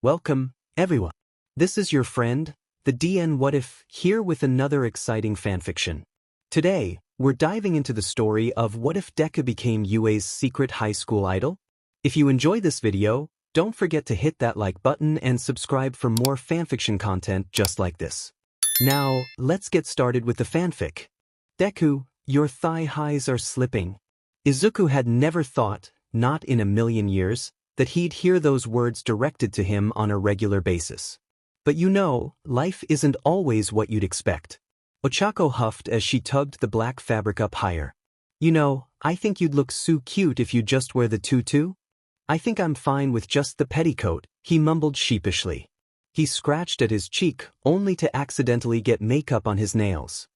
Welcome, everyone. This is your friend, the DN What If, here with another exciting fanfiction. Today, we're diving into the story of what if Deku became UA's secret high school idol? If you enjoy this video, don't forget to hit that like button and subscribe for more fanfiction content just like this. Now, let's get started with the fanfic. Deku, your thigh highs are slipping. Izuku had never thought, not in a million years, that he'd hear those words directed to him on a regular basis. But you know, life isn't always what you'd expect. Ochako huffed as she tugged the black fabric up higher. You know, I think you'd look so cute if you just wear the tutu. I think I'm fine with just the petticoat, he mumbled sheepishly. He scratched at his cheek, only to accidentally get makeup on his nails.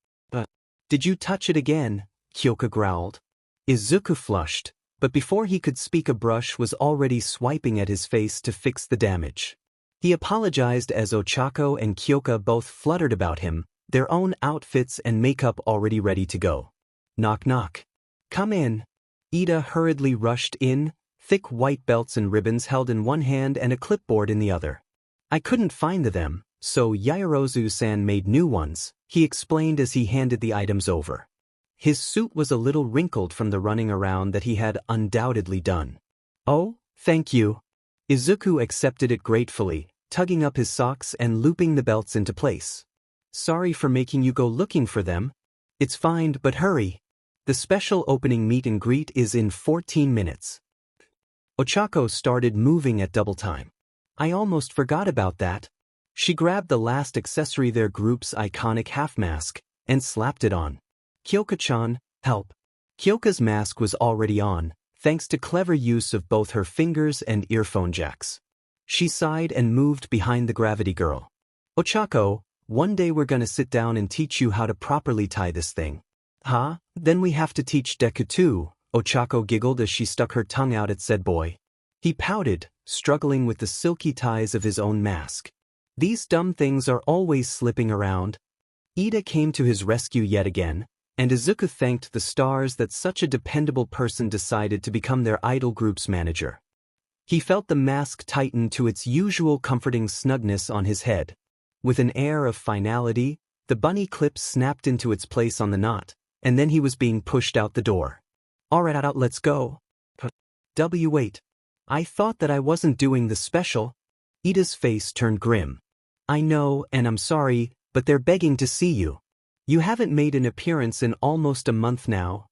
Did you touch it again? Kyoka growled. Izuku flushed, but before he could speak a brush was already swiping at his face to fix the damage. He apologized as Ochako and Kyoka both fluttered about him, their own outfits and makeup already ready to go. Knock knock. Come in. Ida hurriedly rushed in, thick white belts and ribbons held in one hand and a clipboard in the other. I couldn't find them, so Yaoyorozu-san made new ones, he explained as he handed the items over. His suit was a little wrinkled from the running around that he had undoubtedly done. Oh, thank you. Izuku accepted it gratefully, tugging up his socks and looping the belts into place. Sorry for making you go looking for them. It's fine, but hurry. The special opening meet and greet is in 14 minutes. Ochako started moving at double time. I almost forgot about that. She grabbed the last accessory, their group's iconic half mask, and slapped it on. Kyoka-chan, help. Kyoka's mask was already on, thanks to clever use of both her fingers and earphone jacks. She sighed and moved behind the gravity girl. Ochako, one day we're gonna sit down and teach you how to properly tie this thing. Huh? Then we have to teach Deku too, Ochako giggled as she stuck her tongue out at said boy. He pouted, struggling with the silky ties of his own mask. These dumb things are always slipping around. Ida came to his rescue yet again, and Izuku thanked the stars that such a dependable person decided to become their idol group's manager. He felt the mask tighten to its usual comforting snugness on his head. With an air of finality, the bunny clip snapped into its place on the knot, and then he was being pushed out the door. Alright, let's go. Wait. I thought that I wasn't doing the special. Ida's face turned grim. I know, and I'm sorry, but they're begging to see you. You haven't made an appearance in almost a month now.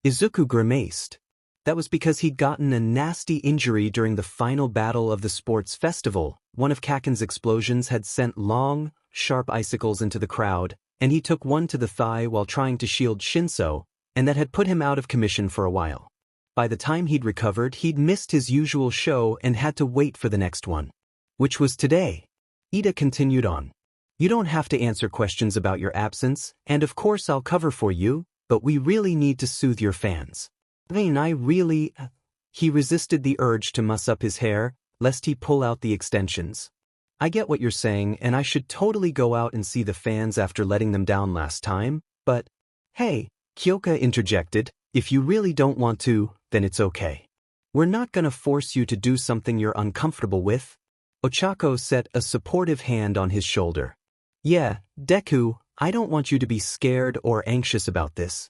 Izuku grimaced. That was because he'd gotten a nasty injury during the final battle of the sports festival. One of Kaken's explosions had sent long, sharp icicles into the crowd, and he took one to the thigh while trying to shield Shinso, and that had put him out of commission for a while. By the time he'd recovered, he'd missed his usual show and had to wait for the next one. Which was today. Ida continued on. You don't have to answer questions about your absence, and of course I'll cover for you, but we really need to soothe your fans. He resisted the urge to muss up his hair, lest he pull out the extensions. I get what you're saying, and I should totally go out and see the fans after letting them down last time, but... Hey, Kyoka interjected, if you really don't want to, then it's okay. We're not gonna force you to do something you're uncomfortable with. Ochako set a supportive hand on his shoulder. Yeah, Deku, I don't want you to be scared or anxious about this.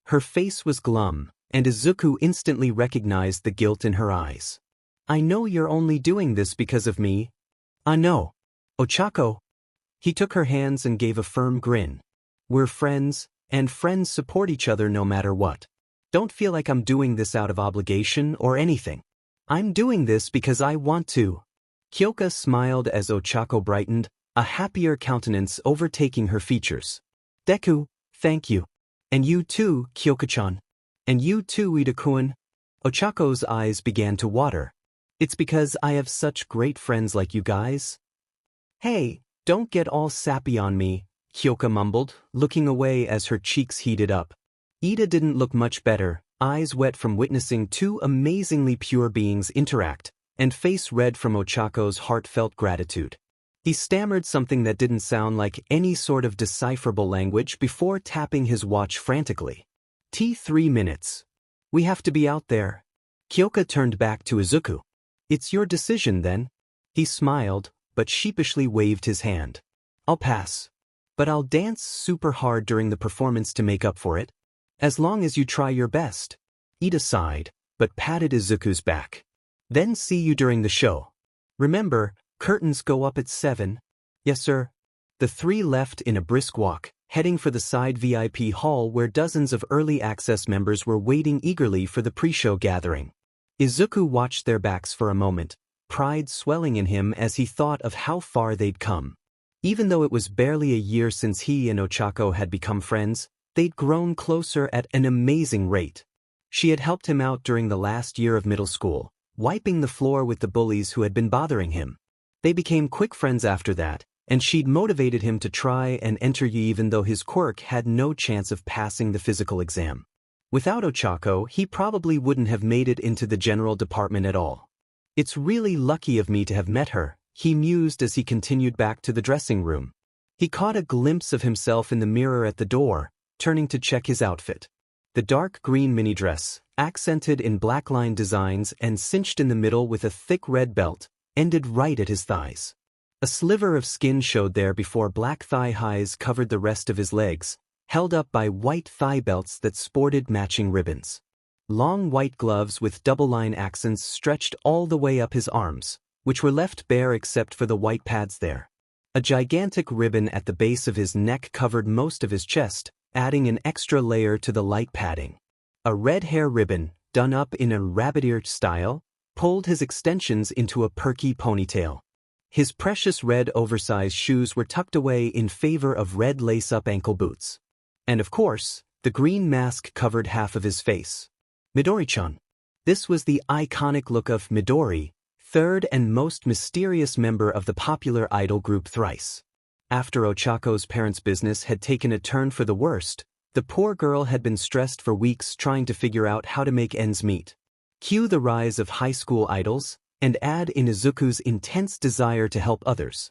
Her face was glum, and Izuku instantly recognized the guilt in her eyes. I know you're only doing this because of me. I know. Ochako. He took her hands and gave a firm grin. We're friends, and friends support each other no matter what. Don't feel like I'm doing this out of obligation or anything. I'm doing this because I want to. Kyoka smiled as Ochako brightened, a happier countenance overtaking her features. Deku, thank you. And you too, Kyoka-chan. And you too, Ida-kun. Ochako's eyes began to water. It's because I have such great friends like you guys. Hey, don't get all sappy on me, Kyoka mumbled, looking away as her cheeks heated up. Ida didn't look much better, eyes wet from witnessing two amazingly pure beings interact, and face red from Ochako's heartfelt gratitude. He stammered something that didn't sound like any sort of decipherable language before tapping his watch frantically. 3 minutes. We have to be out there. Kyoka turned back to Izuku. It's your decision then. He smiled, but sheepishly waved his hand. I'll pass. But I'll dance super hard during the performance to make up for it. As long as you try your best. Ida sighed, but patted Izuku's back. Then see you during the show. Remember, curtains go up at 7. Yes, sir. The three left in a brisk walk, heading for the side VIP hall where dozens of early access members were waiting eagerly for the pre-show gathering. Izuku watched their backs for a moment, pride swelling in him as he thought of how far they'd come. Even though it was barely a year since he and Ochako had become friends, they'd grown closer at an amazing rate. She had helped him out during the last year of middle school, wiping the floor with the bullies who had been bothering him. They became quick friends after that, and she'd motivated him to try and enter U even though his quirk had no chance of passing the physical exam. Without Ochako, he probably wouldn't have made it into the general department at all. It's really lucky of me to have met her, he mused as he continued back to the dressing room. He caught a glimpse of himself in the mirror at the door, turning to check his outfit. The dark green mini dress, accented in black line designs and cinched in the middle with a thick red belt, ended right at his thighs. A sliver of skin showed there before black thigh highs covered the rest of his legs, held up by white thigh belts that sported matching ribbons. Long white gloves with double-line accents stretched all the way up his arms, which were left bare except for the white pads there. A gigantic ribbon at the base of his neck covered most of his chest, adding an extra layer to the light padding. A red hair ribbon, done up in a rabbit ear style, pulled his extensions into a perky ponytail. His precious red oversized shoes were tucked away in favor of red lace-up ankle boots. And of course, the green mask covered half of his face. Midori-chan. This was the iconic look of Midori, third and most mysterious member of the popular idol group Thrice. After Ochako's parents' business had taken a turn for the worst, the poor girl had been stressed for weeks trying to figure out how to make ends meet. Cue the rise of high school idols, and add in Izuku's intense desire to help others.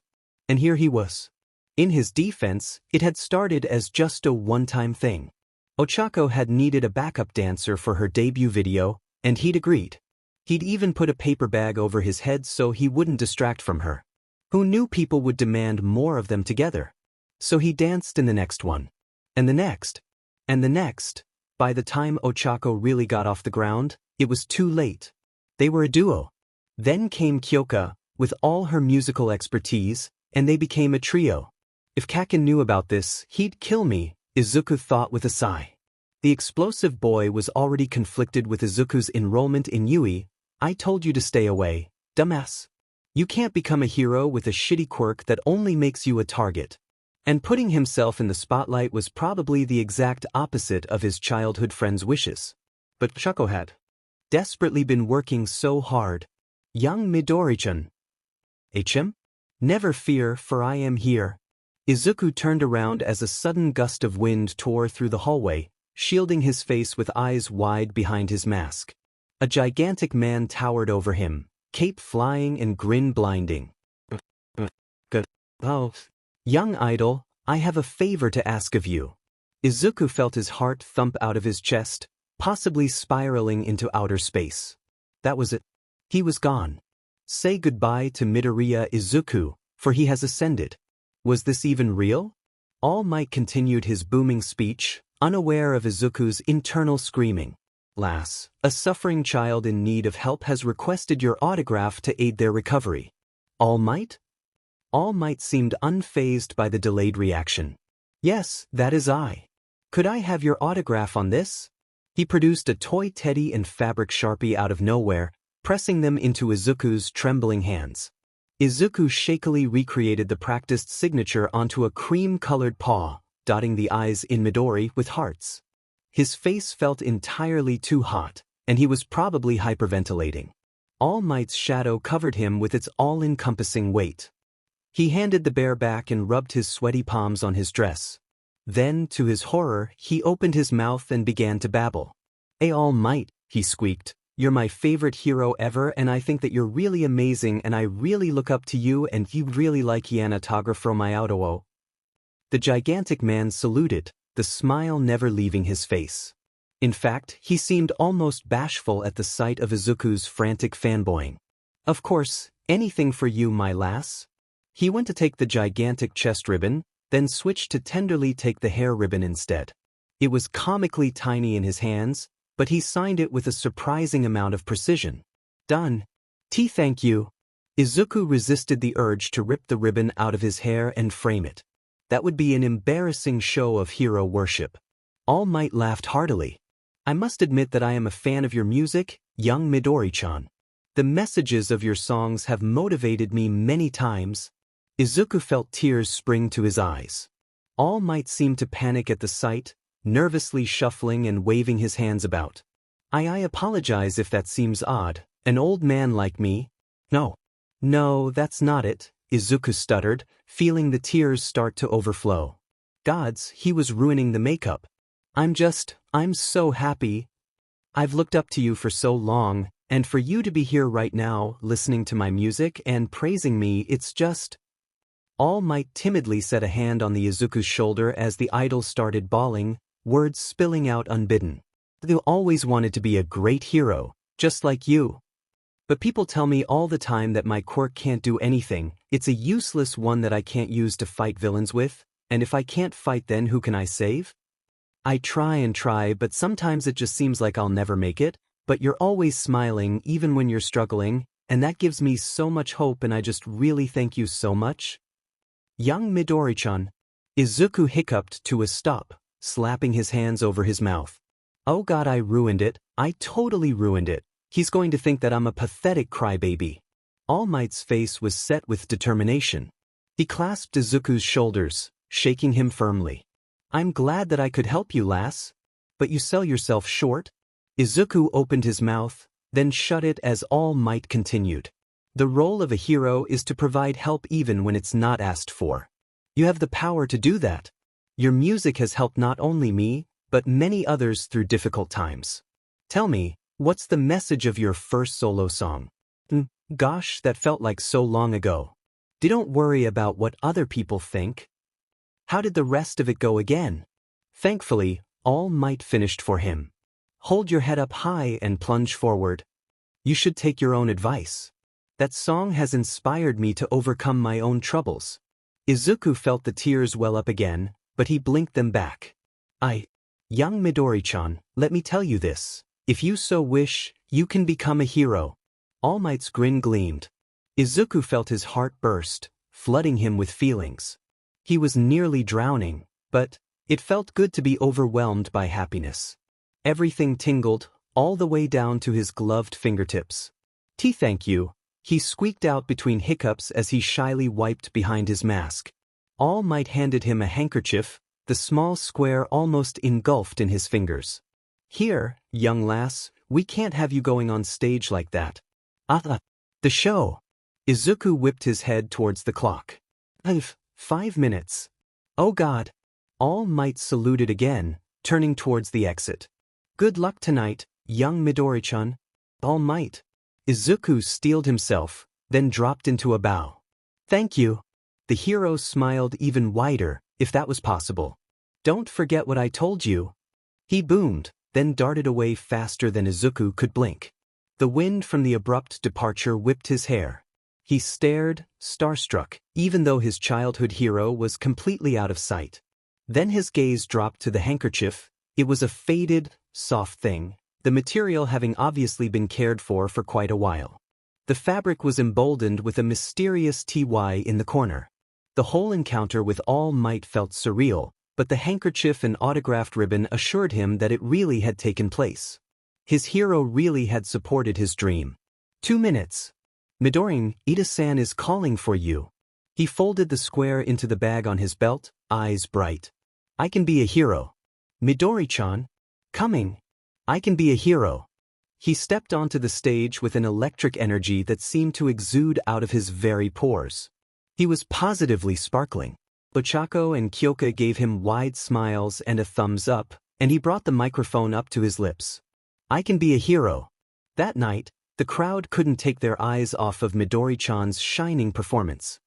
And here he was. In his defense, it had started as just a one-time thing. Ochako had needed a backup dancer for her debut video, and he'd agreed. He'd even put a paper bag over his head so he wouldn't distract from her. Who knew people would demand more of them together? So he danced in the next one. And the next. And the next. By the time Ochako really got off the ground, it was too late. They were a duo. Then came Kyoka, with all her musical expertise, and they became a trio. If Kaken knew about this, he'd kill me, Izuku thought with a sigh. The explosive boy was already conflicted with Izuku's enrollment in Yui. I told you to stay away, dumbass. You can't become a hero with a shitty quirk that only makes you a target. And putting himself in the spotlight was probably the exact opposite of his childhood friend's wishes. But Ochako had desperately been working so hard. Young Midori-chan. HM? Never fear, for I am here. Izuku turned around as a sudden gust of wind tore through the hallway, shielding his face with eyes wide behind his mask. A gigantic man towered over him, cape flying and grin blinding. Oh, young idol, I have a favor to ask of you. Izuku felt his heart thump out of his chest, possibly spiraling into outer space. That was it. He was gone. Say goodbye to Midoriya Izuku, for he has ascended. Was this even real? All Might continued his booming speech, unaware of Izuku's internal screaming. Lass, a suffering child in need of help has requested your autograph to aid their recovery. All Might? All Might seemed unfazed by the delayed reaction. Yes, that is I. Could I have your autograph on this? He produced a toy teddy and fabric Sharpie out of nowhere, pressing them into Izuku's trembling hands. Izuku shakily recreated the practiced signature onto a cream-colored paw, dotting the eyes in Midori with hearts. His face felt entirely too hot, and he was probably hyperventilating. All Might's shadow covered him with its all-encompassing weight. He handed the bear back and rubbed his sweaty palms on his dress. Then, to his horror, he opened his mouth and began to babble. "Hey All Might," he squeaked. "You're my favorite hero ever, and I think that you're really amazing, and I really look up to you, and you really like Yanatographo my auto." The gigantic man saluted, the smile never leaving his face. In fact, he seemed almost bashful at the sight of Izuku's frantic fanboying. "Of course, anything for you, my lass." He went to take the gigantic chest ribbon, then switched to tenderly take the hair ribbon instead. It was comically tiny in his hands, but he signed it with a surprising amount of precision. Done. Thank you. Izuku resisted the urge to rip the ribbon out of his hair and frame it. That would be an embarrassing show of hero worship. All Might laughed heartily. I must admit that I am a fan of your music, young Midori-chan. The messages of your songs have motivated me many times. Izuku felt tears spring to his eyes. All Might seemed to panic at the sight, nervously shuffling and waving his hands about. I apologize if that seems odd, an old man like me. No, that's not it, Izuku stuttered, feeling the tears start to overflow. Gods, he was ruining the makeup. I'm so happy. I've looked up to you for so long, and for you to be here right now, listening to my music and praising me, it's just... All Might timidly set a hand on the Izuku's shoulder as the idol started bawling, words spilling out unbidden. They always wanted to be a great hero, just like you. But people tell me all the time that my quirk can't do anything, it's a useless one that I can't use to fight villains with, and if I can't fight then who can I save? I try and try, but sometimes it just seems like I'll never make it, but you're always smiling even when you're struggling, and that gives me so much hope and I just really thank you so much. Young Midori-chan. Izuku hiccuped to a stop, slapping his hands over his mouth. Oh God, I ruined it, I totally ruined it. He's going to think that I'm a pathetic crybaby. All Might's face was set with determination. He clasped Izuku's shoulders, shaking him firmly. I'm glad that I could help you, lass. But you sell yourself short? Izuku opened his mouth, then shut it as All Might continued. The role of a hero is to provide help even when it's not asked for. You have the power to do that. Your music has helped not only me, but many others through difficult times. Tell me, what's the message of your first solo song? Gosh, that felt like so long ago. Don't worry about what other people think. How did the rest of it go again? Thankfully, All Might finished for him. Hold your head up high and plunge forward. You should take your own advice. That song has inspired me to overcome my own troubles. Izuku felt the tears well up again, but he blinked them back. Young Midori-chan, let me tell you this. If you so wish, you can become a hero. All Might's grin gleamed. Izuku felt his heart burst, flooding him with feelings. He was nearly drowning, but it felt good to be overwhelmed by happiness. Everything tingled, all the way down to his gloved fingertips. Thank you, he squeaked out between hiccups as he shyly wiped behind his mask. All Might handed him a handkerchief, the small square almost engulfed in his fingers. Here, young lass, we can't have you going on stage like that. The show. Izuku whipped his head towards the clock. 5 minutes. Oh God. All Might saluted again, turning towards the exit. Good luck tonight, young Midori-chan. All Might. Izuku steeled himself, then dropped into a bow. Thank you. The hero smiled even wider, if that was possible. Don't forget what I told you. He boomed, then darted away faster than Izuku could blink. The wind from the abrupt departure whipped his hair. He stared, starstruck, even though his childhood hero was completely out of sight. Then his gaze dropped to the handkerchief. It was a faded, soft thing, the material having obviously been cared for quite a while. The fabric was emboldened with a mysterious TY in the corner. The whole encounter with All Might felt surreal, but the handkerchief and autographed ribbon assured him that it really had taken place. His hero really had supported his dream. 2 minutes. Midori, Ida-san is calling for you. He folded the square into the bag on his belt, eyes bright. I can be a hero. Midori-chan. Coming. I can be a hero. He stepped onto the stage with an electric energy that seemed to exude out of his very pores. He was positively sparkling. Ochako and Kyoka gave him wide smiles and a thumbs up, and he brought the microphone up to his lips. I can be a hero. That night, the crowd couldn't take their eyes off of Midori-chan's shining performance.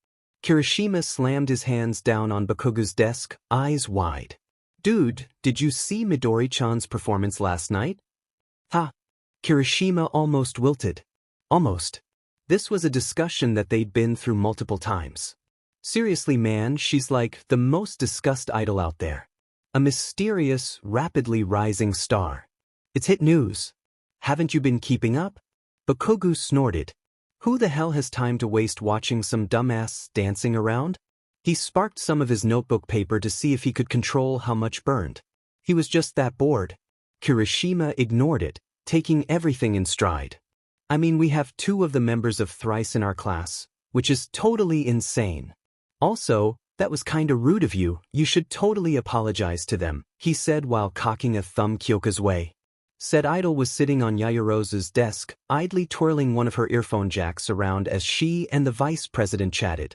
Kirishima slammed his hands down on Bakugo's desk, eyes wide. Dude, did you see Midori-chan's performance last night? Kirishima almost wilted. Almost. This was a discussion that they'd been through multiple times. Seriously man, she's like the most discussed idol out there. A mysterious, rapidly rising star. It's hit news. Haven't you been keeping up? Bakugo snorted. Who the hell has time to waste watching some dumbass dancing around? He sparked some of his notebook paper to see if he could control how much burned. He was just that bored. Kirishima ignored it, taking everything in stride. I mean, we have 2 of the members of Thrice in our class, which is totally insane. Also, that was kinda rude of you, you should totally apologize to them, he said while cocking a thumb Kyoka's way. Said idol was sitting on Yaoyorozu's desk, idly twirling one of her earphone jacks around as she and the vice president chatted.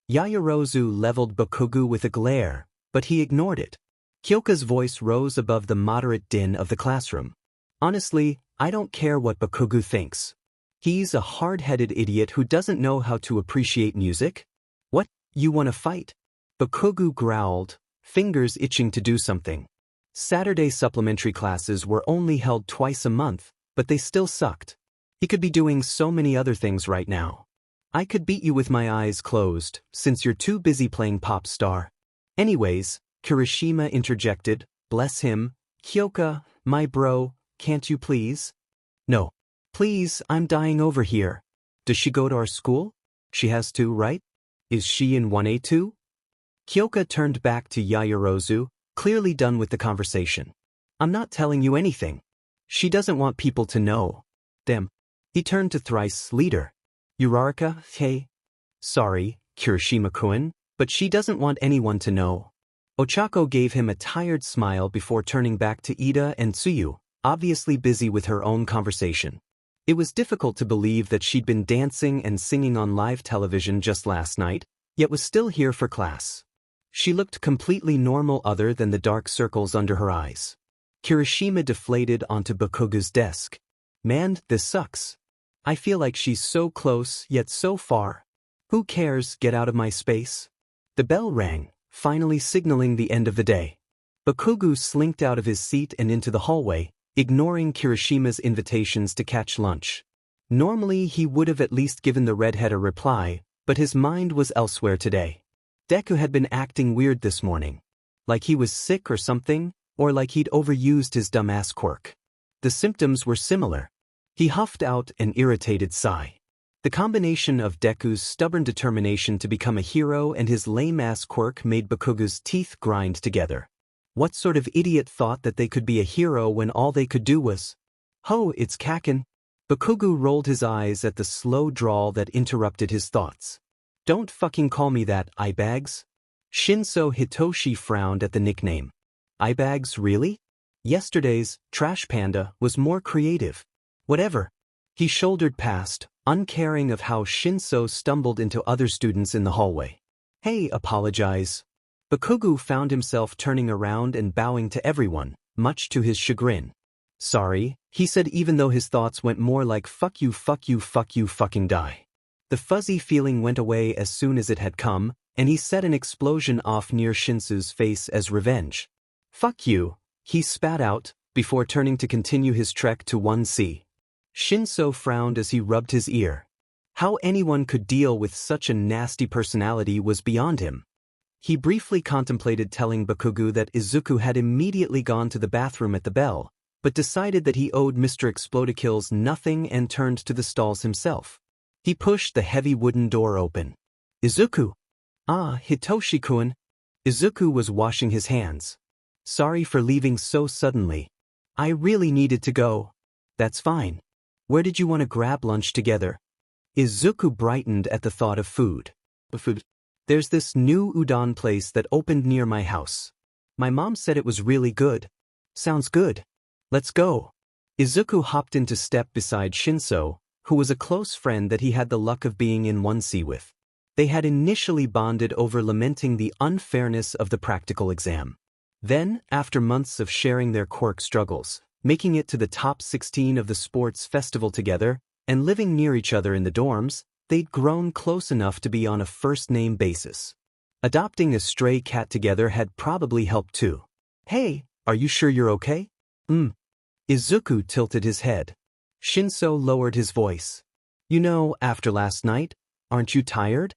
Yaoyorozu leveled Bakugo with a glare, but he ignored it. Kyoka's voice rose above the moderate din of the classroom. Honestly, I don't care what Bakugo thinks. He's a hard-headed idiot who doesn't know how to appreciate music. What, you wanna fight? Bakugo growled, fingers itching to do something. Saturday supplementary classes were only held twice a month, but they still sucked. He could be doing so many other things right now. I could beat you with my eyes closed, since you're too busy playing pop star. Anyways, Kirishima interjected, bless him, Kyoka, my bro, can't you please? No. Please, I'm dying over here. Does she go to our school? She has to, right? Is she in 1A2? Kyoka turned back to Yaoyorozu, clearly done with the conversation. I'm not telling you anything. She doesn't want people to know. Damn. He turned to Thrice's leader. Uraraka, hey. Sorry, Kirishima-kun, but she doesn't want anyone to know. Ochako gave him a tired smile before turning back to Ida and Tsuyu, obviously busy with her own conversation. It was difficult to believe that she'd been dancing and singing on live television just last night, yet was still here for class. She looked completely normal other than the dark circles under her eyes. Kirishima deflated onto Bakugo's desk. Man, this sucks. I feel like she's so close yet so far. Who cares, get out of my space? The bell rang, finally signaling the end of the day. Bakugo slinked out of his seat and into the hallway, ignoring Kirishima's invitations to catch lunch. Normally he would have at least given the redhead a reply, but his mind was elsewhere today. Deku had been acting weird this morning. Like he was sick or something, or like he'd overused his dumbass quirk. The symptoms were similar. He huffed out an irritated sigh. The combination of Deku's stubborn determination to become a hero and his lame-ass quirk made Bakugo's teeth grind together. What sort of idiot thought that they could be a hero when all they could do was, "Ho, it's Kakin." Bakugo rolled his eyes at the slow drawl that interrupted his thoughts. Don't fucking call me that, eyebags. Shinso Hitoshi frowned at the nickname. Eyebags, really? Yesterday's Trash Panda was more creative. Whatever. He shouldered past, uncaring of how Shinso stumbled into other students in the hallway. Hey, apologize. Bakugo found himself turning around and bowing to everyone, much to his chagrin. Sorry, he said even though his thoughts went more like fuck you, fucking die. The fuzzy feeling went away as soon as it had come, and he set an explosion off near Shinso's face as revenge. Fuck you, he spat out, before turning to continue his trek to 1C. Shinso frowned as he rubbed his ear. How anyone could deal with such a nasty personality was beyond him. He briefly contemplated telling Bakugo that Izuku had immediately gone to the bathroom at the bell, but decided that he owed Mr. Explodakills nothing and turned to the stalls himself. He pushed the heavy wooden door open. Izuku! Ah, Hitoshi-kun. Izuku was washing his hands. Sorry for leaving so suddenly. I really needed to go. That's fine. Where did you want to grab lunch together? Izuku brightened at the thought of food. There's this new udon place that opened near my house. My mom said it was really good. Sounds good. Let's go. Izuku hopped into step beside Shinso, who was a close friend that he had the luck of being in 1C with. They had initially bonded over lamenting the unfairness of the practical exam. Then, after months of sharing their quirk struggles, making it to the top 16 of the sports festival together, and living near each other in the dorms, they'd grown close enough to be on a first-name basis. Adopting a stray cat together had probably helped too. Hey, are you sure you're okay? Izuku tilted his head. Shinso lowered his voice. You know, after last night, aren't you tired?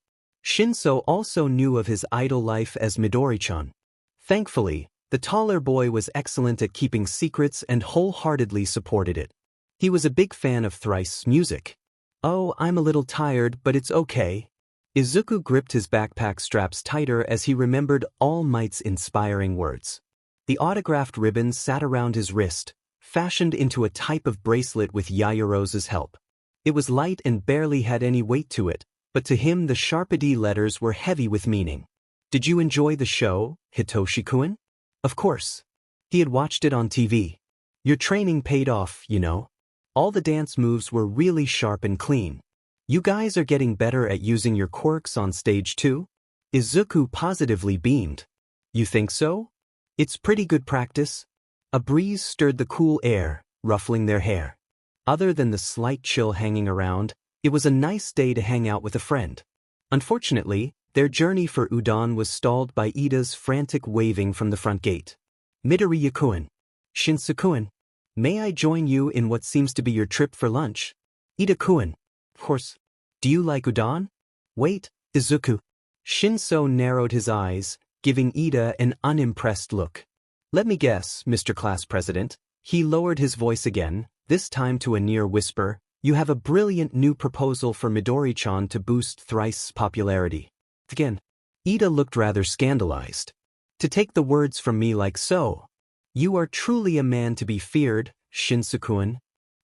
Shinso also knew of his idle life as Midori-chan. Thankfully, the taller boy was excellent at keeping secrets and wholeheartedly supported it. He was a big fan of Thrice's music. "Oh, I'm a little tired, but it's okay." Izuku gripped his backpack straps tighter as he remembered All Might's inspiring words. The autographed ribbon sat around his wrist, fashioned into a type of bracelet with Yaoyorozu's help. It was light and barely had any weight to it, but to him the Sharpie letters were heavy with meaning. "Did you enjoy the show, Hitoshi-kun?" Of course. He had watched it on TV. "Your training paid off, you know. All the dance moves were really sharp and clean. You guys are getting better at using your quirks on stage too?" Izuku positively beamed. "You think so? It's pretty good practice." A breeze stirred the cool air, ruffling their hair. Other than the slight chill hanging around, it was a nice day to hang out with a friend. Unfortunately, their journey for udon was stalled by Ida's frantic waving from the front gate. "Midoriya-kun. Shinsu-kun. May I join you in what seems to be your trip for lunch?" "Ida-kun. Of course. Do you like udon?" "Wait, Izuku." Shinso narrowed his eyes, giving Ida an unimpressed look. "Let me guess, Mr. Class President." He lowered his voice again, this time to a near whisper. "You have a brilliant new proposal for Midori-chan to boost Thrice's popularity." Again, Ida looked rather scandalized. "To take the words from me like so. You are truly a man to be feared, Shinsu-kun."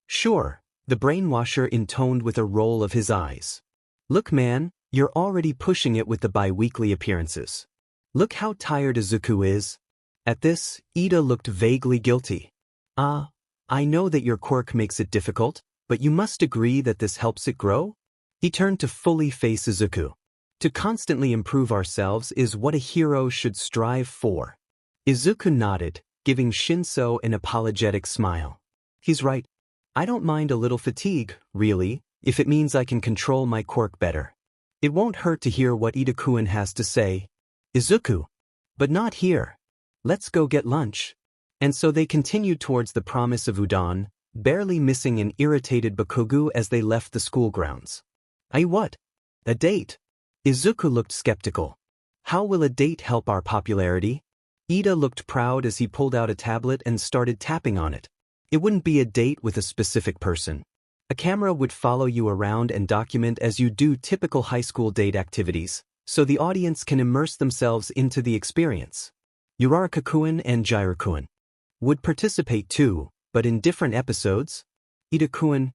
"Sure," the brainwasher intoned with a roll of his eyes. "Look man, you're already pushing it with the bi-weekly appearances. Look how tired Izuku is." At this, Ida looked vaguely guilty. I know that your quirk makes it difficult, but you must agree that this helps it grow?" He turned to fully face Izuku. "To constantly improve ourselves is what a hero should strive for." Izuku nodded, giving Shinso an apologetic smile. "He's right. I don't mind a little fatigue, really, if it means I can control my quirk better. It won't hurt to hear what Ida-kun has to say." "Izuku. But not here. Let's go get lunch." And so they continued towards the promise of udon, barely missing an irritated Bakugo as they left the school grounds. What? A date?" Izuku looked skeptical. "How will a date help our popularity?" Ida looked proud as he pulled out a tablet and started tapping on it. "It wouldn't be a date with a specific person. A camera would follow you around and document as you do typical high school date activities, so the audience can immerse themselves into the experience. Uraraka-kun and Jiraiya-kun would participate too, but in different episodes." Ida-kun.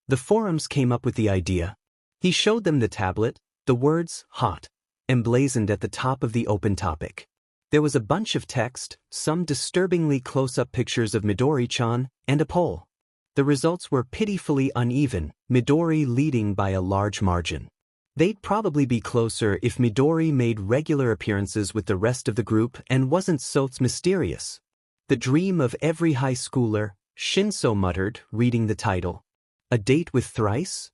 The forums came up with the idea. He showed them the tablet, the words "hot" emblazoned at the top of the open topic. There was a bunch of text, some disturbingly close-up pictures of Midori-chan, and a poll. The results were pitifully uneven, Midori leading by a large margin. They'd probably be closer if Midori made regular appearances with the rest of the group and wasn't so mysterious. "The dream of every high schooler," Shinso muttered, reading the title. "A date with Thrice?"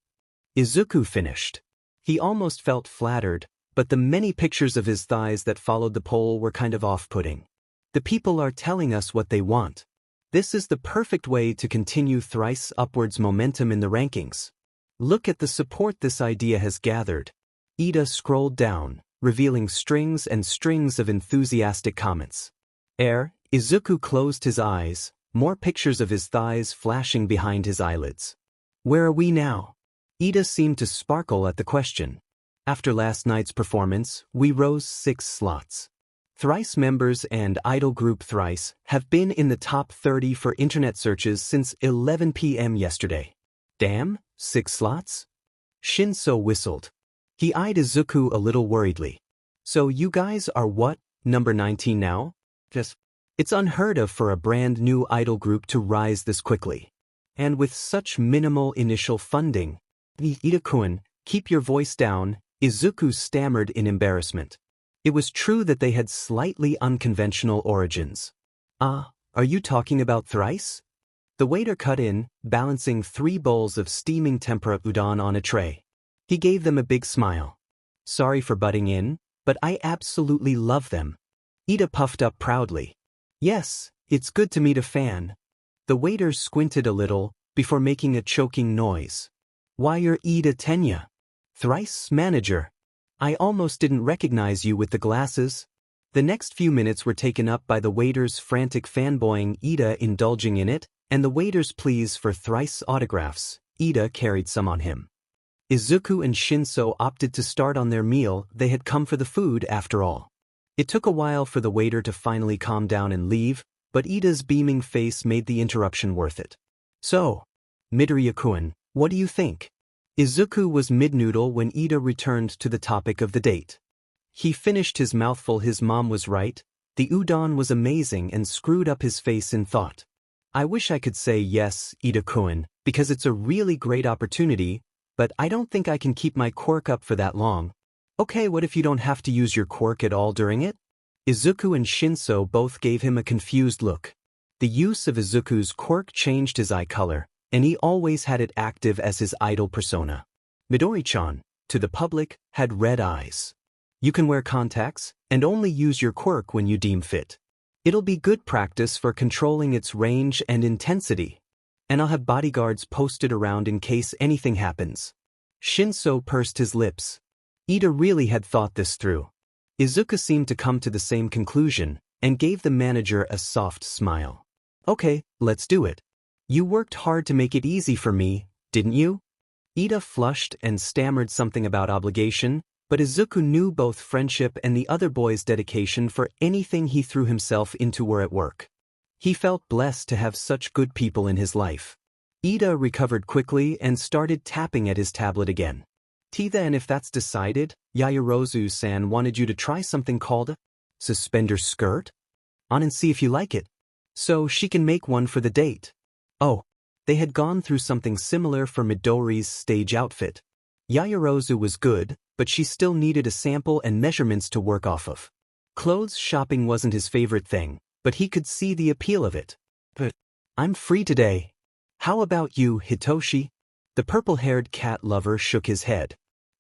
Izuku finished. He almost felt flattered, but the many pictures of his thighs that followed the poll were kind of off-putting. The people are telling us what they want. This is the perfect way to continue Thrice's upwards momentum in the rankings. Look at the support this idea has gathered. Ida scrolled down, revealing strings and strings of enthusiastic comments. Izuku closed his eyes, more pictures of his thighs flashing behind his eyelids. "Where are we now?" Ida seemed to sparkle at the question. "After last night's performance, we rose 6 slots. Thrice members and idol group Thrice have been in the top 30 for internet searches since 11 p.m. yesterday." "Damn, 6 slots?" Shinso whistled. He eyed Izuku a little worriedly. "So you guys are what, number 19 now?" It's unheard of for a brand new idol group to rise this quickly. And with such minimal initial funding. "Ida-kun, keep your voice down," Izuku stammered in embarrassment. It was true that they had slightly unconventional origins. Are you talking about Thrice?" The waiter cut in, balancing 3 bowls of steaming tempura udon on a tray. He gave them a big smile. "Sorry for butting in, but I absolutely love them." Ida puffed up proudly. "Yes, it's good to meet a fan." The waiter squinted a little, before making a choking noise. "Why, you're Ida Tenya, Thrice's manager." I almost didn't recognize you with the glasses. The next few minutes were taken up by the waiter's frantic fanboying, Ida indulging in it, and the waiter's pleas for thrice autographs. Ida carried some on him. Izuku and Shinso opted to start on their meal. They had come for the food after all. It took a while for the waiter to finally calm down and leave, but Ida's beaming face made the interruption worth it. So, Midoriya-kun, what do you think? Izuku was mid-noodle when Ida returned to the topic of the date. He finished his mouthful. His mom was right. The udon was amazing and screwed up his face in thought. I wish I could say yes, Ida-kun, because it's a really great opportunity, but I don't think I can keep my quirk up for that long. Okay, what if you don't have to use your quirk at all during it? Izuku and Shinso both gave him a confused look. The use of Izuku's quirk changed his eye color, and he always had it active as his idol persona. Midori-chan, to the public, had red eyes. You can wear contacts, and only use your quirk when you deem fit. It'll be good practice for controlling its range and intensity. And I'll have bodyguards posted around in case anything happens. Shinso pursed his lips. Ida really had thought this through. Izuku seemed to come to the same conclusion, and gave the manager a soft smile. Okay, let's do it. You worked hard to make it easy for me, didn't you? Ida flushed and stammered something about obligation, but Izuku knew both friendship and the other boy's dedication for anything he threw himself into were at work. He felt blessed to have such good people in his life. Ida recovered quickly and started tapping at his tablet again. Then if that's decided, Yaoyorozu-san wanted you to try something called a suspender skirt? On and see if you like it. So she can make one for the date. Oh, they had gone through something similar for Midori's stage outfit. Yaoyorozu was good, but she still needed a sample and measurements to work off of. Clothes shopping wasn't his favorite thing, but he could see the appeal of it. But I'm free today. How about you, Hitoshi? The purple-haired cat lover shook his head.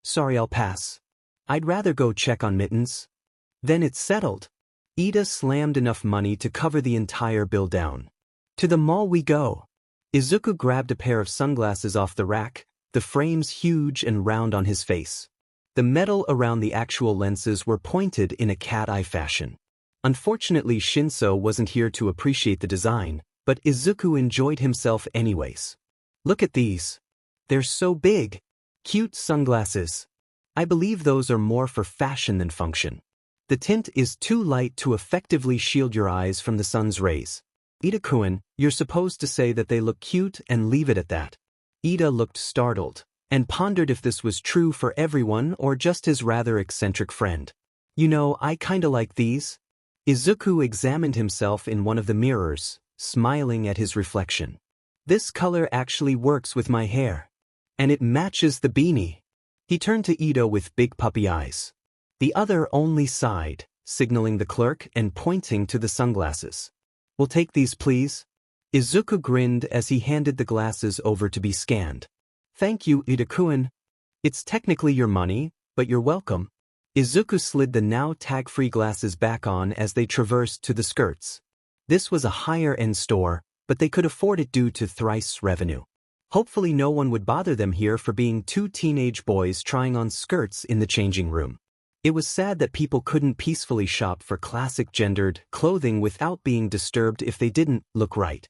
Sorry, I'll pass. I'd rather go check on Mittens. Then it's settled. Ida slammed enough money to cover the entire bill down. To the mall we go. Izuku grabbed a pair of sunglasses off the rack, the frames huge and round on his face. The metal around the actual lenses were pointed in a cat-eye fashion. Unfortunately, Shinso wasn't here to appreciate the design, but Izuku enjoyed himself anyways. Look at these. They're so big. Cute sunglasses. I believe those are more for fashion than function. The tint is too light to effectively shield your eyes from the sun's rays. Ida-kun, you're supposed to say that they look cute and leave it at that. Ida looked startled, and pondered if this was true for everyone or just his rather eccentric friend. You know, I kinda like these. Izuku examined himself in one of the mirrors, smiling at his reflection. This color actually works with my hair. And it matches the beanie. He turned to Ida with big puppy eyes. The other only sighed, signaling the clerk and pointing to the sunglasses. We'll take these, please. Izuku grinned as he handed the glasses over to be scanned. Thank you, Ida-kun. It's technically your money, but you're welcome. Izuku slid the now tag-free glasses back on as they traversed to the skirts. This was a higher-end store, but they could afford it due to thrice revenue. Hopefully no one would bother them here for being two teenage boys trying on skirts in the changing room. It was sad that people couldn't peacefully shop for classic gendered clothing without being disturbed if they didn't look right.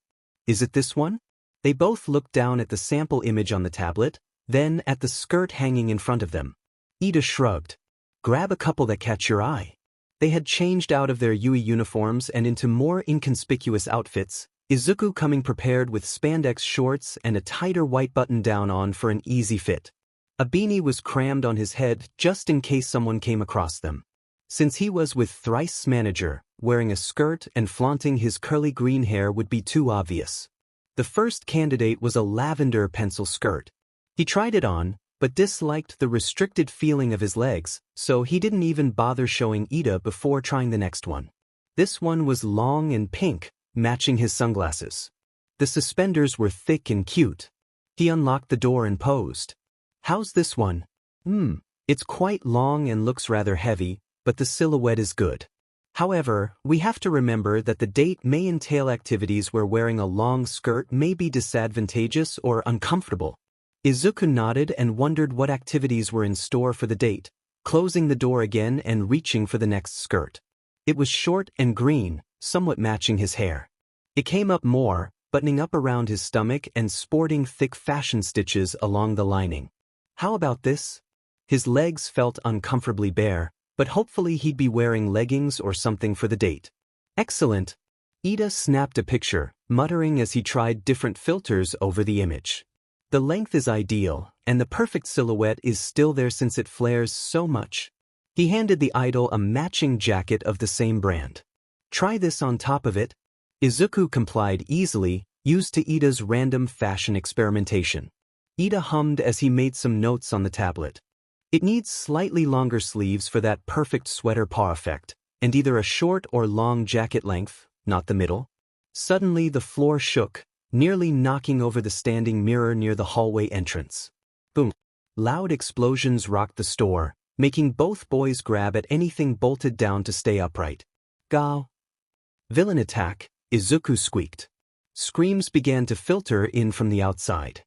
Is it this one? They both looked down at the sample image on the tablet, then at the skirt hanging in front of them. Ida shrugged. Grab a couple that catch your eye. They had changed out of their Yui uniforms and into more inconspicuous outfits, Izuku coming prepared with spandex shorts and a tighter white button-down on for an easy fit. A beanie was crammed on his head just in case someone came across them. Since he was with Thrice's manager, wearing a skirt and flaunting his curly green hair would be too obvious. The first candidate was a lavender pencil skirt. He tried it on, but disliked the restricted feeling of his legs, so he didn't even bother showing Ida before trying the next one. This one was long and pink, matching his sunglasses. The suspenders were thick and cute. He unlocked the door and posed. How's this one? It's quite long and looks rather heavy, but the silhouette is good. However, we have to remember that the date may entail activities where wearing a long skirt may be disadvantageous or uncomfortable. Izuku nodded and wondered what activities were in store for the date, closing the door again and reaching for the next skirt. It was short and green, somewhat matching his hair. It came up more, buttoning up around his stomach and sporting thick fashion stitches along the lining. How about this? His legs felt uncomfortably bare, but hopefully he'd be wearing leggings or something for the date. Excellent. Ida snapped a picture, muttering as he tried different filters over the image. The length is ideal, and the perfect silhouette is still there since it flares so much. He handed the idol a matching jacket of the same brand. Try this on top of it. Izuku complied easily, used to Ida's random fashion experimentation. Ida hummed as he made some notes on the tablet. It needs slightly longer sleeves for that perfect sweater paw effect, and either a short or long jacket length, not the middle. Suddenly the floor shook, nearly knocking over the standing mirror near the hallway entrance. Boom. Loud explosions rocked the store, making both boys grab at anything bolted down to stay upright. Gao. Villain attack, Izuku squeaked. Screams began to filter in from the outside.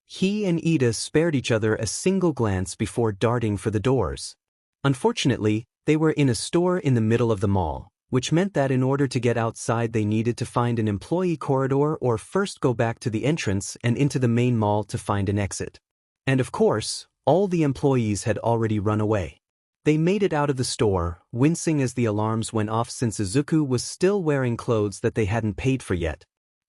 He and Ida spared each other a single glance before darting for the doors. Unfortunately, they were in a store in the middle of the mall, which meant that in order to get outside they needed to find an employee corridor or first go back to the entrance and into the main mall to find an exit. And of course, all the employees had already run away. They made it out of the store, wincing as the alarms went off since Izuku was still wearing clothes that they hadn't paid for yet.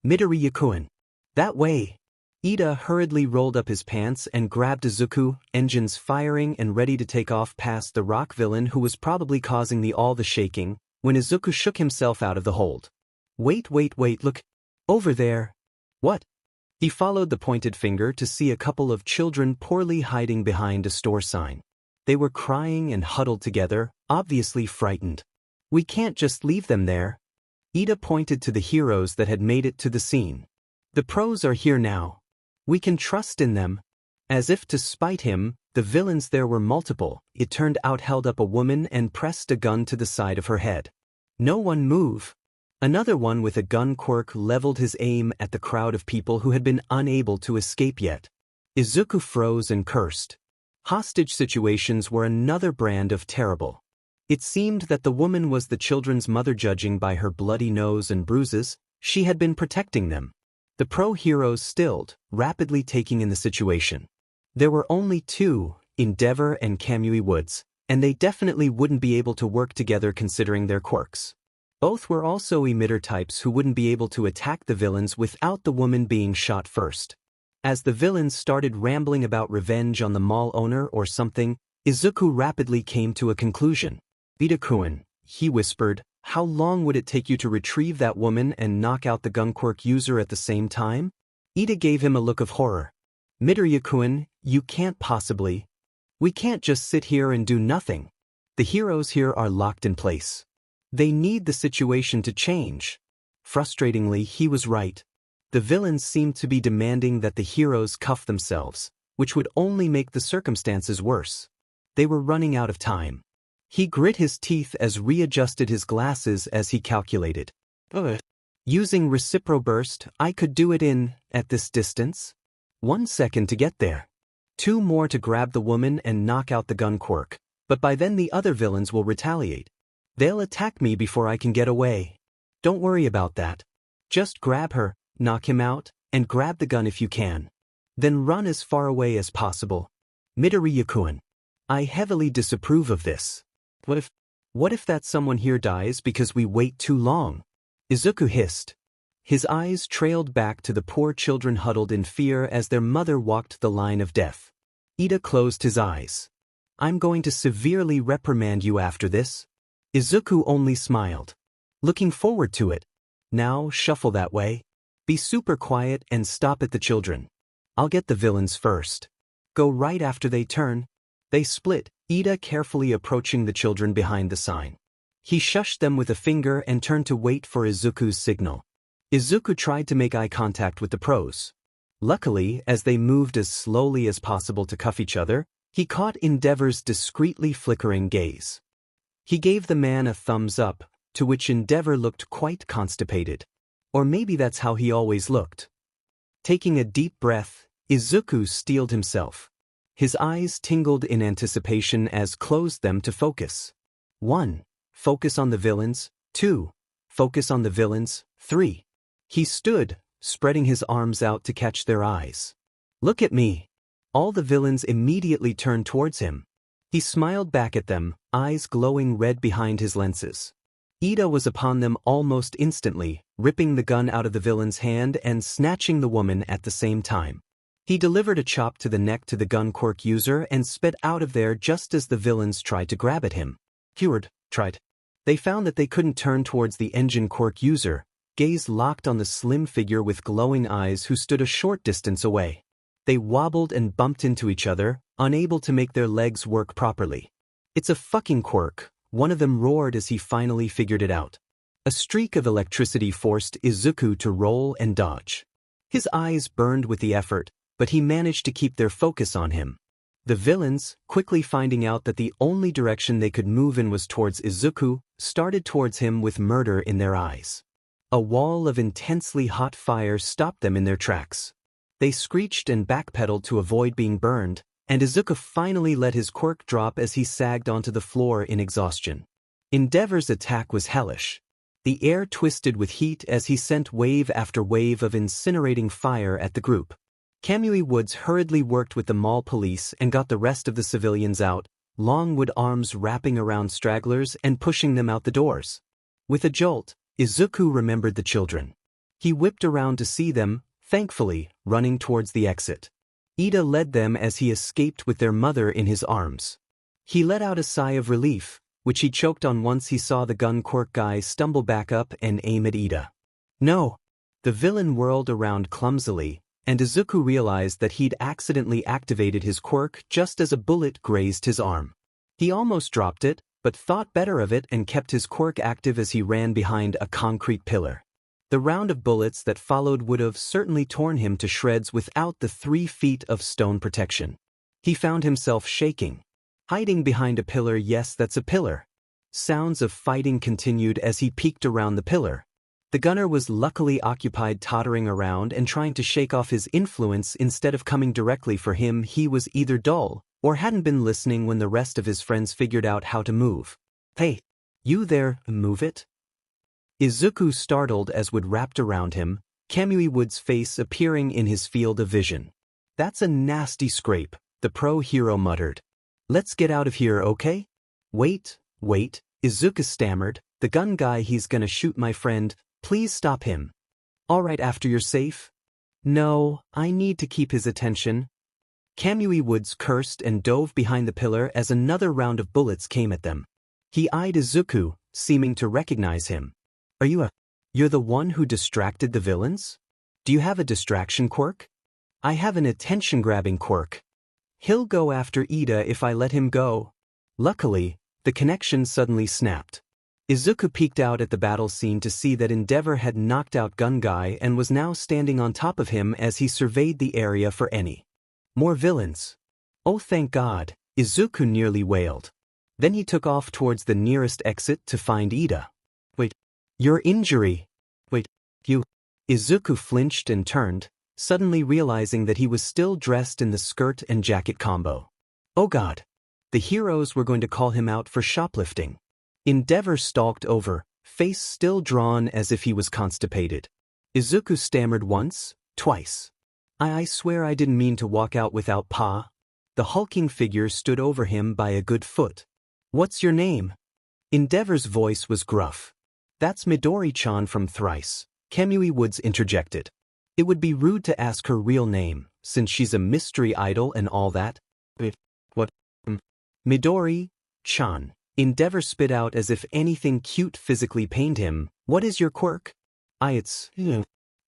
Midori-yakuen. That way. Ida hurriedly rolled up his pants and grabbed Izuku, engines firing and ready to take off past the rock villain who was probably causing all the shaking, when Izuku shook himself out of the hold. Wait, look. Over there. What? He followed the pointed finger to see a couple of children poorly hiding behind a store sign. They were crying and huddled together, obviously frightened. We can't just leave them there. Ida pointed to the heroes that had made it to the scene. The pros are here now. We can trust in them. As if to spite him, the villains there were multiple. It turned out held up a woman and pressed a gun to the side of her head. No one move. Another one with a gun quirk leveled his aim at the crowd of people who had been unable to escape yet. Izuku froze and cursed. Hostage situations were another brand of terrible. It seemed that the woman was the children's mother. Judging by her bloody nose and bruises, she had been protecting them. The pro heroes stilled, rapidly taking in the situation. There were only two, Endeavor and Kamui Woods, and they definitely wouldn't be able to work together considering their quirks. Both were also emitter types who wouldn't be able to attack the villains without the woman being shot first. As the villains started rambling about revenge on the mall owner or something, Izuku rapidly came to a conclusion. Ida-kun, he whispered, how long would it take you to retrieve that woman and knock out the gun quirk user at the same time? Ida gave him a look of horror. Midori-kun, you can't possibly. We can't just sit here and do nothing. The heroes here are locked in place. They need the situation to change. Frustratingly, he was right. The villains seemed to be demanding that the heroes cuff themselves, which would only make the circumstances worse. They were running out of time. He grit his teeth as readjusted his glasses as he calculated. Using reciproburst, I could do it at this distance? 1 second to get there. 2 more to grab the woman and knock out the gun quirk, but by then the other villains will retaliate. They'll attack me before I can get away. Don't worry about that. Just grab her, knock him out, and grab the gun if you can. Then run as far away as possible. Midori-yakuen. I heavily disapprove of this. What if that someone here dies because we wait too long? Izuku hissed. His eyes trailed back to the poor children huddled in fear as their mother walked the line of death. Ida closed his eyes. I'm going to severely reprimand you after this. Izuku only smiled. Looking forward to it. Now shuffle that way. Be super quiet and stop at the children. I'll get the villains first. Go right after they turn. They split, Ida carefully approaching the children behind the sign. He shushed them with a finger and turned to wait for Izuku's signal. Izuku tried to make eye contact with the pros. Luckily, as they moved as slowly as possible to cuff each other, he caught Endeavor's discreetly flickering gaze. He gave the man a thumbs up, to which Endeavor looked quite constipated. Or maybe that's how he always looked. Taking a deep breath, Izuku steeled himself. His eyes tingled in anticipation as closed them to focus. 1. Focus on the villains. 2. Focus on the villains. 3. He stood, spreading his arms out to catch their eyes. Look at me. All the villains immediately turned towards him. He smiled back at them, eyes glowing red behind his lenses. Ida was upon them almost instantly, ripping the gun out of the villain's hand and snatching the woman at the same time. He delivered a chop to the neck to the gun quirk user and sped out of there just as the villains tried to grab at him. Tried. They found that they couldn't turn towards the engine quirk user, gaze locked on the slim figure with glowing eyes who stood a short distance away. They wobbled and bumped into each other, unable to make their legs work properly. It's a fucking quirk, one of them roared as he finally figured it out. A streak of electricity forced Izuku to roll and dodge. His eyes burned with the effort, but he managed to keep their focus on him. The villains, quickly finding out that the only direction they could move in was towards Izuku, started towards him with murder in their eyes. A wall of intensely hot fire stopped them in their tracks. They screeched and backpedaled to avoid being burned, and Izuku finally let his quirk drop as he sagged onto the floor in exhaustion. Endeavor's attack was hellish. The air twisted with heat as he sent wave after wave of incinerating fire at the group. Kamui Woods hurriedly worked with the mall police and got the rest of the civilians out, long wood arms wrapping around stragglers and pushing them out the doors. With a jolt, Izuku remembered the children. He whipped around to see them, thankfully, running towards the exit. Ida led them as he escaped with their mother in his arms. He let out a sigh of relief, which he choked on once he saw the gun quirk guy stumble back up and aim at Ida. No! The villain whirled around clumsily, and Izuku realized that he'd accidentally activated his quirk just as a bullet grazed his arm. He almost dropped it, but thought better of it and kept his quirk active as he ran behind a concrete pillar. The round of bullets that followed would have certainly torn him to shreds without the 3 feet of stone protection. He found himself shaking. Hiding behind a pillar, yes, that's a pillar. Sounds of fighting continued as he peeked around the pillar. The gunner was luckily occupied tottering around and trying to shake off his influence instead of coming directly for him. He was either dull or hadn't been listening when the rest of his friends figured out how to move. Hey, you there, move it? Izuku startled as Wood wrapped around him, Kamui Wood's face appearing in his field of vision. That's a nasty scrape, the pro-hero muttered. Let's get out of here, okay? Wait, Izuku stammered, the gun guy, he's gonna shoot my friend, please stop him. Alright, after you're safe? No, I need to keep his attention. Kamui Woods cursed and dove behind the pillar as another round of bullets came at them. He eyed Izuku, seeming to recognize him. You're the one who distracted the villains? Do you have a distraction quirk? I have an attention-grabbing quirk. He'll go after Ida if I let him go. Luckily, the connection suddenly snapped. Izuku peeked out at the battle scene to see that Endeavor had knocked out Gun Guy and was now standing on top of him as he surveyed the area for any more villains. Oh, thank God, Izuku nearly wailed. Then he took off towards the nearest exit to find Ida. Wait, your injury? Wait, you? Izuku flinched and turned, suddenly realizing that he was still dressed in the skirt and jacket combo. Oh God. The heroes were going to call him out for shoplifting. Endeavor stalked over, face still drawn as if he was constipated. Izuku stammered once, twice. I swear I didn't mean to walk out without Pa. The hulking figure stood over him by a good foot. What's your name? Endeavor's voice was gruff. That's Midori-chan from Thrice, Kamui Woods interjected. It would be rude to ask her real name, since she's a mystery idol and all that. What? Midori-chan. Endeavor spit out as if anything cute physically pained him. What is your quirk? I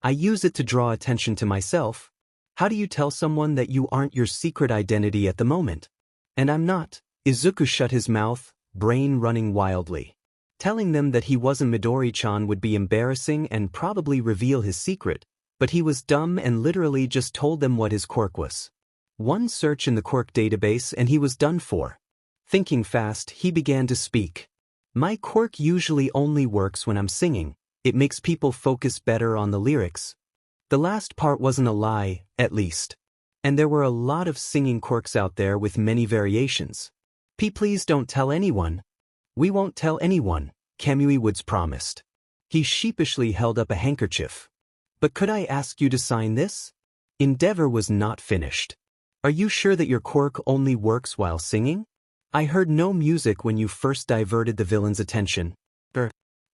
use it to draw attention to myself. How do you tell someone that you aren't your secret identity at the moment? And I'm not. Izuku shut his mouth, brain running wildly. Telling them that he wasn't Midori-chan would be embarrassing and probably reveal his secret, but he was dumb and literally just told them what his quirk was. One search in the quirk database and he was done for. Thinking fast, he began to speak. My quirk usually only works when I'm singing. It makes people focus better on the lyrics. The last part wasn't a lie, at least. And there were a lot of singing quirks out there with many variations. Please don't tell anyone. We won't tell anyone, Kamui Woods promised. He sheepishly held up a handkerchief. But could I ask you to sign this? Endeavor was not finished. Are you sure that your quirk only works while singing? I heard no music when you first diverted the villain's attention.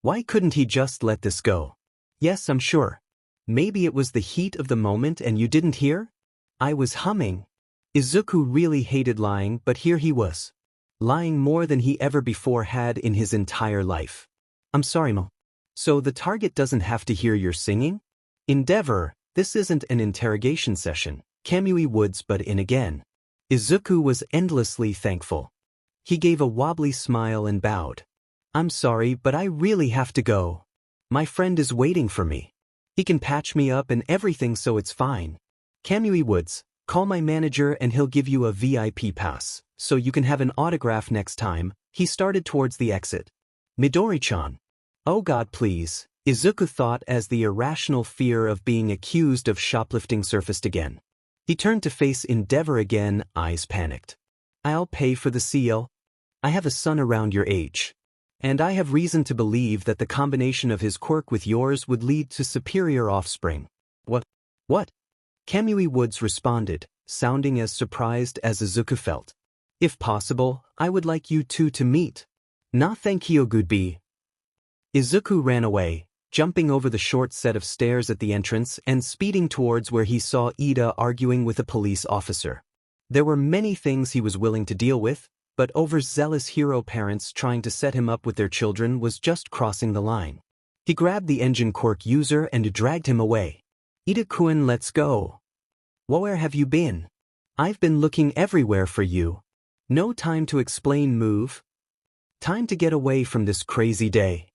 Why couldn't he just let this go? Yes, I'm sure. Maybe it was the heat of the moment and you didn't hear? I was humming. Izuku really hated lying, but here he was. Lying more than he ever before had in his entire life. I'm sorry, Mo. So the target doesn't have to hear your singing? Endeavor, this isn't an interrogation session, Kamui Woods butt in again. Izuku was endlessly thankful. He gave a wobbly smile and bowed. I'm sorry, but I really have to go. My friend is waiting for me. He can patch me up and everything, so it's fine. Kamui Woods, call my manager and he'll give you a VIP pass, so you can have an autograph next time. He started towards the exit. Midori-chan. Oh God, please, Izuku thought as the irrational fear of being accused of shoplifting surfaced again. He turned to face Endeavor again, eyes panicked. I'll pay for the seal. I have a son around your age. And I have reason to believe that the combination of his quirk with yours would lead to superior offspring. What? Kamui Woods responded, sounding as surprised as Izuku felt. If possible, I would like you two to meet. Nah, thank you, goodbye. Izuku ran away, jumping over the short set of stairs at the entrance and speeding towards where he saw Ida arguing with a police officer. There were many things he was willing to deal with, but overzealous hero parents trying to set him up with their children was just crossing the line. He grabbed the engine quirk user and dragged him away. Ida-kun, let's go. Where have you been? I've been looking everywhere for you. No time to explain, move. Time to get away from this crazy day.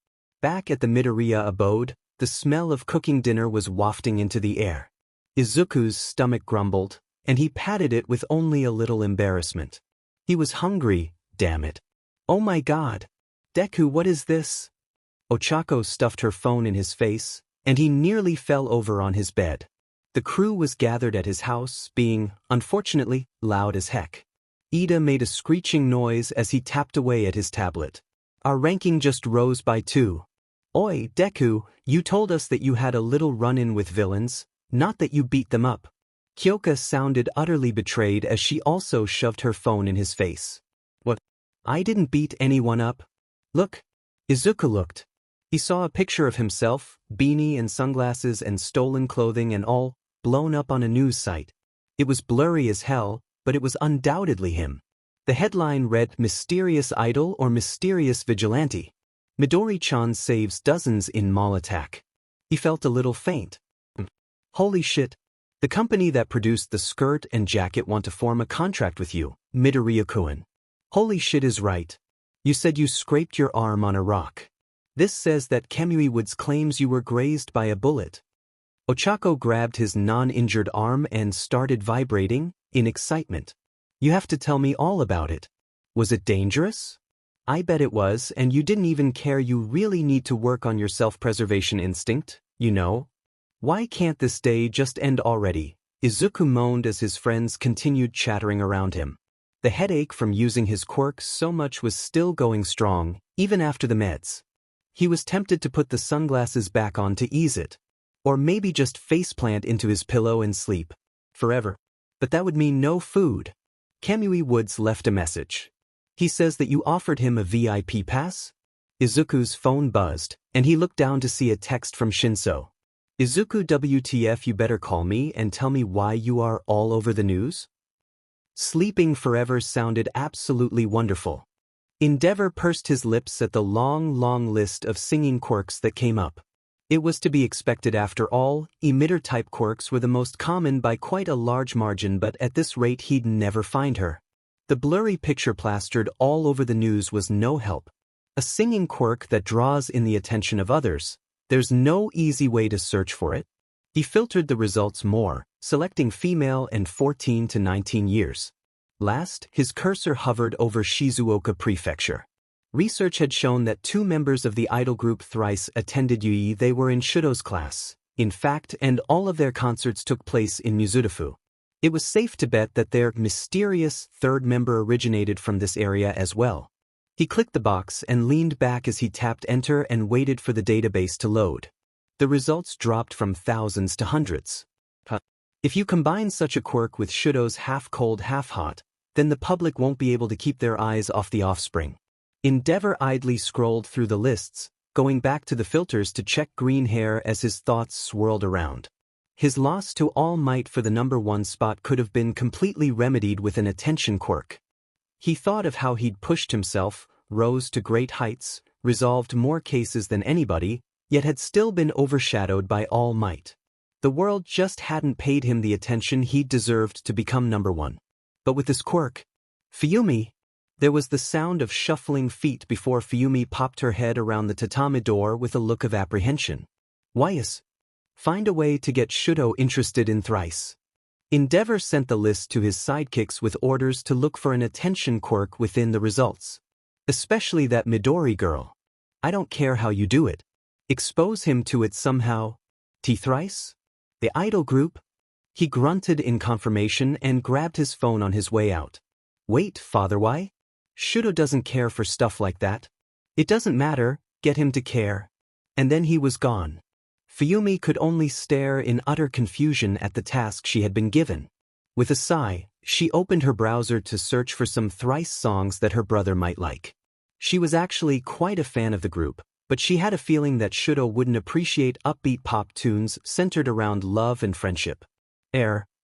Back at the Midoriya abode, the smell of cooking dinner was wafting into the air. Izuku's stomach grumbled, and he patted it with only a little embarrassment. He was hungry, damn it. Oh my God. Deku, what is this? Ochako stuffed her phone in his face, and he nearly fell over on his bed. The crew was gathered at his house, being, unfortunately, loud as heck. Ida made a screeching noise as he tapped away at his tablet. Our ranking just rose by 2. Oi, Deku, you told us that you had a little run-in with villains, not that you beat them up. Kyoka sounded utterly betrayed as she also shoved her phone in his face. What? I didn't beat anyone up. Look. Izuku looked. He saw a picture of himself, beanie and sunglasses and stolen clothing and all, blown up on a news site. It was blurry as hell, but it was undoubtedly him. The headline read, Mysterious Idol or Mysterious Vigilante. Midori-chan saves dozens in mall attack. He felt a little faint. Holy shit. The company that produced the skirt and jacket want to form a contract with you, Midoriya-kun. Holy shit is right. You said you scraped your arm on a rock. This says that Kamui Woods claims you were grazed by a bullet. Ochako grabbed his non-injured arm and started vibrating, in excitement. You have to tell me all about it. Was it dangerous? I bet it was, and you didn't even care. You really need to work on your self-preservation instinct, you know? Why can't this day just end already? Izuku moaned as his friends continued chattering around him. The headache from using his quirk so much was still going strong, even after the meds. He was tempted to put the sunglasses back on to ease it. Or maybe just faceplant into his pillow and sleep. Forever. But that would mean no food. Kamui Woods left a message. He says that you offered him a VIP pass? Izuku's phone buzzed, and he looked down to see a text from Shinso. Izuku, WTF, you better call me and tell me why you are all over the news? Sleeping forever sounded absolutely wonderful. Endeavor pursed his lips at the long list of singing quirks that came up. It was to be expected after all, emitter-type quirks were the most common by quite a large margin, but at this rate he'd never find her. The blurry picture plastered all over the news was no help. A singing quirk that draws in the attention of others. There's no easy way to search for it. He filtered the results more, selecting female and 14 to 19 years. Last, his cursor hovered over Shizuoka Prefecture. Research had shown that 2 members of the idol group thrice attended Yui. They were in Shudo's class, in fact, and all of their concerts took place in Mizudafu. It was safe to bet that their mysterious third member originated from this area as well. He clicked the box and leaned back as he tapped enter and waited for the database to load. The results dropped from thousands to hundreds. If you combine such a quirk with Shudo's half-cold half-hot, then the public won't be able to keep their eyes off the offspring. Endeavor idly scrolled through the lists, going back to the filters to check green hair as his thoughts swirled around. His loss to All Might for the #1 spot could have been completely remedied with an attention quirk. He thought of how he'd pushed himself, rose to great heights, resolved more cases than anybody, yet had still been overshadowed by All Might. The world just hadn't paid him the attention he deserved to become #1. But with this quirk, Fuyumi, there was the sound of shuffling feet before Fuyumi popped her head around the tatami door with a look of apprehension. Whyas? Find a way to get Shudo interested in Thrice. Endeavor sent the list to his sidekicks with orders to look for an attention quirk within the results. Especially that Midori girl. I don't care how you do it. Expose him to it somehow. Thrice? The idol group? He grunted in confirmation and grabbed his phone on his way out. Wait, Father, why? Shudo doesn't care for stuff like that. It doesn't matter, get him to care. And then he was gone. Fuyumi could only stare in utter confusion at the task she had been given. With a sigh, she opened her browser to search for some Thrice songs that her brother might like. She was actually quite a fan of the group, but she had a feeling that Shudo wouldn't appreciate upbeat pop tunes centered around love and friendship.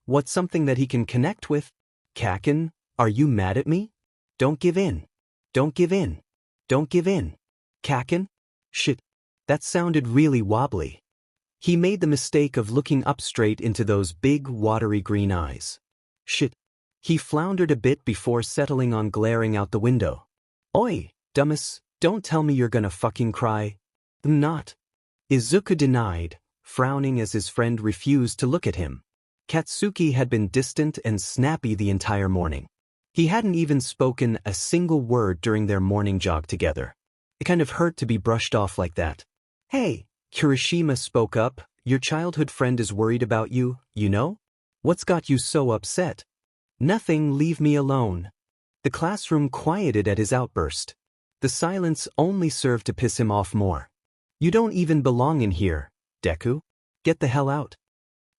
What's something that he can connect with? Kaken, are you mad at me? Don't give in. Don't give in. Don't give in. Kaken? Shit. That sounded really wobbly. He made the mistake of looking up straight into those big, watery green eyes. Shit. He floundered a bit before settling on glaring out the window. Oi, dumbass, don't tell me you're gonna fucking cry. I'm not. Izuku denied, frowning as his friend refused to look at him. Katsuki had been distant and snappy the entire morning. He hadn't even spoken a single word during their morning jog together. It kind of hurt to be brushed off like that. Hey, Kirishima spoke up, your childhood friend is worried about you, you know? What's got you so upset? Nothing, leave me alone. The classroom quieted at his outburst. The silence only served to piss him off more. You don't even belong in here, Deku. Get the hell out.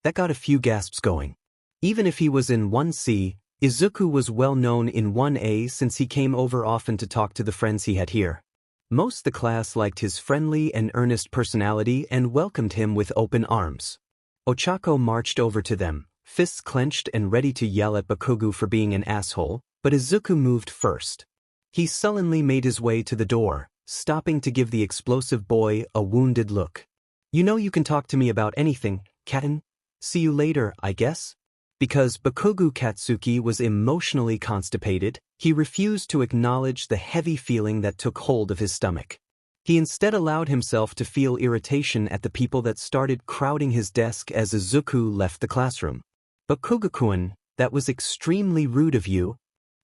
That got a few gasps going. Even if he was in 1C, Izuku was well known in 1A since he came over often to talk to the friends he had here. Most the class liked his friendly and earnest personality and welcomed him with open arms. Ochako marched over to them, fists clenched and ready to yell at Bakugo for being an asshole, but Izuku moved first. He sullenly made his way to the door, stopping to give the explosive boy a wounded look. You know you can talk to me about anything, Katen. See you later, I guess? Because Bakugo Katsuki was emotionally constipated, he refused to acknowledge the heavy feeling that took hold of his stomach. He instead allowed himself to feel irritation at the people that started crowding his desk as Izuku left the classroom. Bakugo-kun, that was extremely rude of you.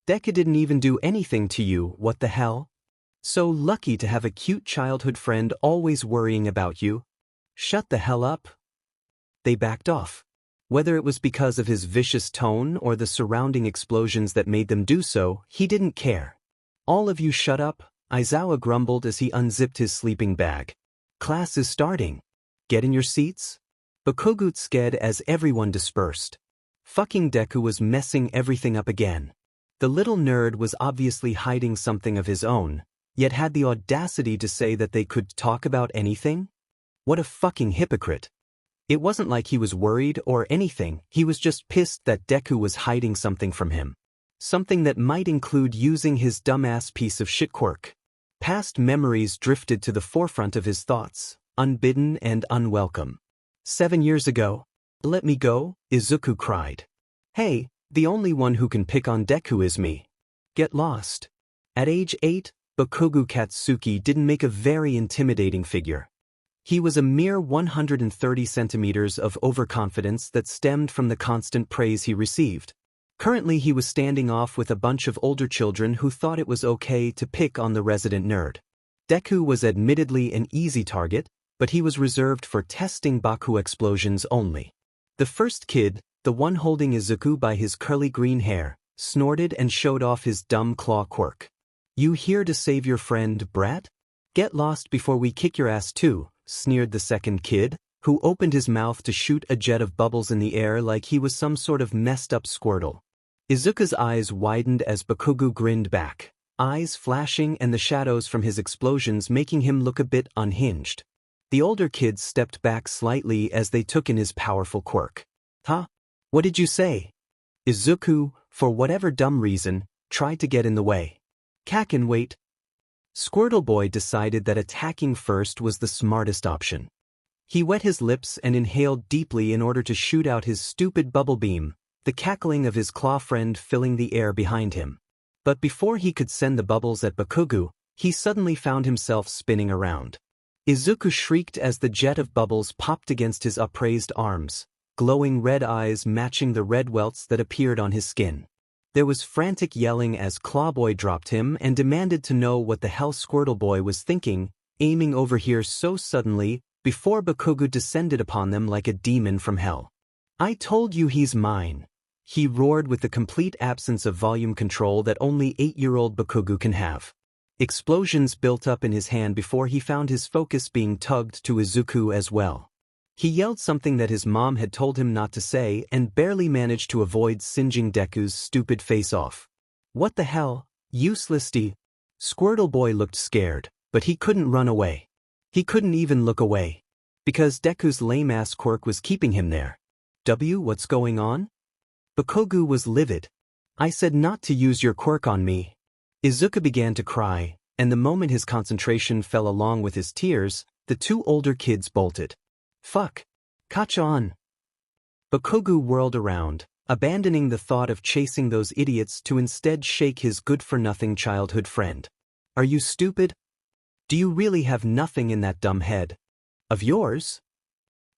Deku didn't even do anything to you, what the hell? So lucky to have a cute childhood friend always worrying about you. Shut the hell up. They backed off. Whether it was because of his vicious tone or the surrounding explosions that made them do so, he didn't care. All of you shut up, Aizawa grumbled as he unzipped his sleeping bag. Class is starting. Get in your seats? Bakugo sked as everyone dispersed. Fucking Deku was messing everything up again. The little nerd was obviously hiding something of his own, yet had the audacity to say that they could talk about anything? What a fucking hypocrite. It wasn't like he was worried or anything, he was just pissed that Deku was hiding something from him. Something that might include using his dumbass piece of shit quirk. Past memories drifted to the forefront of his thoughts, unbidden and unwelcome. 7 years ago. Let me go, Izuku cried. Hey, the only one who can pick on Deku is me. Get lost. At age 8, Bakugo Katsuki didn't make a very intimidating figure. He was a mere 130 centimeters of overconfidence that stemmed from the constant praise he received. Currently he was standing off with a bunch of older children who thought it was okay to pick on the resident nerd. Deku was admittedly an easy target, but he was reserved for testing Baku explosions only. The first kid, the one holding Izuku by his curly green hair, snorted and showed off his dumb claw quirk. "You here to save your friend, brat? Get lost before we kick your ass too," sneered the second kid, who opened his mouth to shoot a jet of bubbles in the air like he was some sort of messed-up Squirtle. Izuku's eyes widened as Bakugo grinned back, eyes flashing and the shadows from his explosions making him look a bit unhinged. The older kids stepped back slightly as they took in his powerful quirk. "Huh? What did you say?" Izuku, for whatever dumb reason, tried to get in the way. "Kakin, wait." Squirtle Boy decided that attacking first was the smartest option. He wet his lips and inhaled deeply in order to shoot out his stupid bubble beam, the cackling of his claw friend filling the air behind him. But before he could send the bubbles at Bakugo, he suddenly found himself spinning around. Izuku shrieked as the jet of bubbles popped against his upraised arms, glowing red eyes matching the red welts that appeared on his skin. There was frantic yelling as Clawboy dropped him and demanded to know what the hell Squirtle Boy was thinking, aiming over here so suddenly, before Bakugo descended upon them like a demon from hell. "I told you he's mine," he roared with the complete absence of volume control that only 8-year-old Bakugo can have. Explosions built up in his hand before he found his focus being tugged to Izuku as well. He yelled something that his mom had told him not to say and barely managed to avoid singeing Deku's stupid face off. "What the hell, useless D?" Squirtle Boy looked scared, but he couldn't run away. He couldn't even look away. Because Deku's lame-ass quirk was keeping him there. What's going on? Bakugo was livid. "I said not to use your quirk on me." Izuku began to cry, and the moment his concentration fell along with his tears, the two older kids bolted. "Fuck. Catch on." Bakugo whirled around, abandoning the thought of chasing those idiots to instead shake his good-for-nothing childhood friend. "Are you stupid? Do you really have nothing in that dumb head of yours?"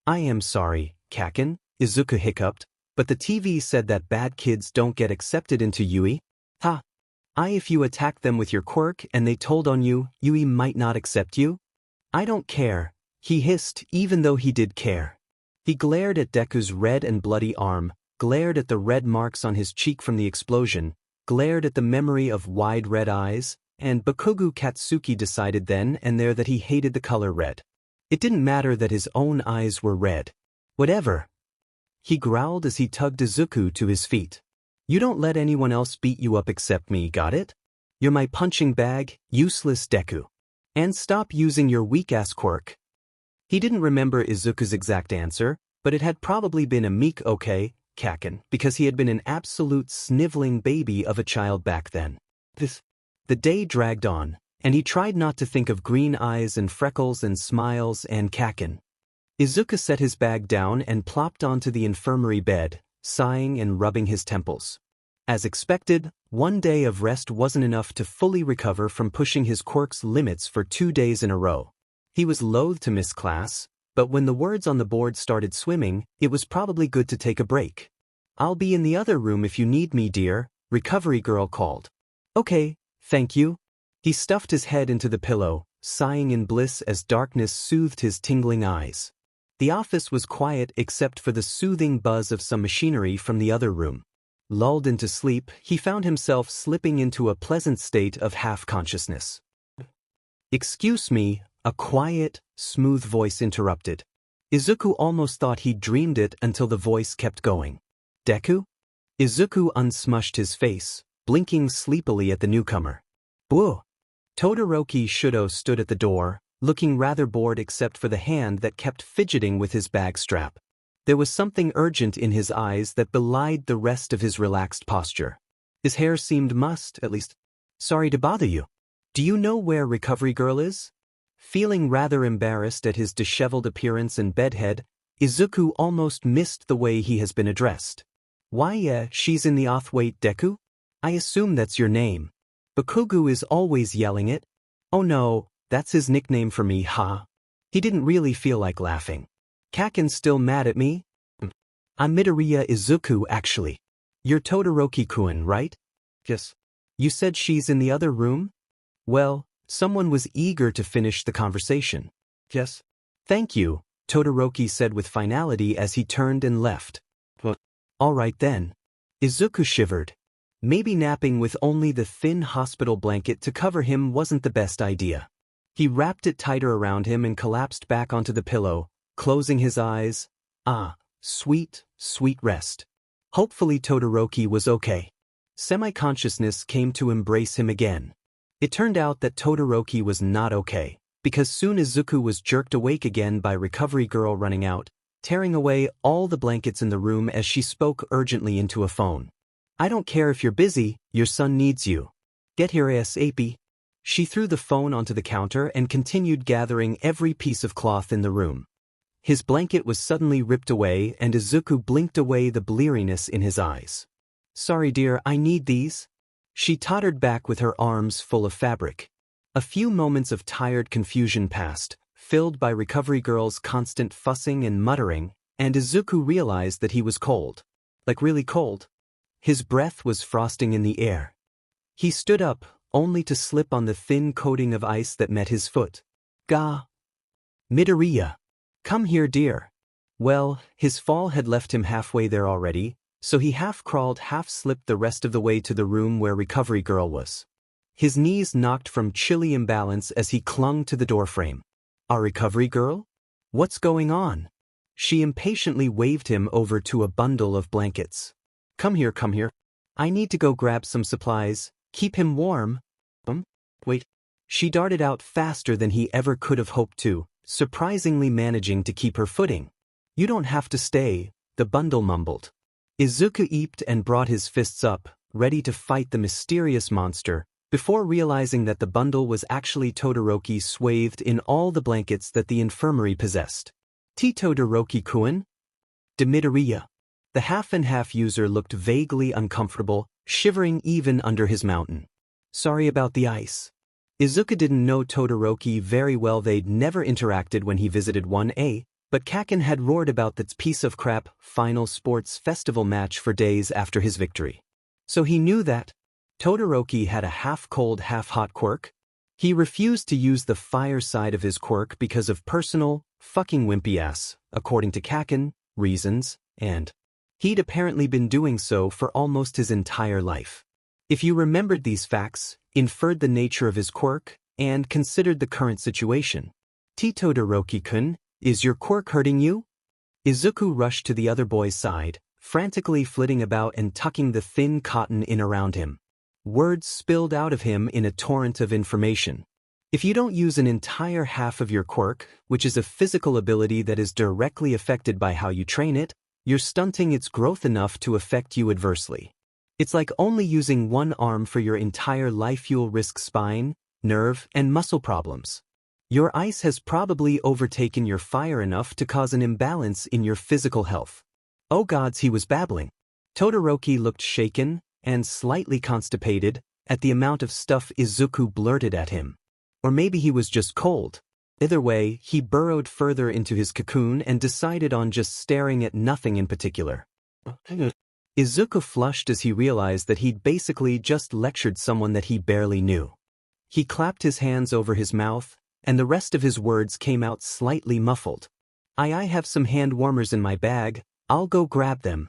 "I am sorry, Kakin," Izuku hiccuped, "but the TV said that bad kids don't get accepted into Yui." "Ha! If you attacked them with your quirk and they told on you, Yui might not accept you?" "I don't care," he hissed, even though he did care. He glared at Deku's red and bloody arm, glared at the red marks on his cheek from the explosion, glared at the memory of wide red eyes, and Bakugo Katsuki decided then and there that he hated the color red. It didn't matter that his own eyes were red. "Whatever," he growled as he tugged Izuku to his feet. "You don't let anyone else beat you up except me, got it? You're my punching bag, useless Deku. And stop using your weak-ass quirk." He didn't remember Izuku's exact answer, but it had probably been a meek "okay, Kakin," because he had been an absolute sniveling baby of a child back then. The day dragged on, and he tried not to think of green eyes and freckles and smiles and Kakin. Izuku set his bag down and plopped onto the infirmary bed, sighing and rubbing his temples. As expected, one day of rest wasn't enough to fully recover from pushing his quirk's limits for 2 days in a row. He was loath to miss class, but when the words on the board started swimming, it was probably good to take a break. "I'll be in the other room if you need me, dear," Recovery Girl called. "Okay, thank you." He stuffed his head into the pillow, sighing in bliss as darkness soothed his tingling eyes. The office was quiet except for the soothing buzz of some machinery from the other room. Lulled into sleep, he found himself slipping into a pleasant state of half-consciousness. "Excuse me," a quiet, smooth voice interrupted. Izuku almost thought he'd dreamed it until the voice kept going. "Deku?" Izuku unsmushed his face, blinking sleepily at the newcomer. "Boo!" Todoroki Shudo stood at the door, looking rather bored except for the hand that kept fidgeting with his bag strap. There was something urgent in his eyes that belied the rest of his relaxed posture. His hair seemed mussed, at least. "Sorry to bother you. Do you know where Recovery Girl is?" Feeling rather embarrassed at his disheveled appearance and bedhead, Izuku almost missed the way he has been addressed. "Why, she's in the Othwait Deku? I assume that's your name. Bakugo is always yelling it." "Oh no, that's his nickname for me, ha." He didn't really feel like laughing. "Kakin's still mad at me?" "I'm Midoriya Izuku, actually. You're Todoroki-kun, right?" "Yes." "You said she's in the other room?" Well, someone was eager to finish the conversation. "Yes." "Thank you," Todoroki said with finality as he turned and left. All right then. Izuku shivered. Maybe napping with only the thin hospital blanket to cover him wasn't the best idea. He wrapped it tighter around him and collapsed back onto the pillow, closing his eyes. Ah, sweet, sweet rest. Hopefully Todoroki was okay. Semi-consciousness came to embrace him again. It turned out that Todoroki was not okay, because soon Izuku was jerked awake again by Recovery Girl running out, tearing away all the blankets in the room as she spoke urgently into a phone. I don't care if you're busy, your son needs you. Get here ASAP. She threw the phone onto the counter and continued gathering every piece of cloth in the room. His blanket was suddenly ripped away and Izuku blinked away the bleariness in his eyes. Sorry dear, I need these. She tottered back with her arms full of fabric. A few moments of tired confusion passed, filled by Recovery Girl's constant fussing and muttering, and Izuku realized that he was cold. Like really cold. His breath was frosting in the air. He stood up, only to slip on the thin coating of ice that met his foot. Gah! Midoriya! Come here, dear. Well, his fall had left him halfway there already, so he half-crawled, half-slipped the rest of the way to the room where Recovery Girl was. His knees knocked from chilly imbalance as he clung to the doorframe. Our Recovery Girl? What's going on? She impatiently waved him over to a bundle of blankets. Come here, come here. I need to go grab some supplies. Keep him warm. Wait. She darted out faster than he ever could have hoped to, surprisingly managing to keep her footing. You don't have to stay, the bundle mumbled. Izuku eeped and brought his fists up, ready to fight the mysterious monster, before realizing that the bundle was actually Todoroki swathed in all the blankets that the infirmary possessed. Todoroki-kun? Midoriya. The half-and-half user looked vaguely uncomfortable, shivering even under his mountain. Sorry about the ice. Izuku didn't know Todoroki very well. They'd never interacted when he visited 1A, but Kaken had roared about that piece of crap final sports festival match for days after his victory. So he knew that Todoroki had a half-cold, half-hot quirk. He refused to use the fire side of his quirk because of personal, fucking wimpy-ass, according to Kaken, reasons, and he'd apparently been doing so for almost his entire life. If you remembered these facts, inferred the nature of his quirk, and considered the current situation. Todoroki-kun, is your quirk hurting you? Izuku rushed to the other boy's side, frantically flitting about and tucking the thin cotton in around him. Words spilled out of him in a torrent of information. If you don't use an entire half of your quirk, which is a physical ability that is directly affected by how you train it, you're stunting its growth enough to affect you adversely. It's like only using one arm for your entire life. You'll risk spine, nerve, and muscle problems. Your ice has probably overtaken your fire enough to cause an imbalance in your physical health. Oh gods, he was babbling. Todoroki looked shaken and slightly constipated at the amount of stuff Izuku blurted at him. Or maybe he was just cold. Either way, he burrowed further into his cocoon and decided on just staring at nothing in particular. Izuku flushed as he realized that he'd basically just lectured someone that he barely knew. He clapped his hands over his mouth, and the rest of his words came out slightly muffled. I have some hand warmers in my bag, I'll go grab them.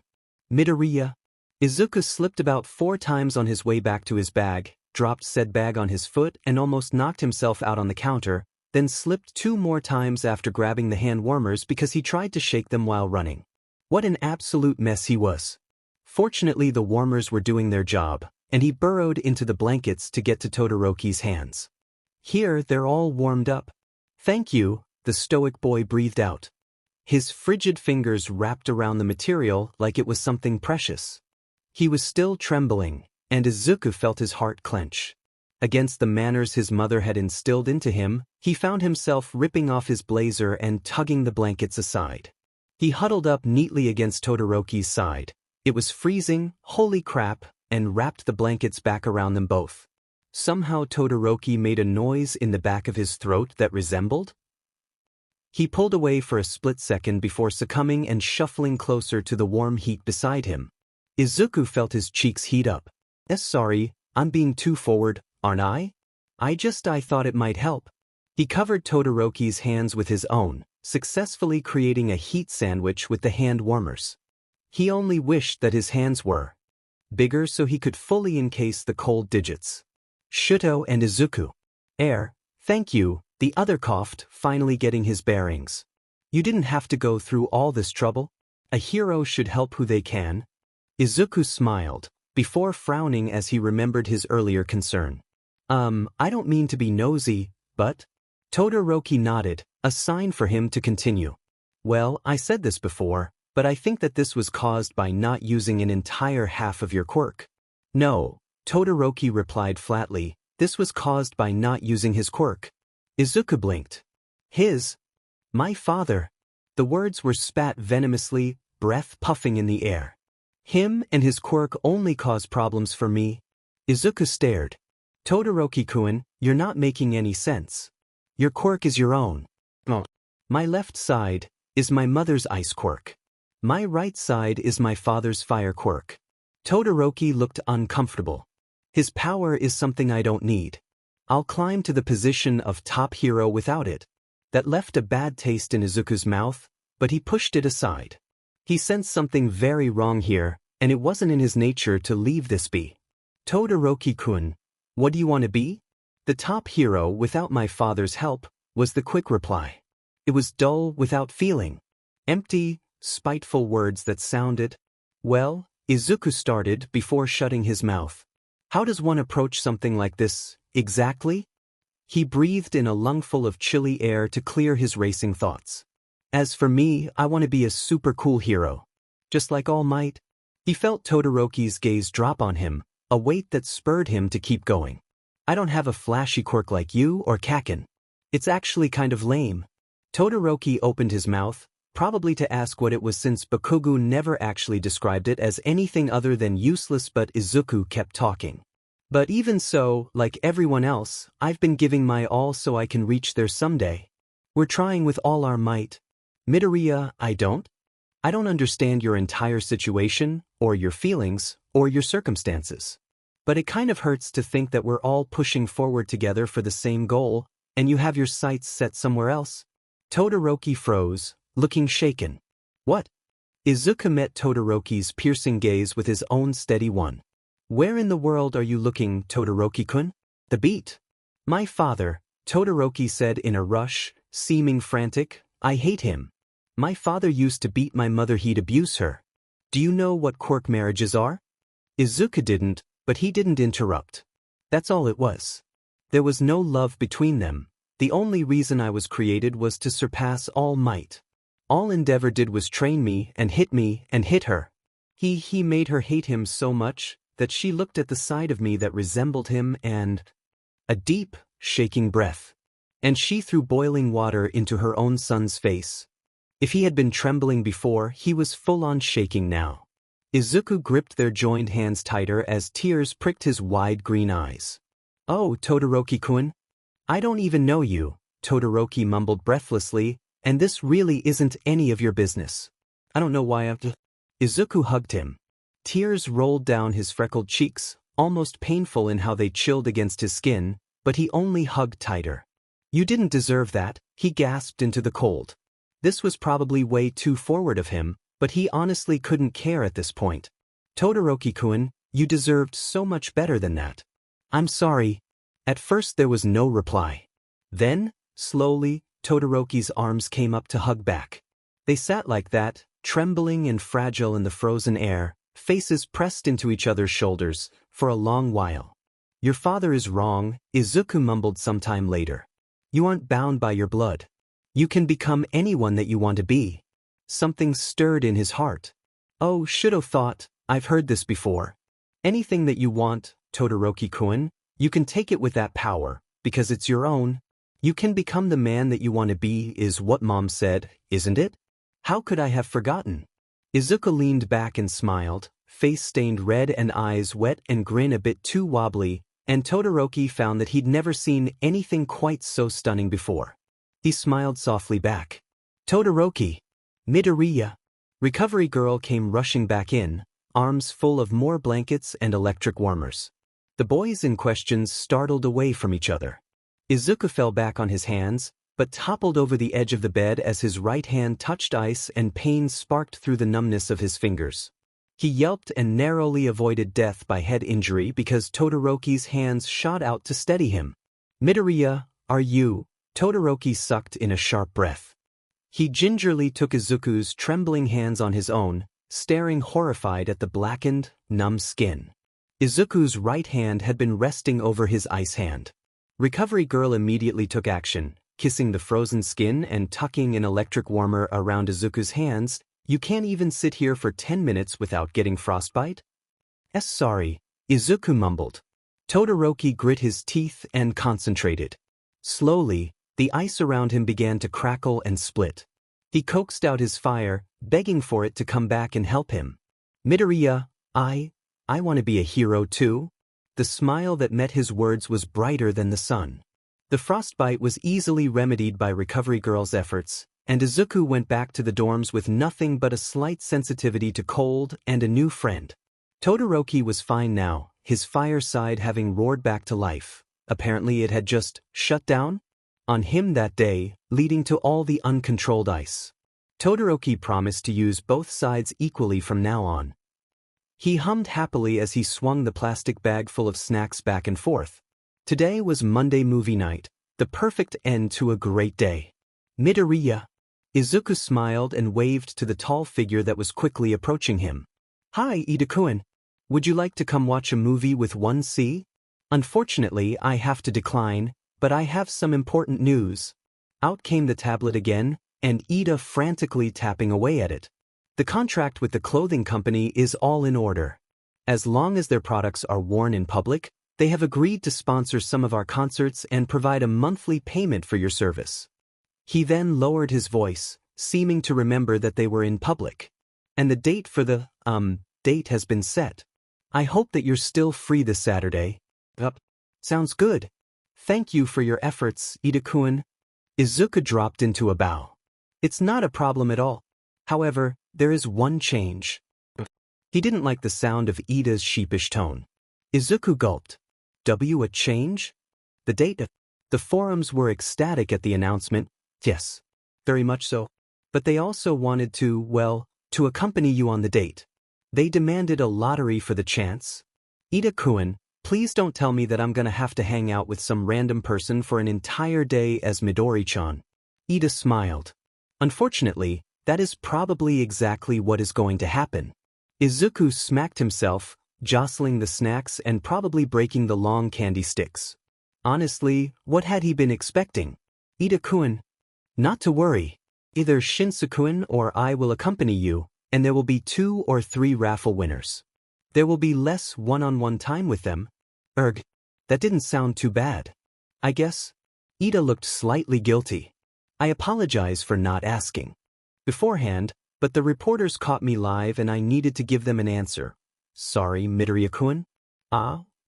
Midoriya. Izuku slipped about 4 times on his way back to his bag, dropped said bag on his foot and almost knocked himself out on the counter, then slipped 2 more times after grabbing the hand warmers because he tried to shake them while running. What an absolute mess he was. Fortunately, the warmers were doing their job, and he burrowed into the blankets to get to Todoroki's hands. Here, they're all warmed up. Thank you, the stoic boy breathed out. His frigid fingers wrapped around the material like it was something precious. He was still trembling, and Izuku felt his heart clench. Against the manners his mother had instilled into him, he found himself ripping off his blazer and tugging the blankets aside. He huddled up neatly against Todoroki's side. It was freezing, holy crap, and wrapped the blankets back around them both. Somehow Todoroki made a noise in the back of his throat that resembled. He pulled away for a split second before succumbing and shuffling closer to the warm heat beside him. Izuku felt his cheeks heat up. Sorry, I'm being too forward, aren't I? I thought it might help. He covered Todoroki's hands with his own, successfully creating a heat sandwich with the hand warmers. He only wished that his hands were bigger so he could fully encase the cold digits. Shuto and Izuku. Thank you, the other coughed, finally getting his bearings. You didn't have to go through all this trouble. A hero should help who they can. Izuku smiled, before frowning as he remembered his earlier concern. I don't mean to be nosy, but… Todoroki nodded, a sign for him to continue. Well, I said this before, but I think that this was caused by not using an entire half of your quirk. No, Todoroki replied flatly, this was caused by not using his quirk. Izuku blinked. My father. The words were spat venomously, breath puffing in the air. Him and his quirk only cause problems for me. Izuku stared. Todoroki-kun, you're not making any sense. Your quirk is your own. Oh. My left side is my mother's ice quirk. My right side is my father's fire quirk. Todoroki looked uncomfortable. His power is something I don't need. I'll climb to the position of top hero without it. That left a bad taste in Izuku's mouth, but he pushed it aside. He sensed something very wrong here, and it wasn't in his nature to leave this be. Todoroki-kun, what do you want to be? The top hero without my father's help, was the quick reply. It was dull without feeling. Empty, spiteful words that sounded… Well, Izuku started before shutting his mouth. How does one approach something like this, exactly? He breathed in a lungful of chilly air to clear his racing thoughts. As for me, I want to be a super cool hero. Just like All Might. He felt Todoroki's gaze drop on him, a weight that spurred him to keep going. I don't have a flashy quirk like you or Kaken. It's actually kind of lame. Todoroki opened his mouth, probably to ask what it was since Bakugo never actually described it as anything other than useless, but Izuku kept talking. But even so, like everyone else, I've been giving my all so I can reach there someday. We're trying with all our might. Midoriya, I don't understand your entire situation, or your feelings, or your circumstances. But it kind of hurts to think that we're all pushing forward together for the same goal, and you have your sights set somewhere else. Todoroki froze, looking shaken. What? Izuku met Todoroki's piercing gaze with his own steady one. Where in the world are you looking, Todoroki-kun? The beat. My father, Todoroki said in a rush, seeming frantic. I hate him. My father used to beat my mother, he'd abuse her. Do you know what quirk marriages are? Izuku didn't, but he didn't interrupt. That's all it was. There was no love between them. The only reason I was created was to surpass All Might. All Endeavor did was train me and hit her. He made her hate him so much that she looked at the side of me that resembled him and… A deep, shaking breath. And she threw boiling water into her own son's face. If he had been trembling before, he was full-on shaking now. Izuku gripped their joined hands tighter as tears pricked his wide green eyes. Oh, Todoroki-kun. I don't even know you, Todoroki mumbled breathlessly, and this really isn't any of your business. I don't know why I have to… Izuku hugged him. Tears rolled down his freckled cheeks, almost painful in how they chilled against his skin, but he only hugged tighter. You didn't deserve that, he gasped into the cold. This was probably way too forward of him, but he honestly couldn't care at this point. Todoroki-kun, you deserved so much better than that. I'm sorry. At first there was no reply. Then, slowly, Todoroki's arms came up to hug back. They sat like that, trembling and fragile in the frozen air, faces pressed into each other's shoulders, for a long while. Your father is wrong, Izuku mumbled sometime later. You aren't bound by your blood. You can become anyone that you want to be. Something stirred in his heart. Oh, Shuto thought, I've heard this before. Anything that you want, Todoroki-kun, you can take it with that power, because it's your own. You can become the man that you want to be is what Mom said, isn't it? How could I have forgotten? Izuku leaned back and smiled, face stained red and eyes wet and grin a bit too wobbly, and Todoroki found that he'd never seen anything quite so stunning before. He smiled softly back. Todoroki. Midoriya. Recovery Girl came rushing back in, arms full of more blankets and electric warmers. The boys in question startled away from each other. Izuku fell back on his hands, but toppled over the edge of the bed as his right hand touched ice and pain sparked through the numbness of his fingers. He yelped and narrowly avoided death by head injury because Todoroki's hands shot out to steady him. "Midoriya, are you?" Todoroki sucked in a sharp breath. He gingerly took Izuku's trembling hands on his own, staring horrified at the blackened, numb skin. Izuku's right hand had been resting over his ice hand. Recovery Girl immediately took action, kissing the frozen skin and tucking an electric warmer around Izuku's hands. "You can't even sit here for 10 minutes without getting frostbite?" Sorry," Izuku mumbled. Todoroki grit his teeth and concentrated. Slowly, the ice around him began to crackle and split. He coaxed out his fire, begging for it to come back and help him. "Midoriya, I want to be a hero too." The smile that met his words was brighter than the sun. The frostbite was easily remedied by Recovery Girl's efforts, and Izuku went back to the dorms with nothing but a slight sensitivity to cold and a new friend. Todoroki was fine now, his fireside having roared back to life. Apparently it had just shut down on him that day, leading to all the uncontrolled ice. Todoroki promised to use both sides equally from now on. He hummed happily as he swung the plastic bag full of snacks back and forth. Today was Monday movie night, the perfect end to a great day. "Midoriya." Izuku smiled and waved to the tall figure that was quickly approaching him. "Hi, Ida-kun. Would you like to come watch a movie with 1C? Unfortunately, I have to decline, but I have some important news." Out came the tablet again, and Ida frantically tapping away at it. "The contract with the clothing company is all in order. As long as their products are worn in public, they have agreed to sponsor some of our concerts and provide a monthly payment for your service." He then lowered his voice, seeming to remember that they were in public. "And the date for the, date has been set. I hope that you're still free this Saturday." Sounds good. Thank you for your efforts, Ida-kun." Izuku dropped into a bow. "It's not a problem at all. However, there is one change." He didn't like the sound of Ida's sheepish tone. Izuku gulped. A change? The date? The forums were ecstatic at the announcement. "Yes, very much so. But they also wanted to accompany you on the date. They demanded a lottery for the chance." "Ida-kun, please don't tell me that I'm gonna have to hang out with some random person for an entire day as Midori-chan." Ida smiled. "Unfortunately, that is probably exactly what is going to happen." Izuku smacked himself, jostling the snacks and probably breaking the long candy sticks. Honestly, what had he been expecting? "Ida-kun, not to worry. Either Shinsu-kun or I will accompany you, and there will be 2 or 3 raffle winners. There will be less one-on-one time with them." That didn't sound too bad. I guess. Ida looked slightly guilty. "I apologize for not asking beforehand, but the reporters caught me live and I needed to give them an answer. Sorry, Midoriya-kun."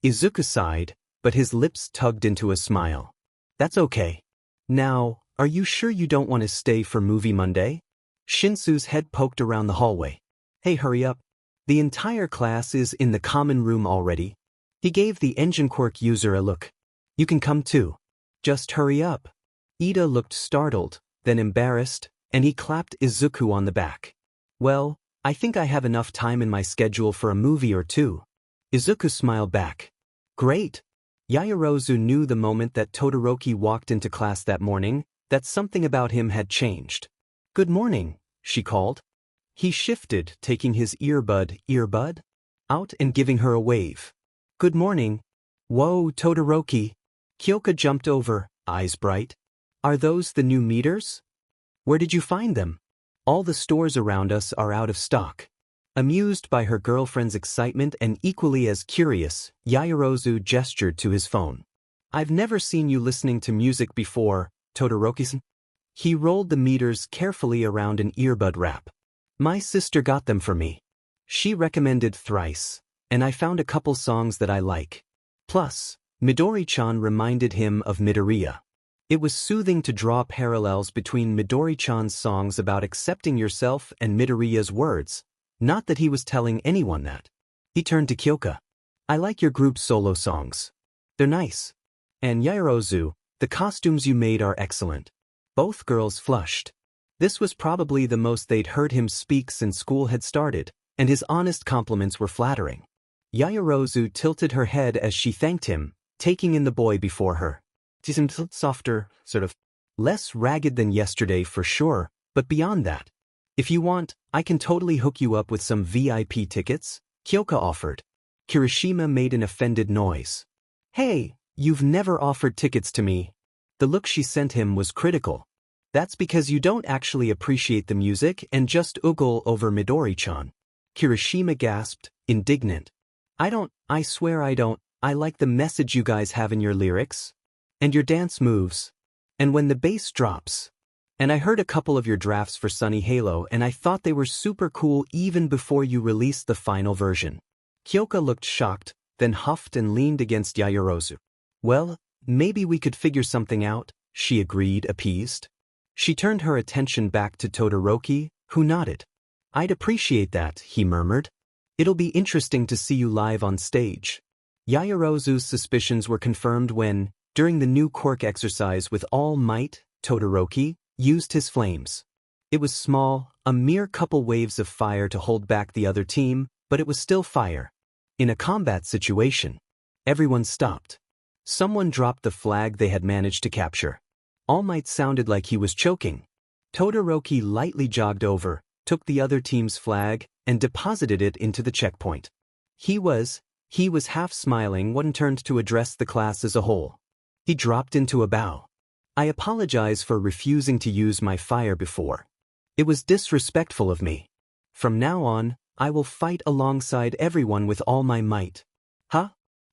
Izuku sighed, but his lips tugged into a smile. "That's okay. Now, are you sure you don't want to stay for Movie Monday?" Shinsu's head poked around the hallway. "Hey, hurry up. The entire class is in the common room already." He gave the engine quirk user a look. "You can come too. Just hurry up." Ida looked startled, then embarrassed, and he clapped Izuku on the back. "Well, I think I have enough time in my schedule for a movie or two." Izuku smiled back. "Great." Yaoyorozu knew the moment that Todoroki walked into class that morning that something about him had changed. "Good morning," she called. He shifted, taking his earbud out and giving her a wave. "Good morning." "Whoa, Todoroki." Kyoka jumped over, eyes bright. "Are those the new meters? Where did you find them? All the stores around us are out of stock." Amused by her girlfriend's excitement and equally as curious, Yaoyorozu gestured to his phone. "I've never seen you listening to music before, Todoroki-san." He rolled the meters carefully around an earbud wrap. "My sister got them for me. She recommended Thrice, and I found a couple songs that I like. Plus, Midori-chan reminded him of Midoriya. It was soothing to draw parallels between Midori-chan's songs about accepting yourself and Midoriya's words. Not that he was telling anyone that. He turned to Kyoka. "I like your group's solo songs. They're nice. And Yaoyorozu, the costumes you made are excellent." Both girls flushed. This was probably the most they'd heard him speak since school had started, and his honest compliments were flattering. Yaoyorozu tilted her head as she thanked him, taking in the boy before her. He seemed softer, sort of less ragged than yesterday for sure, but beyond that. If you want, I can totally hook you up with some VIP tickets, Kyoka offered. Kirishima made an offended noise. Hey, you've never offered tickets to me. The look she sent him was critical. That's because you don't actually appreciate the music and just oogle over Midori-chan. Kirishima gasped, indignant. I swear I don't. I like the message you guys have in your lyrics. And your dance moves. And when the bass drops. And I heard a couple of your drafts for Sunny Halo and I thought they were super cool even before you released the final version. Kyoka looked shocked, then huffed and leaned against Yaoyorozu. Well, maybe we could figure something out, she agreed, appeased. She turned her attention back to Todoroki, who nodded. I'd appreciate that, he murmured. It'll be interesting to see you live on stage. Yaoyorozu's suspicions were confirmed when, during the new quirk exercise with all might, Todoroki used his flames. It was small, a mere couple waves of fire to hold back the other team, but it was still fire. In a combat situation, everyone stopped. Someone dropped the flag they had managed to capture. All Might sounded like he was choking. Todoroki lightly jogged over, took the other team's flag, and deposited it into the checkpoint. He was half smiling when turned to address the class as a whole. He dropped into a bow. I apologize for refusing to use my fire before. It was disrespectful of me. From now on, I will fight alongside everyone with all my might. Huh?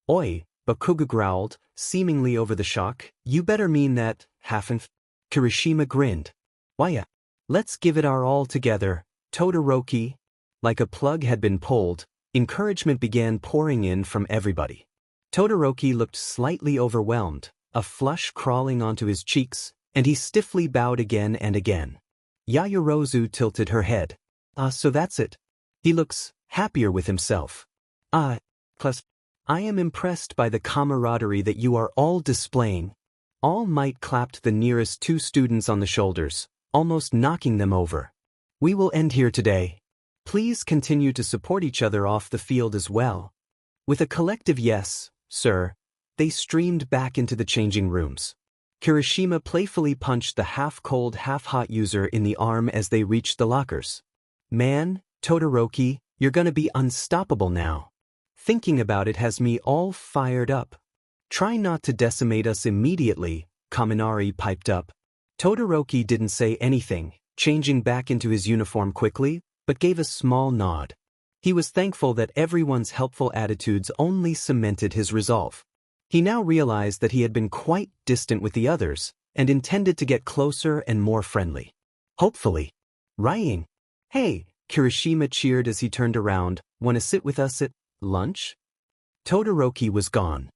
Oi, Bakugo growled, seemingly over the shock. You better mean that, half-and. Kirishima grinned. Why, let's give it our all together, Todoroki. Like a plug had been pulled, encouragement began pouring in from everybody. Todoroki looked slightly overwhelmed, a flush crawling onto his cheeks, and he stiffly bowed again and again. Yaoyorozu tilted her head. So that's it. He looks happier with himself. Plus, I am impressed by the camaraderie that you are all displaying. All Might clapped the nearest two students on the shoulders, almost knocking them over. We will end here today. Please continue to support each other off the field as well. With a collective yes, sir, they streamed back into the changing rooms. Kirishima playfully punched the half-cold, half-hot user in the arm as they reached the lockers. Man, Todoroki, you're gonna be unstoppable now. Thinking about it has me all fired up. Try not to decimate us immediately, Kaminari piped up. Todoroki didn't say anything, changing back into his uniform quickly, but gave a small nod. He was thankful that everyone's helpful attitudes only cemented his resolve. He now realized that he had been quite distant with the others, and intended to get closer and more friendly. Hopefully. Rying. Hey, Kirishima cheered as he turned around. Wanna sit with us at lunch? Todoroki was gone.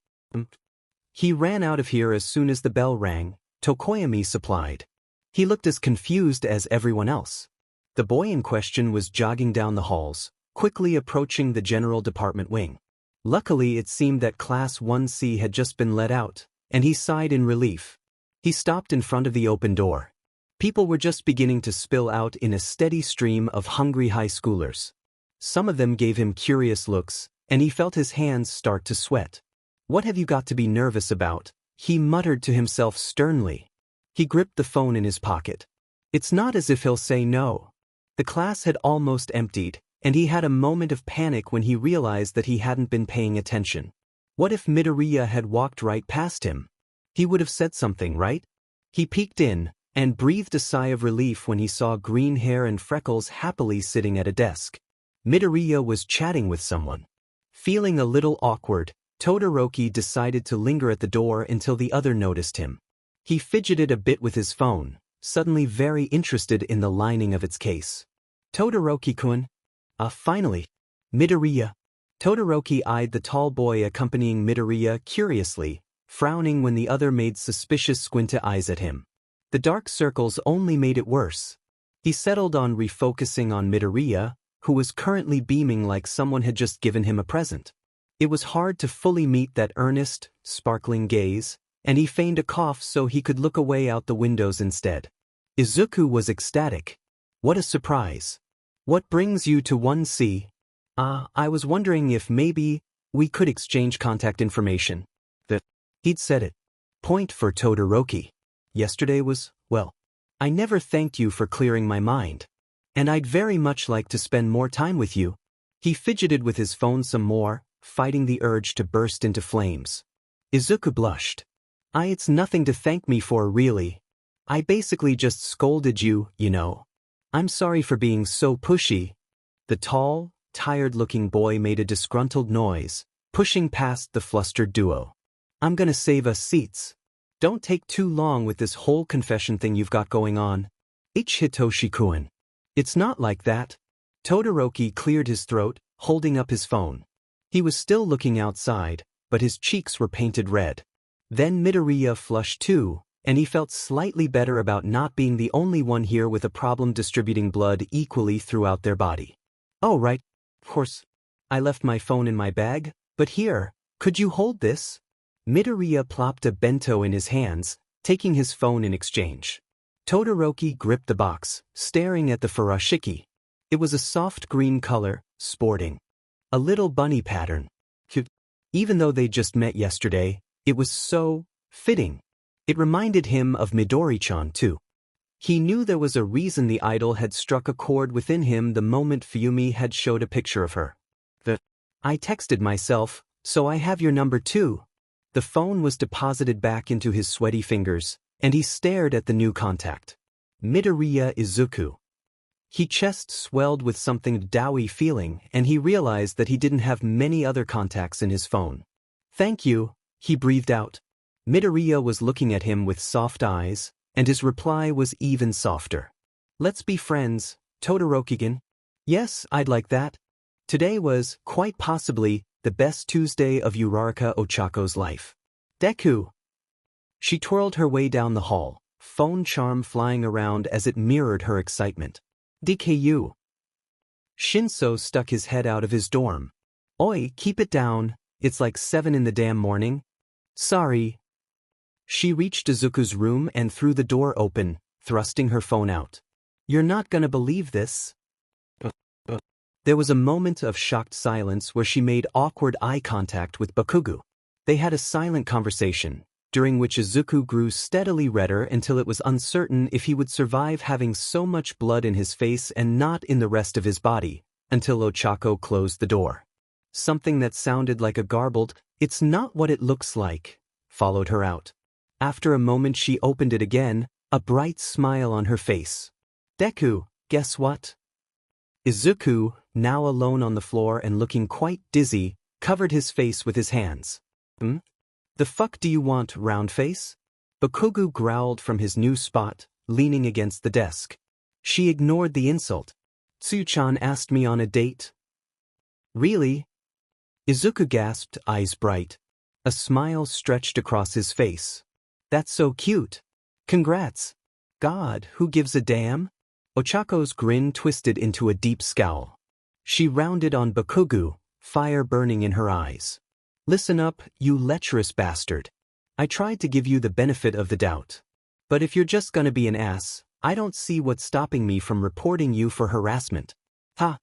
He ran out of here as soon as the bell rang, Tokoyami supplied. He looked as confused as everyone else. The boy in question was jogging down the halls, quickly approaching the general department wing. Luckily it seemed that Class 1C had just been let out, and he sighed in relief. He stopped in front of the open door. People were just beginning to spill out in a steady stream of hungry high schoolers. Some of them gave him curious looks, and he felt his hands start to sweat. What have you got to be nervous about? He muttered to himself sternly. He gripped the phone in his pocket. It's not as if he'll say no. The class had almost emptied, and he had a moment of panic when he realized that he hadn't been paying attention. What if Midoriya had walked right past him? He would have said something, right? He peeked in, and breathed a sigh of relief when he saw green hair and freckles happily sitting at a desk. Midoriya was chatting with someone. Feeling a little awkward, Todoroki decided to linger at the door until the other noticed him. He fidgeted a bit with his phone, suddenly very interested in the lining of its case. Todoroki-kun? Finally. Midoriya. Todoroki eyed the tall boy accompanying Midoriya curiously, frowning when the other made suspicious squinty eyes at him. The dark circles only made it worse. He settled on refocusing on Midoriya, who was currently beaming like someone had just given him a present. It was hard to fully meet that earnest, sparkling gaze, and he feigned a cough so he could look away out the windows instead. Izuku was ecstatic. What a surprise. What brings you to 1C? I was wondering if maybe we could exchange contact information. He'd said it. Point for Todoroki. Yesterday was, well, I never thanked you for clearing my mind. And I'd very much like to spend more time with you. He fidgeted with his phone some more, fighting the urge to burst into flames. Izuku blushed. It's nothing to thank me for, really. I basically just scolded you, you know. I'm sorry for being so pushy. The tall, tired-looking boy made a disgruntled noise, pushing past the flustered duo. I'm gonna save us seats. Don't take too long with this whole confession thing you've got going on. Hitoshi-kun. It's not like that. Todoroki cleared his throat, holding up his phone. He was still looking outside, but his cheeks were painted red. Then Midoriya flushed too, and he felt slightly better about not being the only one here with a problem distributing blood equally throughout their body. Oh right, of course. I left my phone in my bag, but here, could you hold this? Midoriya plopped a bento in his hands, taking his phone in exchange. Todoroki gripped the box, staring at the furoshiki. It was a soft green color, sporting a little bunny pattern. Even though they just met yesterday, it was so fitting. It reminded him of Midori-chan too. He knew there was a reason the idol had struck a chord within him the moment Fuyumi had showed a picture of her. I texted myself, so I have your number too. The phone was deposited back into his sweaty fingers, and he stared at the new contact. Midoriya Izuku. His chest swelled with something doughy feeling, and he realized that he didn't have many other contacts in his phone. Thank you, he breathed out. Midoriya was looking at him with soft eyes, and his reply was even softer. Let's be friends, Todoroki-gun. Yes, I'd like that. Today was, quite possibly, the best Tuesday of Uraraka Ochako's life. Deku. She twirled her way down the hall, phone charm flying around as it mirrored her excitement. DKU. Shinso stuck his head out of his dorm. Oi, keep it down, it's like 7 in the damn morning. Sorry. She reached Izuku's room and threw the door open, thrusting her phone out. You're not gonna believe this. There was a moment of shocked silence where she made awkward eye contact with Bakugo. They had a silent conversation, during which Izuku grew steadily redder until it was uncertain if he would survive having so much blood in his face and not in the rest of his body, until Ochako closed the door. Something that sounded like a garbled, "It's not what it looks like," followed her out. After a moment she opened it again, a bright smile on her face. Deku, guess what? Izuku, now alone on the floor and looking quite dizzy, covered his face with his hands. The fuck do you want, round face? Bakugo growled from his new spot, leaning against the desk. She ignored the insult. Tsuchan asked me on a date. Really? Izuku gasped, eyes bright. A smile stretched across his face. That's so cute. Congrats. God, who gives a damn? Ochako's grin twisted into a deep scowl. She rounded on Bakugo, fire burning in her eyes. Listen up, you lecherous bastard. I tried to give you the benefit of the doubt. But if you're just gonna be an ass, I don't see what's stopping me from reporting you for harassment. Ha!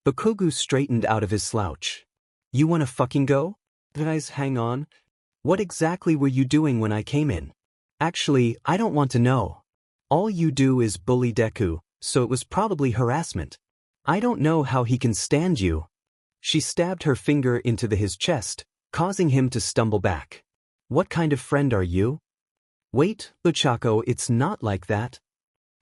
Bakugo straightened out of his slouch. You wanna fucking go? Guys, hang on. What exactly were you doing when I came in? Actually, I don't want to know. All you do is bully Deku, so it was probably harassment. I don't know how he can stand you. She stabbed her finger into his chest, causing him to stumble back. What kind of friend are you? Wait, Ochako, it's not like that.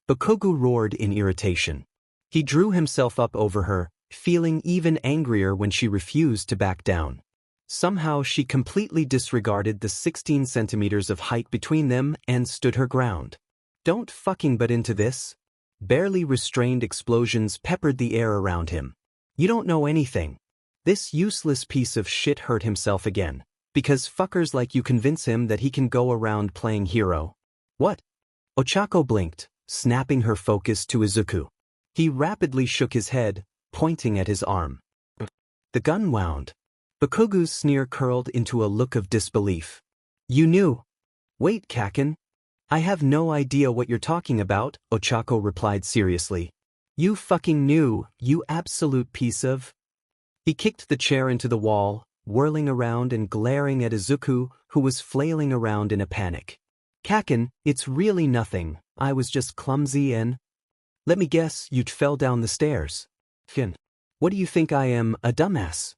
Bakugo roared in irritation. He drew himself up over her, feeling even angrier when she refused to back down. Somehow she completely disregarded the 16 centimeters of height between them and stood her ground. Don't fucking butt into this. Barely restrained explosions peppered the air around him. You don't know anything. This useless piece of shit hurt himself again, because fuckers like you convince him that he can go around playing hero. What? Ochako blinked, snapping her focus to Izuku. He rapidly shook his head, pointing at his arm. The gun wound. Bakugo's sneer curled into a look of disbelief. You knew. Wait, Kaken. I have no idea what you're talking about, Ochako replied seriously. You fucking knew, you absolute piece of... He kicked the chair into the wall, whirling around and glaring at Izuku, who was flailing around in a panic. Kaken, it's really nothing, I was just clumsy and... Let me guess, you fell down the stairs. What do you think I am, a dumbass?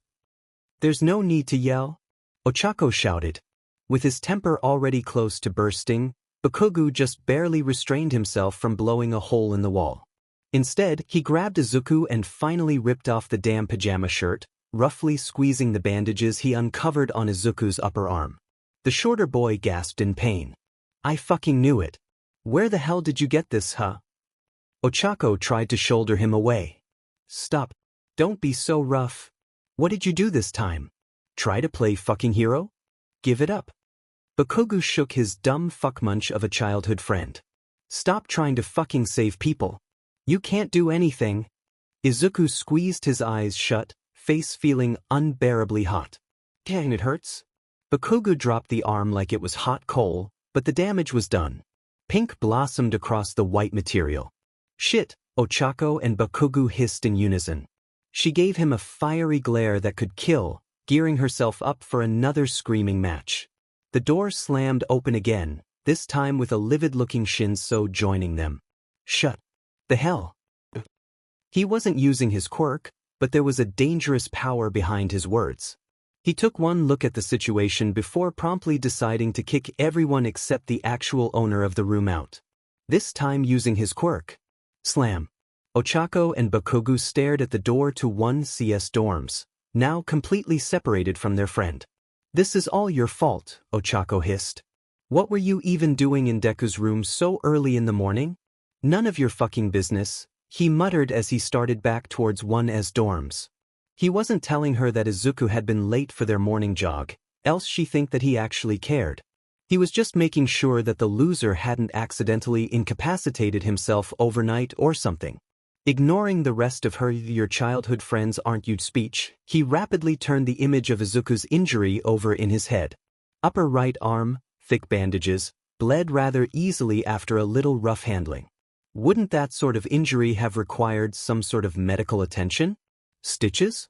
There's no need to yell, Ochako shouted. With his temper already close to bursting, Bakugo just barely restrained himself from blowing a hole in the wall. Instead, he grabbed Izuku and finally ripped off the damn pajama shirt, roughly squeezing the bandages he uncovered on Izuku's upper arm. The shorter boy gasped in pain. I fucking knew it. Where the hell did you get this, huh? Ochako tried to shoulder him away. Stop. Don't be so rough. What did you do this time? Try to play fucking hero? Give it up. Bakugo shook his dumb fuckmunch of a childhood friend. Stop trying to fucking save people. You can't do anything. Izuku squeezed his eyes shut, face feeling unbearably hot. Dang, it hurts. Bakugo dropped the arm like it was hot coal, but the damage was done. Pink blossomed across the white material. Shit, Ochako and Bakugo hissed in unison. She gave him a fiery glare that could kill, gearing herself up for another screaming match. The door slammed open again, this time with a livid-looking Shinso joining them. Shut the hell. He wasn't using his quirk, but there was a dangerous power behind his words. He took one look at the situation before promptly deciding to kick everyone except the actual owner of the room out. This time using his quirk. Slam. Ochako and Bakugo stared at the door to 1CS dorms, now completely separated from their friend. This is all your fault, Ochako hissed. What were you even doing in Deku's room so early in the morning? None of your fucking business, he muttered as he started back towards 1S dorms. He wasn't telling her that Izuku had been late for their morning jog, else she'd think that he actually cared. He was just making sure that the loser hadn't accidentally incapacitated himself overnight or something. Ignoring the rest of her "your childhood friends aren't you" speech, he rapidly turned the image of Izuku's injury over in his head. Upper right arm, thick bandages, bled rather easily after a little rough handling. Wouldn't that sort of injury have required some sort of medical attention? Stitches?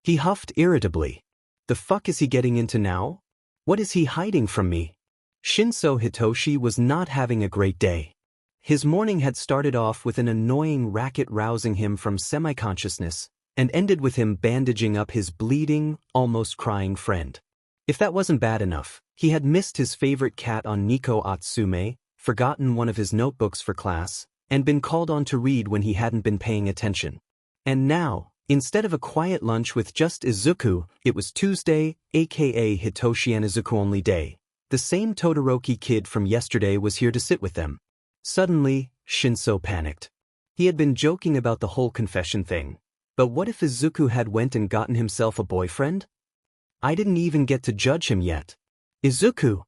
He huffed irritably. The fuck is he getting into now? What is he hiding from me? Shinso Hitoshi was not having a great day. His morning had started off with an annoying racket rousing him from semi-consciousness, and ended with him bandaging up his bleeding, almost crying friend. If that wasn't bad enough, he had missed his favorite cat on Nikko Atsume, forgotten one of his notebooks for class, and been called on to read when he hadn't been paying attention. And now, instead of a quiet lunch with just Izuku, it was Tuesday, aka Hitoshi and Izuku only day. The same Todoroki kid from yesterday was here to sit with them. Suddenly, Shinso panicked. He had been joking about the whole confession thing. But what if Izuku had went and gotten himself a boyfriend? I didn't even get to judge him yet. Izuku!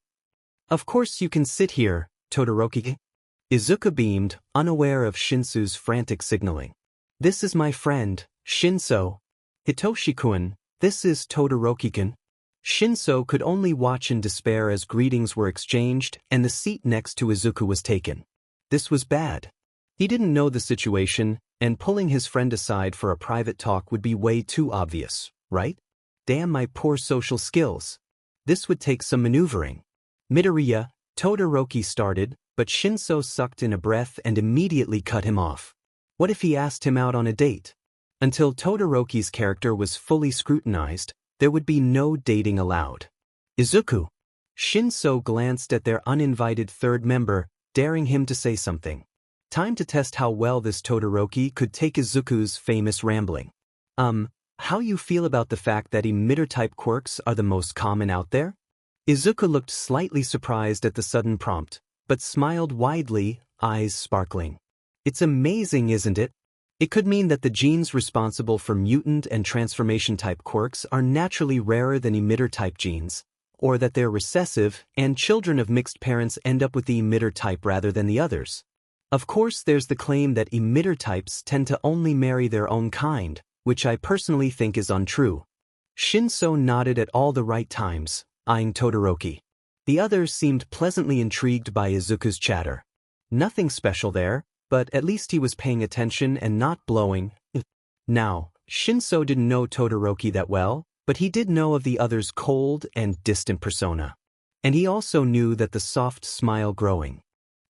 Of course you can sit here, Todoroki. Izuku beamed, unaware of Shinso's frantic signaling. This is my friend, Shinso. Hitoshi-kun, this is Todoroki-kun. Shinso could only watch in despair as greetings were exchanged and the seat next to Izuku was taken. This was bad. He didn't know the situation, and pulling his friend aside for a private talk would be way too obvious, right? Damn my poor social skills. This would take some maneuvering. Midoriya, Todoroki started, but Shinso sucked in a breath and immediately cut him off. What if he asked him out on a date? Until Todoroki's character was fully scrutinized, there would be no dating allowed. Izuku. Shinso glanced at their uninvited third member, daring him to say something. Time to test how well this Todoroki could take Izuku's famous rambling. How you feel about the fact that emitter-type quirks are the most common out there? Izuku looked slightly surprised at the sudden prompt, but smiled widely, eyes sparkling. It's amazing, isn't it? It could mean that the genes responsible for mutant and transformation-type quirks are naturally rarer than emitter-type genes, or that they're recessive and children of mixed parents end up with the emitter type rather than the others. Of course, there's the claim that emitter types tend to only marry their own kind, which I personally think is untrue. Shinso nodded at all the right times, eyeing Todoroki. The others seemed pleasantly intrigued by Izuku's chatter. Nothing special there, but at least he was paying attention and not blowing. Now, Shinso didn't know Todoroki that well, but he did know of the other's cold and distant persona. And he also knew that the soft smile growing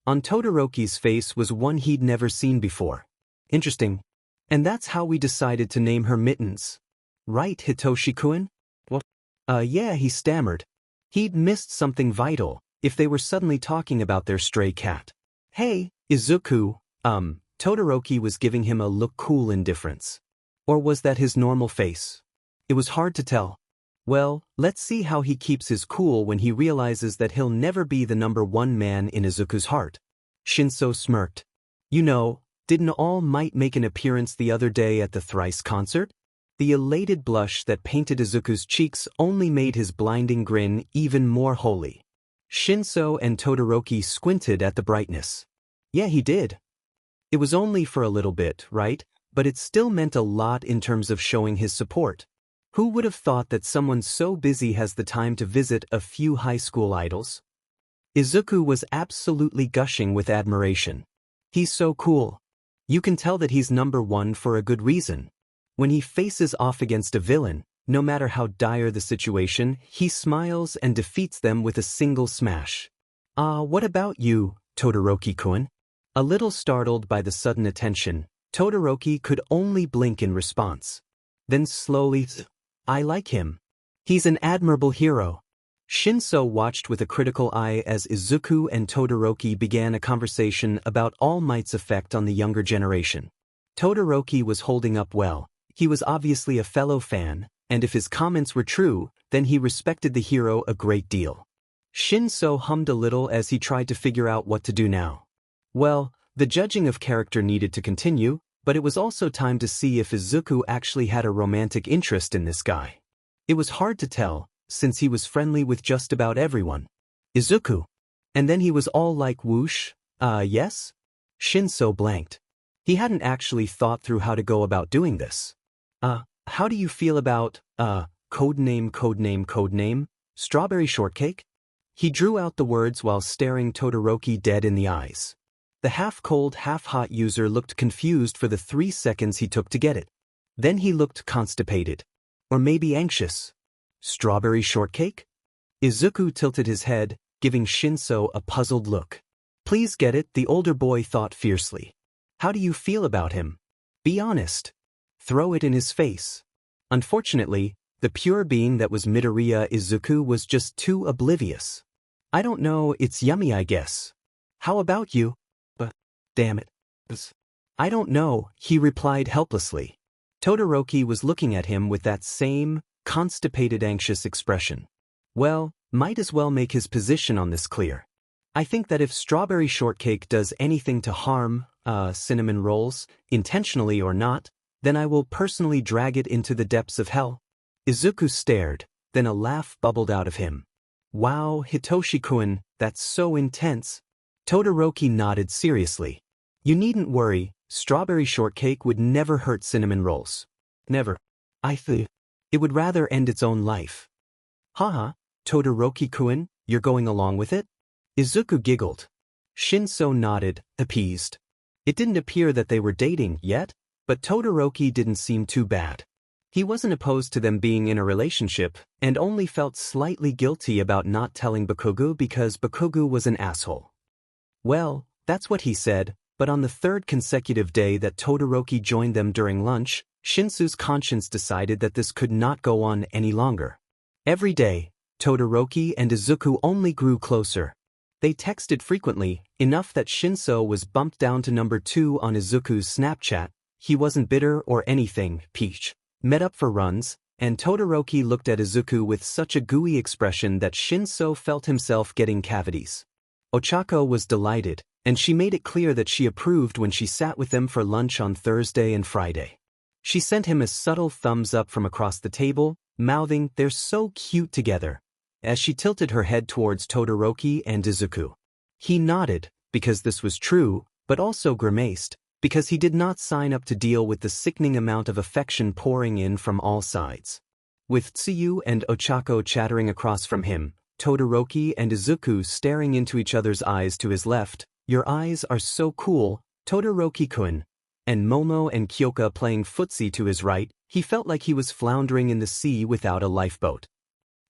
on Todoroki's face was one he'd never seen before. Interesting. And that's how we decided to name her Mittens. Right, Hitoshi-kun? What? Yeah, he stammered. He'd missed something vital, if they were suddenly talking about their stray cat. Hey, Izuku, Todoroki was giving him a look cool indifference. Or was that his normal face? It was hard to tell. Well, let's see how he keeps his cool when he realizes that he'll never be the #1 man in Izuku's heart. Shinso smirked. You know, didn't All Might make an appearance the other day at the Thrice concert? The elated blush that painted Izuku's cheeks only made his blinding grin even more holy. Shinso and Todoroki squinted at the brightness. Yeah, he did. It was only for a little bit, right? But it still meant a lot in terms of showing his support. Who would have thought that someone so busy has the time to visit a few high school idols? Izuku was absolutely gushing with admiration. He's so cool. You can tell that he's #1 for a good reason. When he faces off against a villain, no matter how dire the situation, he smiles and defeats them with a single smash. What about you, Todoroki-kun? A little startled by the sudden attention, Todoroki could only blink in response. Then slowly, I like him. He's an admirable hero. Shinso watched with a critical eye as Izuku and Todoroki began a conversation about All Might's effect on the younger generation. Todoroki was holding up well. He was obviously a fellow fan, and if his comments were true, then he respected the hero a great deal. Shinso hummed a little as he tried to figure out what to do now. Well, the judging of character needed to continue, but it was also time to see if Izuku actually had a romantic interest in this guy. It was hard to tell, since he was friendly with just about everyone. Izuku. And then he was all like whoosh, yes? Shinso blanked. He hadn't actually thought through how to go about doing this. How do you feel about, codename, strawberry shortcake? He drew out the words while staring Todoroki dead in the eyes. The half-cold, half-hot user looked confused for the 3 seconds he took to get it. Then he looked constipated. Or maybe anxious. Strawberry shortcake? Izuku tilted his head, giving Shinso a puzzled look. Please get it, the older boy thought fiercely. How do you feel about him? Be honest. Throw it in his face. Unfortunately, the pure being that was Midoriya Izuku was just too oblivious. I don't know, it's yummy I guess. How about you? Damn it. I don't know, he replied helplessly. Todoroki was looking at him with that same, constipated anxious expression. Well, might as well make his position on this clear. I think that if strawberry shortcake does anything to harm, cinnamon rolls, intentionally or not, then I will personally drag it into the depths of hell. Izuku stared, then a laugh bubbled out of him. Wow, Hitoshi-kun, that's so intense. Todoroki nodded seriously. You needn't worry, strawberry shortcake would never hurt cinnamon rolls. Never. I think it would rather end its own life. Haha, Todoroki-kun, you're going along with it? Izuku giggled. Shinso nodded, appeased. It didn't appear that they were dating yet, but Todoroki didn't seem too bad. He wasn't opposed to them being in a relationship, and only felt slightly guilty about not telling Bakugo because Bakugo was an asshole. Well, that's what he said, but on the 3rd consecutive day that Todoroki joined them during lunch, Shinso's conscience decided that this could not go on any longer. Every day, Todoroki and Izuku only grew closer. They texted frequently, enough that Shinso was bumped down to #2 on Izuku's Snapchat. He wasn't bitter or anything, Peach. Met up for runs, and Todoroki looked at Izuku with such a gooey expression that Shinso felt himself getting cavities. Ochako was delighted, and she made it clear that she approved when she sat with them for lunch on Thursday and Friday. She sent him a subtle thumbs up from across the table, mouthing, "They're so cute together," as she tilted her head towards Todoroki and Izuku. He nodded, because this was true, but also grimaced, because he did not sign up to deal with the sickening amount of affection pouring in from all sides. With Tsuyu and Ochako chattering across from him, Todoroki and Izuku staring into each other's eyes to his left. Your eyes are so cool, Todoroki-kun. And Momo and Kyoka playing footsie to his right. He felt like he was floundering in the sea without a lifeboat.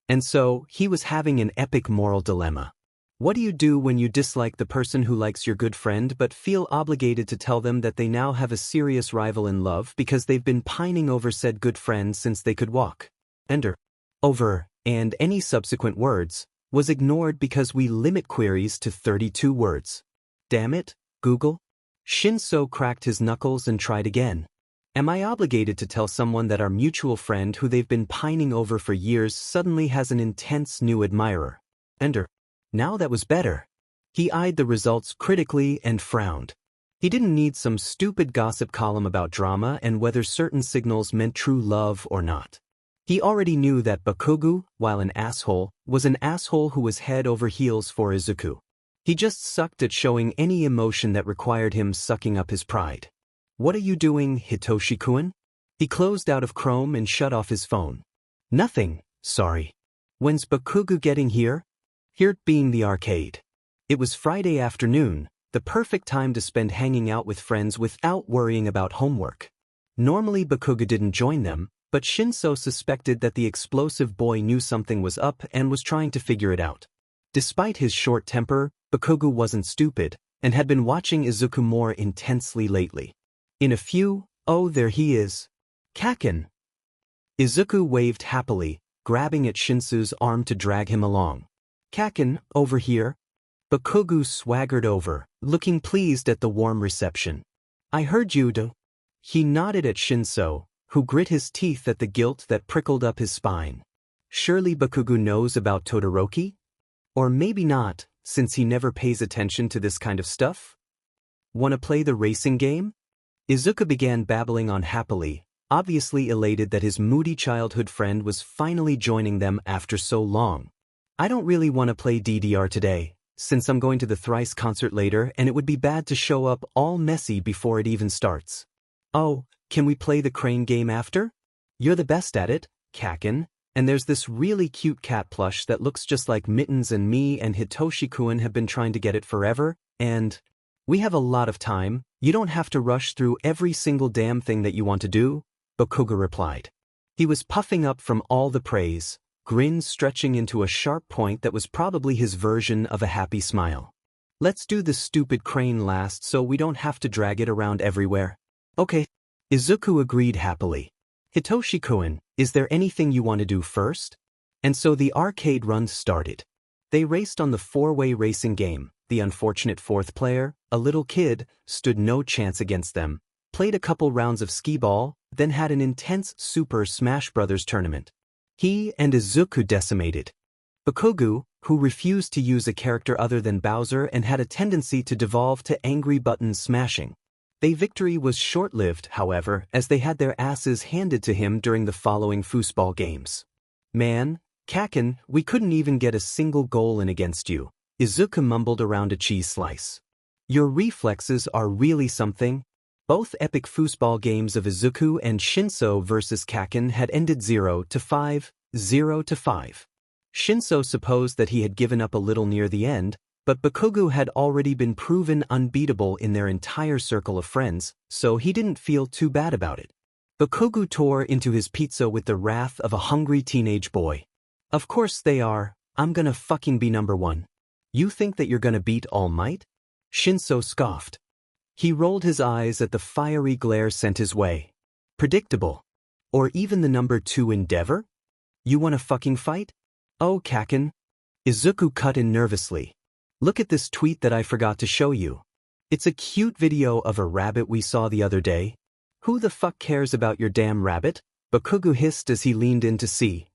And so, he was having an epic moral dilemma. What do you do when you dislike the person who likes your good friend but feel obligated to tell them that they now have a serious rival in love because they've been pining over said good friend since they could walk? Ender. Over, and any subsequent words, was ignored because we limit queries to 32 words. Damn it, Google. Shinso cracked his knuckles and tried again. Am I obligated to tell someone that our mutual friend who they've been pining over for years suddenly has an intense new admirer? Ender. Now that was better. He eyed the results critically and frowned. He didn't need some stupid gossip column about drama and whether certain signals meant true love or not. He already knew that Bakugo, while an asshole, was an asshole who was head over heels for Izuku. He just sucked at showing any emotion that required him sucking up his pride. What are you doing, Hitoshi-kun? He closed out of Chrome and shut off his phone. Nothing, sorry. When's Bakugo getting here? Here being the arcade. It was Friday afternoon, the perfect time to spend hanging out with friends without worrying about homework. Normally Bakugo didn't join them, but Shinso suspected that the explosive boy knew something was up and was trying to figure it out. Despite his short temper, Bakugo wasn't stupid, and had been watching Izuku more intensely lately. In a few, oh there he is. Kaken. Izuku waved happily, grabbing at Shinso's arm to drag him along. Kaken, over here. Bakugo swaggered over, looking pleased at the warm reception. I heard you, do. He nodded at Shinso, who grit his teeth at the guilt that prickled up his spine. Surely Bakugo knows about Todoroki? Or maybe not, since he never pays attention to this kind of stuff? Wanna play the racing game? Izuku began babbling on happily, obviously elated that his moody childhood friend was finally joining them after so long. I don't really want to play DDR today, since I'm going to the Thrice concert later and it would be bad to show up all messy before it even starts. Oh, can we play the crane game after? You're the best at it, Kaken, and there's this really cute cat plush that looks just like Mittens and me and Hitoshi-kun have been trying to get it forever, and we have a lot of time, you don't have to rush through every single damn thing that you want to do, Bakugo replied. He was puffing up from all the praise, grin stretching into a sharp point that was probably his version of a happy smile. Let's do the stupid crane last so we don't have to drag it around everywhere. Okay. Izuku agreed happily. Hitoshi-kun, is there anything you want to do first? And so the arcade run started. They raced on the four-way racing game. The unfortunate fourth player, a little kid, stood no chance against them, played a couple rounds of skee-ball, then had an intense Super Smash Bros. Tournament. He and Izuku decimated. Bakugo, who refused to use a character other than Bowser and had a tendency to devolve to angry button smashing. Their victory was short-lived, however, as they had their asses handed to him during the following foosball games. Man, Kaken, we couldn't even get a single goal in against you, Izuku mumbled around a cheese slice. Your reflexes are really something. Both epic foosball games of Izuku and Shinso versus Kaken had ended 0-5, 0-5. Shinso supposed that he had given up a little near the end, but Bakugo had already been proven unbeatable in their entire circle of friends, so he didn't feel too bad about it. Bakugo tore into his pizza with the wrath of a hungry teenage boy. Of course they are, I'm gonna fucking be number one. You think that you're gonna beat All Might? Shinso scoffed. He rolled his eyes at the fiery glare sent his way. Predictable. Or even the number 2 Endeavor? You wanna fucking fight? Oh, Kaken. Izuku cut in nervously. Look at this tweet that I forgot to show you. It's a cute video of a rabbit we saw the other day. Who the fuck cares about your damn rabbit? Bakugo hissed as he leaned in to see.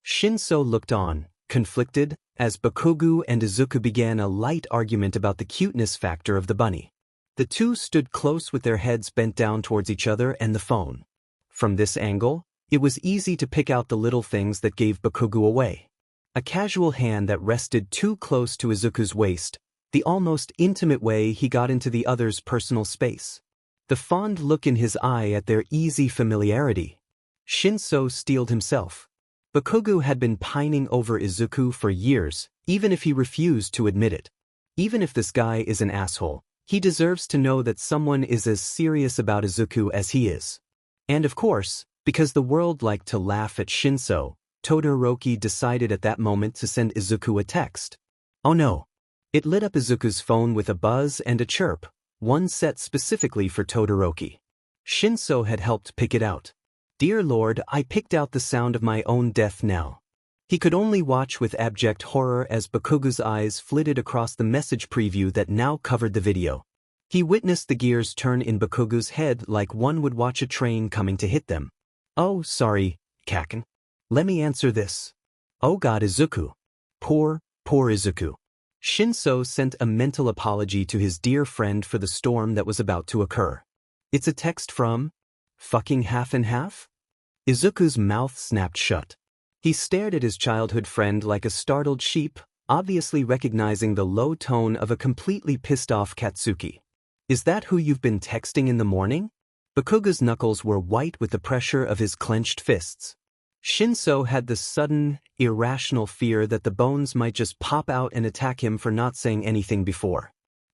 Shinso looked on, conflicted, as Bakugo and Izuku began a light argument about the cuteness factor of the bunny. The two stood close with their heads bent down towards each other and the phone. From this angle, it was easy to pick out the little things that gave Bakugo away. A casual hand that rested too close to Izuku's waist, the almost intimate way he got into the other's personal space. The fond look in his eye at their easy familiarity. Shinso steeled himself. Bakugo had been pining over Izuku for years, even if he refused to admit it. Even if this guy is an asshole, he deserves to know that someone is as serious about Izuku as he is. And of course, because the world liked to laugh at Shinso, Todoroki decided at that moment to send Izuku a text. Oh no. It lit up Izuku's phone with a buzz and a chirp, one set specifically for Todoroki. Shinso had helped pick it out. Dear Lord, I picked out the sound of my own death now. He could only watch with abject horror as Bakugo's eyes flitted across the message preview that now covered the video. He witnessed the gears turn in Bakugo's head like one would watch a train coming to hit them. Oh, sorry, Kaken. Let me answer this. Oh God, Izuku. Poor Izuku. Shinso sent a mental apology to his dear friend for the storm that was about to occur. It's a text from fucking half and half? Izuku's mouth snapped shut. He stared at his childhood friend like a startled sheep, obviously recognizing the low tone of a completely pissed-off Katsuki. Is that who you've been texting in the morning? Bakugo's knuckles were white with the pressure of his clenched fists. Shinso had the sudden, irrational fear that the bones might just pop out and attack him for not saying anything before.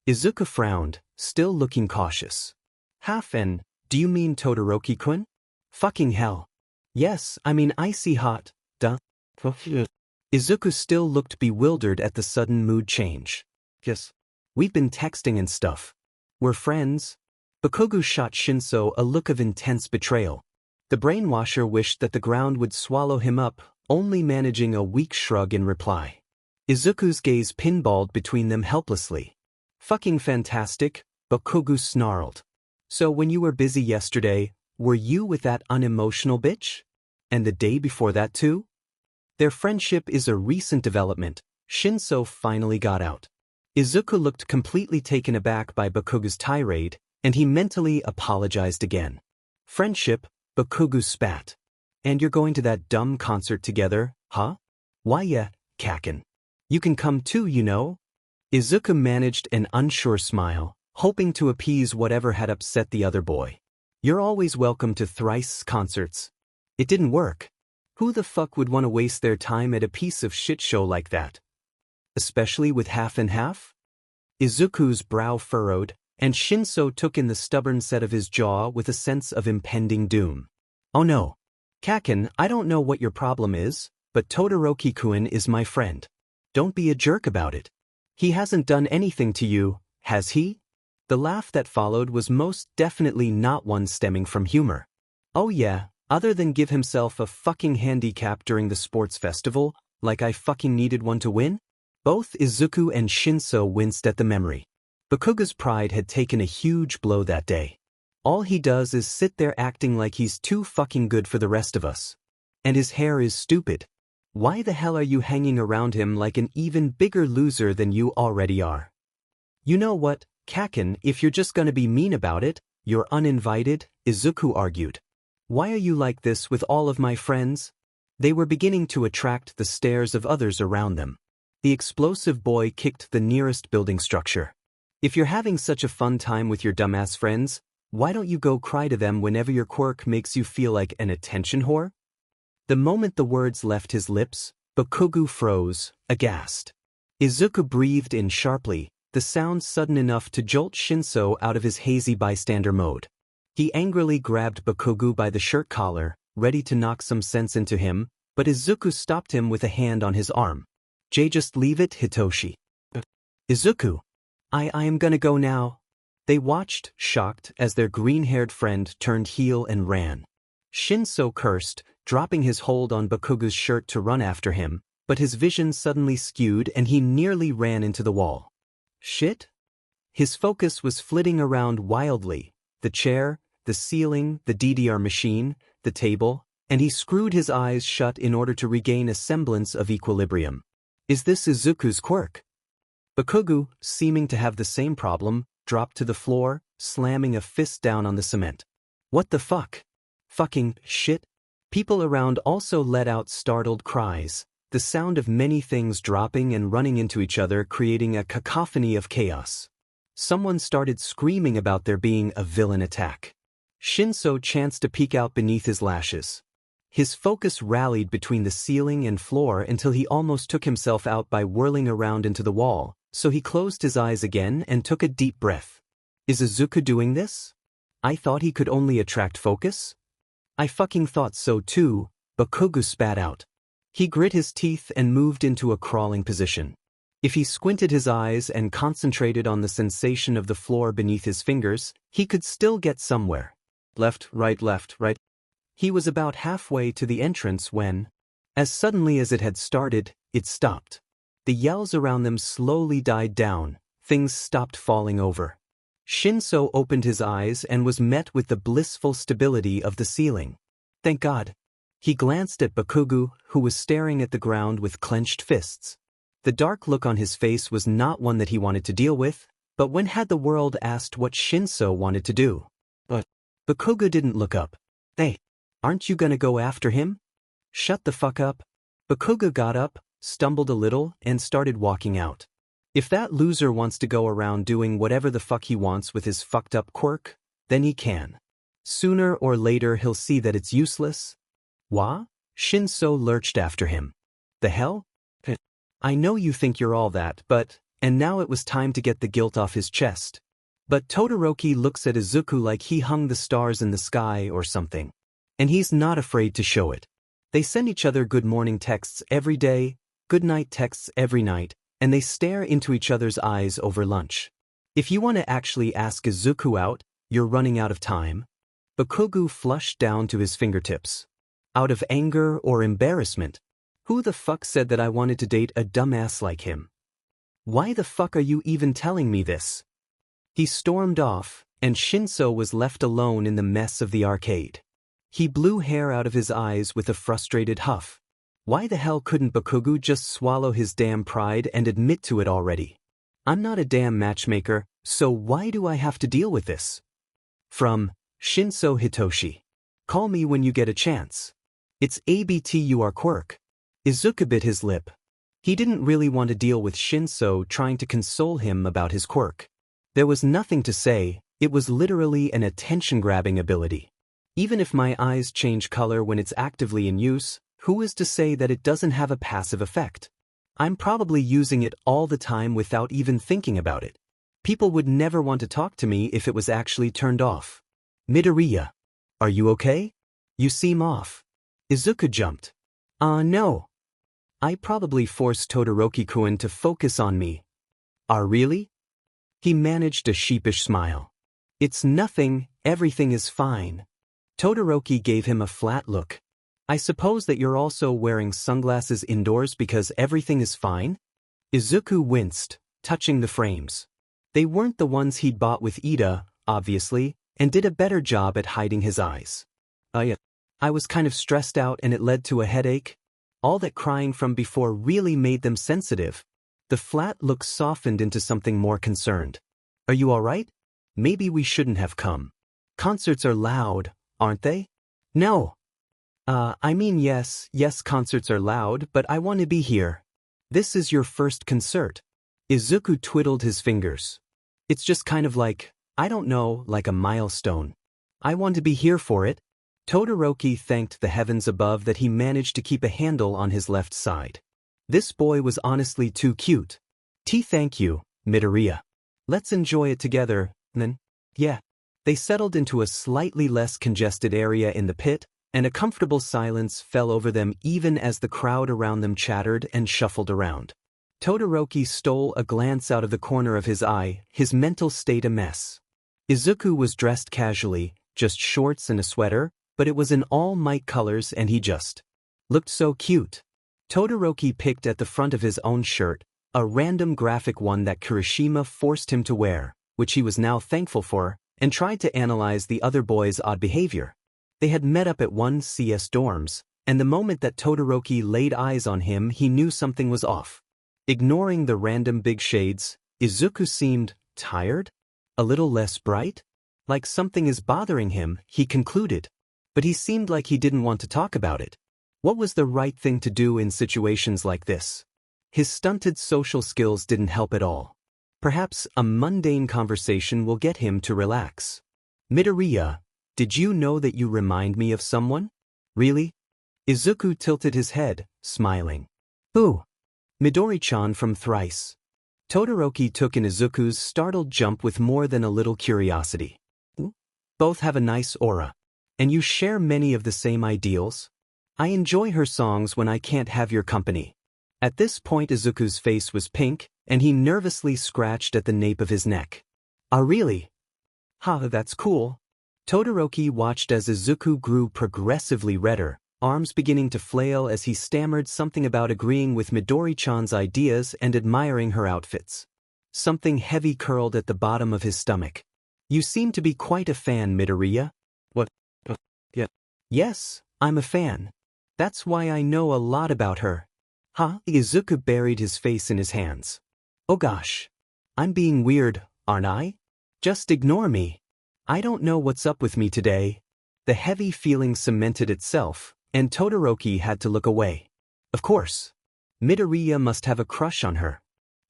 Izuku frowned, still looking cautious. Half-en, do you mean Todoroki-kun? Fucking hell. Yes, I mean icy hot, duh. Izuku still looked bewildered at the sudden mood change. Yes. We've been texting and stuff. We're friends. Bakugo shot Shinso a look of intense betrayal. The brainwasher wished that the ground would swallow him up, only managing a weak shrug in reply. Izuku's gaze pinballed between them helplessly. Fucking fantastic, Bakugo snarled. So when you were busy yesterday, were you with that unemotional bitch? And the day before that too? Their friendship is a recent development, Shinso finally got out. Izuku looked completely taken aback by Bakugo's tirade, and he mentally apologized again. Friendship, Bakugo spat. And you're going to that dumb concert together, huh? Why yeah, Kaken. You can come too, you know? Izuku managed an unsure smile, hoping to appease whatever had upset the other boy. You're always welcome to Thrice's concerts. It didn't work. Who the fuck would want to waste their time at a piece of shit show like that? Especially with half and half? Izuku's brow furrowed, and Shinso took in the stubborn set of his jaw with a sense of impending doom. Oh no. Kaken, I don't know what your problem is, but Todoroki-kun is my friend. Don't be a jerk about it. He hasn't done anything to you, has he? The laugh that followed was most definitely not one stemming from humor. Oh yeah, other than give himself a fucking handicap during the sports festival, like I fucking needed one to win? Both Izuku and Shinso winced at the memory. Bakugo's pride had taken a huge blow that day. All he does is sit there acting like he's too fucking good for the rest of us. And his hair is stupid. Why the hell are you hanging around him like an even bigger loser than you already are? You know what, Kaken, if you're just gonna be mean about it, you're uninvited, Izuku argued. Why are you like this with all of my friends? They were beginning to attract the stares of others around them. The explosive boy kicked the nearest building structure. If you're having such a fun time with your dumbass friends, why don't you go cry to them whenever your quirk makes you feel like an attention whore? The moment the words left his lips, Bakugo froze, aghast. Izuku breathed in sharply, the sound sudden enough to jolt Shinso out of his hazy bystander mode. He angrily grabbed Bakugo by the shirt collar, ready to knock some sense into him, but Izuku stopped him with a hand on his arm. Just leave it, Hitoshi. Izuku. I am gonna go now. They watched, shocked, as their green-haired friend turned heel and ran. Shinso cursed, dropping his hold on Bakugo's shirt to run after him, but his vision suddenly skewed and he nearly ran into the wall. Shit? His focus was flitting around wildly, the chair, the ceiling, the DDR machine, the table, and he screwed his eyes shut in order to regain a semblance of equilibrium. Is this Izuku's quirk? Bakugo, seeming to have the same problem, dropped to the floor, slamming a fist down on the cement. What the fuck? Fucking shit? People around also let out startled cries, the sound of many things dropping and running into each other creating a cacophony of chaos. Someone started screaming about there being a villain attack. Shinso chanced to peek out beneath his lashes. His focus rallied between the ceiling and floor until he almost took himself out by whirling around into the wall, so he closed his eyes again and took a deep breath. Is Izuku doing this? I thought he could only attract focus? I fucking thought so too, Bakugo spat out. He grit his teeth and moved into a crawling position. If he squinted his eyes and concentrated on the sensation of the floor beneath his fingers, he could still get somewhere. Left, right. He was about halfway to the entrance when, as suddenly as it had started, it stopped. The yells around them slowly died down, things stopped falling over. Shinso opened his eyes and was met with the blissful stability of the ceiling. Thank God. He glanced at Bakugo, who was staring at the ground with clenched fists. The dark look on his face was not one that he wanted to deal with, but when had the world asked what Shinso wanted to do? But Bakugo didn't look up. Hey, aren't you gonna go after him? Shut the fuck up. Bakugo got up, stumbled a little, and started walking out. If that loser wants to go around doing whatever the fuck he wants with his fucked up quirk, then he can. Sooner or later he'll see that it's useless. Wah? Shinso lurched after him. The hell? I know you think you're all that, but... And now it was time to get the guilt off his chest. But Todoroki looks at Izuku like he hung the stars in the sky or something. And he's not afraid to show it. They send each other good morning texts every day, good night texts every night, and they stare into each other's eyes over lunch. If you want to actually ask Izuku out, you're running out of time. Bakugo flushed down to his fingertips. Out of anger or embarrassment. Who the fuck said that I wanted to date a dumbass like him? Why the fuck are you even telling me this? He stormed off, and Shinso was left alone in the mess of the arcade. He blew hair out of his eyes with a frustrated huff. Why the hell couldn't Bakugo just swallow his damn pride and admit to it already? I'm not a damn matchmaker, so why do I have to deal with this? From Shinso Hitoshi. Call me when you get a chance. It's ABTUR quirk. Izuku bit his lip. He didn't really want to deal with Shinso trying to console him about his quirk. There was nothing to say, it was literally an attention-grabbing ability. Even if my eyes change color when it's actively in use, who is to say that it doesn't have a passive effect? I'm probably using it all the time without even thinking about it. People would never want to talk to me if it was actually turned off. Midoriya. Are you okay? You seem off. Izuku jumped. No. I probably forced Todoroki-kun to focus on me. Really? He managed a sheepish smile. It's nothing, everything is fine. Todoroki gave him a flat look. I suppose that you're also wearing sunglasses indoors because everything is fine? Izuku winced, touching the frames. They weren't the ones he'd bought with Ida, obviously, and did a better job at hiding his eyes. I was kind of stressed out and it led to a headache. All that crying from before really made them sensitive. The flat look softened into something more concerned. Are you all right? Maybe we shouldn't have come. Concerts are loud, aren't they? No. I mean yes, concerts are loud, but I want to be here. This is your first concert. Izuku twiddled his fingers. It's just kind of like, I don't know, like a milestone. I want to be here for it. Todoroki thanked the heavens above that he managed to keep a handle on his left side. This boy was honestly too cute. Thank you, Midoriya. Let's enjoy it together, then. Yeah. They settled into a slightly less congested area in the pit, and a comfortable silence fell over them even as the crowd around them chattered and shuffled around. Todoroki stole a glance out of the corner of his eye, his mental state a mess. Izuku was dressed casually, just shorts and a sweater, but it was in all might colors and he just looked so cute. Todoroki picked at the front of his own shirt, a random graphic one that Kirishima forced him to wear, which he was now thankful for, and tried to analyze the other boys' odd behavior. They had met up at 1CS dorms, and the moment that Todoroki laid eyes on him he knew something was off. Ignoring the random big shades, Izuku seemed tired? A little less bright? Like something is bothering him, he concluded. But he seemed like he didn't want to talk about it. What was the right thing to do in situations like this? His stunted social skills didn't help at all. Perhaps a mundane conversation will get him to relax. Midoriya, did you know that you remind me of someone? Really? Izuku tilted his head, smiling. Ooh. Midori-chan from Thrice. Todoroki took in Izuku's startled jump with more than a little curiosity. Both have a nice aura. And you share many of the same ideals? I enjoy her songs when I can't have your company. At this point Izuku's face was pink, and he nervously scratched at the nape of his neck. Ah, really? That's cool. Todoroki watched as Izuku grew progressively redder, arms beginning to flail as he stammered something about agreeing with Midori-chan's ideas and admiring her outfits. Something heavy curled at the bottom of his stomach. You seem to be quite a fan, Midoriya. What? Yeah. Yes, I'm a fan. That's why I know a lot about her. Izuku buried his face in his hands. Oh gosh. I'm being weird, aren't I? Just ignore me. I don't know what's up with me today. The heavy feeling cemented itself, and Todoroki had to look away. Of course. Midoriya must have a crush on her.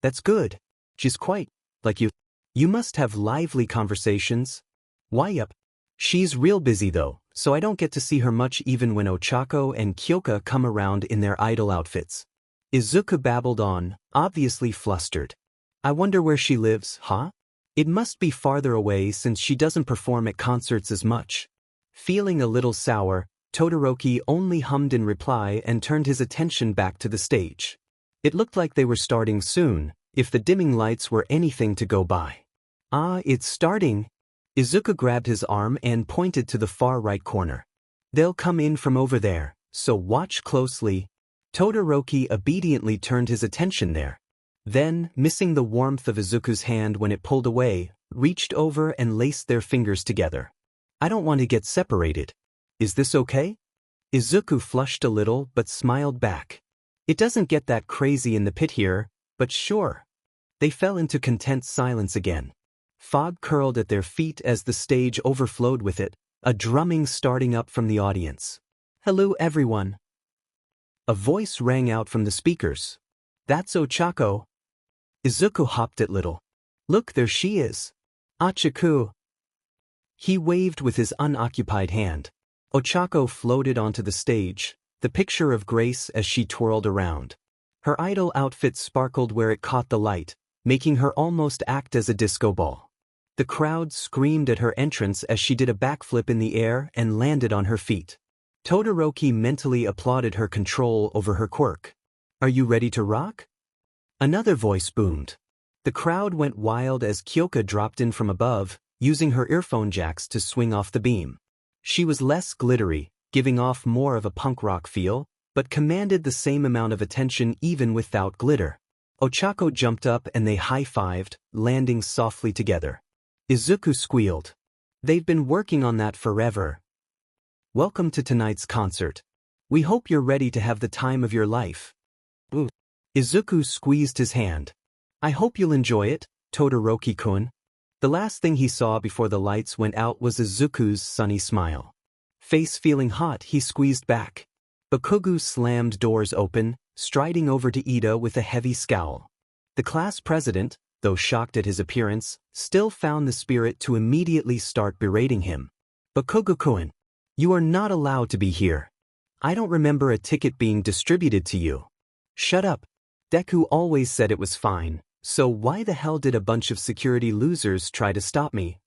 That's good. She's quite like you. You must have lively conversations. Why yup. She's real busy though, so I don't get to see her much even when Ochako and Kyoka come around in their idol outfits. Izuku babbled on, obviously flustered. I wonder where she lives, huh? It must be farther away since she doesn't perform at concerts as much. Feeling a little sour, Todoroki only hummed in reply and turned his attention back to the stage. It looked like they were starting soon, if the dimming lights were anything to go by. It's starting. Izuku grabbed his arm and pointed to the far right corner. They'll come in from over there, so watch closely. Todoroki obediently turned his attention there. Then, missing the warmth of Izuku's hand when it pulled away, reached over and laced their fingers together. I don't want to get separated. Is this okay? Izuku flushed a little but smiled back. It doesn't get that crazy in the pit here, but sure. They fell into content silence again. Fog curled at their feet as the stage overflowed with it, a drumming starting up from the audience. Hello everyone. A voice rang out from the speakers. That's Ochako. Izuku hopped it little. Look, there she is. Achaku. He waved with his unoccupied hand. Ochako floated onto the stage, the picture of grace as she twirled around. Her idol outfit sparkled where it caught the light, making her almost act as a disco ball. The crowd screamed at her entrance as she did a backflip in the air and landed on her feet. Todoroki mentally applauded her control over her quirk. Are you ready to rock? Another voice boomed. The crowd went wild as Kyoka dropped in from above, using her earphone jacks to swing off the beam. She was less glittery, giving off more of a punk rock feel, but commanded the same amount of attention even without glitter. Ochako jumped up and they high-fived, landing softly together. Izuku squealed. They've been working on that forever. Welcome to tonight's concert. We hope you're ready to have the time of your life. Ooh. Izuku squeezed his hand. I hope you'll enjoy it, Todoroki-kun. The last thing he saw before the lights went out was Izuku's sunny smile. Face feeling hot, he squeezed back. Bakugo slammed doors open, striding over to Ida with a heavy scowl. The class president, though shocked at his appearance, still found the spirit to immediately start berating him. Bakugo-kun, you are not allowed to be here. I don't remember a ticket being distributed to you. Shut up. Deku always said it was fine, so why the hell did a bunch of security losers try to stop me?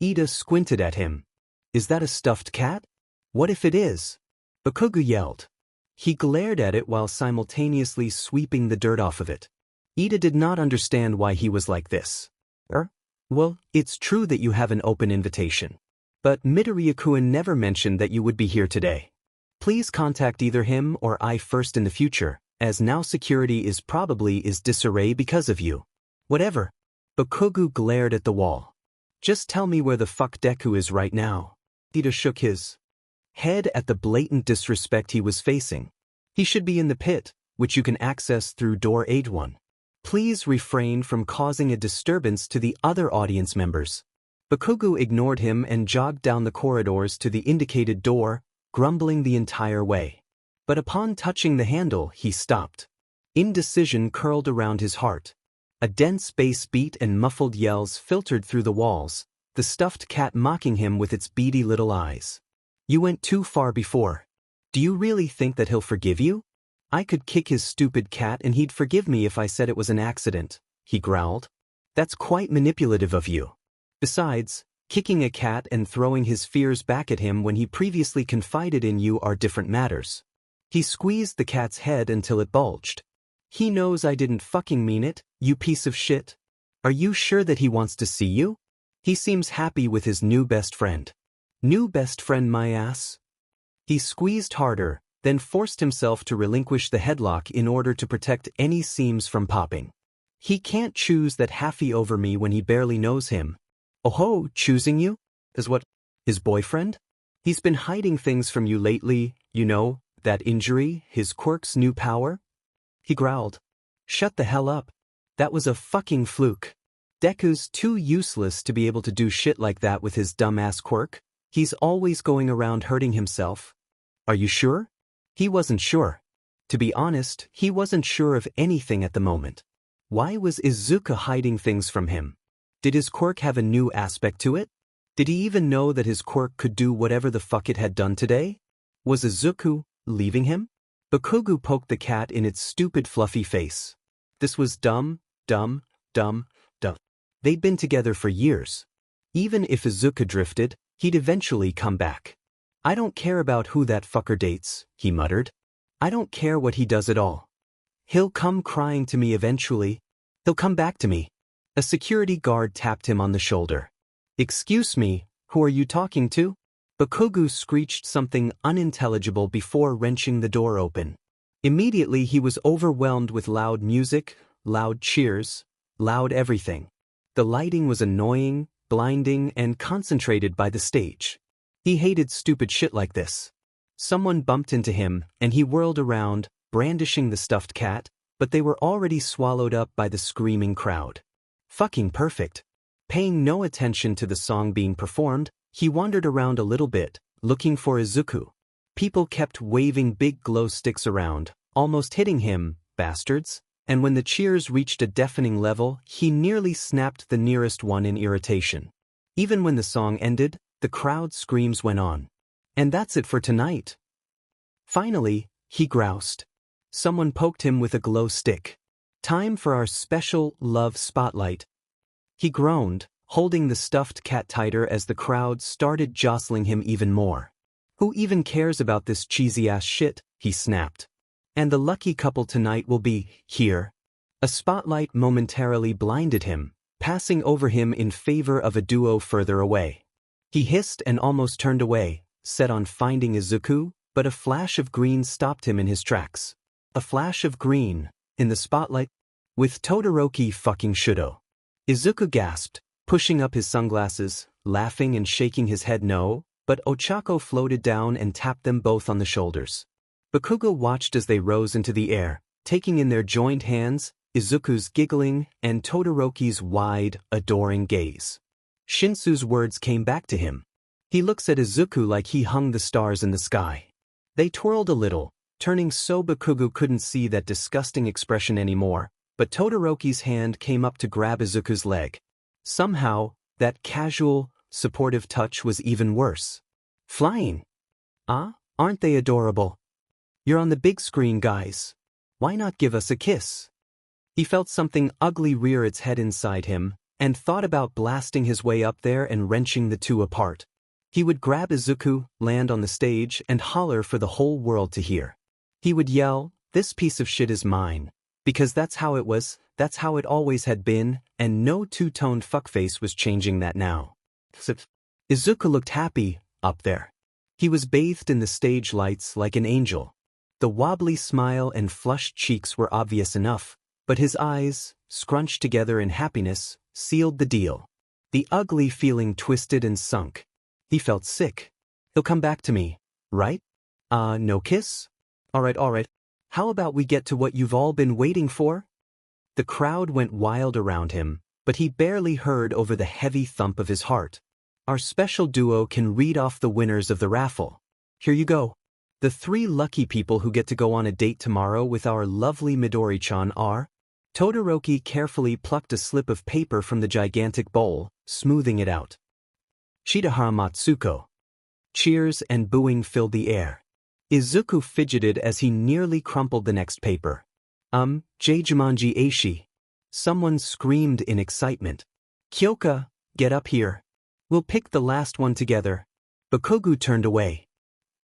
Ida squinted at him. Is that a stuffed cat? What if it is? Bakugo yelled. He glared at it while simultaneously sweeping the dirt off of it. Ida did not understand why he was like this. Well, it's true that you have an open invitation. But Midoriya-kun never mentioned that you would be here today. Please contact either him or I first in the future, as now security is probably disarray because of you. Whatever. Bakugo glared at the wall. Just tell me where the fuck Deku is right now. Ida shook his head at the blatant disrespect he was facing. He should be in the pit, which you can access through door 81. Please refrain from causing a disturbance to the other audience members. Bakugo ignored him and jogged down the corridors to the indicated door, grumbling the entire way. But upon touching the handle, he stopped. Indecision curled around his heart. A dense bass beat and muffled yells filtered through the walls, the stuffed cat mocking him with its beady little eyes. You went too far before. Do you really think that he'll forgive you? I could kick his stupid cat and he'd forgive me if I said it was an accident, he growled. That's quite manipulative of you. Besides, kicking a cat and throwing his fears back at him when he previously confided in you are different matters. He squeezed the cat's head until it bulged. He knows I didn't fucking mean it, you piece of shit. Are you sure that he wants to see you? He seems happy with his new best friend. New best friend, my ass? He squeezed harder, then forced himself to relinquish the headlock in order to protect any seams from popping. He can't choose that halfie over me when he barely knows him. Oh ho, choosing you? Is what? His boyfriend? He's been hiding things from you lately, you know, that injury, his quirk's new power? He growled. Shut the hell up. That was a fucking fluke. Deku's too useless to be able to do shit like that with his dumbass quirk. He's always going around hurting himself. Are you sure? He wasn't sure. To be honest, he wasn't sure of anything at the moment. Why was Izuku hiding things from him? Did his quirk have a new aspect to it? Did he even know that his quirk could do whatever the fuck it had done today? Was Izuku leaving him? Bakugo poked the cat in its stupid fluffy face. This was dumb. They'd been together for years. Even if Izuku drifted, he'd eventually come back. I don't care about who that fucker dates, he muttered. I don't care what he does at all. He'll come crying to me eventually. He'll come back to me. A security guard tapped him on the shoulder. Excuse me, who are you talking to? Bakugo screeched something unintelligible before wrenching the door open. Immediately he was overwhelmed with loud music, loud cheers, loud everything. The lighting was annoying, blinding, and concentrated by the stage. He hated stupid shit like this. Someone bumped into him, and he whirled around, brandishing the stuffed cat, but they were already swallowed up by the screaming crowd. Fucking perfect. Paying no attention to the song being performed, he wandered around a little bit, looking for Izuku. People kept waving big glow sticks around, almost hitting him, bastards, and when the cheers reached a deafening level, he nearly snapped the nearest one in irritation. Even when the song ended, the crowd's screams went on. And that's it for tonight. Finally, he groused. Someone poked him with a glow stick. Time for our special love spotlight. He groaned, holding the stuffed cat tighter as the crowd started jostling him even more. Who even cares about this cheesy-ass shit, he snapped. And the lucky couple tonight will be here. A spotlight momentarily blinded him, passing over him in favor of a duo further away. He hissed and almost turned away, set on finding Izuku, but a flash of green stopped him in his tracks. A flash of green, in the spotlight, with Todoroki fucking Shudo. Izuku gasped, pushing up his sunglasses, laughing and shaking his head no, but Ochako floated down and tapped them both on the shoulders. Bakugo watched as they rose into the air, taking in their joined hands, Izuku's giggling, and Todoroki's wide, adoring gaze. Shinsu's words came back to him. He looks at Izuku like he hung the stars in the sky. They twirled a little, turning so Bakugo couldn't see that disgusting expression anymore, but Todoroki's hand came up to grab Izuku's leg. Somehow, that casual, supportive touch was even worse. Flying. Ah, aren't they adorable? You're on the big screen, guys. Why not give us a kiss? He felt something ugly rear its head inside him, and thought about blasting his way up there and wrenching the two apart. He would grab Izuku, land on the stage, and holler for the whole world to hear. He would yell, "This piece of shit is mine," because that's how it was, that's how it always had been, and no two-toned fuckface was changing that now. Izuku looked happy, up there. He was bathed in the stage lights like an angel. The wobbly smile and flushed cheeks were obvious enough, but his eyes, scrunched together in happiness, sealed the deal. The ugly feeling twisted and sunk. He felt sick. He'll come back to me, right? No kiss? Alright. How about we get to what you've all been waiting for? The crowd went wild around him, but he barely heard over the heavy thump of his heart. Our special duo can read off the winners of the raffle. Here you go. The 3 lucky people who get to go on a date tomorrow with our lovely Midori-chan are... Todoroki carefully plucked a slip of paper from the gigantic bowl, smoothing it out. Shitahara Matsuko. Cheers and booing filled the air. Izuku fidgeted as he nearly crumpled the next paper. Jumanji Aishi. Someone screamed in excitement. Kyoka, get up here. We'll pick the last one together. Bakugo turned away.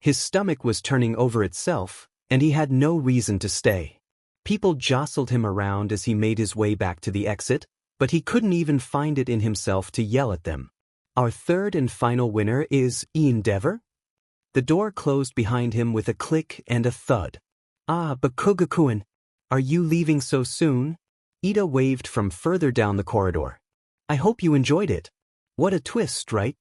His stomach was turning over itself, and he had no reason to stay. People jostled him around as he made his way back to the exit, but he couldn't even find it in himself to yell at them. Our third and final winner is Endeavor? The door closed behind him with a click and a thud. Ah, Bakugo-kun, are you leaving so soon? Ida waved from further down the corridor. I hope you enjoyed it. What a twist, right?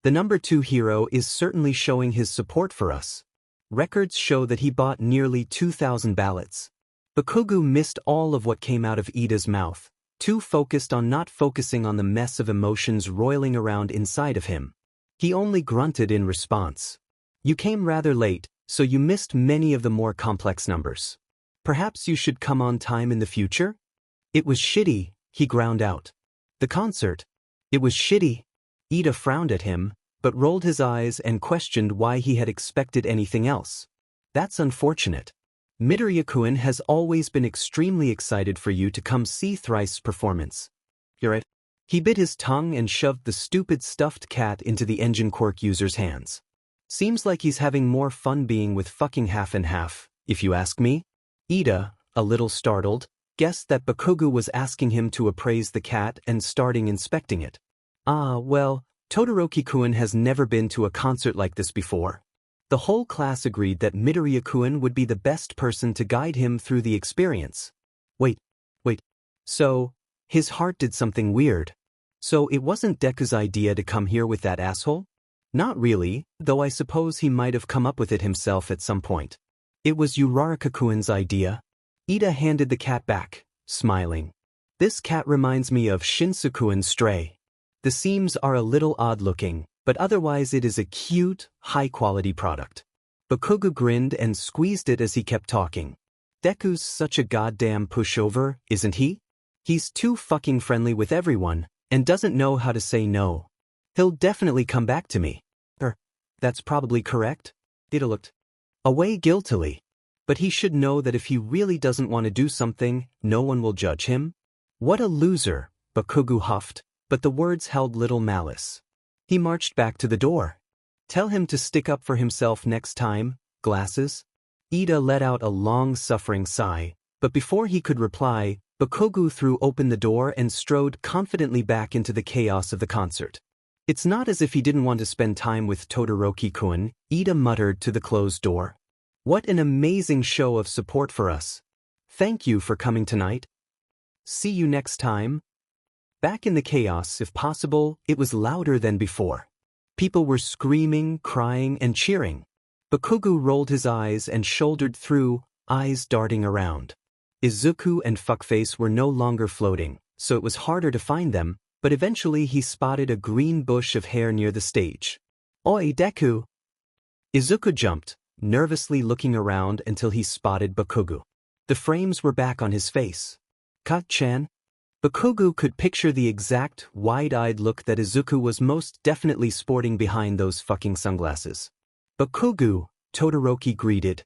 The number 2 hero is certainly showing his support for us. Records show that he bought nearly 2,000 ballots. Bakugo missed all of what came out of Ida's mouth, too focused on not focusing on the mess of emotions roiling around inside of him. He only grunted in response. You came rather late, so you missed many of the more complex numbers. Perhaps you should come on time in the future? It was shitty, he ground out. The concert. It was shitty. Ida frowned at him, but rolled his eyes and questioned why he had expected anything else. That's unfortunate. Midoriya-kun has always been extremely excited for you to come see Thrice's performance. You're right. He bit his tongue and shoved the stupid stuffed cat into the engine quirk user's hands. Seems like he's having more fun being with fucking half and half, if you ask me. Ida, a little startled, guessed that Bakugo was asking him to appraise the cat and starting inspecting it. Ah, well, Todoroki-kun has never been to a concert like this before. The whole class agreed that Midoriya-kun would be the best person to guide him through the experience. Wait. So, his heart did something weird. So it wasn't Deku's idea to come here with that asshole? Not really, though I suppose he might have come up with it himself at some point. It was Uraraka-kun's idea. Ida handed the cat back, smiling. This cat reminds me of Shinsu-kun's stray. The seams are a little odd-looking, but otherwise it is a cute, high-quality product. Bakugo grinned and squeezed it as he kept talking. Deku's such a goddamn pushover, isn't he? He's too fucking friendly with everyone, and doesn't know how to say no. He'll definitely come back to me. That's probably correct. Ida looked away guiltily. But he should know that if he really doesn't want to do something, no one will judge him. What a loser, Bakugo huffed, but the words held little malice. He marched back to the door. Tell him to stick up for himself next time, glasses. Ida let out a long-suffering sigh, but before he could reply, Bakugo threw open the door and strode confidently back into the chaos of the concert. It's not as if he didn't want to spend time with Todoroki-kun, Ida muttered to the closed door. What an amazing show of support for us. Thank you for coming tonight. See you next time. Back in the chaos, if possible, it was louder than before. People were screaming, crying, and cheering. Bakugo rolled his eyes and shouldered through, eyes darting around. Izuku and Fuckface were no longer floating, so it was harder to find them, but eventually he spotted a green bush of hair near the stage. Oi, Deku! Izuku jumped, nervously looking around until he spotted Bakugo. The frames were back on his face. Kat-chan? Bakugo could picture the exact, wide-eyed look that Izuku was most definitely sporting behind those fucking sunglasses. Bakugo, Todoroki greeted.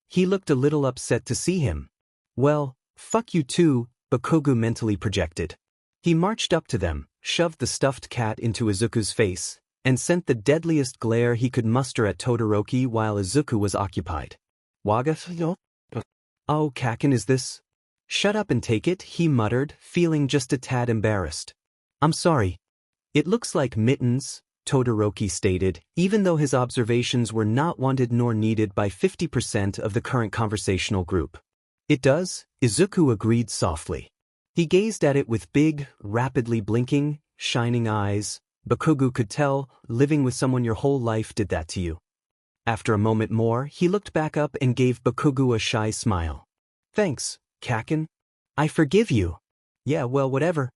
He looked a little upset to see him. Well, fuck you too, Bakugo mentally projected. He marched up to them, shoved the stuffed cat into Izuku's face, and sent the deadliest glare he could muster at Todoroki while Izuku was occupied. Waga? Oh, Kaken, is this? Shut up and take it, he muttered, feeling just a tad embarrassed. I'm sorry. It looks like mittens, Todoroki stated, even though his observations were not wanted nor needed by 50% of the current conversational group. It does, Izuku agreed softly. He gazed at it with big, rapidly blinking, shining eyes. Bakugo could tell, living with someone your whole life did that to you. After a moment more, he looked back up and gave Bakugo a shy smile. Thanks, Kaken. I forgive you. Yeah, well, whatever.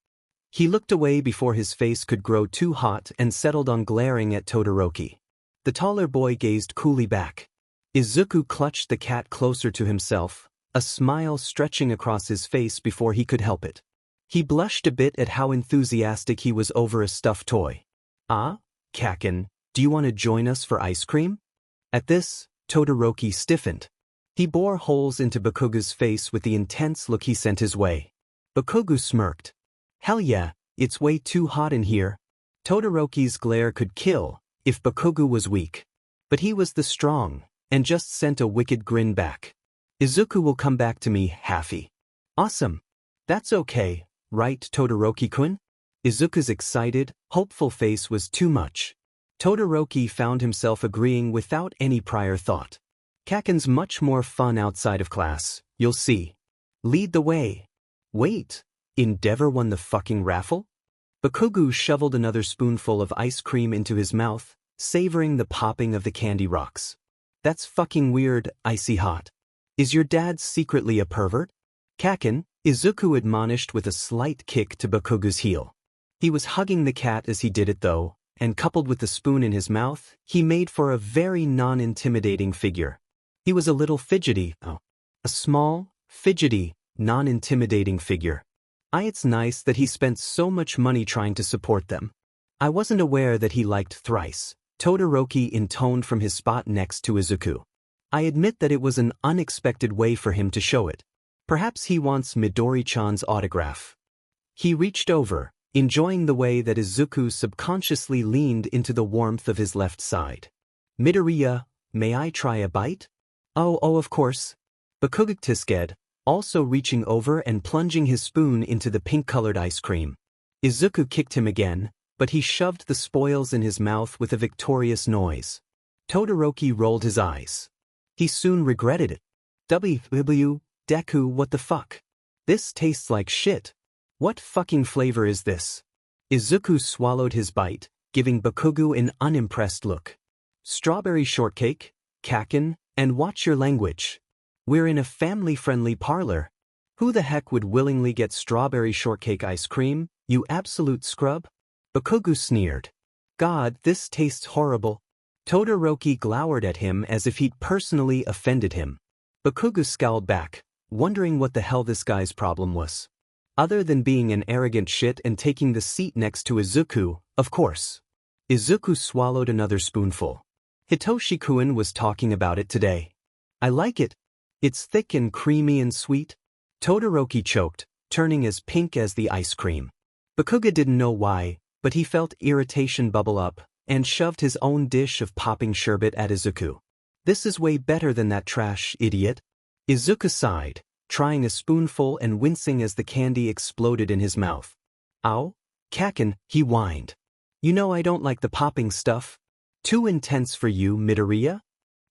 He looked away before his face could grow too hot and settled on glaring at Todoroki. The taller boy gazed coolly back. Izuku clutched the cat closer to himself, a smile stretching across his face before he could help it. He blushed a bit at how enthusiastic he was over a stuffed toy. Ah, Kaken, do you want to join us for ice cream? At this, Todoroki stiffened. He bore holes into Bakugo's face with the intense look he sent his way. Bakugo smirked. Hell yeah, it's way too hot in here. Todoroki's glare could kill if Bakugo was weak. But he was the strong, and just sent a wicked grin back. Izuku will come back to me, Happy. Awesome. That's okay, right, Todoroki-kun? Izuku's excited, hopeful face was too much. Todoroki found himself agreeing without any prior thought. Kaken's much more fun outside of class, you'll see. Lead the way. Wait, Endeavor won the fucking raffle? Bakugo shoveled another spoonful of ice cream into his mouth, savoring the popping of the candy rocks. That's fucking weird, icy hot. Is your dad secretly a pervert? Kaken, Izuku admonished with a slight kick to Bakugo's heel. He was hugging the cat as he did it though, and coupled with the spoon in his mouth, he made for a very non-intimidating figure. He was a little fidgety, a small, fidgety, non-intimidating figure. It's nice that he spent so much money trying to support them. I wasn't aware that he liked thrice, Todoroki intoned from his spot next to Izuku. I admit that it was an unexpected way for him to show it. Perhaps he wants Midori-chan's autograph. He reached over, enjoying the way that Izuku subconsciously leaned into the warmth of his left side. Midoriya, may I try a bite? Oh, of course. Bakugo tisked, also reaching over and plunging his spoon into the pink-colored ice cream. Izuku kicked him again, but he shoved the spoils in his mouth with a victorious noise. Todoroki rolled his eyes. He soon regretted it. Deku, what the fuck? This tastes like shit. What fucking flavor is this? Izuku swallowed his bite, giving Bakugo an unimpressed look. Strawberry shortcake, Kaken, and watch your language. We're in a family-friendly parlor. Who the heck would willingly get strawberry shortcake ice cream, you absolute scrub? Bakugo sneered. God, this tastes horrible. Todoroki glowered at him as if he'd personally offended him. Bakugo scowled back, wondering what the hell this guy's problem was. Other than being an arrogant shit and taking the seat next to Izuku, of course. Izuku swallowed another spoonful. Hitoshi-kun was talking about it today. I like it. It's thick and creamy and sweet. Todoroki choked, turning as pink as the ice cream. Bakugo didn't know why, but he felt irritation bubble up, and shoved his own dish of popping sherbet at Izuku. This is way better than that trash, idiot. Izuku sighed, trying a spoonful and wincing as the candy exploded in his mouth. Ow? Kaken, he whined. You know I don't like the popping stuff. Too intense for you, Midoriya?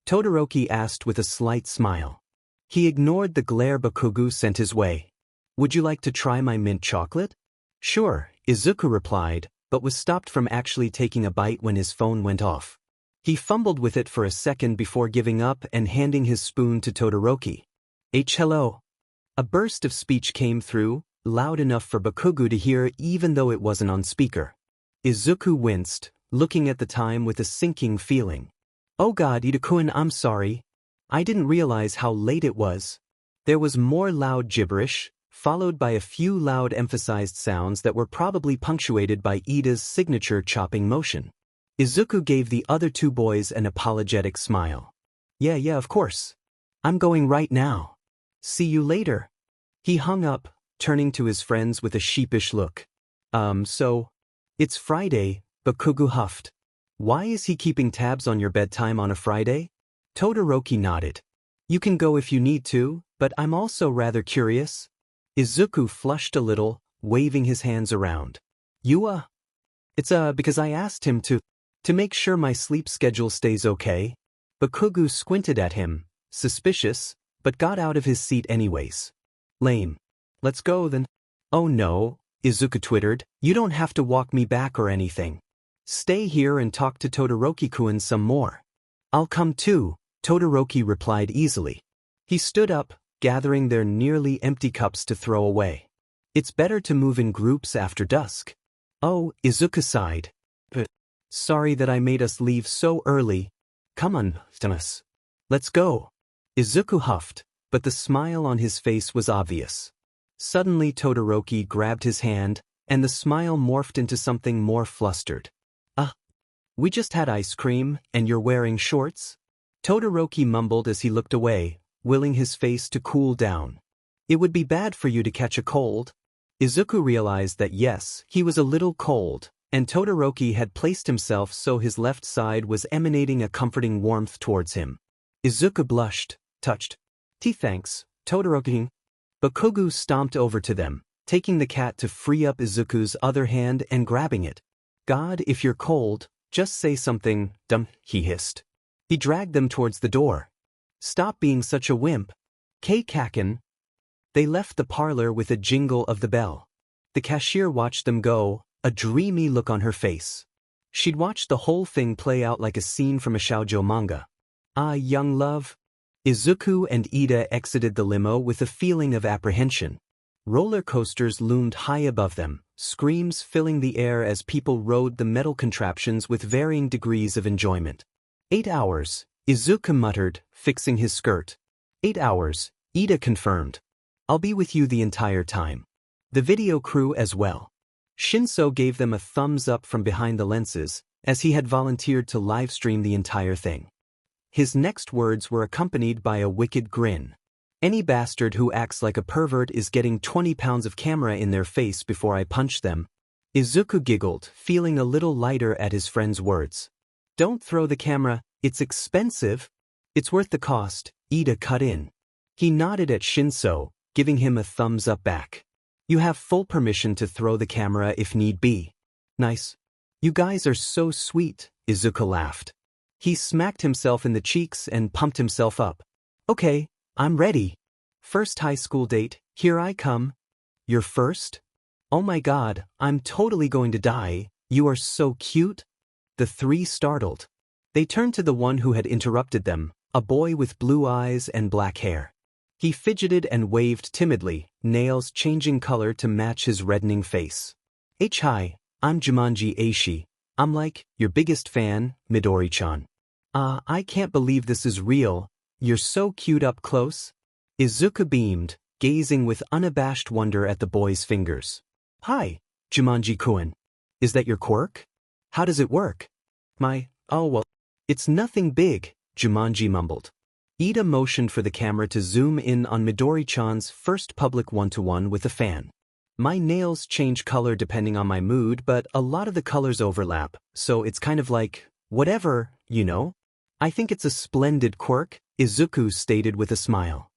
Todoroki asked with a slight smile. He ignored the glare Bakugo sent his way. Would you like to try my mint chocolate? Sure, Izuku replied, but was stopped from actually taking a bite when his phone went off. He fumbled with it for a second before giving up and handing his spoon to Todoroki. Hello. A burst of speech came through, loud enough for Bakugo to hear even though it wasn't on speaker. Izuku winced, looking at the time with a sinking feeling. Oh god, Ida-kun, I'm sorry. I didn't realize how late it was. There was more loud gibberish, followed by a few loud emphasized sounds that were probably punctuated by Ida's signature chopping motion. Izuku gave the other two boys an apologetic smile. Yeah, of course. I'm going right now. See you later. He hung up, turning to his friends with a sheepish look. So? It's Friday, Bakugo huffed. Why is he keeping tabs on your bedtime on a Friday? Todoroki nodded. You can go if you need to, but I'm also rather curious. Izuku flushed a little, waving his hands around. It's because I asked him to make sure my sleep schedule stays okay. Bakugo squinted at him, suspicious, but got out of his seat anyways. Lame. Let's go then. Oh no, Izuku twittered, you don't have to walk me back or anything. Stay here and talk to Todoroki-kun some more. I'll come too, Todoroki replied easily. He stood up, gathering their nearly empty cups to throw away. It's better to move in groups after dusk. Oh, Izuku sighed. But sorry that I made us leave so early. Come on, Thomas. Let's go. Izuku huffed, but the smile on his face was obvious. Suddenly Todoroki grabbed his hand, and the smile morphed into something more flustered. We just had ice cream, and you're wearing shorts? Todoroki mumbled as he looked away, willing his face to cool down. It would be bad for you to catch a cold. Izuku realized that yes, he was a little cold, and Todoroki had placed himself so his left side was emanating a comforting warmth towards him. Izuku blushed, touched. Thanks, Todoroki. Bakugo stomped over to them, taking the cat to free up Izuku's other hand and grabbing it. God, if you're cold, just say something, dumb, he hissed. He dragged them towards the door. Stop being such a wimp. Kaken. They left the parlor with a jingle of the bell. The cashier watched them go, a dreamy look on her face. She'd watched the whole thing play out like a scene from a shoujo manga. Ah, young love. Izuku and Ida exited the limo with a feeling of apprehension. Roller coasters loomed high above them, screams filling the air as people rode the metal contraptions with varying degrees of enjoyment. 8 hours, Izuku muttered, fixing his skirt. 8 hours, Ida confirmed. I'll be with you the entire time. The video crew as well. Shinso gave them a thumbs up from behind the lenses, as he had volunteered to livestream the entire thing. His next words were accompanied by a wicked grin. Any bastard who acts like a pervert is getting 20 pounds of camera in their face before I punch them. Izuku giggled, feeling a little lighter at his friend's words. Don't throw the camera, it's expensive. It's worth the cost, Ida cut in. He nodded at Shinso, giving him a thumbs up back. You have full permission to throw the camera if need be. Nice. You guys are so sweet, Izuku laughed. He smacked himself in the cheeks and pumped himself up. Okay, I'm ready. First high school date, here I come. Your first? Oh my god, I'm totally going to die, you are so cute. The three startled. They turned to the one who had interrupted them, a boy with blue eyes and black hair. He fidgeted and waved timidly, nails changing color to match his reddening face. Hi, I'm Jumanji Aishi. I'm like, your biggest fan, Midori-chan. I can't believe this is real. You're so cute up close. Izuku beamed, gazing with unabashed wonder at the boy's fingers. Hi, Jumanji-kun. Is that your quirk? How does it work? Oh well, it's nothing big, Jumanji mumbled. Ida motioned for the camera to zoom in on Midori-chan's first public one-to-one with a fan. My nails change color depending on my mood, but a lot of the colors overlap, so it's kind of like, whatever, you know? I think it's a splendid quirk, Izuku stated with a smile.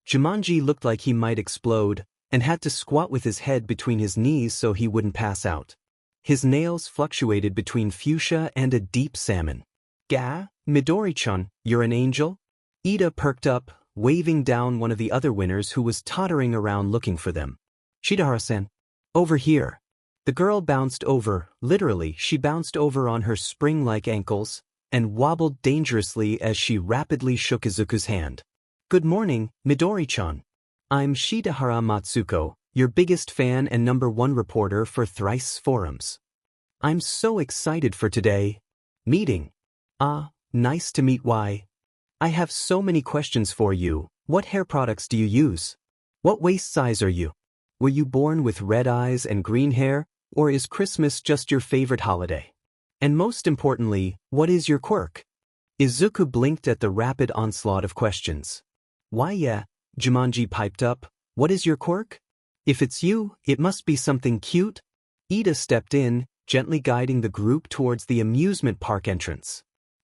Jumanji looked like he might explode, and had to squat with his head between his knees so he wouldn't pass out. His nails fluctuated between fuchsia and a deep salmon. Gah, Midori-chan, you're an angel? Ida perked up, waving down one of the other winners who was tottering around looking for them. Shidahara-san. Over here. The girl bounced over, literally she bounced over on her spring-like ankles, and wobbled dangerously as she rapidly shook Izuku's hand. Good morning, Midori-chan. I'm Shidahara Matsuko, your biggest fan and #1 reporter for Thrice Forums. I'm so excited for today. Meeting. Nice to meet. Why? I have so many questions for you. What hair products do you use? What waist size are you? Were you born with red eyes and green hair, or is Christmas just your favorite holiday? And most importantly, what is your quirk? Izuku blinked at the rapid onslaught of questions. Why yeah, Jumanji piped up, what is your quirk? If it's you, it must be something cute. Ida stepped in, gently guiding the group towards the amusement park entrance.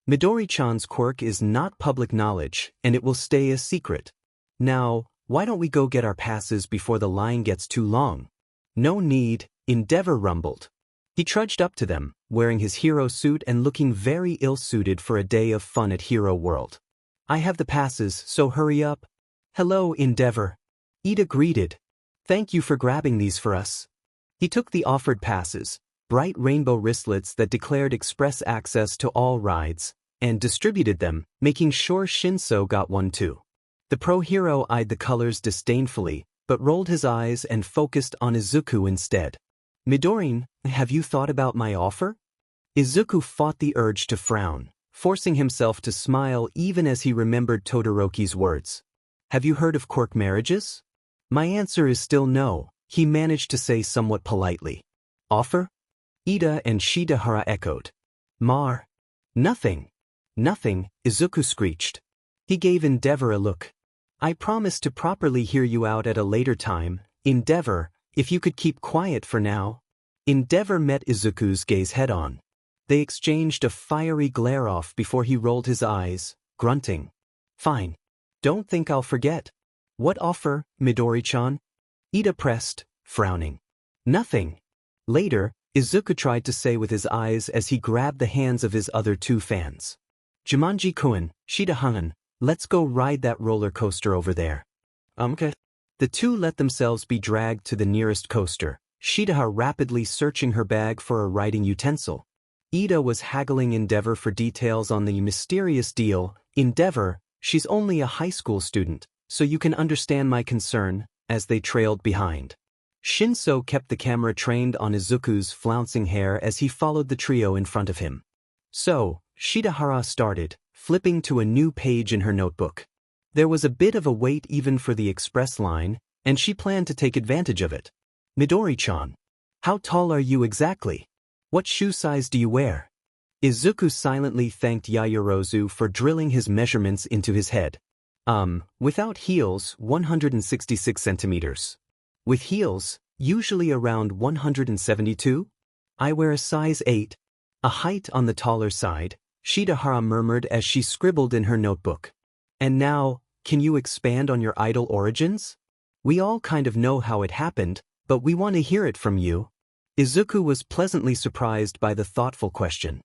Midori-chan's quirk is not public knowledge, and it will stay a secret. Now, why don't we go get our passes before the line gets too long? No need, Endeavor rumbled. He trudged up to them, wearing his hero suit and looking very ill-suited for a day of fun at Hero World. I have the passes, so hurry up. Hello, Endeavor. Ida greeted. Thank you for grabbing these for us. He took the offered passes, bright rainbow wristlets that declared express access to all rides, and distributed them, making sure Shinso got one too. The pro-hero eyed the colors disdainfully, but rolled his eyes and focused on Izuku instead. Midori, have you thought about my offer? Izuku fought the urge to frown, forcing himself to smile even as he remembered Todoroki's words. Have you heard of quirk marriages? My answer is still no, he managed to say somewhat politely. Offer? Ida and Shidahara echoed. Nothing. Nothing, Izuku screeched. He gave Endeavor a look. I promise to properly hear you out at a later time, Endeavor, if you could keep quiet for now. Endeavor met Izuku's gaze head-on. They exchanged a fiery glare-off before he rolled his eyes, grunting. Fine. Don't think I'll forget. What offer, Midori-chan? Ida pressed, frowning. Nothing. Later, Izuku tried to say with his eyes as he grabbed the hands of his other two fans. Jumanji-kun, Shida-han, let's go ride that roller coaster over there. Okay. The two let themselves be dragged to the nearest coaster, Shida rapidly searching her bag for a riding utensil. Ida was haggling Endeavor for details on the mysterious deal. Endeavor, she's only a high school student, so you can understand my concern, as they trailed behind. Shinso kept the camera trained on Izuku's flouncing hair as he followed the trio in front of him. So, Shidahara started, flipping to a new page in her notebook. There was a bit of a wait even for the express line, and she planned to take advantage of it. Midori-chan. How tall are you exactly? What shoe size do you wear? Izuku silently thanked Yaoyorozu for drilling his measurements into his head. Without heels, 166 centimeters. With heels, usually around 172? I wear a size 8. A height on the taller side, Shidahara murmured as she scribbled in her notebook. And now, can you expand on your idol origins? We all kind of know how it happened, but we want to hear it from you. Izuku was pleasantly surprised by the thoughtful question.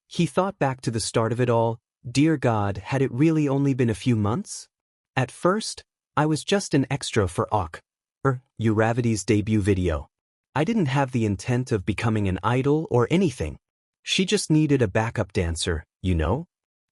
He thought back to the start of it all. Dear God, had it really only been a few months? At first, I was just an extra for Uravity's debut video. I didn't have the intent of becoming an idol or anything. She just needed a backup dancer, you know?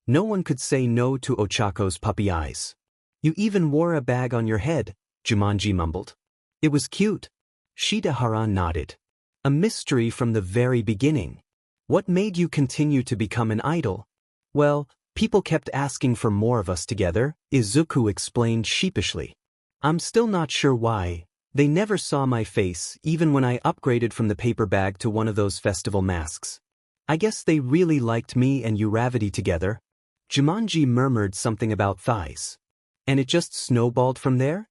No one could say no to Ochako's puppy eyes. You even wore a bag on your head, Jumanji mumbled. It was cute. Shidahara nodded. A mystery from the very beginning. What made you continue to become an idol? Well, people kept asking for more of us together, Izuku explained sheepishly. I'm still not sure why. They never saw my face, even when I upgraded from the paper bag to one of those festival masks. I guess they really liked me and Uravity together. Jumanji murmured something about thighs. And it just snowballed from there?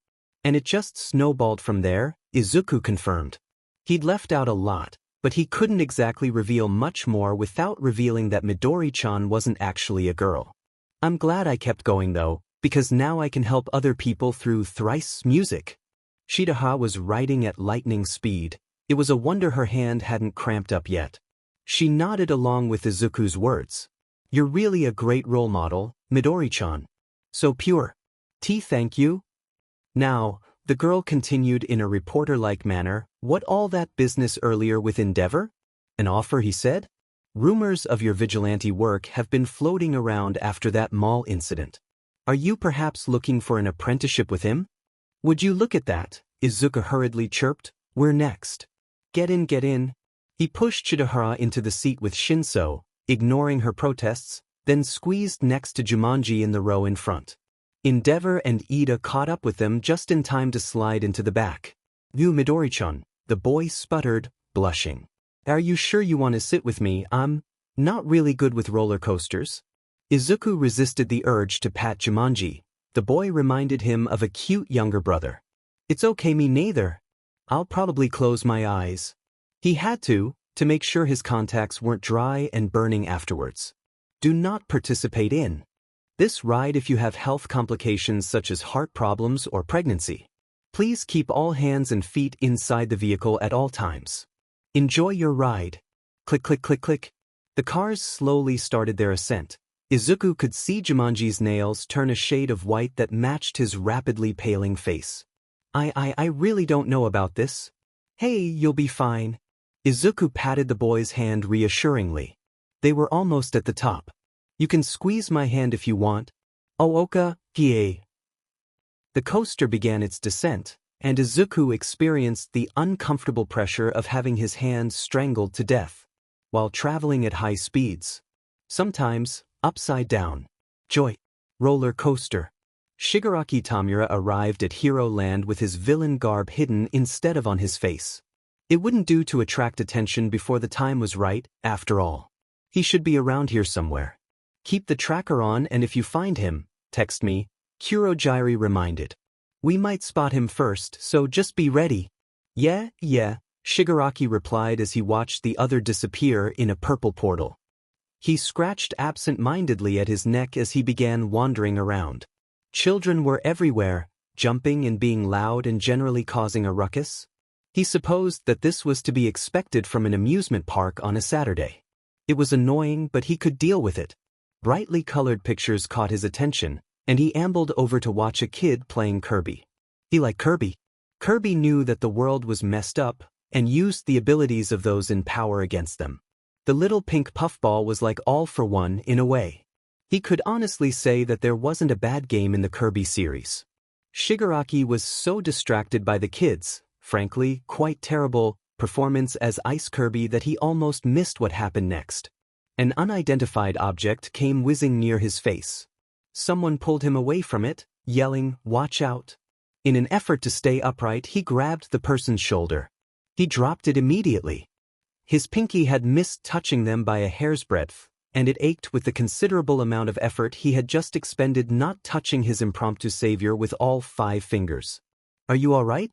Izuku confirmed. He'd left out a lot, but he couldn't exactly reveal much more without revealing that Midori-chan wasn't actually a girl. I'm glad I kept going though, because now I can help other people through thrice music. Shidahara was writing at lightning speed. It was a wonder her hand hadn't cramped up yet. She nodded along with Izuku's words. You're really a great role model, Midori-chan. So pure. Thank you. Now, the girl continued in a reporter-like manner, what all that business earlier with Endeavor? An offer, he said? Rumors of your vigilante work have been floating around after that mall incident. Are you perhaps looking for an apprenticeship with him? Would you look at that? Izuku hurriedly chirped. We're next. Get in, get in. He pushed Shidahara into the seat with Shinso, ignoring her protests, then squeezed next to Jumanji in the row in front. Endeavor and Ida caught up with them just in time to slide into the back. You Midori-chan, the boy sputtered, blushing. Are you sure you want to sit with me? I'm not really good with roller coasters. Izuku resisted the urge to pat Jumanji. The boy reminded him of a cute younger brother. It's okay, me neither. I'll probably close my eyes. He had to make sure his contacts weren't dry and burning afterwards. Do not participate in this ride if you have health complications such as heart problems or pregnancy. Please keep all hands and feet inside the vehicle at all times. Enjoy your ride. Click, click, click, click. The cars slowly started their ascent. Izuku could see Jumanji's nails turn a shade of white that matched his rapidly paling face. I really don't know about this. Hey, you'll be fine. Izuku patted the boy's hand reassuringly. They were almost at the top. You can squeeze my hand if you want. Ooka, kie. The coaster began its descent, and Izuku experienced the uncomfortable pressure of having his hand strangled to death, while traveling at high speeds. Sometimes, upside down. Joy. Roller coaster. Shigaraki Tamura arrived at Hero Land with his villain garb hidden instead of on his face. It wouldn't do to attract attention before the time was right, after all. He should be around here somewhere. Keep the tracker on and if you find him, text me, Kurogyri reminded. We might spot him first, so just be ready. Yeah, Shigaraki replied as he watched the other disappear in a purple portal. He scratched absent-mindedly at his neck as he began wandering around. Children were everywhere, jumping and being loud and generally causing a ruckus. He supposed that this was to be expected from an amusement park on a Saturday. It was annoying, but he could deal with it. Brightly colored pictures caught his attention, and he ambled over to watch a kid playing Kirby. He liked Kirby. Kirby knew that the world was messed up, and used the abilities of those in power against them. The little pink puffball was like All for One in a way. He could honestly say that there wasn't a bad game in the Kirby series. Shigaraki was so distracted by the kids, frankly, quite terrible, performance as Ice Kirby that he almost missed what happened next. An unidentified object came whizzing near his face. Someone pulled him away from it, yelling, "Watch out." In an effort to stay upright, he grabbed the person's shoulder. He dropped it immediately. His pinky had missed touching them by a hair's breadth, and it ached with the considerable amount of effort he had just expended not touching his impromptu savior with all 5 fingers. "Are you all right?"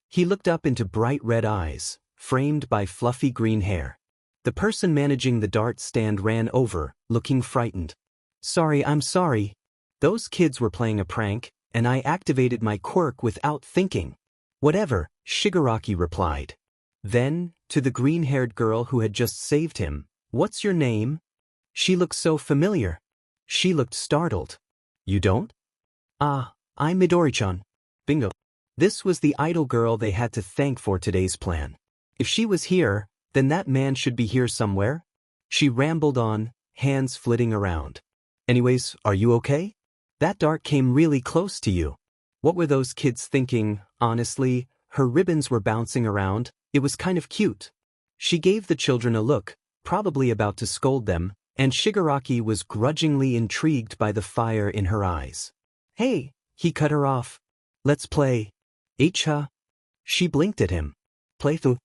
He looked up into bright red eyes, framed by fluffy green hair. The person managing the dart stand ran over, looking frightened. I'm sorry. Those kids were playing a prank, and I activated my quirk without thinking." "Whatever," Shigaraki replied. Then, to the green-haired girl who had just saved him, "What's your name?" She looked so familiar. She looked startled. "You don't?" "Ah, I'm Midori-chan." Bingo. This was the idol girl they had to thank for today's plan. If she was here, then that man should be here somewhere. She rambled on, hands flitting around. "Anyways, are you okay? That dart came really close to you." What were those kids thinking? Honestly, her ribbons were bouncing around. It was kind of cute. She gave the children a look, probably about to scold them, and Shigaraki was grudgingly intrigued by the fire in her eyes. "Hey," he cut her off. "Let's play." "Icha." She blinked at him. "Play through."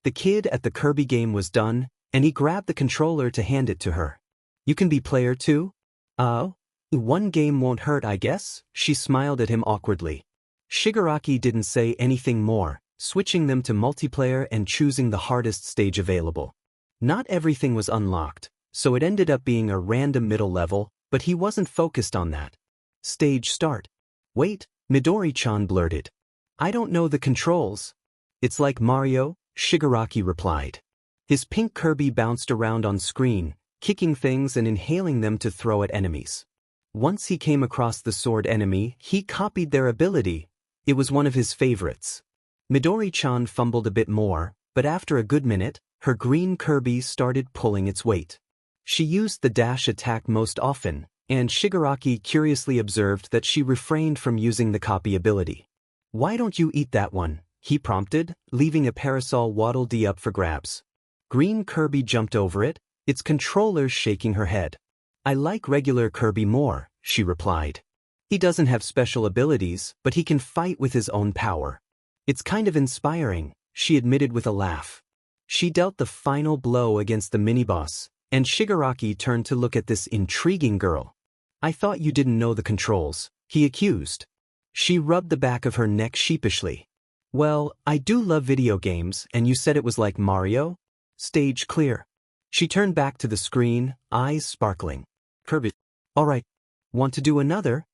The kid at the Kirby game was done, and he grabbed the controller to hand it to her. "You can be player too?" "Oh, one game won't hurt, I guess." She smiled at him awkwardly. Shigaraki didn't say anything more, switching them to multiplayer and choosing the hardest stage available. Not everything was unlocked, so it ended up being a random middle level, but he wasn't focused on that. Stage start. "Wait," Midori-chan blurted. "I don't know the controls." "It's like Mario," Shigaraki replied. His pink Kirby bounced around on screen, kicking things and inhaling them to throw at enemies. Once he came across the sword enemy, he copied their ability. It was one of his favorites. Midori-chan fumbled a bit more, but after a good minute, her green Kirby started pulling its weight. She used the dash attack most often, and Shigaraki curiously observed that she refrained from using the copy ability. "Why don't you eat that one?" he prompted, leaving a parasol Waddle Dee up for grabs. Green Kirby jumped over it, its controller shaking her head. "I like regular Kirby more," she replied. "He doesn't have special abilities, but he can fight with his own power. It's kind of inspiring," she admitted with a laugh. She dealt the final blow against the mini-boss, and Shigaraki turned to look at this intriguing girl. "I thought you didn't know the controls," he accused. She rubbed the back of her neck sheepishly. "Well, I do love video games, and you said it was like Mario?" Stage clear. She turned back to the screen, eyes sparkling. "Kirby. All right. Want to do another?"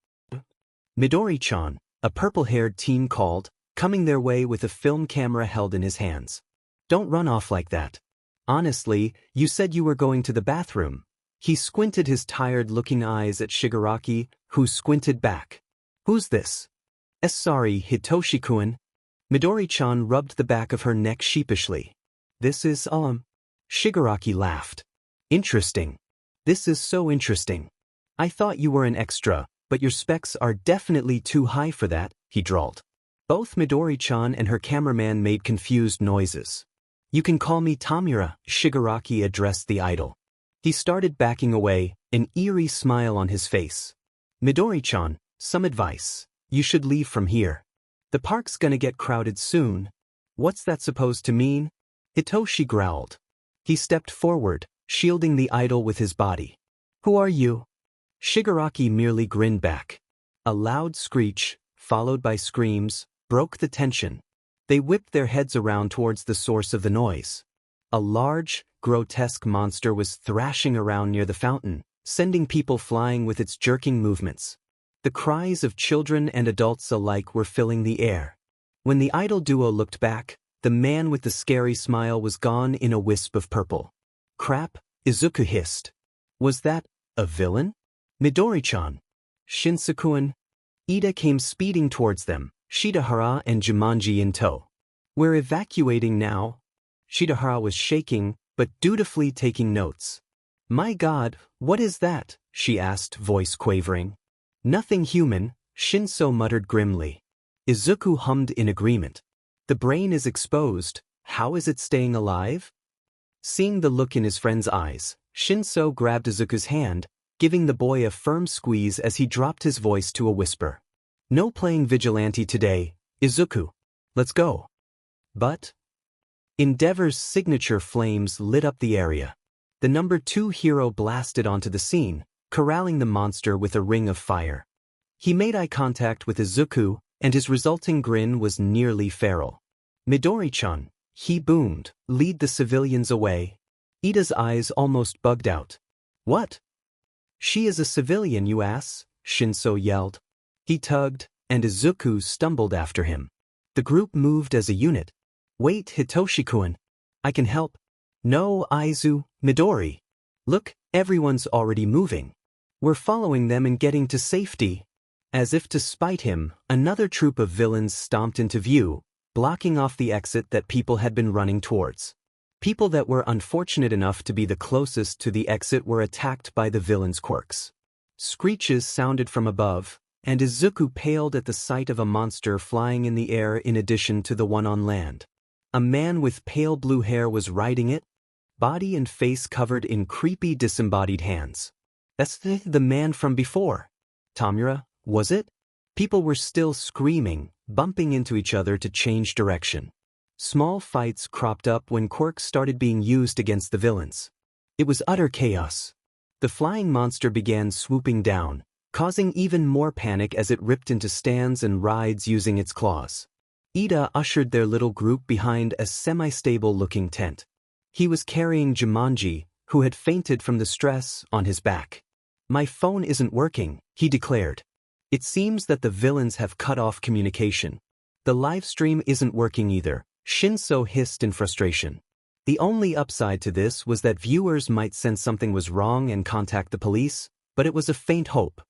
Midori-chan, a purple-haired teen called, coming their way with a film camera held in his hands. "Don't run off like that. Honestly, you said you were going to the bathroom." He squinted his tired-looking eyes at Shigaraki, who squinted back. "Who's this?" Sorry, Hitoshi-kun." Midori-chan rubbed the back of her neck sheepishly. "This is, Shigaraki laughed. "Interesting. This is so interesting. I thought you were an extra, but your specs are definitely too high for that," he drawled. Both Midori-chan and her cameraman made confused noises. "You can call me Tamura," Shigaraki addressed the idol. He started backing away, an eerie smile on his face. "Midori-chan, some advice. You should leave from here. The park's gonna get crowded soon." "What's that supposed to mean?" Hitoshi growled. He stepped forward, shielding the idol with his body. "Who are you?" Shigaraki merely grinned back. A loud screech, followed by screams, broke the tension. They whipped their heads around towards the source of the noise. A large, grotesque monster was thrashing around near the fountain, sending people flying with its jerking movements. The cries of children and adults alike were filling the air. When the idol duo looked back, the man with the scary smile was gone in a wisp of purple. Crap, Izuku hissed. Was that a villain? Midori-chan. Shinsaku-an. Ida came speeding towards them, Shidahara and Jumanji in tow. We're evacuating now. Shidahara was shaking, but dutifully taking notes. My God, what is that? She asked, voice quavering. Nothing human, Shinso muttered grimly. Izuku hummed in agreement. The brain is exposed, how is it staying alive? Seeing the look in his friend's eyes, Shinso grabbed Izuku's hand, giving the boy a firm squeeze as he dropped his voice to a whisper. No playing vigilante today, Izuku. Let's go. But Endeavor's signature flames lit up the area. The number 2 hero blasted onto the scene, corralling the monster with a ring of fire. He made eye contact with Izuku, and his resulting grin was nearly feral. Midori-chan, he boomed, lead the civilians away. Ida's eyes almost bugged out. What? She is a civilian, you ass, Shinso yelled. He tugged, and Izuku stumbled after him. The group moved as a unit. Wait, Hitoshi-kun. I can help. No, Aizu, Midori. Look, everyone's already moving. We're following them and getting to safety. As if to spite him, another troop of villains stomped into view, blocking off the exit that people had been running towards. People that were unfortunate enough to be the closest to the exit were attacked by the villains' quirks. Screeches sounded from above, and Izuku paled at the sight of a monster flying in the air in addition to the one on land. A man with pale blue hair was riding it, body and face covered in creepy disembodied hands. That's the man from before. Tamura, was it? People were still screaming, bumping into each other to change direction. Small fights cropped up when quirks started being used against the villains. It was utter chaos. The flying monster began swooping down, causing even more panic as it ripped into stands and rides using its claws. Ida ushered their little group behind a semi-stable-looking tent. He was carrying Jumanji, who had fainted from the stress, on his back. My phone isn't working, he declared. It seems that the villains have cut off communication. The live stream isn't working either, Shinso hissed in frustration. The only upside to this was that viewers might sense something was wrong and contact the police, but it was a faint hope.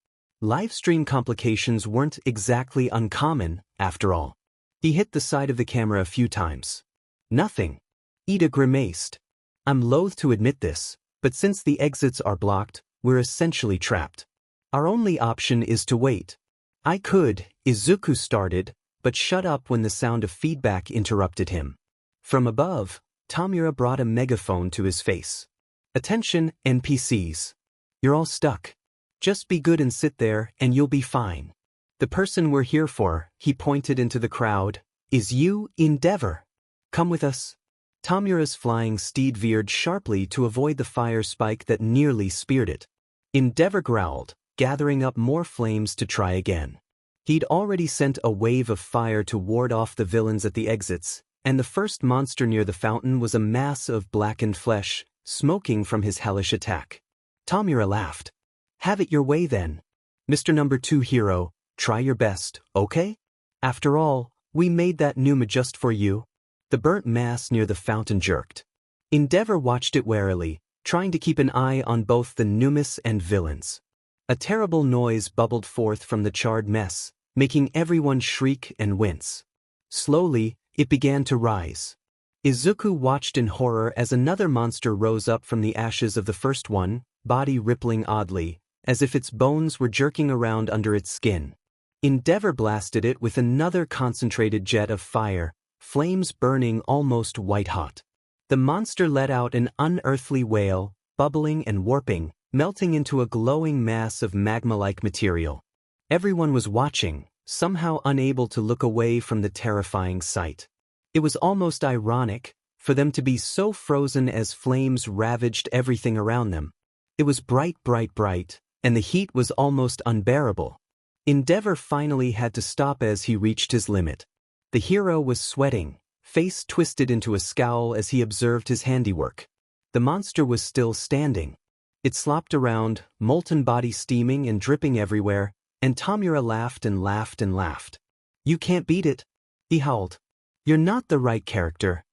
Live stream complications weren't exactly uncommon, after all. He hit the side of the camera a few times. Nothing. Ida grimaced. I'm loath to admit this, but since the exits are blocked, we're essentially trapped. Our only option is to wait. I could, Izuku started, but shut up when the sound of feedback interrupted him. From above, Tamura brought a megaphone to his face. Attention, NPCs. You're all stuck. Just be good and sit there, and you'll be fine. The person we're here for, he pointed into the crowd, is you, Endeavor. Come with us. Tamura's flying steed veered sharply to avoid the fire spike that nearly speared it. Endeavor growled, gathering up more flames to try again. He'd already sent a wave of fire to ward off the villains at the exits, and the first monster near the fountain was a mass of blackened flesh, smoking from his hellish attack. Tamura laughed. Have it your way then. Mr. Number 2 hero, try your best, okay? After all, we made that Numa just for you. The burnt mass near the fountain jerked. Endeavor watched it warily, trying to keep an eye on both the Numas and villains. A terrible noise bubbled forth from the charred mess, making everyone shriek and wince. Slowly, it began to rise. Izuku watched in horror as another monster rose up from the ashes of the first one, body rippling oddly, as if its bones were jerking around under its skin. Endeavor blasted it with another concentrated jet of fire, flames burning almost white-hot. The monster let out an unearthly wail, bubbling and warping, melting into a glowing mass of magma-like material. Everyone was watching, somehow unable to look away from the terrifying sight. It was almost ironic, for them to be so frozen as flames ravaged everything around them. It was bright, bright, bright, and the heat was almost unbearable. Endeavor finally had to stop as he reached his limit. The hero was sweating, face twisted into a scowl as he observed his handiwork. The monster was still standing. It slopped around, molten body steaming and dripping everywhere, and Tamura laughed and laughed and laughed. "You can't beat it," he howled. "You're not the right character."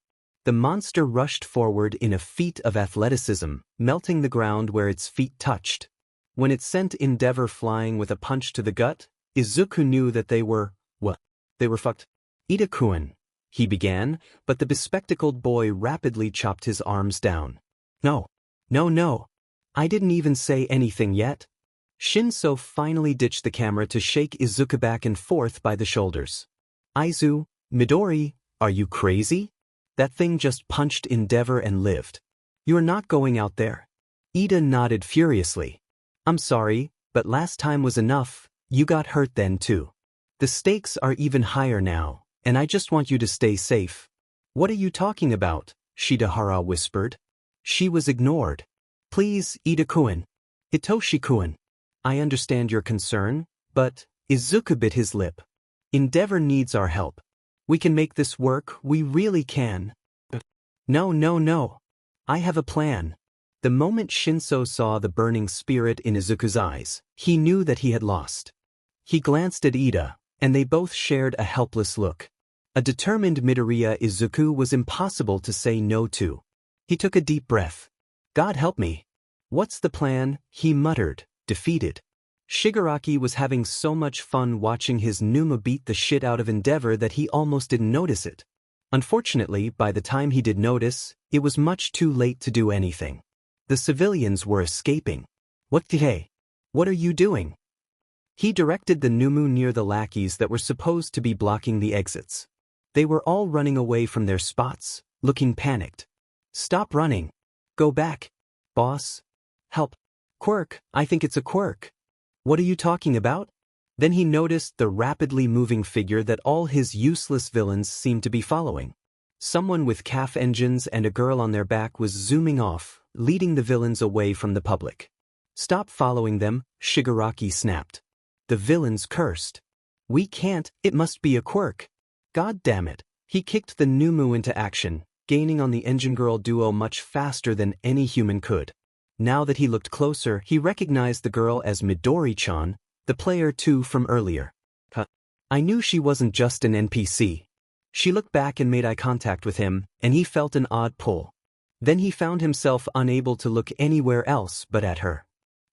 The monster rushed forward in a feat of athleticism, melting the ground where its feet touched. When it sent Endeavor flying with a punch to the gut, Izuku knew that they were fucked. "Ida-kun," he began, but the bespectacled boy rapidly chopped his arms down. No. I didn't even say anything yet." Shinso finally ditched the camera to shake Izuku back and forth by the shoulders. "Aizu, Midori, are you crazy? That thing just punched Endeavor and lived. You're not going out there." Ida nodded furiously. "I'm sorry, but last time was enough. You got hurt then too. The stakes are even higher now, and I just want you to stay safe." "What are you talking about?" Shidahara whispered. She was ignored. "Please, Ida-kun. Hitoshi-kun. I understand your concern, but..." Izuku bit his lip. "Endeavor needs our help. We can make this work, we really can." No. I have a plan." The moment Shinso saw the burning spirit in Izuku's eyes, he knew that he had lost. He glanced at Ida, and they both shared a helpless look. A determined Midoriya Izuku was impossible to say no to. He took a deep breath. "God help me. What's the plan?" he muttered, defeated. Shigaraki was having so much fun watching his Numa beat the shit out of Endeavor that he almost didn't notice it. Unfortunately, by the time he did notice, it was much too late to do anything. The civilians were escaping. Hey, what are you doing?" He directed the Numu near the lackeys that were supposed to be blocking the exits. They were all running away from their spots, looking panicked. "Stop running. Go back. Boss. Help. Quirk, I think it's a quirk." "What are you talking about?" Then he noticed the rapidly moving figure that all his useless villains seemed to be following. Someone with calf engines and a girl on their back was zooming off, leading the villains away from the public. "Stop following them," Shigaraki snapped. The villains cursed. "We can't, it must be a quirk." God damn it. He kicked the Numu into action, gaining on the engine girl duo much faster than any human could. Now that he looked closer, he recognized the girl as Midori-chan, the player 2 from earlier. I knew she wasn't just an NPC. She looked back and made eye contact with him, and he felt an odd pull. Then he found himself unable to look anywhere else but at her.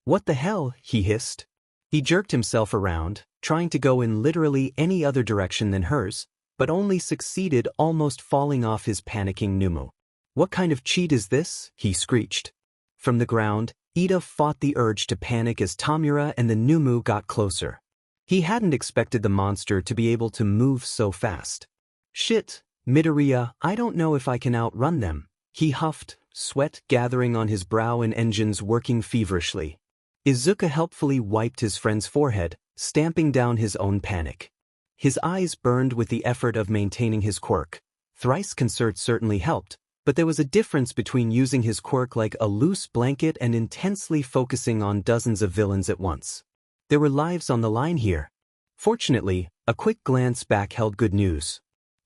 "What the hell?" he hissed. He jerked himself around, trying to go in literally any other direction than hers, but only succeeded almost falling off his panicking Numu. "What kind of cheat is this?" he screeched. From the ground, Ida fought the urge to panic as Tamura and the Numu got closer. He hadn't expected the monster to be able to move so fast. "Shit, Midoriya, I don't know if I can outrun them," he huffed, sweat gathering on his brow and engines working feverishly. Izuku helpfully wiped his friend's forehead, stamping down his own panic. His eyes burned with the effort of maintaining his quirk. Thrice concert certainly helped, but there was a difference between using his quirk like a loose blanket and intensely focusing on dozens of villains at once. There were lives on the line here. Fortunately, a quick glance back held good news.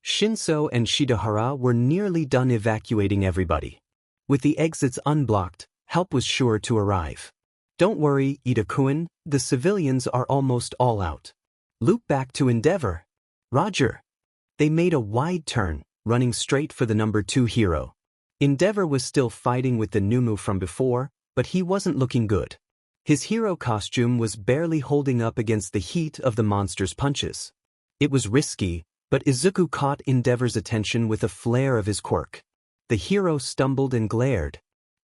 Shinso and Shidahara were nearly done evacuating everybody. With the exits unblocked, help was sure to arrive. "Don't worry, Ida-kun, the civilians are almost all out. Loop back to Endeavor." "Roger." They made a wide turn, running straight for the number 2 hero. Endeavor was still fighting with the Numu from before, but he wasn't looking good. His hero costume was barely holding up against the heat of the monster's punches. It was risky, but Izuku caught Endeavor's attention with a flare of his quirk. The hero stumbled and glared.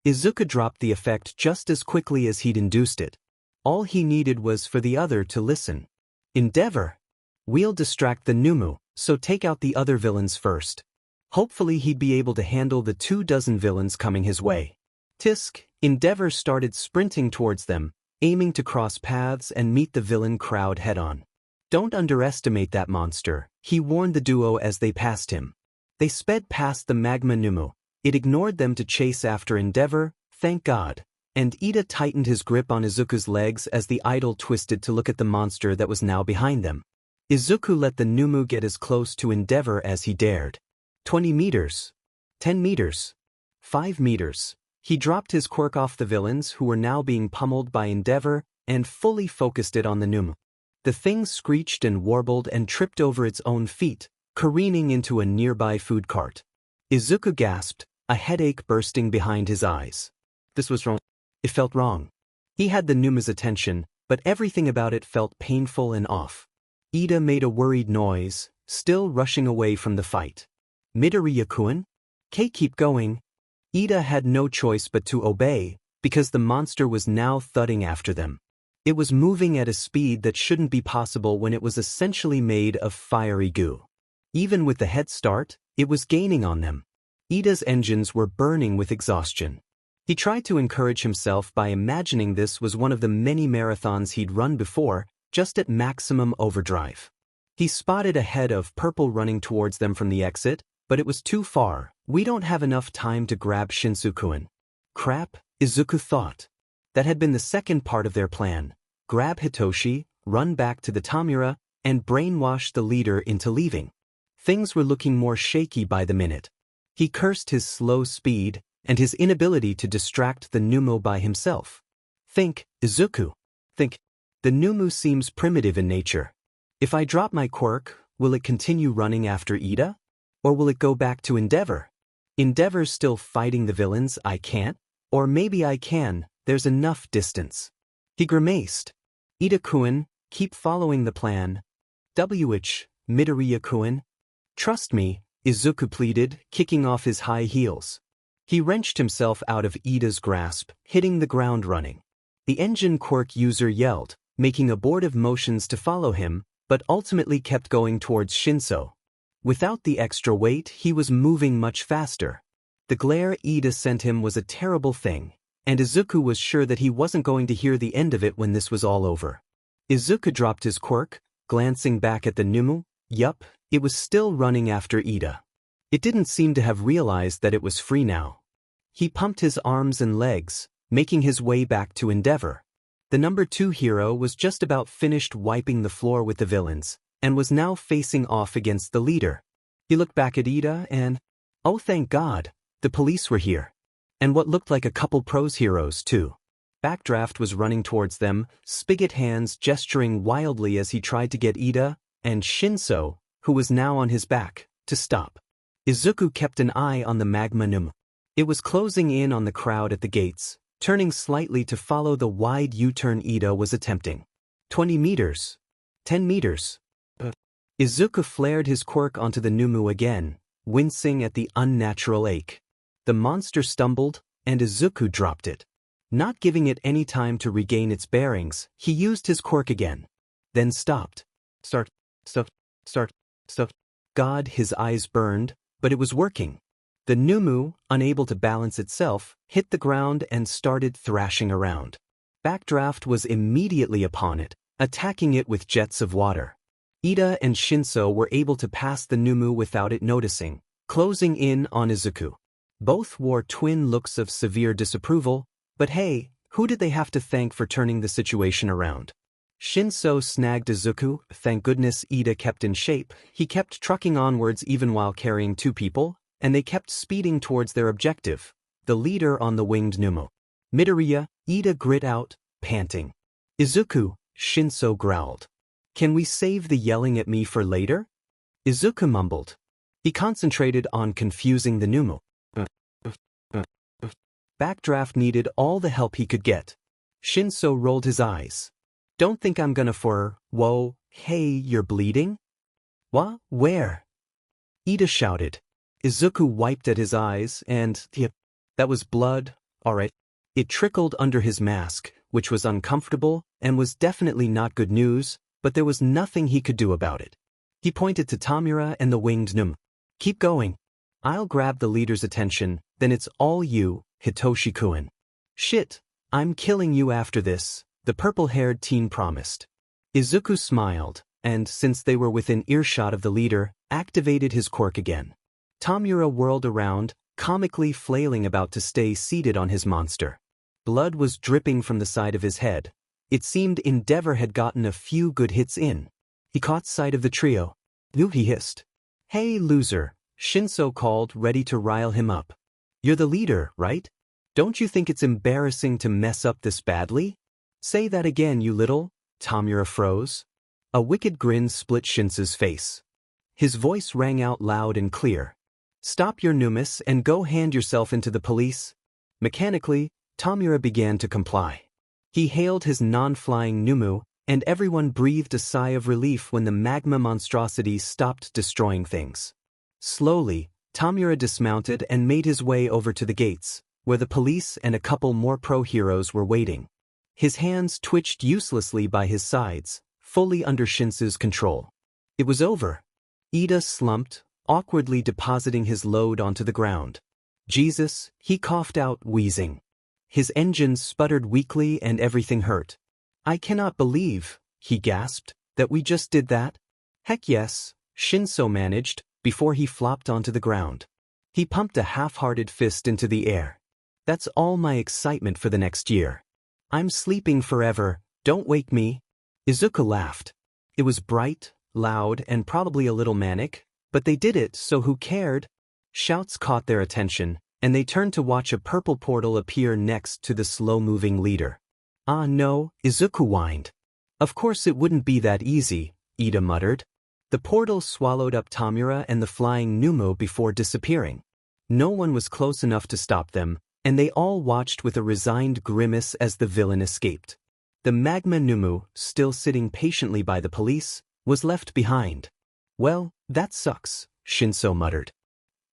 Izuku dropped the effect just as quickly as he'd induced it. All he needed was for the other to listen. "Endeavor. We'll distract the Numu, so take out the other villains first." Hopefully he'd be able to handle the 24 villains coming his way. Tisk, Endeavor started sprinting towards them, aiming to cross paths and meet the villain crowd head-on. "Don't underestimate that monster," he warned the duo as they passed him. They sped past the Magma Numu. It ignored them to chase after Endeavor, thank God. and Ida tightened his grip on Izuku's legs as the idol twisted to look at the monster that was now behind them. Izuku let the Numu get as close to Endeavor as he dared. 20 meters. 10 meters. 5 meters. He dropped his quirk off the villains who were now being pummeled by Endeavor and fully focused it on the Numu. The thing screeched and warbled and tripped over its own feet, careening into a nearby food cart. Izuku gasped, a headache bursting behind his eyes. This was wrong. It felt wrong. He had the Numu's attention, but everything about it felt painful and off. Ida made a worried noise, still rushing away from the fight. Midoriya-kun? Keep going. Ida had no choice but to obey, because the monster was now thudding after them. It was moving at a speed that shouldn't be possible when it was essentially made of fiery goo. Even with the head start, it was gaining on them. Ida's engines were burning with exhaustion. He tried to encourage himself by imagining this was one of the many marathons he'd run before, just at maximum overdrive. He spotted a head of purple running towards them from the exit, but it was too far. We don't have enough time to grab Shinsu-kun. Crap, Izuku thought. That had been the second part of their plan. Grab Hitoshi, run back to the Tamura, and brainwash the leader into leaving. Things were looking more shaky by the minute. He cursed his slow speed and his inability to distract the Numu by himself. Think, Izuku. Think. The Numu seems primitive in nature. If I drop my quirk, will it continue running after Ida? Or will it go back to Endeavor? Endeavor's still fighting the villains, I can't? Or maybe I can, there's enough distance. He grimaced. Ida-kun, keep following the plan. Midoriya-kun. Trust me, Izuku pleaded, kicking off his high heels. He wrenched himself out of Ida's grasp, hitting the ground running. The engine quirk user yelled, making abortive motions to follow him, but ultimately kept going towards Shinso. Without the extra weight, he was moving much faster. The glare Ida sent him was a terrible thing, and Izuku was sure that he wasn't going to hear the end of it when this was all over. Izuku dropped his quirk, glancing back at the Numu. Yup, it was still running after Ida. It didn't seem to have realized that it was free now. He pumped his arms and legs, making his way back to Endeavor. The number 2 hero was just about finished wiping the floor with the villains, and was now facing off against the leader. He looked back at Ida and, oh thank God, the police were here. And what looked like a couple pros heroes too. Backdraft was running towards them, spigot hands gesturing wildly as he tried to get Ida, and Shinso, who was now on his back, to stop. Izuku kept an eye on the magma Numu. It was closing in on the crowd at the gates, turning slightly to follow the wide U-turn Ida was attempting. 20 meters. 10 meters. Izuku flared his quirk onto the Numu again, wincing at the unnatural ache. The monster stumbled, and Izuku dropped it. Not giving it any time to regain its bearings, he used his quirk again. Then stopped. Start. God, his eyes burned, but it was working. The Numu, unable to balance itself, hit the ground and started thrashing around. Backdraft was immediately upon it, attacking it with jets of water. Ida and Shinso were able to pass the Numu without it noticing, closing in on Izuku. Both wore twin looks of severe disapproval, but hey, who did they have to thank for turning the situation around? Shinso snagged Izuku. Thank goodness Ida kept in shape. He kept trucking onwards even while carrying 2 people, and they kept speeding towards their objective, the leader on the winged Numu. Midoriya, Ida grit out, panting. Izuku, Shinso growled. Can we save the yelling at me for later? Izuku mumbled. He concentrated on confusing the Numu. Backdraft needed all the help he could get. Shinso rolled his eyes. Don't think I'm gonna whoa, hey, you're bleeding? What? Where? Ida shouted. Izuku wiped at his eyes and, that was blood, alright. It trickled under his mask, which was uncomfortable and was definitely not good news, but there was nothing he could do about it. He pointed to Tamura and the winged Numu. Keep going. I'll grab the leader's attention, then it's all you, Hitoshi-kun. Shit, I'm killing you after this, the purple-haired teen promised. Izuku smiled, and since they were within earshot of the leader, activated his quirk again. Tamura whirled around, comically flailing about to stay seated on his monster. Blood was dripping from the side of his head. It seemed Endeavor had gotten a few good hits in. He caught sight of the trio. "Ooh," he hissed. "Hey, loser," Shinso called, ready to rile him up. "You're the leader, right? Don't you think it's embarrassing to mess up this badly? Say that again, you little..." Tamura froze. A wicked grin split Shinso's face. His voice rang out loud and clear. "Stop your numus and go hand yourself into the police." Mechanically, Tamura began to comply. He hailed his non-flying Numu, and everyone breathed a sigh of relief when the magma monstrosity stopped destroying things. Slowly, Tamura dismounted and made his way over to the gates, where the police and a couple more pro-heroes were waiting. His hands twitched uselessly by his sides, fully under Shinso's control. It was over. Ida slumped, awkwardly depositing his load onto the ground. "Jesus," he coughed out, wheezing. His engines sputtered weakly and everything hurt. "I cannot believe," he gasped, "that we just did that." "Heck yes," Shinso managed, before he flopped onto the ground. He pumped a half-hearted fist into the air. "That's all my excitement for the next year. I'm sleeping forever, don't wake me." Izuku laughed. It was bright, loud, and probably a little manic, but they did it, so who cared? Shouts caught their attention, and they turned to watch a purple portal appear next to the slow-moving leader. "Ah no," Izuku whined. "Of course it wouldn't be that easy," Ida muttered. The portal swallowed up Tamura and the flying Numu before disappearing. No one was close enough to stop them, and they all watched with a resigned grimace as the villain escaped. The magma Numu, still sitting patiently by the police, was left behind. "Well, that sucks," Shinso muttered.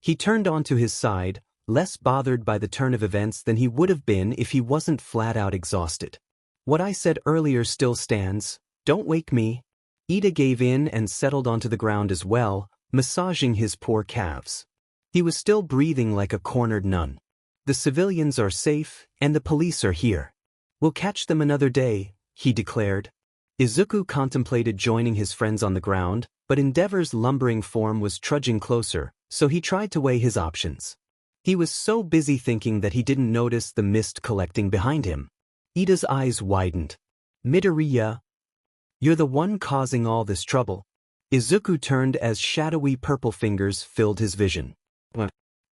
He turned onto his side, less bothered by the turn of events than he would have been if he wasn't flat-out exhausted. "What I said earlier still stands, don't wake me." Ida gave in and settled onto the ground as well, massaging his poor calves. He was still breathing like a cornered nun. "The civilians are safe, and the police are here. We'll catch them another day," he declared. Izuku contemplated joining his friends on the ground, but Endeavor's lumbering form was trudging closer, so he tried to weigh his options. He was so busy thinking that he didn't notice the mist collecting behind him. Ida's eyes widened. "Midoriya, you're the one causing all this trouble." Izuku turned as shadowy purple fingers filled his vision.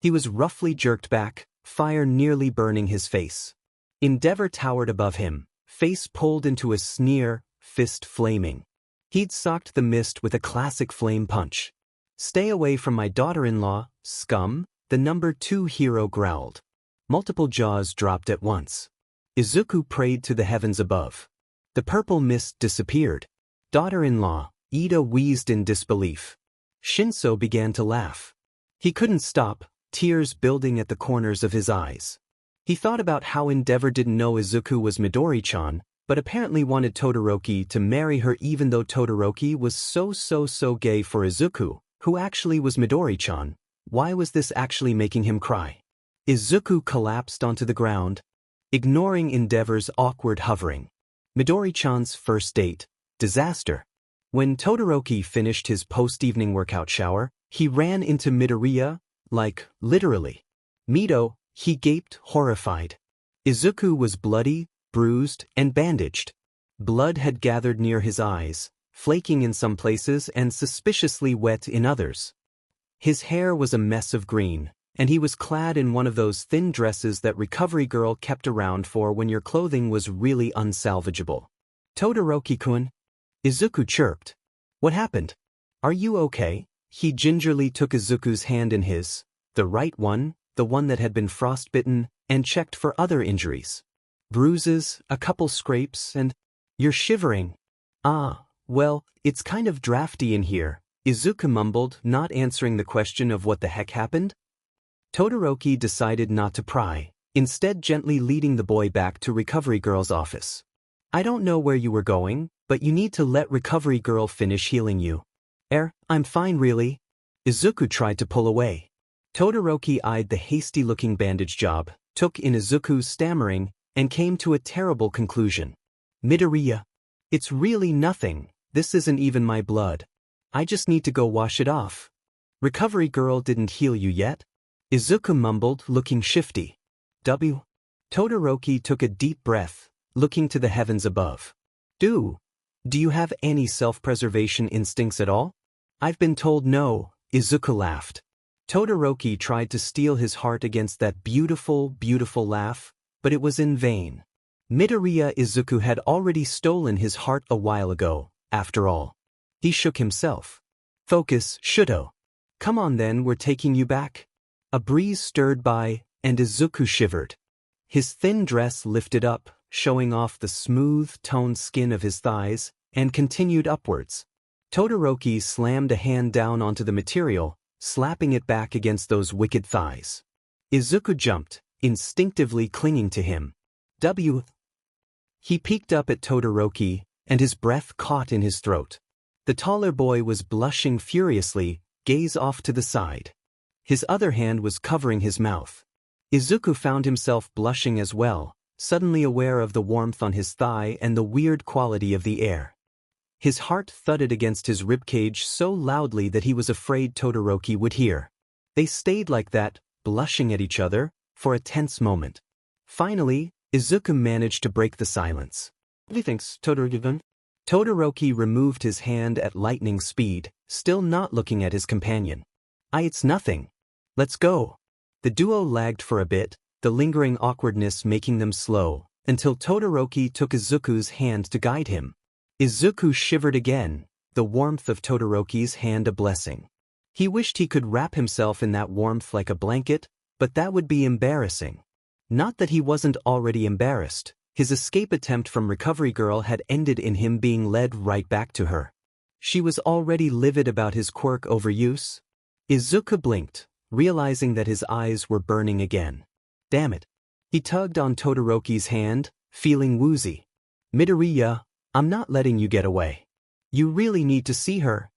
He was roughly jerked back, fire nearly burning his face. Endeavor towered above him, face pulled into a sneer, fist flaming. He'd socked the mist with a classic flame punch. "Stay away from my daughter-in-law, scum," the number 2 hero growled. Multiple jaws dropped at once. Izuku prayed to the heavens above. The purple mist disappeared. "Daughter-in-law," Ida wheezed in disbelief. Shinso began to laugh. He couldn't stop, tears building at the corners of his eyes. He thought about how Endeavor didn't know Izuku was Midori-chan, but apparently wanted Todoroki to marry her even though Todoroki was so gay for Izuku, who actually was Midori-chan. Why was this actually making him cry? Izuku collapsed onto the ground, ignoring Endeavor's awkward hovering. Midori-chan's first date. Disaster. When Todoroki finished his post-evening workout shower, he ran into Midoriya, like, literally. "Mido," he gaped, horrified. Izuku was bloody, bruised, and bandaged. Blood had gathered near his eyes, flaking in some places and suspiciously wet in others. His hair was a mess of green, and he was clad in one of those thin dresses that Recovery Girl kept around for when your clothing was really unsalvageable. "Todoroki-kun?" Izuku chirped. "What happened? Are you okay?" He gingerly took Izuku's hand in his, the right one, the one that had been frostbitten, and checked for other injuries. "Bruises, a couple scrapes, and..." "You're shivering." "Ah, well, it's kind of drafty in here," Izuku mumbled, not answering the question of what the heck happened. Todoroki decided not to pry, instead gently leading the boy back to Recovery Girl's office. "I don't know where you were going, but you need to let Recovery Girl finish healing you." I'm fine really." Izuku tried to pull away. Todoroki eyed the hasty-looking bandage job, took in Izuku's stammering, and came to a terrible conclusion. "Midoriya, it's really nothing, this isn't even my blood. I just need to go wash it off." "Recovery Girl didn't heal you yet?" Izuku mumbled, looking shifty. Todoroki took a deep breath, looking to the heavens above. Do you have any self-preservation instincts at all? I've been told no, Izuku laughed. Todoroki tried to steel his heart against that beautiful, beautiful laugh, but it was in vain. Midoriya Izuku had already stolen his heart a while ago, after all. He shook himself. Focus, Shuto. Come on then, we're taking you back. A breeze stirred by, and Izuku shivered. His thin dress lifted up, showing off the smooth, toned skin of his thighs, and continued upwards. Todoroki slammed a hand down onto the material, slapping it back against those wicked thighs. Izuku jumped, instinctively clinging to him. He peeked up at Todoroki, and his breath caught in his throat. The taller boy was blushing furiously, gaze off to the side. His other hand was covering his mouth. Izuku found himself blushing as well, suddenly aware of the warmth on his thigh and the weird quality of the air. His heart thudded against his ribcage so loudly that he was afraid Todoroki would hear. They stayed like that, blushing at each other, for a tense moment. Finally, Izuku managed to break the silence. What do you think, Todoroki? Todoroki removed his hand at lightning speed, still not looking at his companion. It's nothing. Let's go. The duo lagged for a bit, the lingering awkwardness making them slow, until Todoroki took Izuku's hand to guide him. Izuku shivered again, the warmth of Todoroki's hand a blessing. He wished he could wrap himself in that warmth like a blanket, but that would be embarrassing. Not that he wasn't already embarrassed. His escape attempt from Recovery Girl had ended in him being led right back to her. She was already livid about his quirk overuse. Izuku blinked, realizing that his eyes were burning again. Damn it. He tugged on Todoroki's hand, feeling woozy. Midoriya, I'm not letting you get away. You really need to see her.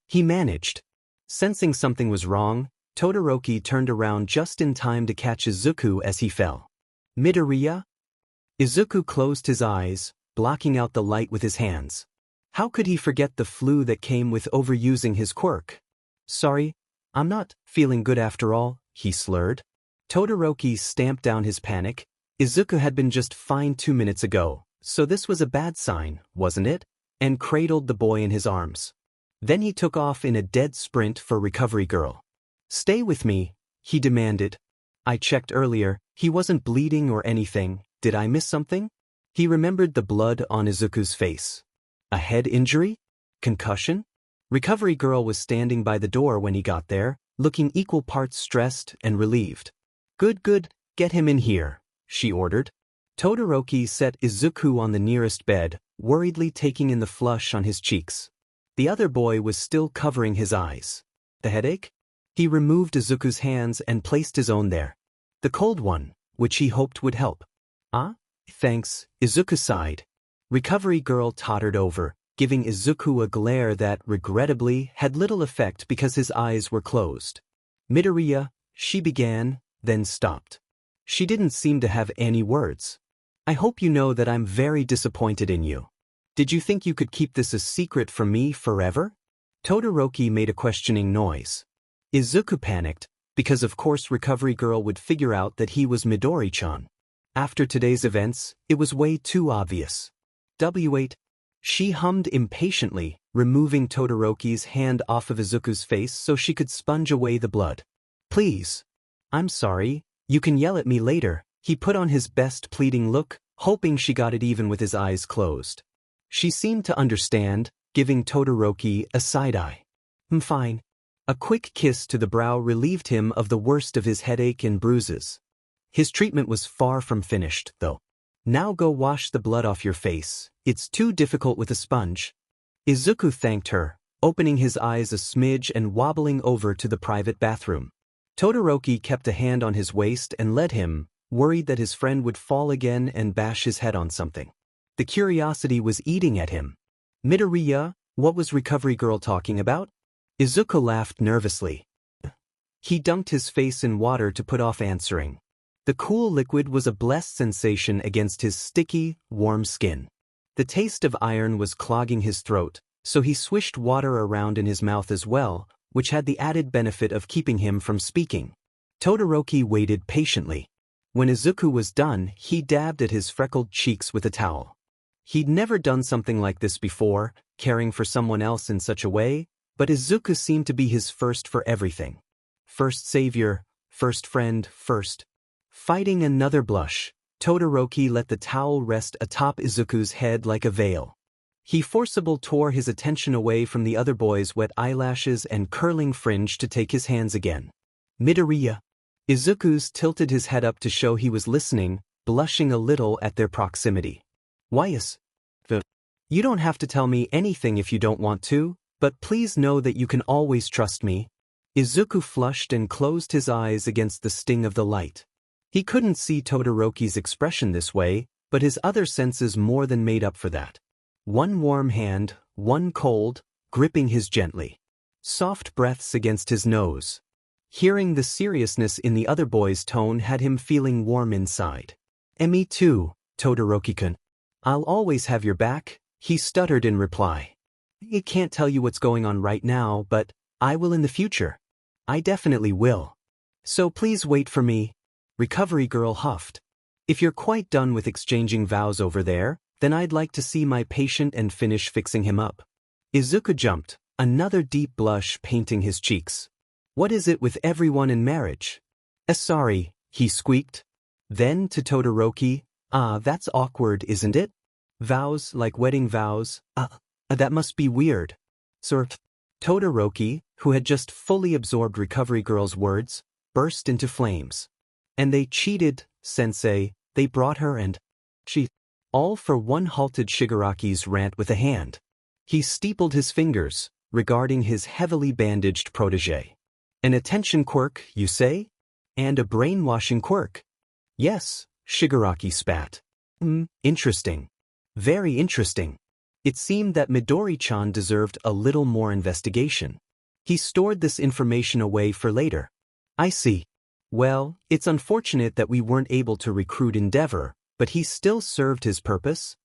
He managed. Sensing something was wrong, Todoroki turned around just in time to catch Izuku as he fell. Midoriya? Izuku closed his eyes, blocking out the light with his hands. How could he forget the flu that came with overusing his quirk? Sorry, I'm not feeling good after all, he slurred. Todoroki stamped down his panic. Izuku had been just fine 2 minutes ago, so this was a bad sign, wasn't it? And cradled the boy in his arms. Then he took off in a dead sprint for Recovery Girl. Stay with me, he demanded. I checked earlier, he wasn't bleeding or anything. Did I miss something? He remembered the blood on Izuku's face. A head injury? Concussion? Recovery Girl was standing by the door when he got there, looking equal parts stressed and relieved. Good, get him in here, she ordered. Todoroki set Izuku on the nearest bed, worriedly taking in the flush on his cheeks. The other boy was still covering his eyes. The headache? He removed Izuku's hands and placed his own there. The cold one, which he hoped would help. Thanks, Izuku sighed. Recovery Girl tottered over, giving Izuku a glare that, regrettably, had little effect because his eyes were closed. Midoriya, she began, then stopped. She didn't seem to have any words. I hope you know that I'm very disappointed in you. Did you think you could keep this a secret from me forever? Todoroki made a questioning noise. Izuku panicked, because of course Recovery Girl would figure out that he was Midori-chan. After today's events, it was way too obvious. W8. She hummed impatiently, removing Todoroki's hand off of Izuku's face so she could sponge away the blood. Please. I'm sorry, you can yell at me later. He put on his best pleading look, hoping she got it even with his eyes closed. She seemed to understand, giving Todoroki a side-eye. Fine. A quick kiss to the brow relieved him of the worst of his headache and bruises. His treatment was far from finished, though. Now go wash the blood off your face. It's too difficult with a sponge. Izuku thanked her, opening his eyes a smidge and wobbling over to the private bathroom. Todoroki kept a hand on his waist and led him, worried that his friend would fall again and bash his head on something. The curiosity was eating at him. Midoriya, what was Recovery Girl talking about? Izuku laughed nervously. He dunked his face in water to put off answering. The cool liquid was a blessed sensation against his sticky, warm skin. The taste of iron was clogging his throat, so he swished water around in his mouth as well, which had the added benefit of keeping him from speaking. Todoroki waited patiently. When Izuku was done, he dabbed at his freckled cheeks with a towel. He'd never done something like this before, caring for someone else in such a way, but Izuku seemed to be his first for everything. First savior, first friend, first. Fighting another blush, Todoroki let the towel rest atop Izuku's head like a veil. He forcibly tore his attention away from the other boy's wet eyelashes and curling fringe to take his hands again. Midoriya. Izuku's tilted his head up to show he was listening, blushing a little at their proximity. Why is the? You don't have to tell me anything if you don't want to, but please know that you can always trust me. Izuku flushed and closed his eyes against the sting of the light. He couldn't see Todoroki's expression this way, but his other senses more than made up for that. One warm hand, one cold, gripping his gently. Soft breaths against his nose. Hearing the seriousness in the other boy's tone had him feeling warm inside. Me too, Todoroki-kun. I'll always have your back, he stuttered in reply. I can't tell you what's going on right now, but I will in the future. I definitely will. So please wait for me. Recovery girl huffed. If you're quite done with exchanging vows over there, then I'd like to see my patient and finish fixing him up. Izuku jumped, another deep blush painting his cheeks. What is it with everyone in marriage? Sorry, he squeaked. Then to Todoroki, that's awkward, isn't it? Vows like wedding vows, that must be weird. Sir. Todoroki, who had just fully absorbed Recovery Girl's words, burst into flames. And they cheated, sensei, they brought her and she. All for one, halted Shigaraki's rant with a hand. He steepled his fingers, regarding his heavily bandaged protege. An attention quirk, you say? And a brainwashing quirk? Yes, Shigaraki spat. Interesting. Very interesting. It seemed that Midori-chan deserved a little more investigation. He stored this information away for later. I see. Well, it's unfortunate that we weren't able to recruit Endeavor, but he still served his purpose?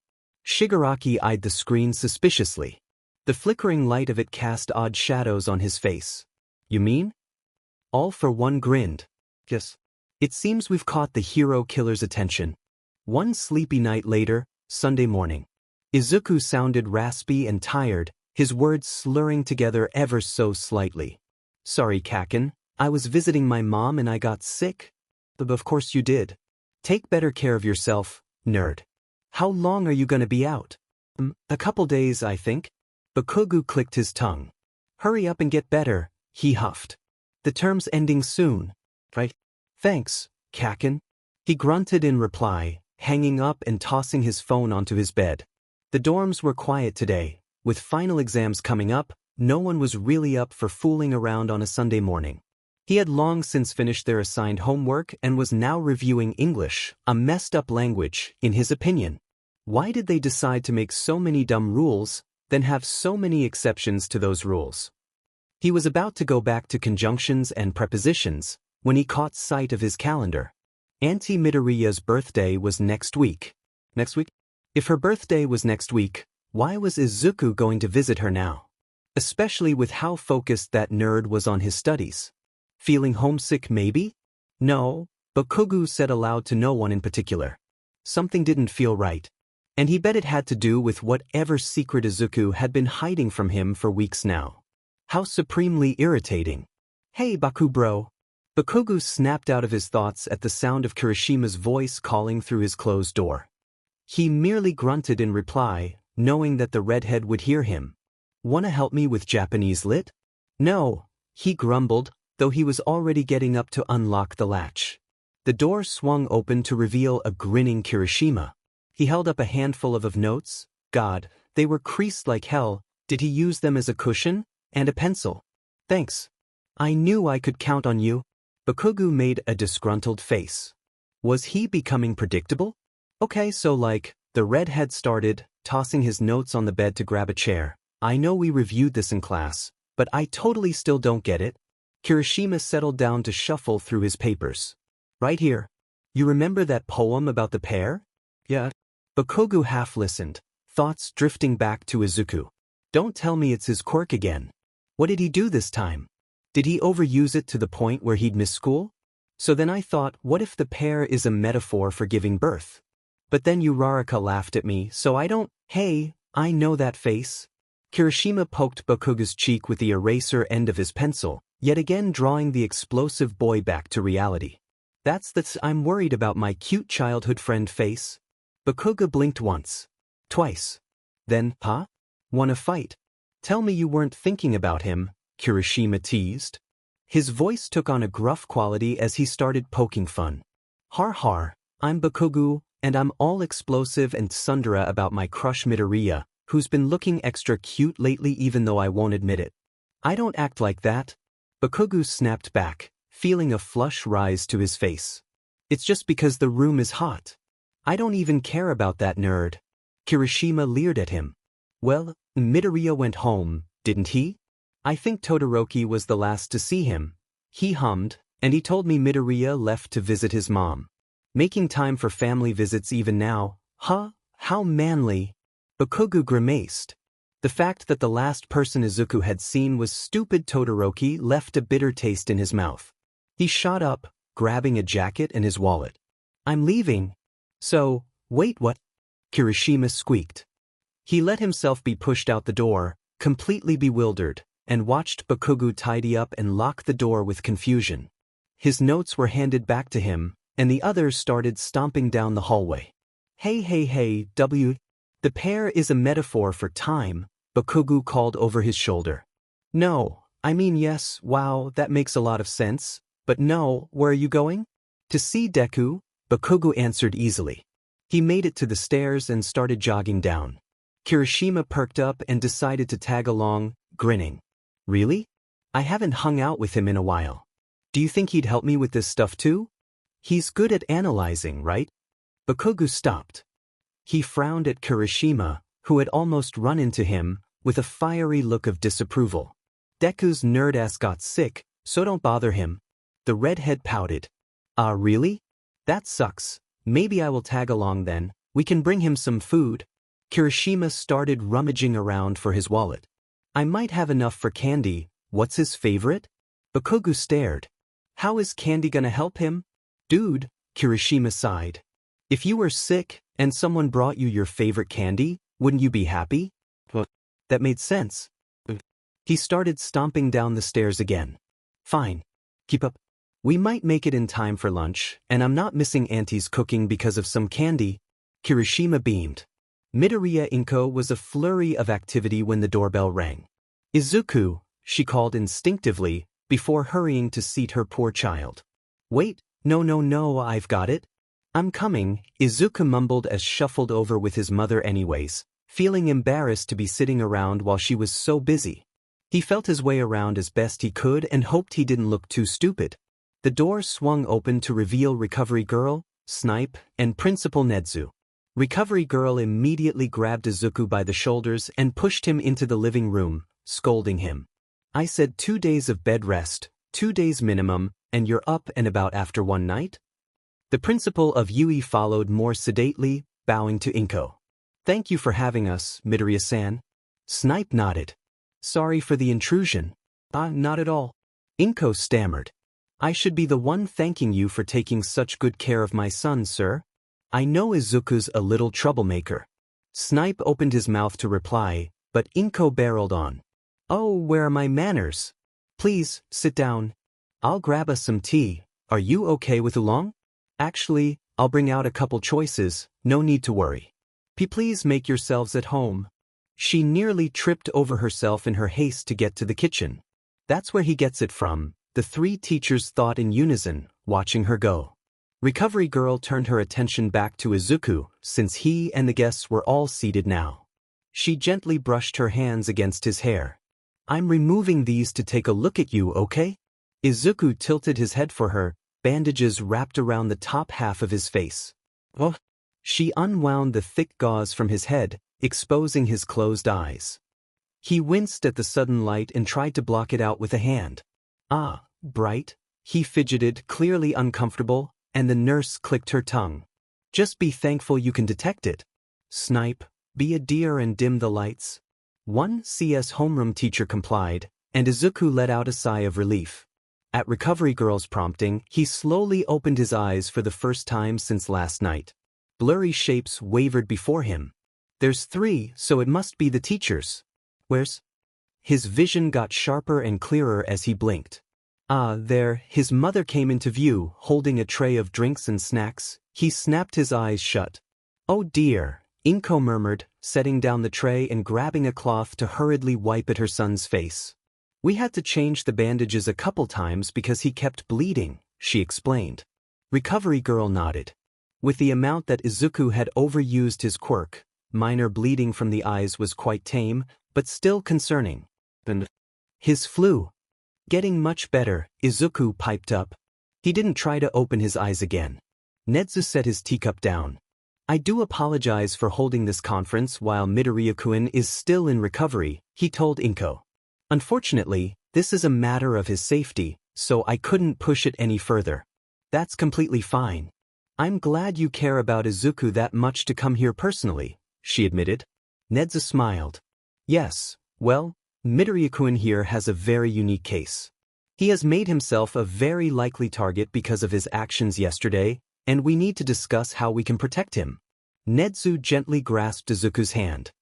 Shigaraki eyed the screen suspiciously. The flickering light of it cast odd shadows on his face. You mean? All for one grinned. Yes. It seems we've caught the hero killer's attention. One sleepy night later, Sunday morning. Izuku sounded raspy and tired, his words slurring together ever so slightly. Sorry, Kaken, I was visiting my mom and I got sick. Of course you did. Take better care of yourself, nerd. How long are you gonna be out? A couple days, I think. Bakugo clicked his tongue. Hurry up and get better, he huffed. The term's ending soon, right? Thanks, Kaken. He grunted in reply, hanging up and tossing his phone onto his bed. The dorms were quiet today. With final exams coming up, no one was really up for fooling around on a Sunday morning. He had long since finished their assigned homework and was now reviewing English, a messed-up language, in his opinion. Why did they decide to make so many dumb rules, then have so many exceptions to those rules? He was about to go back to conjunctions and prepositions, when he caught sight of his calendar. Auntie Midoriya's birthday was next week. Next week? If her birthday was next week, why was Izuku going to visit her now? Especially with how focused that nerd was on his studies. Feeling homesick maybe? No, Bakugo said aloud to no one in particular. Something didn't feel right. And he bet it had to do with whatever secret Izuku had been hiding from him for weeks now. How supremely irritating. Hey Baku bro. Bakugo snapped out of his thoughts at the sound of Kirishima's voice calling through his closed door. He merely grunted in reply, knowing that the redhead would hear him. Wanna help me with Japanese lit? No, he grumbled, though he was already getting up to unlock the latch. The door swung open to reveal a grinning Kirishima. He held up a handful of notes. God, they were creased like hell. Did he use them as a cushion? And a pencil? Thanks. I knew I could count on you. Bakugo made a disgruntled face. Was he becoming predictable? Okay, so the redhead started, tossing his notes on the bed to grab a chair. I know we reviewed this in class, but I totally still don't get it. Kirishima settled down to shuffle through his papers. Right here. You remember that poem about the pear? Yeah. Bakugo half listened, thoughts drifting back to Izuku. Don't tell me it's his quirk again. What did he do this time? Did he overuse it to the point where he'd miss school? So then I thought, what if the pear is a metaphor for giving birth? But then Uraraka laughed at me, so I don't. Hey, I know that face. Kirishima poked Bakugo's cheek with the eraser end of his pencil, yet again drawing the explosive boy back to reality. That's I'm worried about my cute childhood friend face. Bakugo blinked once. Twice. Then, huh? Wanna fight? Tell me you weren't thinking about him, Kirishima teased. His voice took on a gruff quality as he started poking fun. Har har, I'm Bakugo, and I'm all explosive and tsundere about my crush Midoriya, who's been looking extra cute lately even though I won't admit it. I don't act like that. Bakugo snapped back, feeling a flush rise to his face. It's just because the room is hot. I don't even care about that nerd. Kirishima leered at him. Well, Midoriya went home, didn't he? I think Todoroki was the last to see him. He hummed, and he told me Midoriya left to visit his mom. Making time for family visits even now, huh? How manly. Bakugo grimaced. The fact that the last person Izuku had seen was stupid Todoroki left a bitter taste in his mouth. He shot up, grabbing a jacket and his wallet. I'm leaving. So, wait, what? Kirishima squeaked. He let himself be pushed out the door, completely bewildered, and watched Bakugo tidy up and lock the door with confusion. His notes were handed back to him, and the others started stomping down the hallway. Hey, the pear is a metaphor for time, Bakugo called over his shoulder. No, I mean yes, wow, that makes a lot of sense, but no, where are you going? To see Deku, Bakugo answered easily. He made it to the stairs and started jogging down. Kirishima perked up and decided to tag along, grinning. Really? I haven't hung out with him in a while. Do you think he'd help me with this stuff too? He's good at analyzing, right? Bakugo stopped. He frowned at Kirishima, who had almost run into him, with a fiery look of disapproval. Deku's nerd-ass got sick, so don't bother him. The redhead pouted. Ah, really? That sucks. Maybe I will tag along then. We can bring him some food. Kirishima started rummaging around for his wallet. I might have enough for candy. What's his favorite? Bakugo stared. How is candy gonna help him? Dude, Kirishima sighed. If you were sick, and someone brought you your favorite candy, wouldn't you be happy? Well, that made sense. He started stomping down the stairs again. Fine. Keep up. We might make it in time for lunch, and I'm not missing Auntie's cooking because of some candy. Kirishima beamed. Midoriya Inko was a flurry of activity when the doorbell rang. Izuku, she called instinctively, before hurrying to seat her poor child. Wait, no, I've got it. I'm coming, Izuku mumbled as shuffled over with his mother anyways, feeling embarrassed to be sitting around while she was so busy. He felt his way around as best he could and hoped he didn't look too stupid. The door swung open to reveal Recovery Girl, Snipe, and Principal Nedzu. Recovery Girl immediately grabbed Izuku by the shoulders and pushed him into the living room, scolding him. I said 2 days of bed rest, 2 days minimum, and you're up and about after one night? The principal of UE followed more sedately, bowing to Inko. Thank you for having us, Midoriya-san. Snipe nodded. Sorry for the intrusion. Not at all. Inko stammered. I should be the one thanking you for taking such good care of my son, sir. I know Izuku's a little troublemaker. Snipe opened his mouth to reply, but Inko barreled on. Oh, where are my manners? Please, sit down. I'll grab us some tea. Are you okay with oolong? Actually, I'll bring out a couple choices, no need to worry. Please make yourselves at home. She nearly tripped over herself in her haste to get to the kitchen. That's where he gets it from, the three teachers thought in unison, watching her go. Recovery Girl turned her attention back to Izuku, since he and the guests were all seated now. She gently brushed her hands against his hair. I'm removing these to take a look at you, okay? Izuku tilted his head for her, bandages wrapped around the top half of his face. Oh. She unwound the thick gauze from his head, exposing his closed eyes. He winced at the sudden light and tried to block it out with a hand. Ah, bright. He fidgeted, clearly uncomfortable, and the nurse clicked her tongue. Just be thankful you can detect it. Snipe, be a dear and dim the lights. One CS homeroom teacher complied, and Izuku let out a sigh of relief. At Recovery Girl's prompting, he slowly opened his eyes for the first time since last night. Blurry shapes wavered before him. There's 3, so it must be the teachers. Where's? His vision got sharper and clearer as he blinked. Ah, there, his mother came into view, holding a tray of drinks and snacks. He snapped his eyes shut. Oh dear, Inko murmured, setting down the tray and grabbing a cloth to hurriedly wipe at her son's face. We had to change the bandages a couple times because he kept bleeding, she explained. Recovery Girl nodded. With the amount that Izuku had overused his quirk, minor bleeding from the eyes was quite tame, but still concerning. And his flu. Getting much better, Izuku piped up. He didn't try to open his eyes again. Nezu set his teacup down. I do apologize for holding this conference while Midoriya-kun is still in recovery, he told Inko. Unfortunately, this is a matter of his safety, so I couldn't push it any further. That's completely fine. I'm glad you care about Izuku that much to come here personally, she admitted. Nezu smiled. Yes, well, Midoriya-kun here has a very unique case. He has made himself a very likely target because of his actions yesterday, and we need to discuss how we can protect him. Nezu gently grasped Izuku's hand.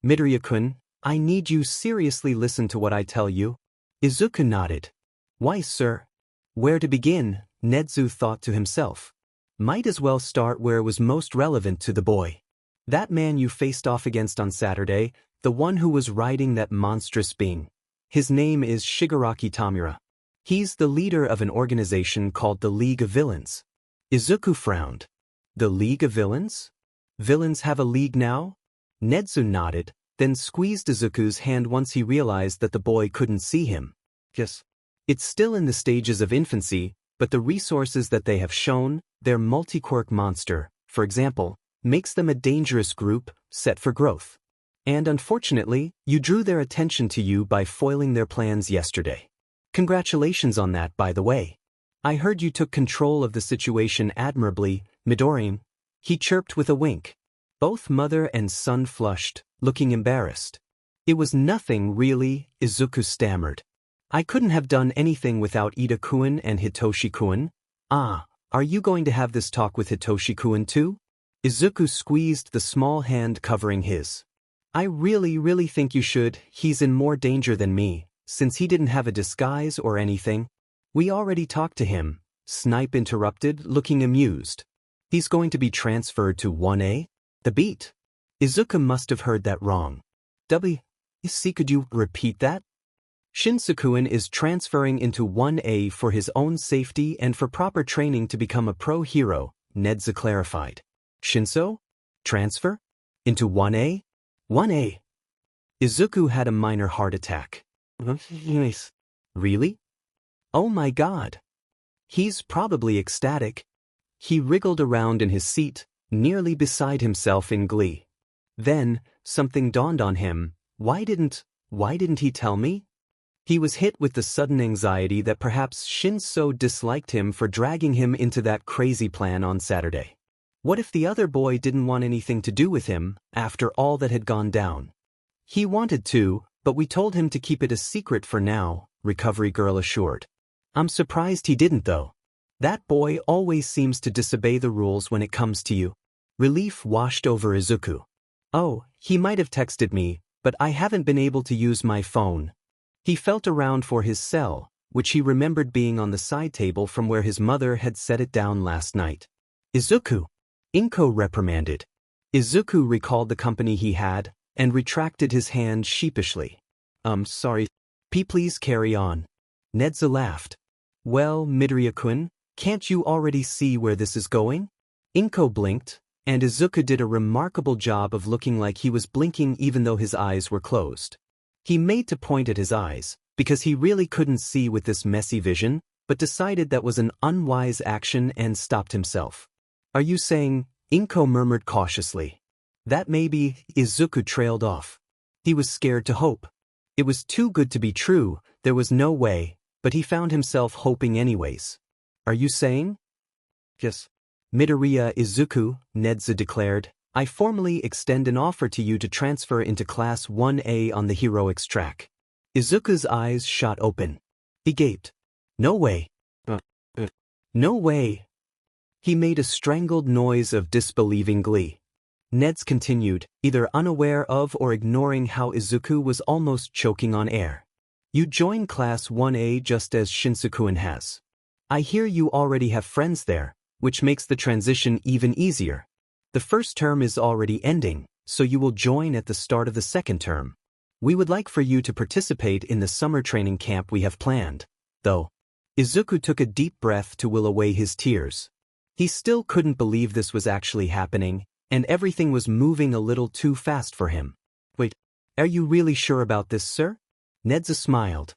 Midoriya-kun, I need you seriously listen to what I tell you. Izuku nodded. Why, sir? Where to begin, Nezu thought to himself. Might as well start where it was most relevant to the boy. That man you faced off against on Saturday, the one who was riding that monstrous being. His name is Shigaraki Tamura. He's the leader of an organization called the League of Villains. Izuku frowned. The League of Villains? Villains have a league now? Nezu nodded, then squeezed Izuku's hand once he realized that the boy couldn't see him. Yes. It's still in the stages of infancy, but the resources that they have shown, their multi-quirk monster, for example, makes them a dangerous group, set for growth. And unfortunately, you drew their attention to you by foiling their plans yesterday. Congratulations on that, by the way. I heard you took control of the situation admirably, Midori. He chirped with a wink. Both mother and son flushed, looking embarrassed. It was nothing, really, Izuku stammered. I couldn't have done anything without Ida-kun and Hitoshi-kun. Ah, are you going to have this talk with Hitoshi-kun too? Izuku squeezed the small hand covering his. I really think you should. He's in more danger than me, since he didn't have a disguise or anything. We already talked to him, Snipe interrupted, looking amused. He's going to be transferred to 1A? The beat. Izuku must have heard that wrong. See, could you repeat that? Shinsu-kun is transferring into 1A for his own safety and for proper training to become a pro hero, Nezu clarified. Shinso? Transfer? Into 1A? 1A. Izuku had a minor heart attack. Really? Oh my god. He's probably ecstatic. He wriggled around in his seat, nearly beside himself in glee. Then, something dawned on him. Why didn't he tell me? He was hit with the sudden anxiety that perhaps Shinso disliked him for dragging him into that crazy plan on Saturday. What if the other boy didn't want anything to do with him, after all that had gone down? He wanted to, but we told him to keep it a secret for now, Recovery Girl assured. I'm surprised he didn't though. That boy always seems to disobey the rules when it comes to you. Relief washed over Izuku. Oh, he might have texted me, but I haven't been able to use my phone. He felt around for his cell, which he remembered being on the side table from where his mother had set it down last night. Izuku! Inko reprimanded. Izuku recalled the company he had, and retracted his hand sheepishly. Sorry. Please carry on. Nezu laughed. Well, Midoriya-kun, can't you already see where this is going? Inko blinked, and Izuku did a remarkable job of looking like he was blinking even though his eyes were closed. He made to point at his eyes, because he really couldn't see with this messy vision, but decided that was an unwise action and stopped himself. Are you saying? Inko murmured cautiously. That maybe, Izuku trailed off. He was scared to hope. It was too good to be true, there was no way, but he found himself hoping anyways. Are you saying? Yes. Midoriya Izuku, Nezu declared, I formally extend an offer to you to transfer into Class 1A on the Heroics track. Izuku's eyes shot open. He gaped. No way. No way. He made a strangled noise of disbelieving glee. Neds continued, either unaware of or ignoring how Izuku was almost choking on air. You join Class 1A just as Shinsuke has. I hear you already have friends there, which makes the transition even easier. The first term is already ending, so you will join at the start of the second term. We would like for you to participate in the summer training camp we have planned, though. Izuku took a deep breath to will away his tears. He still couldn't believe this was actually happening, and everything was moving a little too fast for him. Wait, are you really sure about this, sir? Nedza smiled.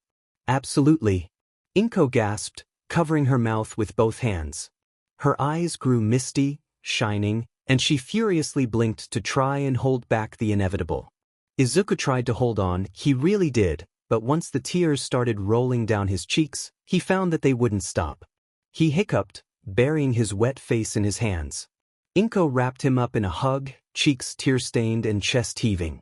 Absolutely. Inko gasped, covering her mouth with both hands. Her eyes grew misty, shining, and she furiously blinked to try and hold back the inevitable. Izuku tried to hold on, he really did, but once the tears started rolling down his cheeks, he found that they wouldn't stop. He hiccuped, burying his wet face in his hands. Inko wrapped him up in a hug, cheeks tear-stained and chest heaving.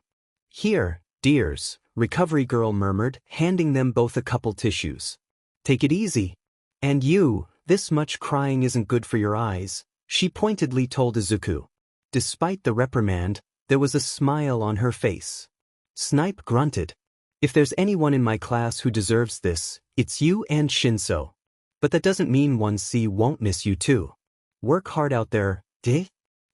Here, dears, Recovery Girl murmured, handing them both a couple tissues. Take it easy. And you, this much crying isn't good for your eyes, she pointedly told Izuku. Despite the reprimand, there was a smile on her face. Snipe grunted. If there's anyone in my class who deserves this, it's you and Shinso. But that doesn't mean 1C won't miss you too. Work hard out there, eh?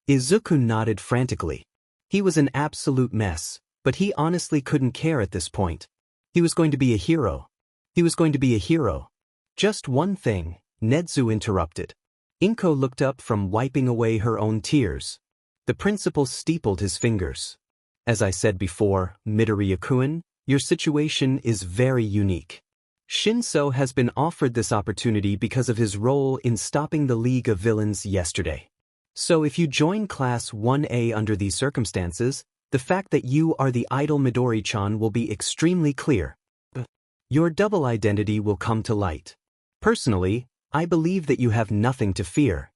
Izuku nodded frantically. He was an absolute mess, but he honestly couldn't care at this point. He was going to be a hero. He was going to be a hero. Just one thing, Nedzu interrupted. Inko looked up from wiping away her own tears. The principal steepled his fingers. As I said before, Midoriya-kun, your situation is very unique. Shinso has been offered this opportunity because of his role in stopping the League of Villains yesterday. So if you join Class 1A under these circumstances, the fact that you are the idol Midori-chan will be extremely clear. Your double identity will come to light. Personally, I believe that you have nothing to fear.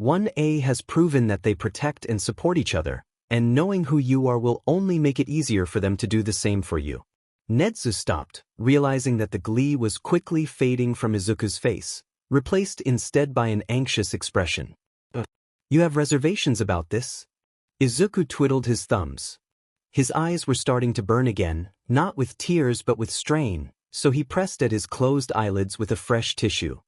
1A has proven that they protect and support each other, and knowing who you are will only make it easier for them to do the same for you. Nedzu stopped, realizing that the glee was quickly fading from Izuku's face, replaced instead by an anxious expression. You have reservations about this? Izuku twiddled his thumbs. His eyes were starting to burn again, not with tears but with strain, so he pressed at his closed eyelids with a fresh tissue.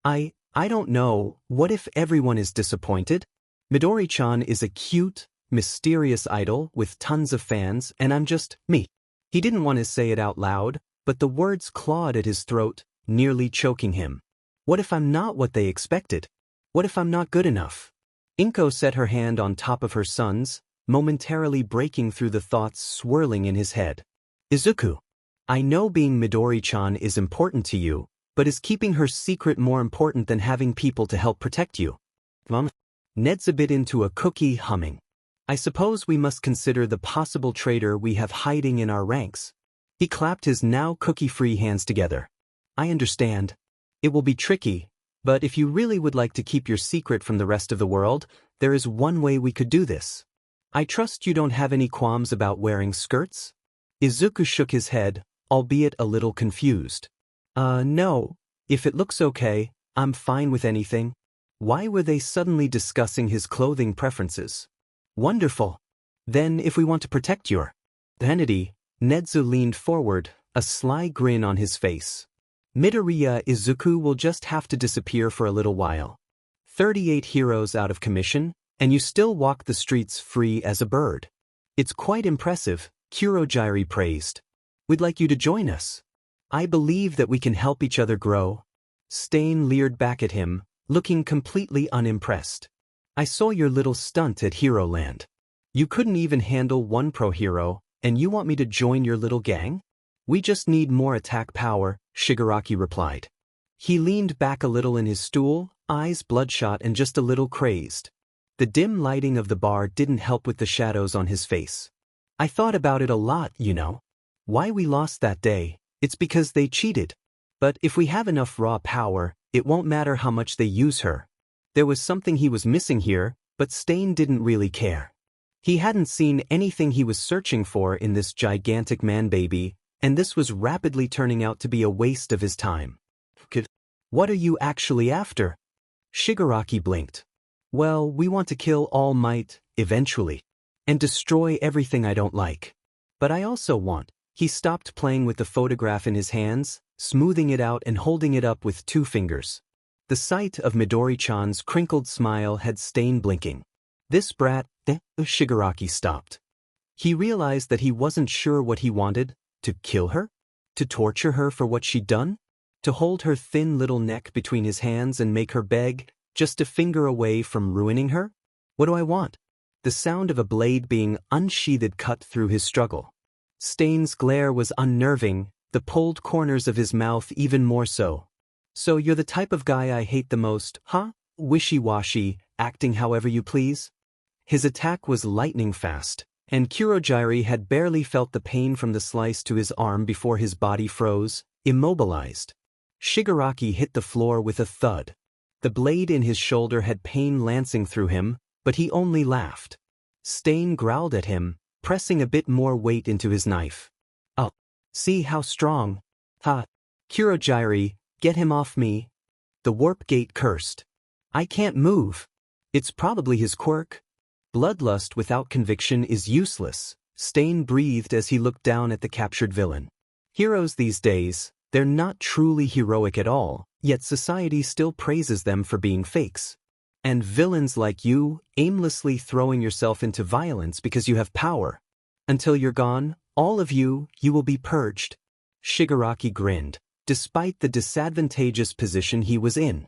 I don't know, what if everyone is disappointed? Midori-chan is a cute, mysterious idol with tons of fans, and I'm just me. He didn't want to say it out loud, but the words clawed at his throat, nearly choking him. What if I'm not what they expected? What if I'm not good enough? Inko set her hand on top of her son's, momentarily breaking through the thoughts swirling in his head. Izuku, I know being Midori-chan is important to you, but is keeping her secret more important than having people to help protect you? Nedza bit into a cookie, humming. I suppose we must consider the possible traitor we have hiding in our ranks. He clapped his now cookie-free hands together. I understand. It will be tricky, but if you really would like to keep your secret from the rest of the world, there is one way we could do this. I trust you don't have any qualms about wearing skirts? Izuku shook his head, albeit a little confused. No. If it looks okay, I'm fine with anything. Why were they suddenly discussing his clothing preferences? Wonderful. Then if we want to protect your identity, Nedzu leaned forward, a sly grin on his face. Midoriya Izuku will just have to disappear for a little while. 38 heroes out of commission, and you still walk the streets free as a bird. It's quite impressive, Kurojairi praised. We'd like you to join us. I believe that we can help each other grow. Stain leered back at him, looking completely unimpressed. I saw your little stunt at Hero Land. You couldn't even handle one pro hero, and you want me to join your little gang? We just need more attack power, Shigaraki replied. He leaned back a little in his stool, eyes bloodshot and just a little crazed. The dim lighting of the bar didn't help with the shadows on his face. I thought about it a lot, you know. Why we lost that day, it's because they cheated. But if we have enough raw power, it won't matter how much they use her. There was something he was missing here, but Stain didn't really care. He hadn't seen anything he was searching for in this gigantic man-baby, and this was rapidly turning out to be a waste of his time. What are you actually after? Shigaraki blinked. Well, we want to kill All Might, eventually. And destroy everything I don't like. But I also want. He stopped playing with the photograph in his hands, smoothing it out and holding it up with 2 fingers. The sight of Midori-chan's crinkled smile had Stain blinking. This brat, Shigaraki stopped. He realized that he wasn't sure what he wanted. To kill her? To torture her for what she'd done? To hold her thin little neck between his hands and make her beg, just a finger away from ruining her? What do I want? The sound of a blade being unsheathed cut through his struggle. Stain's glare was unnerving, the pulled corners of his mouth even more so. So you're the type of guy I hate the most, huh? Wishy-washy, acting however you please? His attack was lightning fast, and Kurogiri had barely felt the pain from the slice to his arm before his body froze, immobilized. Shigaraki hit the floor with a thud. The blade in his shoulder had pain lancing through him, but he only laughed. Stain growled at him, pressing a bit more weight into his knife. Oh, see how strong? Ha! Kurogiri, get him off me. The warp gate cursed. I can't move. It's probably his quirk. Bloodlust without conviction is useless, Stain breathed as he looked down at the captured villain. Heroes these days, they're not truly heroic at all, yet society still praises them for being fakes. And villains like you, aimlessly throwing yourself into violence because you have power. Until you're gone, all of you will be purged. Shigaraki grinned, despite the disadvantageous position he was in.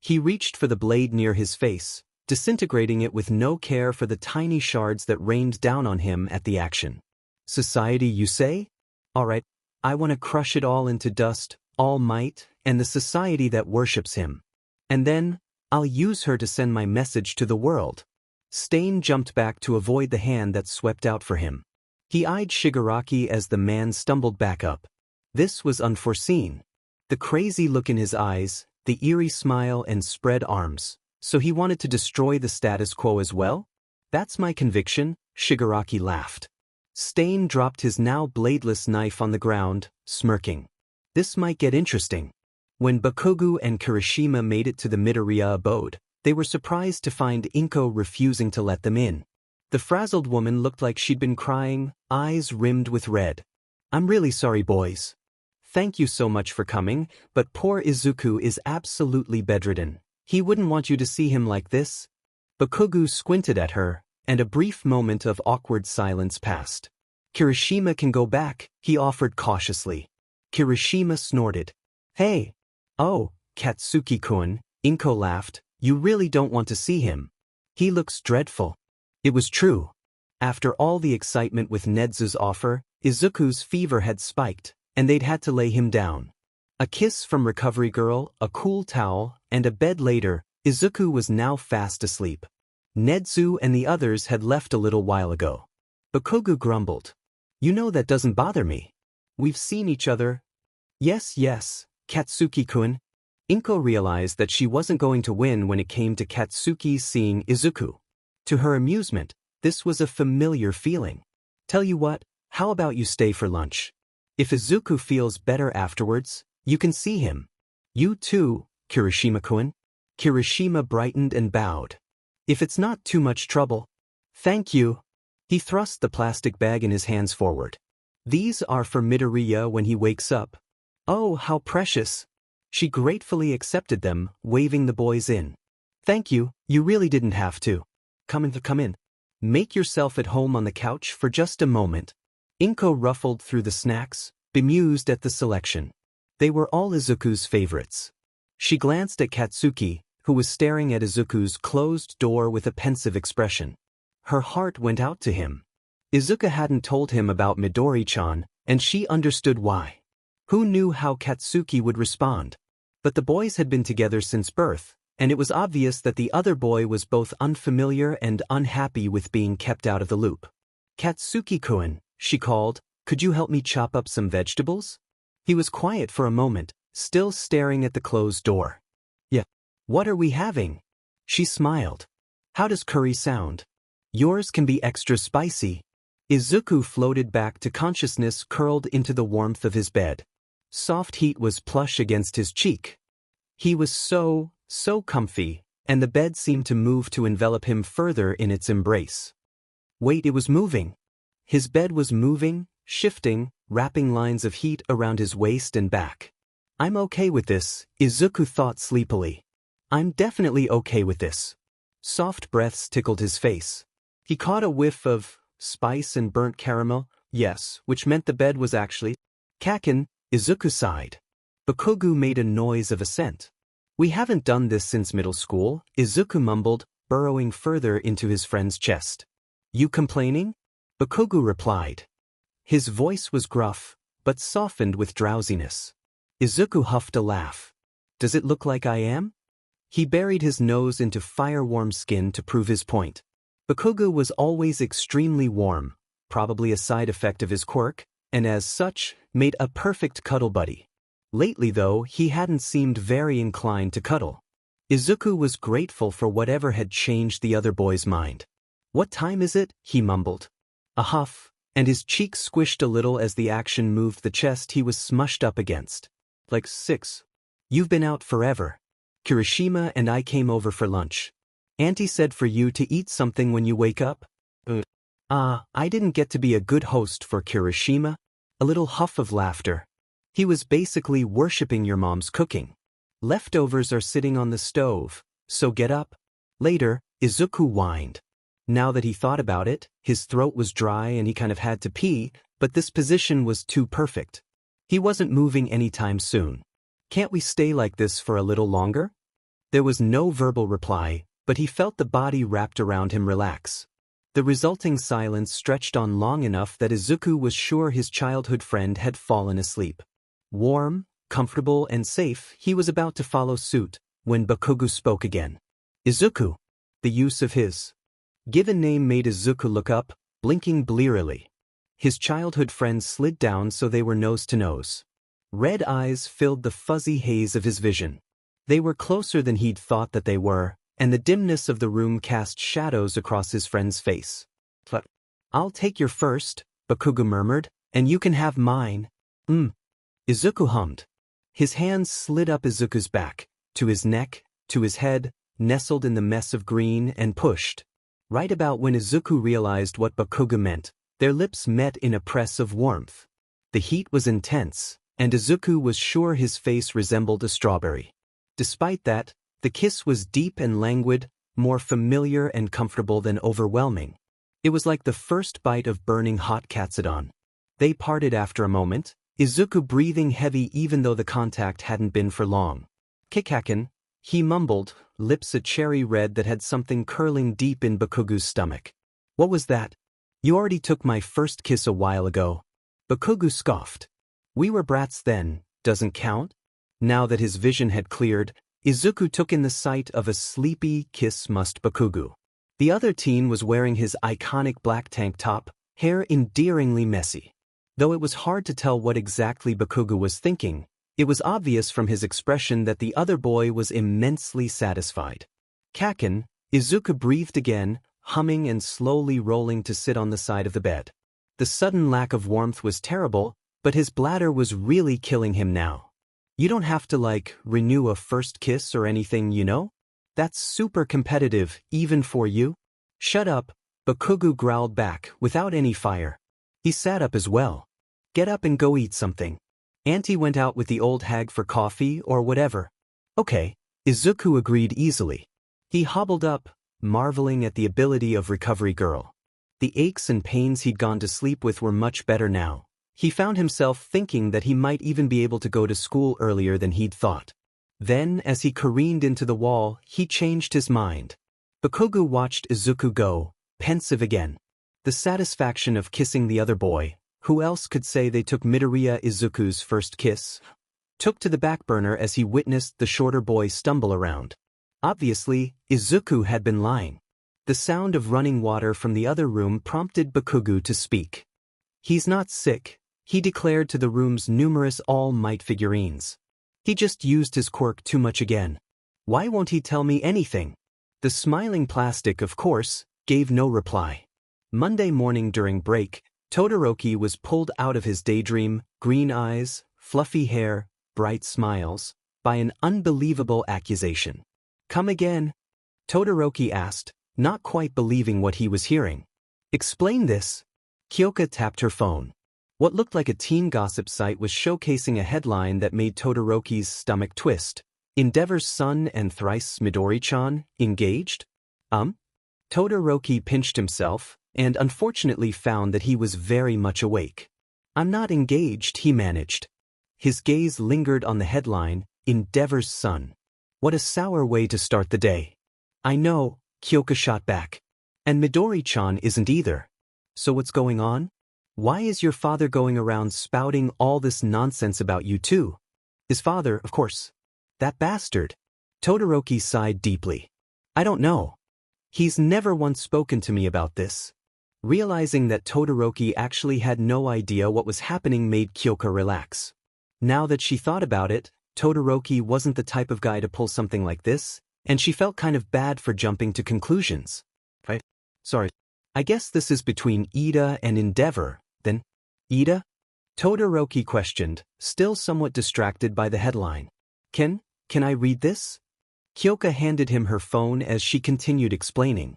He reached for the blade near his face, disintegrating it with no care for the tiny shards that rained down on him at the action. Society, you say? All right, I want to crush it all into dust, All Might, and the society that worships him. And then, I'll use her to send my message to the world. Stain jumped back to avoid the hand that swept out for him. He eyed Shigaraki as the man stumbled back up. This was unforeseen. The crazy look in his eyes, the eerie smile and spread arms. So he wanted to destroy the status quo as well? That's my conviction, Shigaraki laughed. Stain dropped his now bladeless knife on the ground, smirking. This might get interesting. When Bakugo and Kirishima made it to the Midoriya abode, they were surprised to find Inko refusing to let them in. The frazzled woman looked like she'd been crying, eyes rimmed with red. I'm really sorry, boys. Thank you so much for coming, but poor Izuku is absolutely bedridden. He wouldn't want you to see him like this. Bakugo squinted at her, and a brief moment of awkward silence passed. Kirishima can go back, he offered cautiously. Kirishima snorted. Hey! Oh, Katsuki-kun, Inko laughed, you really don't want to see him. He looks dreadful. It was true. After all the excitement with Nedzu's offer, Izuku's fever had spiked, and they'd had to lay him down. A kiss from Recovery Girl, a cool towel, and a bed later, Izuku was now fast asleep. Nedzu and the others had left a little while ago. Bakugo grumbled. You know that doesn't bother me. We've seen each other. Yes, Katsuki-kun. Inko realized that she wasn't going to win when it came to Katsuki seeing Izuku. To her amusement, this was a familiar feeling. Tell you what, how about you stay for lunch? If Izuku feels better afterwards, you can see him. You too, Kirishima-kun. Kirishima brightened and bowed. If it's not too much trouble. Thank you. He thrust the plastic bag in his hands forward. These are for Midoriya when he wakes up. Oh, how precious. She gratefully accepted them, waving the boys in. Thank you, you really didn't have to. Come in. Make yourself at home on the couch for just a moment. Inko ruffled through the snacks, bemused at the selection. They were all Izuku's favorites. She glanced at Katsuki, who was staring at Izuku's closed door with a pensive expression. Her heart went out to him. Izuku hadn't told him about Midori-chan, and she understood why. Who knew how Katsuki would respond? But the boys had been together since birth, and it was obvious that the other boy was both unfamiliar and unhappy with being kept out of the loop. Katsuki-kun, she called, could you help me chop up some vegetables? He was quiet for a moment, still staring at the closed door. Yeah. What are we having? She smiled. How does curry sound? Yours can be extra spicy. Izuku floated back to consciousness, curled into the warmth of his bed. Soft heat was plush against his cheek. He was so comfy, and the bed seemed to move to envelop him further in its embrace. Wait, it was moving. His bed was moving, shifting, wrapping lines of heat around his waist and back. I'm okay with this, Izuku thought sleepily. I'm definitely okay with this. Soft breaths tickled his face. He caught a whiff of spice and burnt caramel, yes, which meant the bed was actually Kaken. Izuku sighed. Bakugo made a noise of assent. We haven't done this since middle school, Izuku mumbled, burrowing further into his friend's chest. You complaining? Bakugo replied. His voice was gruff, but softened with drowsiness. Izuku huffed a laugh. Does it look like I am? He buried his nose into fire-warm skin to prove his point. Bakugo was always extremely warm, probably a side effect of his quirk, and as such, made a perfect cuddle buddy. Lately though, he hadn't seemed very inclined to cuddle. Izuku was grateful for whatever had changed the other boy's mind. What time is it? He mumbled. A huff, and his cheeks squished a little as the action moved the chest he was smushed up against. Like 6. You've been out forever. Kirishima and I came over for lunch. Auntie said for you to eat something when you wake up. I didn't get to be a good host for Kirishima. A little huff of laughter. He was basically worshipping your mom's cooking. Leftovers are sitting on the stove, so get up. Later, Izuku whined. Now that he thought about it, his throat was dry and he kind of had to pee, but this position was too perfect. He wasn't moving anytime soon. Can't we stay like this for a little longer? There was no verbal reply, but he felt the body wrapped around him relax. The resulting silence stretched on long enough that Izuku was sure his childhood friend had fallen asleep. Warm, comfortable, and safe, he was about to follow suit, when Bakugo spoke again. Izuku. The use of his given name made Izuku look up, blinking blearily. His childhood friend slid down so they were nose to nose. Red eyes filled the fuzzy haze of his vision. They were closer than he'd thought that they were, and the dimness of the room cast shadows across his friend's face. I'll take your first, Bakugo murmured, and you can have mine. Izuku hummed. His hands slid up Izuku's back, to his neck, to his head, nestled in the mess of green and pushed. Right about when Izuku realized what Bakugo meant, their lips met in a press of warmth. The heat was intense, and Izuku was sure his face resembled a strawberry. Despite that, the kiss was deep and languid, more familiar and comfortable than overwhelming. It was like the first bite of burning hot katsudan. They parted after a moment, Izuku breathing heavy even though the contact hadn't been for long. Kikaken, he mumbled, lips a cherry red that had something curling deep in Bakugo's stomach. What was that? You already took my first kiss a while ago. Bakugo scoffed. We were brats then, doesn't count? Now that his vision had cleared, Izuku took in the sight of a sleepy, kiss-must Bakugo. The other teen was wearing his iconic black tank top, hair endearingly messy. Though it was hard to tell what exactly Bakugo was thinking, it was obvious from his expression that the other boy was immensely satisfied. Kaken, Izuku breathed again, humming and slowly rolling to sit on the side of the bed. The sudden lack of warmth was terrible, but his bladder was really killing him now. You don't have to renew a first kiss or anything, you know? That's super competitive, even for you. Shut up, Bakugo growled back, without any fire. He sat up as well. Get up and go eat something. Auntie went out with the old hag for coffee or whatever. Okay, Izuku agreed easily. He hobbled up, marveling at the ability of Recovery Girl. The aches and pains he'd gone to sleep with were much better now. He found himself thinking that he might even be able to go to school earlier than he'd thought. Then, as he careened into the wall, he changed his mind. Bakugo watched Izuku go, pensive again. The satisfaction of kissing the other boy, who else could say they took Midoriya Izuku's first kiss, took to the back burner as he witnessed the shorter boy stumble around. Obviously, Izuku had been lying. The sound of running water from the other room prompted Bakugo to speak. He's not sick, he declared to the room's numerous All Might figurines. He just used his quirk too much again. Why won't he tell me anything? The smiling plastic, of course, gave no reply. Monday morning during break, Todoroki was pulled out of his daydream, green eyes, fluffy hair, bright smiles, by an unbelievable accusation. Come again? Todoroki asked, not quite believing what he was hearing. Explain this. Kyoka tapped her phone. What looked like a teen gossip site was showcasing a headline that made Todoroki's stomach twist. Endeavor's son and thrice Midori-chan, engaged? Todoroki pinched himself, and unfortunately found that he was very much awake. I'm not engaged, he managed. His gaze lingered on the headline, Endeavor's son. What a sour way to start the day. I know, Kyoka shot back. And Midori-chan isn't either. So what's going on? Why is your father going around spouting all this nonsense about you too? His father, of course. That bastard. Todoroki sighed deeply. I don't know. He's never once spoken to me about this. Realizing that Todoroki actually had no idea what was happening made Kyoka relax. Now that she thought about it, Todoroki wasn't the type of guy to pull something like this, and she felt kind of bad for jumping to conclusions. Right? Sorry. I guess this is between Ida and Endeavor, then. Ida? Todoroki questioned, still somewhat distracted by the headline. Can I read this? Kyoka handed him her phone as she continued explaining.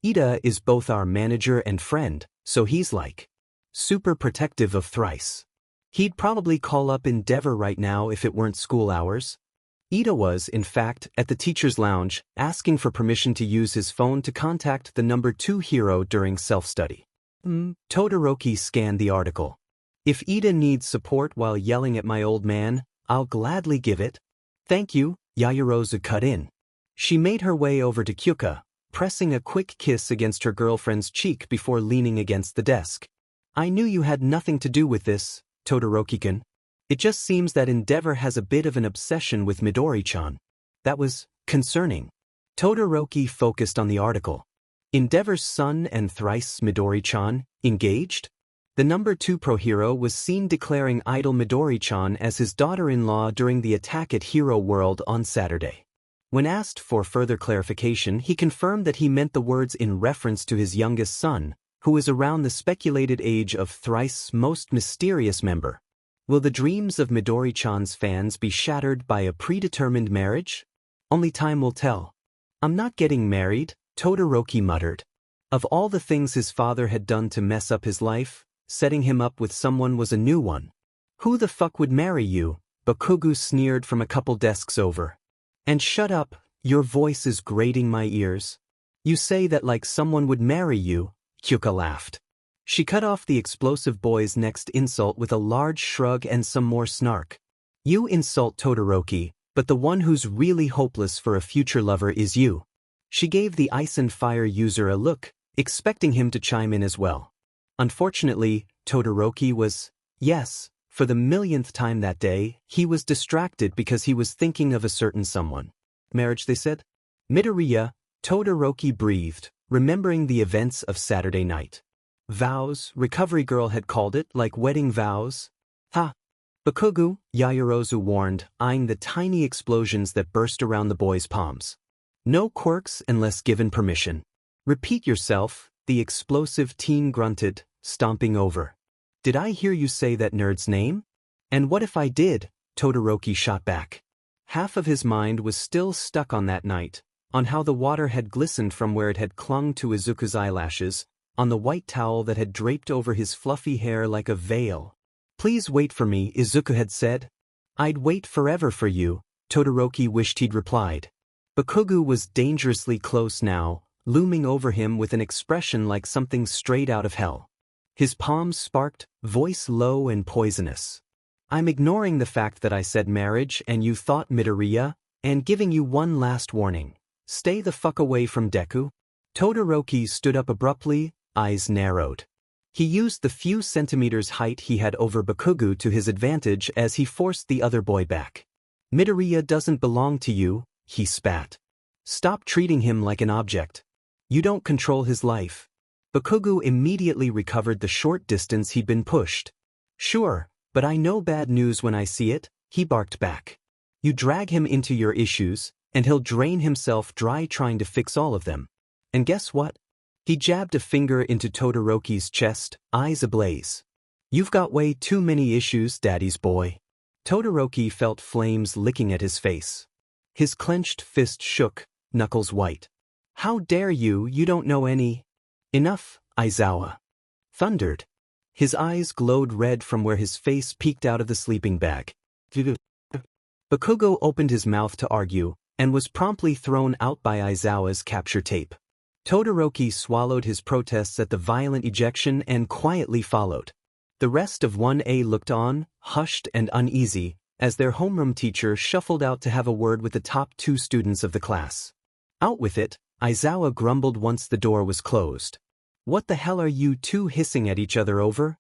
Ida is both our manager and friend, so he's like super protective of Thrice. He'd probably call up Endeavor right now if it weren't school hours. Ida was, in fact, at the teacher's lounge, asking for permission to use his phone to contact the number 2 hero during self-study. Todoroki scanned the article. If Ida needs support while yelling at my old man, I'll gladly give it. Thank you, Yaoyorozu cut in. She made her way over to Kyoka, pressing a quick kiss against her girlfriend's cheek before leaning against the desk. I knew you had nothing to do with this, Todoroki-kun. It just seems that Endeavor has a bit of an obsession with Midori-chan. That was concerning. Todoroki focused on the article. Endeavor's son and thrice Midori-chan, engaged? The number 2 pro hero was seen declaring idol Midori-chan as his daughter-in-law during the attack at Hero World on Saturday. When asked for further clarification, he confirmed that he meant the words in reference to his youngest son, who is around the speculated age of Thrice's most mysterious member. Will the dreams of Midori-chan's fans be shattered by a predetermined marriage? Only time will tell. I'm not getting married, Todoroki muttered. Of all the things his father had done to mess up his life, setting him up with someone was a new one. Who the fuck would marry you? Bakugo sneered from a couple desks over. And shut up, your voice is grating my ears. You say that like someone would marry you, Kyoka laughed. She cut off the explosive boy's next insult with a large shrug and some more snark. You insult Todoroki, but the one who's really hopeless for a future lover is you. She gave the Ice and Fire user a look, expecting him to chime in as well. Unfortunately, Todoroki was, yes, for the millionth time that day, he was distracted because he was thinking of a certain someone. Marriage, they said? Midoriya, Todoroki breathed, remembering the events of Saturday night. Vows, Recovery Girl had called it, like wedding vows. Ha! Bakugo, Yaoyorozu warned, eyeing the tiny explosions that burst around the boy's palms. No quirks unless given permission. Repeat yourself, the explosive teen grunted, stomping over. Did I hear you say that nerd's name? And what if I did? Todoroki shot back. Half of his mind was still stuck on that night, on how the water had glistened from where it had clung to Izuku's eyelashes, on the white towel that had draped over his fluffy hair like a veil. Please wait for me, Izuku had said. I'd wait forever for you, Todoroki wished he'd replied. Bakugo was dangerously close now, looming over him with an expression like something straight out of hell. His palms sparked, voice low and poisonous. I'm ignoring the fact that I said marriage and you thought Midoriya, and giving you one last warning. Stay the fuck away from Deku. Todoroki stood up abruptly, eyes narrowed. He used the few centimeters height he had over Bakugo to his advantage as he forced the other boy back. Midoriya doesn't belong to you, he spat. Stop treating him like an object. You don't control his life. Bakugo immediately recovered the short distance he'd been pushed. Sure, but I know bad news when I see it, he barked back. You drag him into your issues, and he'll drain himself dry trying to fix all of them. And guess what? He jabbed a finger into Todoroki's chest, eyes ablaze. You've got way too many issues, daddy's boy. Todoroki felt flames licking at his face. His clenched fist shook, knuckles white. "How dare you, you don't know any—" "Enough," Aizawa thundered. His eyes glowed red from where his face peeked out of the sleeping bag. Bakugo opened his mouth to argue, and was promptly thrown out by Aizawa's capture tape. Todoroki swallowed his protests at the violent ejection and quietly followed. The rest of 1A looked on, hushed and uneasy, as their homeroom teacher shuffled out to have a word with the top 2 students of the class. "Out with it," Aizawa grumbled once the door was closed. "What the hell are you two hissing at each other over?"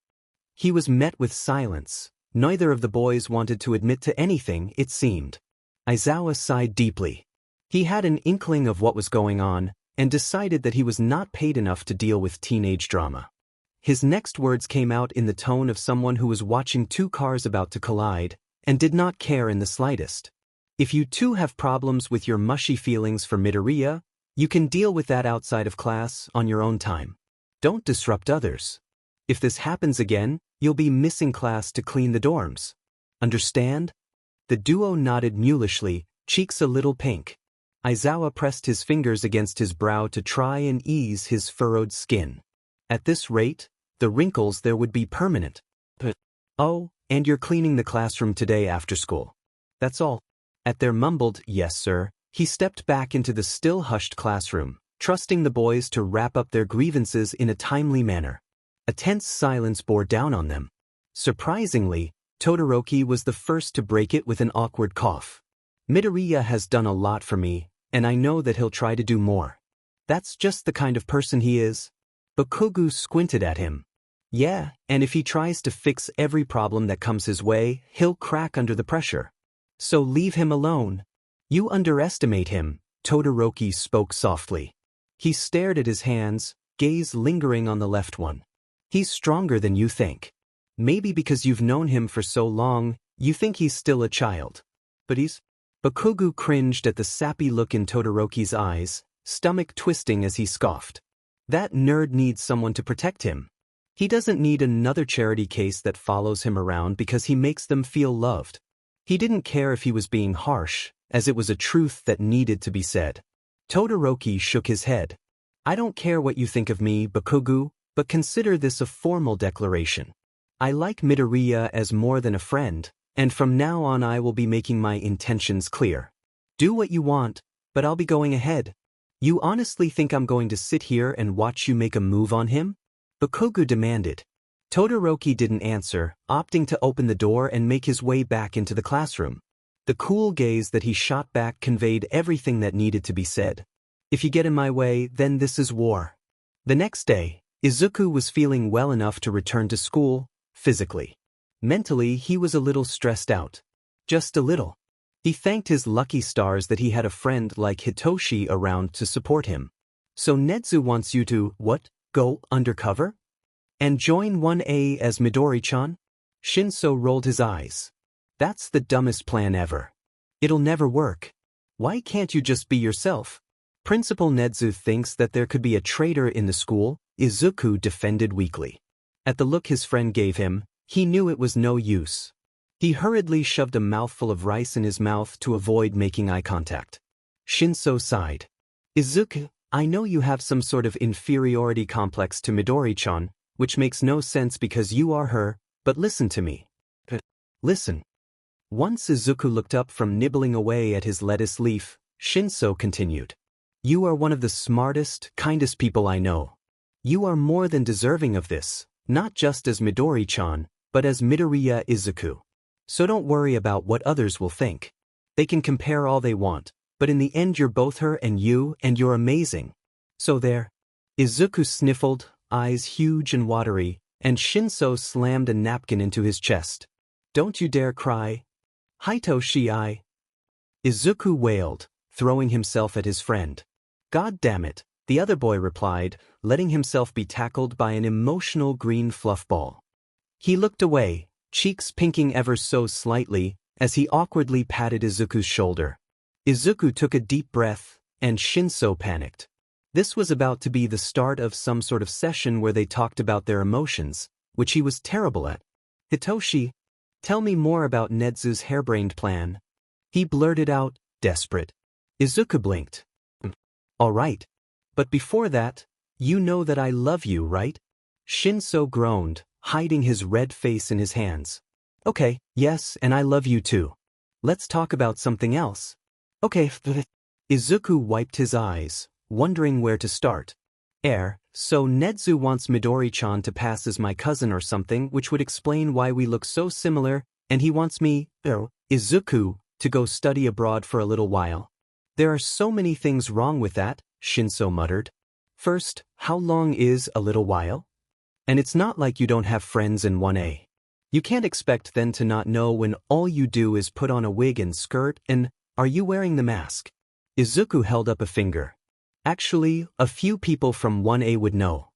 He was met with silence. Neither of the boys wanted to admit to anything, it seemed. Aizawa sighed deeply. He had an inkling of what was going on, and decided that he was not paid enough to deal with teenage drama. His next words came out in the tone of someone who was watching 2 cars about to collide, and did not care in the slightest. "If you two have problems with your mushy feelings for Midoriya, you can deal with that outside of class, on your own time. Don't disrupt others. If this happens again, you'll be missing class to clean the dorms. Understand?" The duo nodded mulishly, cheeks a little pink. Aizawa pressed his fingers against his brow to try and ease his furrowed skin. At this rate, the wrinkles there would be permanent. "Oh, and you're cleaning the classroom today after school. That's all." At their mumbled, "Yes, sir," he stepped back into the still hushed classroom, trusting the boys to wrap up their grievances in a timely manner. A tense silence bore down on them. Surprisingly, Todoroki was the first to break it with an awkward cough. "Midoriya has done a lot for me, and I know that he'll try to do more. That's just the kind of person he is." Bakugo squinted at him. "Yeah, and if he tries to fix every problem that comes his way, he'll crack under the pressure. So leave him alone." "You underestimate him," Todoroki spoke softly. He stared at his hands, gaze lingering on the left one. "He's stronger than you think. Maybe because you've known him for so long, you think he's still a child. But he's—" Bakugo cringed at the sappy look in Todoroki's eyes, stomach twisting as he scoffed. "That nerd needs someone to protect him. He doesn't need another charity case that follows him around because he makes them feel loved." He didn't care if he was being harsh, as it was a truth that needed to be said. Todoroki shook his head. "I don't care what you think of me, Bakugo, but consider this a formal declaration. I like Midoriya as more than a friend, and from now on I will be making my intentions clear. Do what you want, but I'll be going ahead. You honestly think I'm going to sit here and watch you make a move on him?" Bakugo demanded. Todoroki didn't answer, opting to open the door and make his way back into the classroom. The cool gaze that he shot back conveyed everything that needed to be said. "If you get in my way, then this is war." The next day, Izuku was feeling well enough to return to school, physically. Mentally, he was a little stressed out. Just a little. He thanked his lucky stars that he had a friend like Hitoshi around to support him. "So Nedzu wants you to, what, go undercover? And join 1A as Midori-chan?" Shinso rolled his eyes. "That's the dumbest plan ever. It'll never work. Why can't you just be yourself?" "Principal Nedzu thinks that there could be a traitor in the school," Izuku defended weakly. At the look his friend gave him, he knew it was no use. He hurriedly shoved a mouthful of rice in his mouth to avoid making eye contact. Shinso sighed. "Izuku, I know you have some sort of inferiority complex to Midori-chan, which makes no sense because you are her, but listen to me." "Listen." Once Izuku looked up from nibbling away at his lettuce leaf, Shinso continued. "You are one of the smartest, kindest people I know. You are more than deserving of this, not just as Midori-chan, but as Midoriya Izuku. So don't worry about what others will think. They can compare all they want, but in the end you're both her and you're amazing. So there." Izuku sniffled, eyes huge and watery, and Shinso slammed a napkin into his chest. "Don't you dare cry. Hitoshi, Izuku wailed, throwing himself at his friend. "God damn it," the other boy replied, letting himself be tackled by an emotional green fluff ball. He looked away, cheeks pinking ever so slightly, as he awkwardly patted Izuku's shoulder. Izuku took a deep breath, and Shinso panicked. This was about to be the start of some sort of session where they talked about their emotions, which he was terrible at. "Hitoshi, Tell me more about Nedzu's harebrained plan. He blurted out, desperate. Izuku blinked. All right. But before that, you know that I love you, right? Shinso groaned, hiding his red face in his hands. Okay, yes, and I love you too. Let's talk about something else. Okay. Izuku wiped his eyes, wondering where to start. So Nedzu wants Midori-chan to pass as my cousin or something, which would explain why we look so similar, and he wants me, Izuku, to go study abroad for a little while. There are so many things wrong with that, Shinso muttered. First, how long is a little while? And it's not like you don't have friends in 1A. You can't expect them to not know when all you do is put on a wig and skirt, and are you wearing the mask? Izuku held up a finger. Actually, a few people from 1A would know.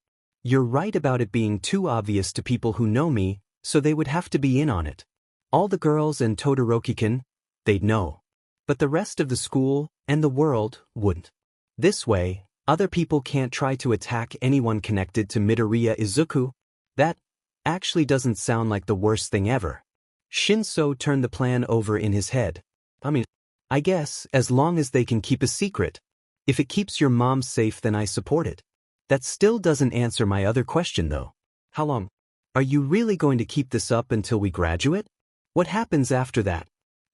You're right about it being too obvious to people who know me, so they would have to be in on it. All the girls and Todoroki-kun, they'd know. But the rest of the school and the world wouldn't. This way, other people can't try to attack anyone connected to Midoriya Izuku. That actually doesn't sound like the worst thing ever. Shinso turned the plan over in his head. I guess, as long as they can keep a secret. If it keeps your mom safe, then I support it. That still doesn't answer my other question though. How long? Are you really going to keep this up until we graduate? What happens after that?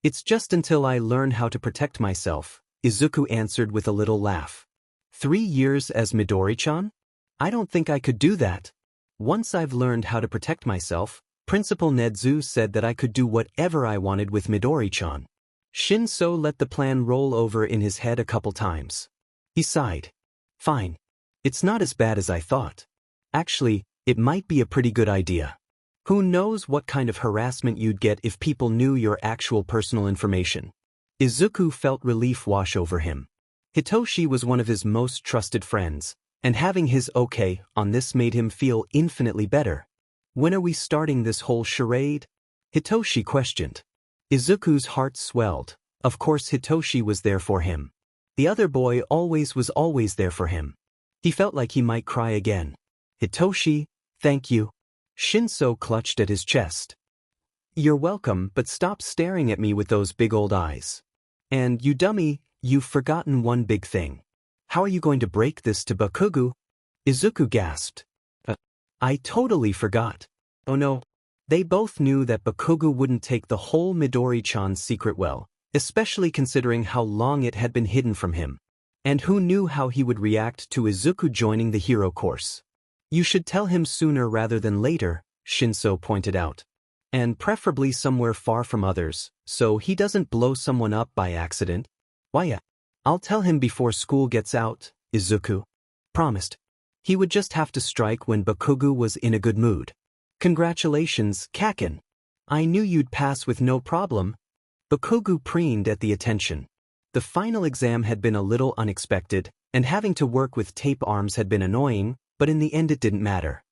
It's just until I learn how to protect myself, Izuku answered with a little laugh. 3 years as Midori-chan? I don't think I could do that. Once I've learned how to protect myself, Principal Nedzu said that I could do whatever I wanted with Midori-chan. Shinso let the plan roll over in his head a couple times. He sighed. Fine. It's not as bad as I thought. Actually, it might be a pretty good idea. Who knows what kind of harassment you'd get if people knew your actual personal information. Izuku felt relief wash over him. Hitoshi was one of his most trusted friends, and having his okay on this made him feel infinitely better. When are we starting this whole charade? Hitoshi questioned. Izuku's heart swelled. Of course Hitoshi was there for him. The other boy was always there for him. He felt like he might cry again. Hitoshi, thank you. Shinso clutched at his chest. You're welcome, but stop staring at me with those big old eyes. And you dummy, you've forgotten one big thing. How are you going to break this to Bakugo? Izuku gasped. I totally forgot. Oh no. They both knew that Bakugo wouldn't take the whole Midori-chan secret well, especially considering how long it had been hidden from him. And who knew how he would react to Izuku joining the hero course. You should tell him sooner rather than later, Shinso pointed out. And preferably somewhere far from others, so he doesn't blow someone up by accident. Why? I'll tell him before school gets out, Izuku promised. He would just have to strike when Bakugo was in a good mood. Congratulations, Kaken. I knew you'd pass with no problem. Bakugo preened at the attention. The final exam had been a little unexpected, and having to work with tape arms had been annoying, but in the end it didn't matter.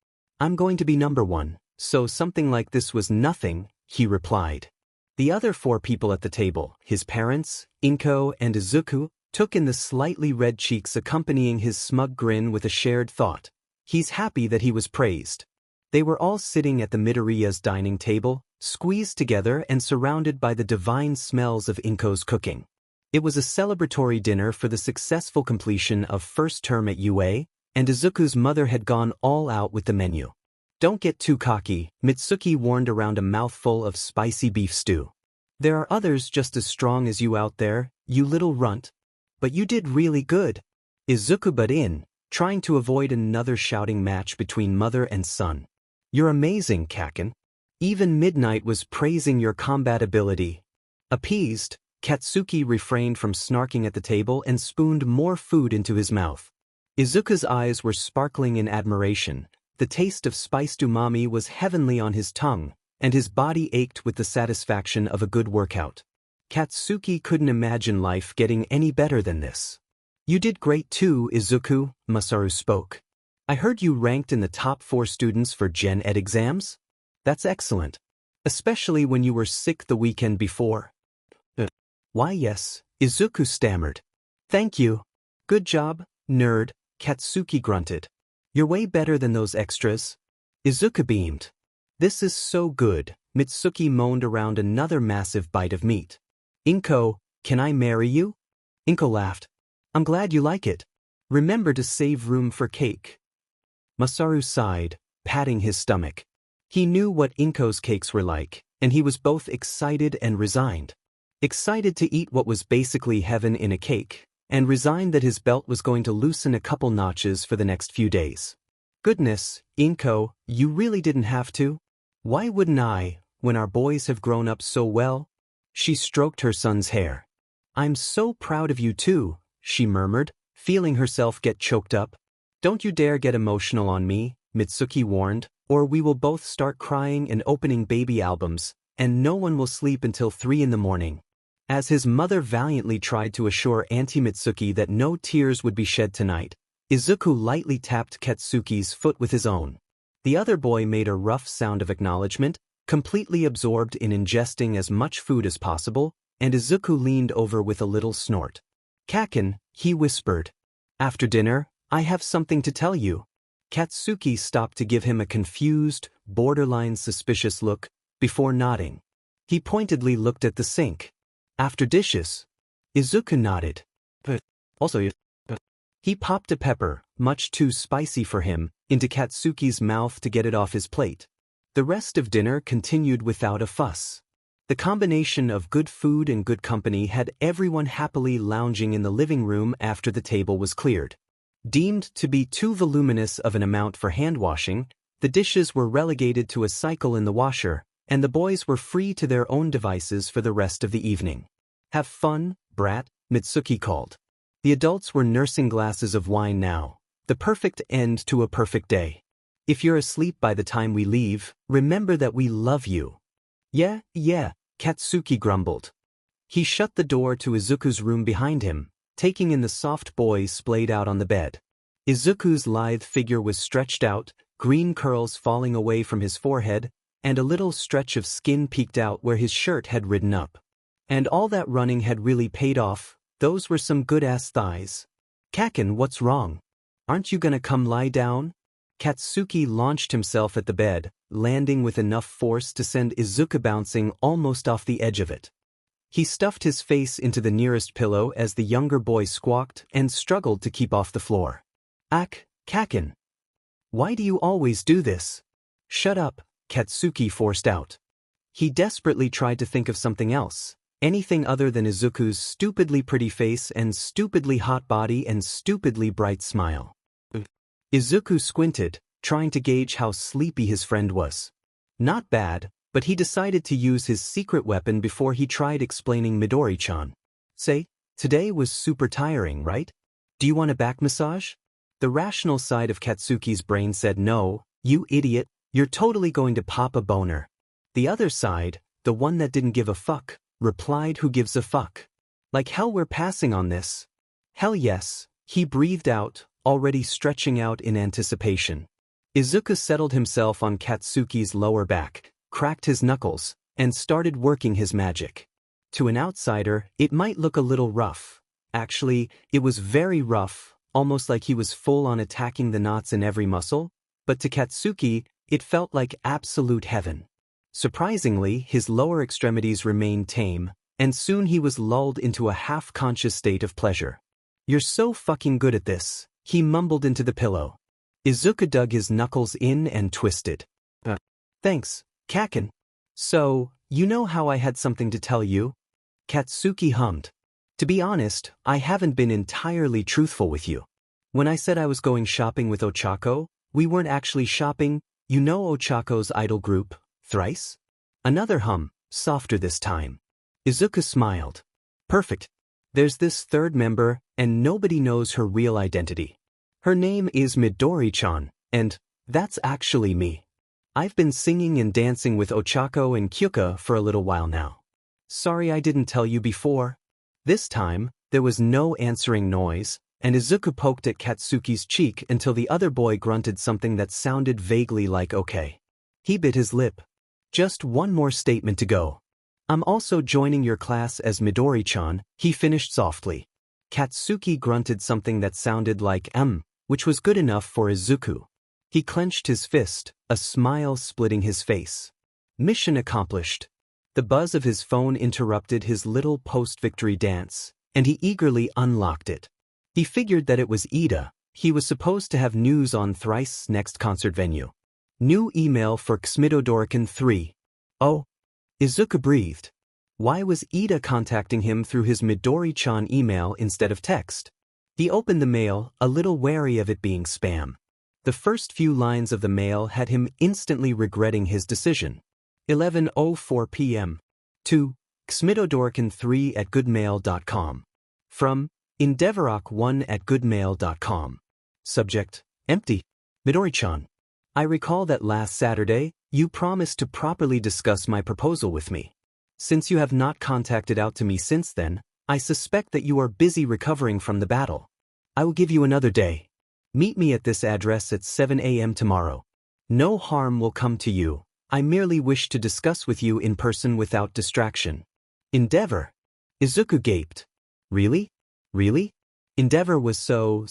I'm going to be number 1, so something like this was nothing, he replied. The other 4 people at the table, his parents, Inko and Izuku, took in the slightly red cheeks accompanying his smug grin with a shared thought. He's happy that he was praised. They were all sitting at the Midoriya's dining table, squeezed together and surrounded by the divine smells of Inko's cooking. It was a celebratory dinner for the successful completion of first term at UA, and Izuku's mother had gone all out with the menu. Don't get too cocky, Mitsuki warned around a mouthful of spicy beef stew. There are others just as strong as you out there, you little runt. But you did really good. Izuku butt in, trying to avoid another shouting match between mother and son. You're amazing, Kaken. Even Midnight was praising your combat ability. Appeased, Katsuki refrained from snarking at the table and spooned more food into his mouth. Izuku's eyes were sparkling in admiration. The taste of spiced umami was heavenly on his tongue, and his body ached with the satisfaction of a good workout. Katsuki couldn't imagine life getting any better than this. You did great too, Izuku, Masaru spoke. I heard you ranked in the top 4 students for Gen Ed exams? That's excellent. Especially when you were sick the weekend before. Why yes, Izuku stammered. Thank you. Good job, nerd, Katsuki grunted. You're way better than those extras. Izuku beamed. This is so good, Mitsuki moaned around another massive bite of meat. Inko, can I marry you? Inko laughed. I'm glad you like it. Remember to save room for cake. Masaru sighed, patting his stomach. He knew what Inko's cakes were like, and he was both excited and resigned. Excited to eat what was basically heaven in a cake, and resigned that his belt was going to loosen a couple notches for the next few days. Goodness, Inko, you really didn't have to? Why wouldn't I, when our boys have grown up so well? She stroked her son's hair. I'm so proud of you too, she murmured, feeling herself get choked up. Don't you dare get emotional on me, Mitsuki warned, or we will both start crying and opening baby albums, and no one will sleep until 3 in the morning. As his mother valiantly tried to assure Auntie Mitsuki that no tears would be shed tonight, Izuku lightly tapped Katsuki's foot with his own. The other boy made a rough sound of acknowledgement, completely absorbed in ingesting as much food as possible, and Izuku leaned over with a little snort. Kaken, he whispered. After dinner, I have something to tell you. Katsuki stopped to give him a confused, borderline suspicious look, before nodding. He pointedly looked at the sink. After dishes. Izuku nodded. But also, he popped a pepper, much too spicy for him, into Katsuki's mouth to get it off his plate. The rest of dinner continued without a fuss. The combination of good food and good company had everyone happily lounging in the living room after the table was cleared. Deemed to be too voluminous of an amount for hand-washing, the dishes were relegated to a cycle in the washer, and the boys were free to their own devices for the rest of the evening. Have fun, brat, Mitsuki called. The adults were nursing glasses of wine now, the perfect end to a perfect day. If you're asleep by the time we leave, remember that we love you. Yeah, Katsuki grumbled. He shut the door to Izuku's room behind him, taking in the soft boy splayed out on the bed. Izuku's lithe figure was stretched out, green curls falling away from his forehead, and a little stretch of skin peeked out where his shirt had ridden up. And all that running had really paid off. Those were some good-ass thighs. Kaken, what's wrong? Aren't you gonna come lie down? Katsuki launched himself at the bed, landing with enough force to send Izuku bouncing almost off the edge of it. He stuffed his face into the nearest pillow as the younger boy squawked and struggled to keep off the floor. Kaken. Why do you always do this? Shut up, Katsuki forced out. He desperately tried to think of something else. Anything other than Izuku's stupidly pretty face and stupidly hot body and stupidly bright smile. Izuku squinted, trying to gauge how sleepy his friend was. Not bad, but he decided to use his secret weapon before he tried explaining Midori-chan. Say, today was super tiring, right? Do you want a back massage? The rational side of Katsuki's brain said no, you idiot, you're totally going to pop a boner. The other side, the one that didn't give a fuck, replied who gives a fuck. Like hell we're passing on this. Hell yes, he breathed out, already stretching out in anticipation. Izuku settled himself on Katsuki's lower back, cracked his knuckles, and started working his magic. To an outsider, it might look a little rough. Actually, it was very rough, almost like he was full on attacking the knots in every muscle, but to Katsuki, it felt like absolute heaven. Surprisingly, his lower extremities remained tame, and soon he was lulled into a half-conscious state of pleasure. You're so fucking good at this, he mumbled into the pillow. Izuku dug his knuckles in and twisted. Thanks, Kaken. So, you know how I had something to tell you? Katsuki hummed. To be honest, I haven't been entirely truthful with you. When I said I was going shopping with Ochako, we weren't actually shopping. You know Ochako's idol group, Thrice? Another hum, softer this time. Izuku smiled. Perfect. There's this third member, and nobody knows her real identity. Her name is Midori-chan, and that's actually me. I've been singing and dancing with Ochako and Kyuka for a little while now. Sorry I didn't tell you before. This time, there was no answering noise, and Izuku poked at Katsuki's cheek until the other boy grunted something that sounded vaguely like okay. He bit his lip. Just one more statement to go. I'm also joining your class as Midori-chan, he finished softly. Katsuki grunted something that sounded like which was good enough for Izuku. He clenched his fist, a smile splitting his face. Mission accomplished. The buzz of his phone interrupted his little post-victory dance, and he eagerly unlocked it. He figured that it was Ida. He was supposed to have news on Thrice's next concert venue. New email for Todoroki 3. Oh. Izuku breathed. Why was Ida contacting him through his Midori-chan email instead of text? He opened the mail, a little wary of it being spam. The first few lines of the mail had him instantly regretting his decision. 11:04 p.m. To Todoroki3@goodmail.com. From Endeavorok1@goodmail.com. Subject: empty. Midori-chan. I recall that last Saturday, you promised to properly discuss my proposal with me. Since you have not contacted out to me since then, I suspect that you are busy recovering from the battle. I will give you another day. Meet me at this address at 7 a.m. tomorrow. No harm will come to you. I merely wish to discuss with you in person without distraction. Endeavor. Izuku gaped. Really? Really? Endeavor was so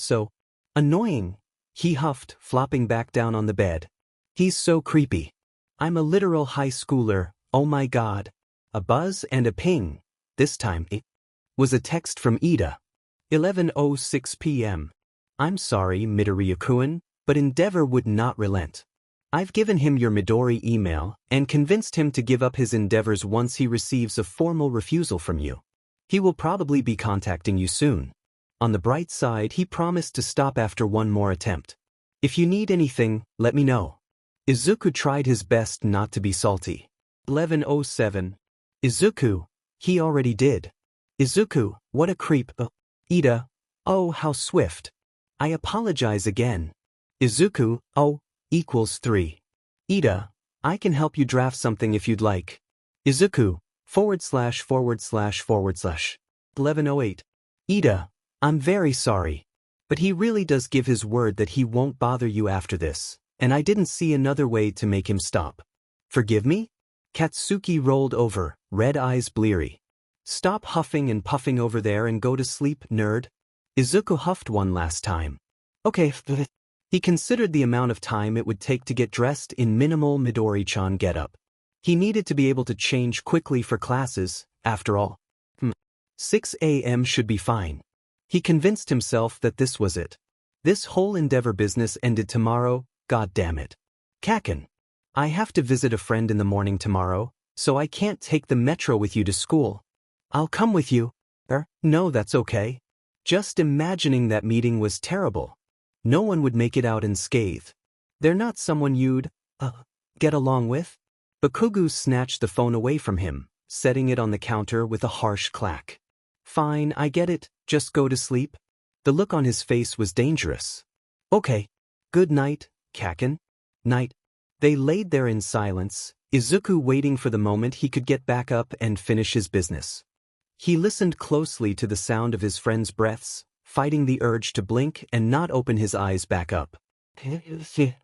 annoying. He huffed, flopping back down on the bed. He's so creepy. I'm a literal high schooler, oh my god. A buzz and a ping. This time it was a text from Ida. 11:06 p.m. I'm sorry, Midori-kun, but Endeavor would not relent. I've given him your Midori email and convinced him to give up his endeavors once he receives a formal refusal from you. He will probably be contacting you soon. On the bright side, he promised to stop after one more attempt. If you need anything, let me know. Izuku tried his best not to be salty. 11:07. Izuku, he already did. Izuku, what a creep. Ida, oh how swift. I apologize again. Izuku, oh, equals 3. Ida, I can help you draft something if you'd like. Izuku, /////. 11:08. Ida, I'm very sorry. But he really does give his word that he won't bother you after this, and I didn't see another way to make him stop. Forgive me? Katsuki rolled over, red eyes bleary. Stop huffing and puffing over there and go to sleep, nerd. Izuku huffed one last time. Okay. He considered the amount of time it would take to get dressed in minimal Midori-chan getup. He needed to be able to change quickly for classes, after all. 6 a.m. should be fine. He convinced himself that this was it. This whole Endeavor business ended tomorrow, god damn it. Kaken. I have to visit a friend in the morning tomorrow, so I can't take the metro with you to school. I'll come with you. No, that's okay. Just imagining that meeting was terrible. No one would make it out unscathed. They're not someone you'd, get along with? Bakugo snatched the phone away from him, setting it on the counter with a harsh clack. Fine, I get it, just go to sleep. The look on his face was dangerous. Okay. Good night, Kaken. Night. They laid there in silence, Izuku waiting for the moment he could get back up and finish his business. He listened closely to the sound of his friend's breaths, fighting the urge to blink and not open his eyes back up. He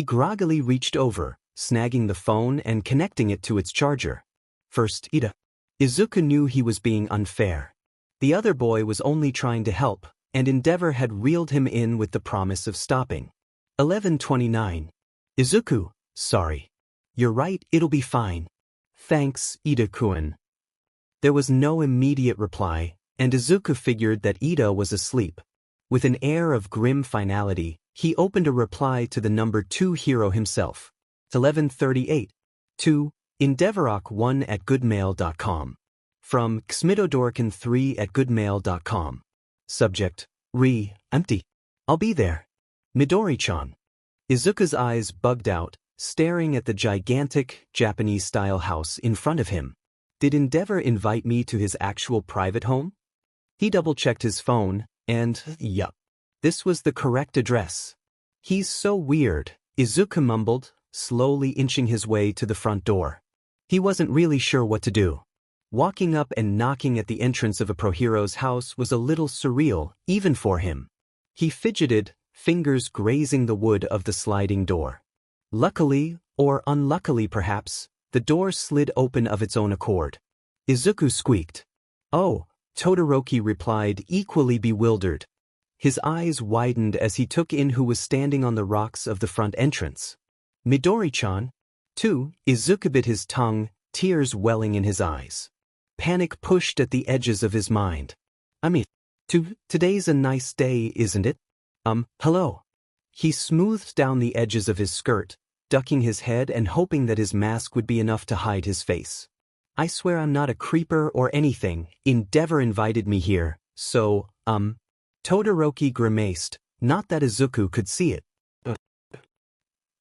groggily reached over, snagging the phone and connecting it to its charger. First, Ida. Izuku knew he was being unfair. The other boy was only trying to help, and Endeavor had reeled him in with the promise of stopping. 11:29. Izuku, sorry. You're right, it'll be fine. Thanks, Ida-kun. There was no immediate reply, and Izuku figured that Ida was asleep. With an air of grim finality, he opened a reply to the number 2 hero himself. 11:38. To Endeavorok1@goodmail.com. From Todoroki3@goodmail.com. Subject: empty. I'll be there. Midori-chan. Izuku's eyes bugged out, staring at the gigantic, Japanese-style house in front of him. Did Endeavor invite me to his actual private home? He double-checked his phone, and, yup. This was the correct address. He's so weird, Izuku mumbled, slowly inching his way to the front door. He wasn't really sure what to do. Walking up and knocking at the entrance of a pro-hero's house was a little surreal, even for him. He fidgeted, fingers grazing the wood of the sliding door. Luckily, or unluckily perhaps, the door slid open of its own accord. Izuku squeaked. Oh, Todoroki replied, equally bewildered. His eyes widened as he took in who was standing on the rocks of the front entrance. Midori-chan? 2. Izuku bit his tongue, tears welling in his eyes. Panic pushed at the edges of his mind. Today's a nice day, isn't it? Hello. He smoothed down the edges of his skirt, ducking his head and hoping that his mask would be enough to hide his face. I swear I'm not a creeper or anything. Endeavor invited me here, so, Todoroki grimaced, not that Izuku could see it.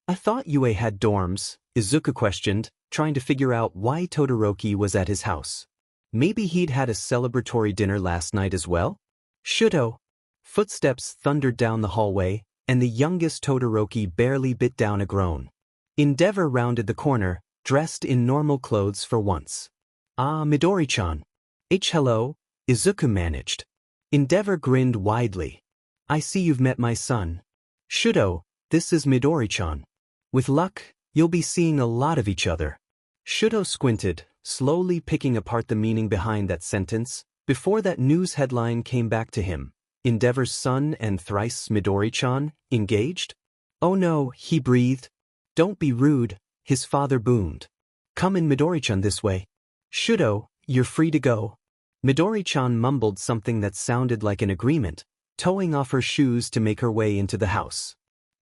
I thought Yue had dorms, Izuku questioned, trying to figure out why Todoroki was at his house. Maybe he'd had a celebratory dinner last night as well? Shuto. Footsteps thundered down the hallway, and the youngest Todoroki barely bit down a groan. Endeavor rounded the corner, dressed in normal clothes for once. Ah, Midori-chan. Hello, Izuku managed. Endeavor grinned widely. I see you've met my son. Shuto, this is Midori-chan. With luck, you'll be seeing a lot of each other. Shuto squinted, slowly picking apart the meaning behind that sentence, before that news headline came back to him. Endeavor's son and thrice Midori-chan, engaged? Oh no, he breathed. Don't be rude, his father boomed. Come in, Midori-chan, this way. Shuto, you're free to go. Midori-chan mumbled something that sounded like an agreement, toeing off her shoes to make her way into the house.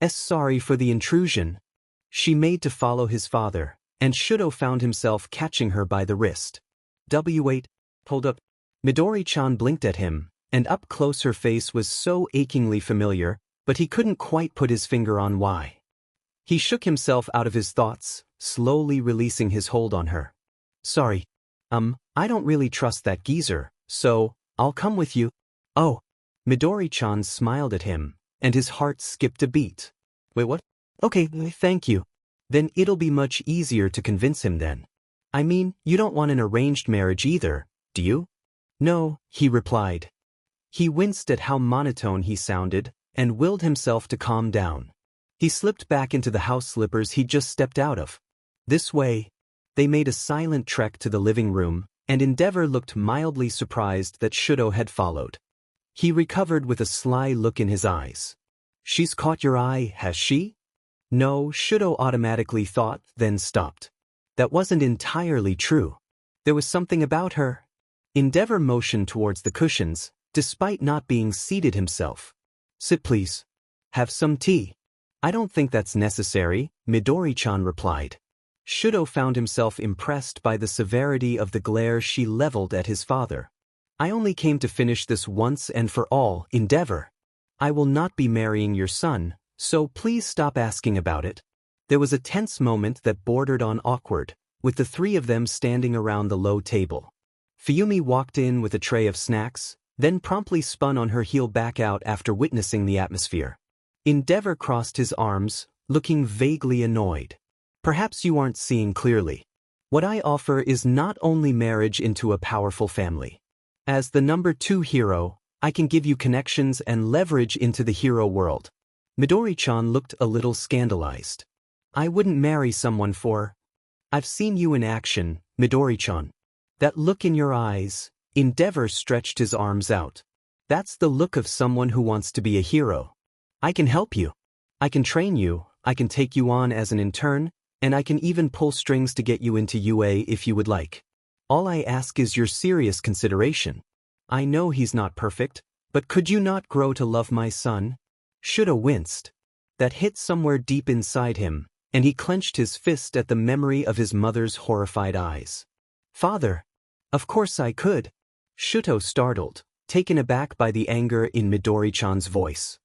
Sorry for the intrusion. She made to follow his father, and Shuto found himself catching her by the wrist. Wait, hold up. Midori-chan blinked at him, and up close her face was so achingly familiar, but he couldn't quite put his finger on why. He shook himself out of his thoughts, slowly releasing his hold on her. Sorry. I don't really trust that geezer, so, I'll come with you. Oh. Midori-chan smiled at him, and his heart skipped a beat. Wait, what? Okay, thank you. Then it'll be much easier to convince him then. I mean, you don't want an arranged marriage either, do you? No, he replied. He winced at how monotone he sounded, and willed himself to calm down. He slipped back into the house slippers he'd just stepped out of. This way. They made a silent trek to the living room, and Endeavor looked mildly surprised that Shuto had followed. He recovered with a sly look in his eyes. She's caught your eye, has she? No, Shuto automatically thought, then stopped. That wasn't entirely true. There was something about her. Endeavor motioned towards the cushions, despite not being seated himself. Sit please. Have some tea. I don't think that's necessary, Midori-chan replied. Shuto found himself impressed by the severity of the glare she leveled at his father. I only came to finish this once and for all, Endeavor. I will not be marrying your son, so please stop asking about it. There was a tense moment that bordered on awkward, with the three of them standing around the low table. Fuyumi walked in with a tray of snacks, then promptly spun on her heel back out after witnessing the atmosphere. Endeavor crossed his arms, looking vaguely annoyed. Perhaps you aren't seeing clearly. What I offer is not only marriage into a powerful family. As the number 2 hero, I can give you connections and leverage into the hero world. Midori-chan looked a little scandalized. I wouldn't marry someone for... I've seen you in action, Midori-chan. That look in your eyes. Endeavor stretched his arms out. That's the look of someone who wants to be a hero. I can help you. I can train you, I can take you on as an intern, and I can even pull strings to get you into UA if you would like. All I ask is your serious consideration. I know he's not perfect, but could you not grow to love my son? Shuto winced. That hit somewhere deep inside him, and he clenched his fist at the memory of his mother's horrified eyes. Father! Of course I could. Shuto startled, taken aback by the anger in Midori-chan's voice.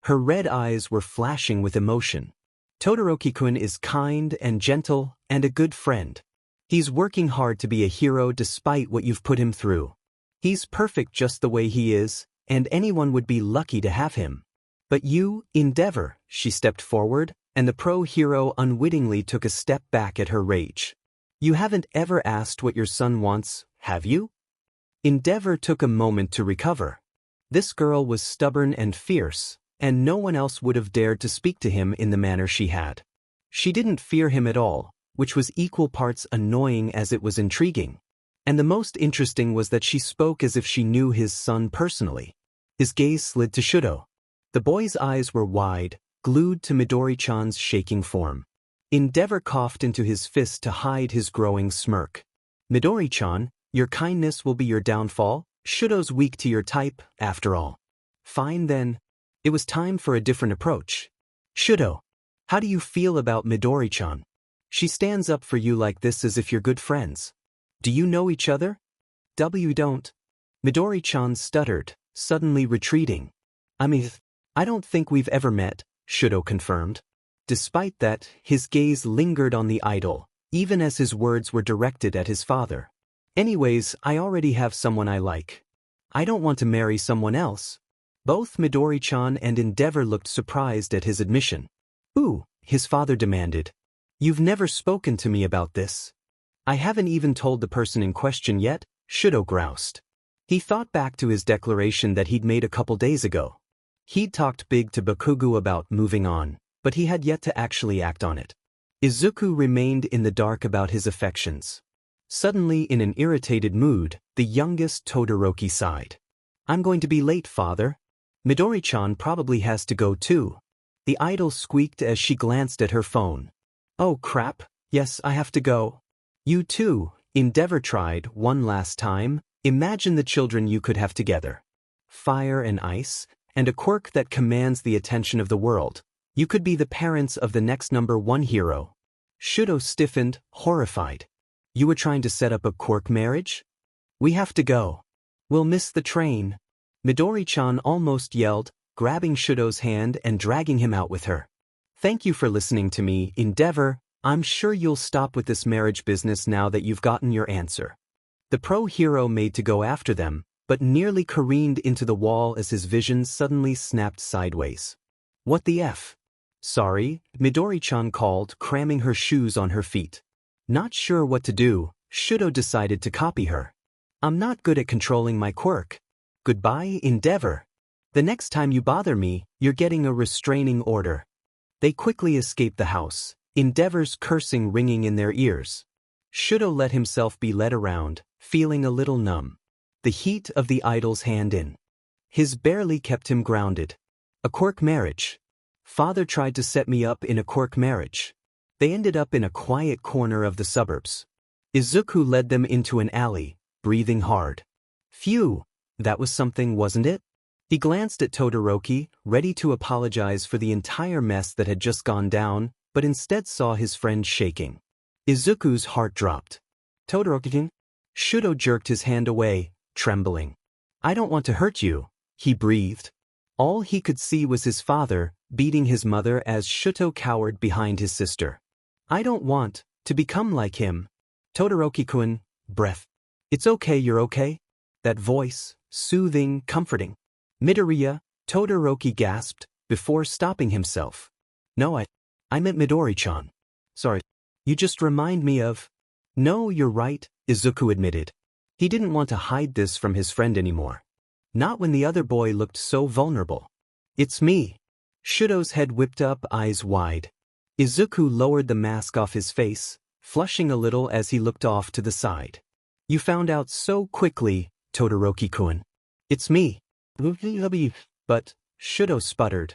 Her red eyes were flashing with emotion. Todoroki-kun is kind and gentle and a good friend. He's working hard to be a hero despite what you've put him through. He's perfect just the way he is, and anyone would be lucky to have him. But you, Endeavor, she stepped forward, and the pro-hero unwittingly took a step back at her rage. You haven't ever asked what your son wants, have you? Endeavor took a moment to recover. This girl was stubborn and fierce, and no one else would have dared to speak to him in the manner she had. She didn't fear him at all, which was equal parts annoying as it was intriguing. And the most interesting was that she spoke as if she knew his son personally. His gaze slid to Shuto. The boy's eyes were wide, glued to Midori-chan's shaking form. Endeavor coughed into his fist to hide his growing smirk. Midori-chan, your kindness will be your downfall. Shudo's weak to your type, after all. Fine then. It was time for a different approach. Shudo, how do you feel about Midori-chan? She stands up for you like this as if you're good friends. Do you know each other? W don't. Midori-chan stuttered, suddenly retreating. I don't think we've ever met, Shudo confirmed. Despite that, his gaze lingered on the idol, even as his words were directed at his father. Anyways, I already have someone I like. I don't want to marry someone else. Both Midori-chan and Endeavor looked surprised at his admission. Ooh, his father demanded. You've never spoken to me about this. I haven't even told the person in question yet, Shudo groused. He thought back to his declaration that he'd made a couple days ago. He'd talked big to Bakugo about moving on, but he had yet to actually act on it. Izuku remained in the dark about his affections. Suddenly, in an irritated mood, the youngest Todoroki sighed. I'm going to be late, father. Midori-chan probably has to go too. The idol squeaked as she glanced at her phone. Oh crap, yes, I have to go. You too, Endeavor tried one last time. Imagine the children you could have together. Fire and ice, and a quirk that commands the attention of the world. You could be the parents of the next #1 hero. Shudo stiffened, horrified. You were trying to set up a quirk marriage? We have to go. We'll miss the train. Midori-chan almost yelled, grabbing Shudo's hand and dragging him out with her. Thank you for listening to me, Endeavor. I'm sure you'll stop with this marriage business now that you've gotten your answer. The pro-hero made to go after them, but nearly careened into the wall as his vision suddenly snapped sideways. What the F? Sorry, Midori-chan called, cramming her shoes on her feet. Not sure what to do, Shudo decided to copy her. I'm not good at controlling my quirk. Goodbye, Endeavor. The next time you bother me, you're getting a restraining order. They quickly escaped the house, Endeavor's cursing ringing in their ears. Shudo let himself be led around, feeling a little numb. The heat of the idol's hand in his barely kept him grounded. A quirk marriage. Father tried to set me up in a quirk marriage. They ended up in a quiet corner of the suburbs. Izuku led them into an alley, breathing hard. Phew, that was something, wasn't it? He glanced at Todoroki, ready to apologize for the entire mess that had just gone down, but instead saw his friend shaking. Izuku's heart dropped. Todoroki? Shudo jerked his hand away, trembling. I don't want to hurt you, he breathed. All he could see was his father, beating his mother as Shudo cowered behind his sister. I don't want to become like him. Todoroki-kun, breath. It's okay, you're okay? That voice, soothing, comforting. Midoriya, Todoroki gasped, before stopping himself. No, I meant Midori-chan. Sorry. You just remind me of... No, you're right, Izuku admitted. He didn't want to hide this from his friend anymore. Not when the other boy looked so vulnerable. It's me. Shudo's head whipped up, eyes wide. Izuku lowered the mask off his face, flushing a little as he looked off to the side. You found out so quickly, Todoroki-kun. It's me. But, Shudo sputtered.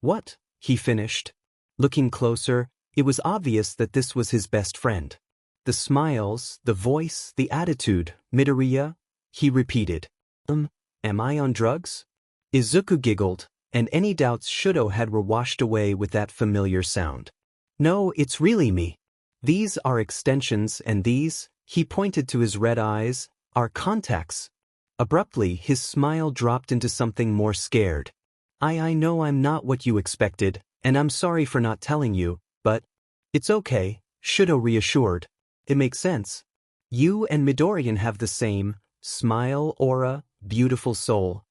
What? He finished. Looking closer, it was obvious that this was his best friend. The smiles, the voice, the attitude, Midoriya, he repeated. Am I on drugs? Izuku giggled, and any doubts Shudo had were washed away with that familiar sound. No, it's really me. These are extensions and these, he pointed to his red eyes, are contacts. Abruptly, his smile dropped into something more scared. I know I'm not what you expected, and I'm sorry for not telling you, but... It's okay, Shudo reassured. It makes sense. You and Midoriyan have the same smile, aura, beautiful soul.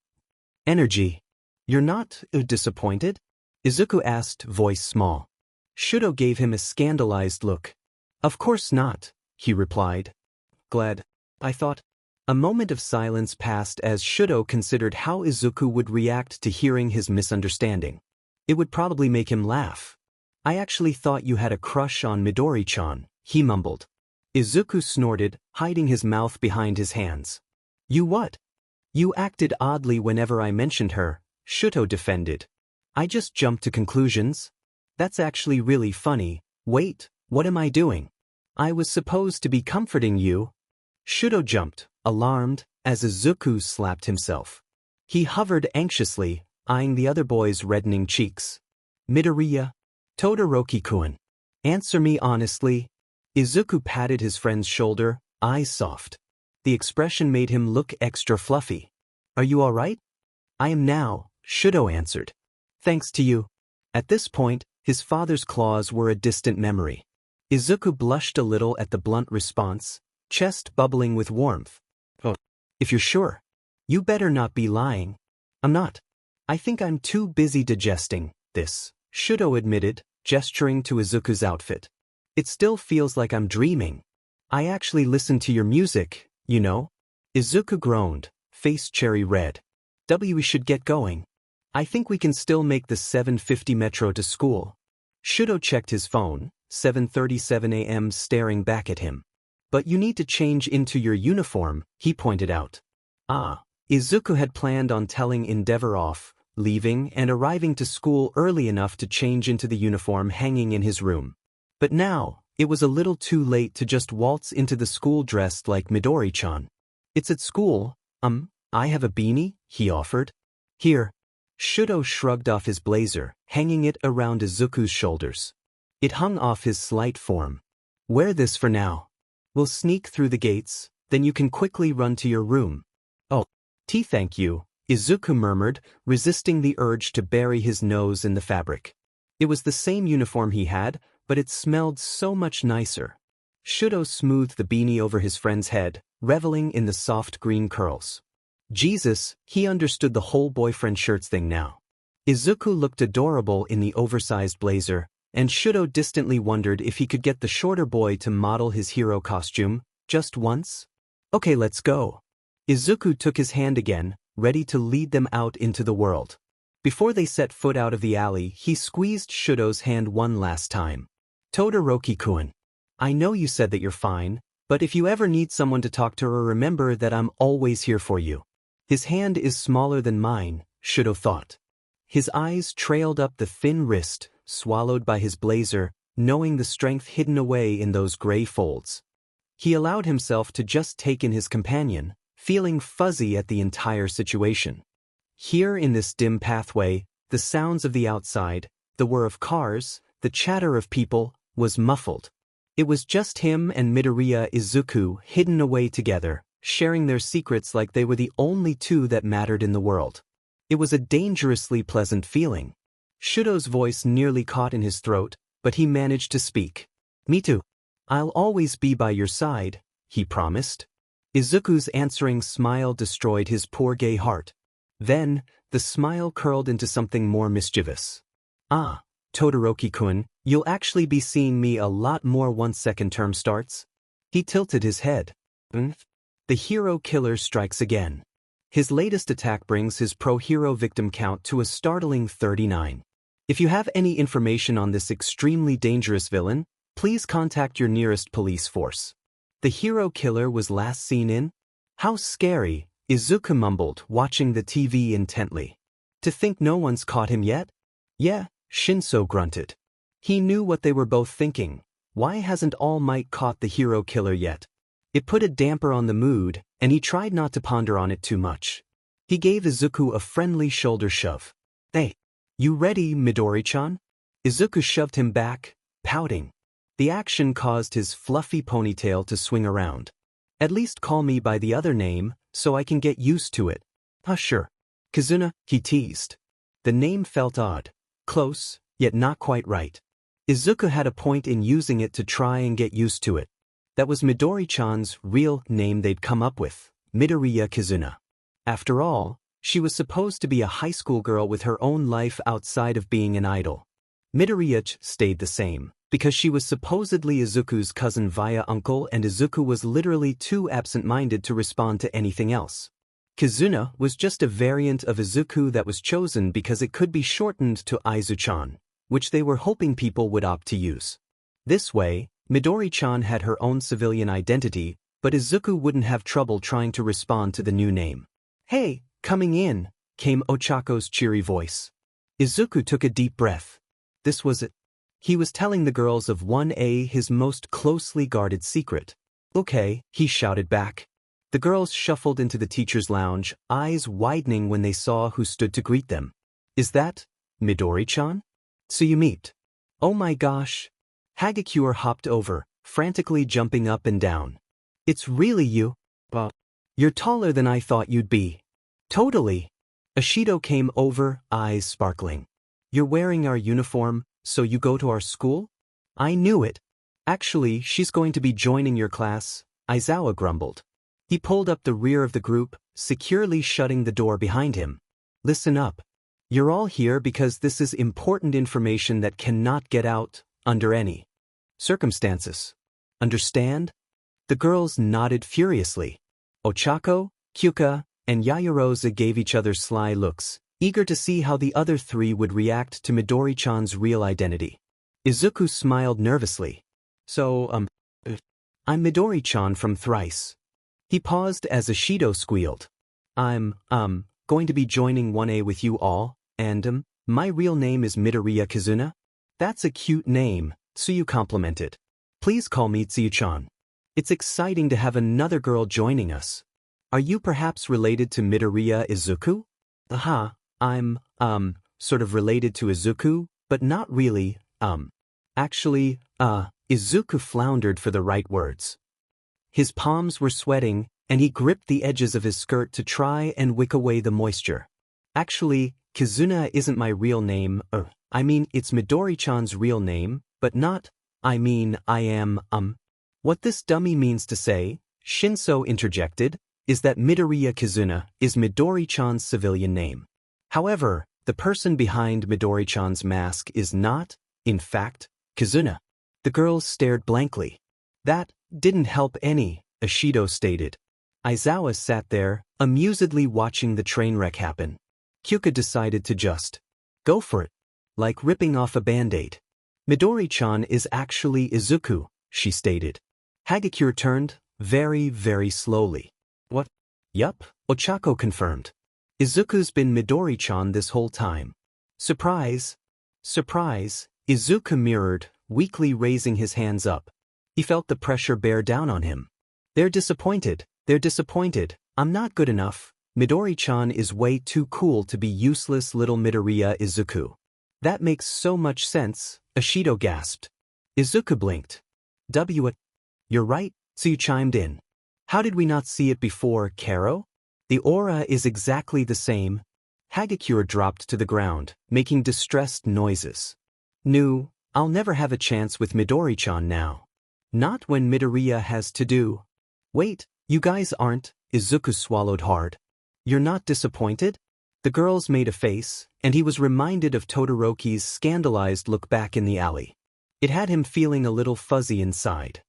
Energy. You're not disappointed? Izuku asked, voice small. Shudo gave him a scandalized look. Of course not, he replied. Glad. I thought. A moment of silence passed as Shudo considered how Izuku would react to hearing his misunderstanding. It would probably make him laugh. I actually thought you had a crush on Midori-chan, he mumbled. Izuku snorted, hiding his mouth behind his hands. You what? You acted oddly whenever I mentioned her, Shudo defended. I just jumped to conclusions. That's actually really funny, Wait, what am I doing? I was supposed to be comforting you. Shudo jumped, alarmed, as Izuku slapped himself. He hovered anxiously, eyeing the other boy's reddening cheeks. Midoriya? Todoroki-kun. Answer me honestly. Izuku patted his friend's shoulder, eyes soft. The expression made him look extra fluffy. Are you all right? I am now, Shudo answered. Thanks to you. At this point, his father's claws were a distant memory. Izuku blushed a little at the blunt response, chest bubbling with warmth. Oh, if you're sure. You better not be lying. I'm not. I think I'm too busy digesting this, Shudo admitted, gesturing to Izuku's outfit. It still feels like I'm dreaming. I actually listened to your music, you know? Izuku groaned, face cherry red. We should get going. I think we can still make the 7:50 metro to school. Shudo checked his phone, 7:37 a.m. staring back at him. But you need to change into your uniform, he pointed out. Izuku had planned on telling Endeavor off, leaving and arriving to school early enough to change into the uniform hanging in his room. But now, it was a little too late to just waltz into the school dressed like Midori-chan. It's at school, I have a beanie, he offered. Here. Shudo shrugged off his blazer, hanging it around Izuku's shoulders. It hung off his slight form. Wear this for now. We'll sneak through the gates, then you can quickly run to your room. Oh, thank you, Izuku murmured, resisting the urge to bury his nose in the fabric. It was the same uniform he had, but it smelled so much nicer. Shudo smoothed the beanie over his friend's head, reveling in the soft green curls. Jesus, he understood the whole boyfriend shirts thing now. Izuku looked adorable in the oversized blazer, and Shudo distantly wondered if he could get the shorter boy to model his hero costume, just once. Okay, let's go. Izuku took his hand again, ready to lead them out into the world. Before they set foot out of the alley, he squeezed Shudo's hand one last time. Todoroki-kun. I know you said that you're fine, but if you ever need someone to talk to remember that I'm always here for you. His hand is smaller than mine, Shudo thought. His eyes trailed up the thin wrist, swallowed by his blazer, knowing the strength hidden away in those gray folds. He allowed himself to just take in his companion, feeling fuzzy at the entire situation. Here in this dim pathway, the sounds of the outside, the whir of cars, the chatter of people, was muffled. It was just him and Midoriya Izuku hidden away together, sharing their secrets like they were the only two that mattered in the world. It was a dangerously pleasant feeling. Shudo's voice nearly caught in his throat, but he managed to speak. Me too. I'll always be by your side, he promised. Izuku's answering smile destroyed his poor gay heart. Then, the smile curled into something more mischievous. Todoroki-kun, you'll actually be seeing me a lot more once second term starts? He tilted his head. The hero killer strikes again. His latest attack brings his pro-hero victim count to a startling 39. If you have any information on this extremely dangerous villain, please contact your nearest police force. The hero killer was last seen in? How scary, Izuku mumbled, watching the TV intently. To think no one's caught him yet? Yeah, Shinso grunted. He knew what they were both thinking. Why hasn't All Might caught the hero killer yet? It put a damper on the mood, and he tried not to ponder on it too much. He gave Izuku a friendly shoulder shove. Hey, you ready, Midori-chan? Izuku shoved him back, pouting. The action caused his fluffy ponytail to swing around. At least call me by the other name, so I can get used to it. Sure. Kazuna, he teased. The name felt odd. Close, yet not quite right. Izuku had a point in using it to try and get used to it. That was Midori-chan's real name they'd come up with, Midoriya Kazuna. After all, she was supposed to be a high school girl with her own life outside of being an idol. Midoriya stayed the same, because she was supposedly Izuku's cousin via uncle and Izuku was literally too absent-minded to respond to anything else. Kazuna was just a variant of Izuku that was chosen because it could be shortened to Aizu-chan, which they were hoping people would opt to use. This way, Midori-chan had her own civilian identity, but Izuku wouldn't have trouble trying to respond to the new name. Hey, coming in, came Ochako's cheery voice. Izuku took a deep breath. This was it. He was telling the girls of 1A his most closely guarded secret. Okay, he shouted back. The girls shuffled into the teacher's lounge, eyes widening when they saw who stood to greet them. Is that Midori-chan? Tsuyumi. Oh my gosh. Hagakure hopped over, frantically jumping up and down. It's really you? You're taller than I thought you'd be. Totally. Ashido came over, eyes sparkling. You're wearing our uniform, so you go to our school? I knew it. Actually, she's going to be joining your class, Aizawa grumbled. He pulled up the rear of the group, securely shutting the door behind him. Listen up. You're all here because this is important information that cannot get out, under any circumstances. Understand? The girls nodded furiously. Ochako, Kyuka, and Yayarosa gave each other sly looks, eager to see how the other three would react to Midori-chan's real identity. Izuku smiled nervously. So, I'm Midori-chan from Thrice. He paused as Ashido squealed. I'm, going to be joining 1A with you all, and, my real name is Midoriya Kizuna. That's a cute name, Tsuyu complimented. Please call me Tsuyu-chan. It's exciting to have another girl joining us. Are you perhaps related to Midoriya Izuku? Aha, I'm, sort of related to Izuku, but not really, Actually, Izuku floundered for the right words. His palms were sweating, and he gripped the edges of his skirt to try and wick away the moisture. Actually, Kizuna isn't my real name, I mean it's Midori-chan's real name, but not, I am, What this dummy means to say, Shinso interjected, is that Midoriya Kizuna is Midori-chan's civilian name. However, the person behind Midori-chan's mask is not, in fact, Kizuna. The girls stared blankly. That didn't help any, Ashido stated. Aizawa sat there, amusedly watching the train wreck happen. Kyuka decided to just go for it, like ripping off a band-aid. Midori-chan is actually Izuku, she stated. Hagakure turned, very, very slowly. What? Yup, Ochako confirmed. Izuku's been Midori-chan this whole time. Surprise. Surprise, Izuku mirrored, weakly raising his hands up. He felt the pressure bear down on him. They're disappointed, I'm not good enough. Midori-chan is way too cool to be useless little Midoriya Izuku. That makes so much sense, Ashido gasped. Izuku blinked. You're right, Tsuyu chimed in. How did we not see it before, Karo? The aura is exactly the same. Hagakure dropped to the ground, making distressed noises. I'll never have a chance with Midori-chan now. Not when Midoriya has to do. Wait, you guys aren't, Izuku swallowed hard. You're not disappointed? The girls made a face, and he was reminded of Todoroki's scandalized look back in the alley. It had him feeling a little fuzzy inside.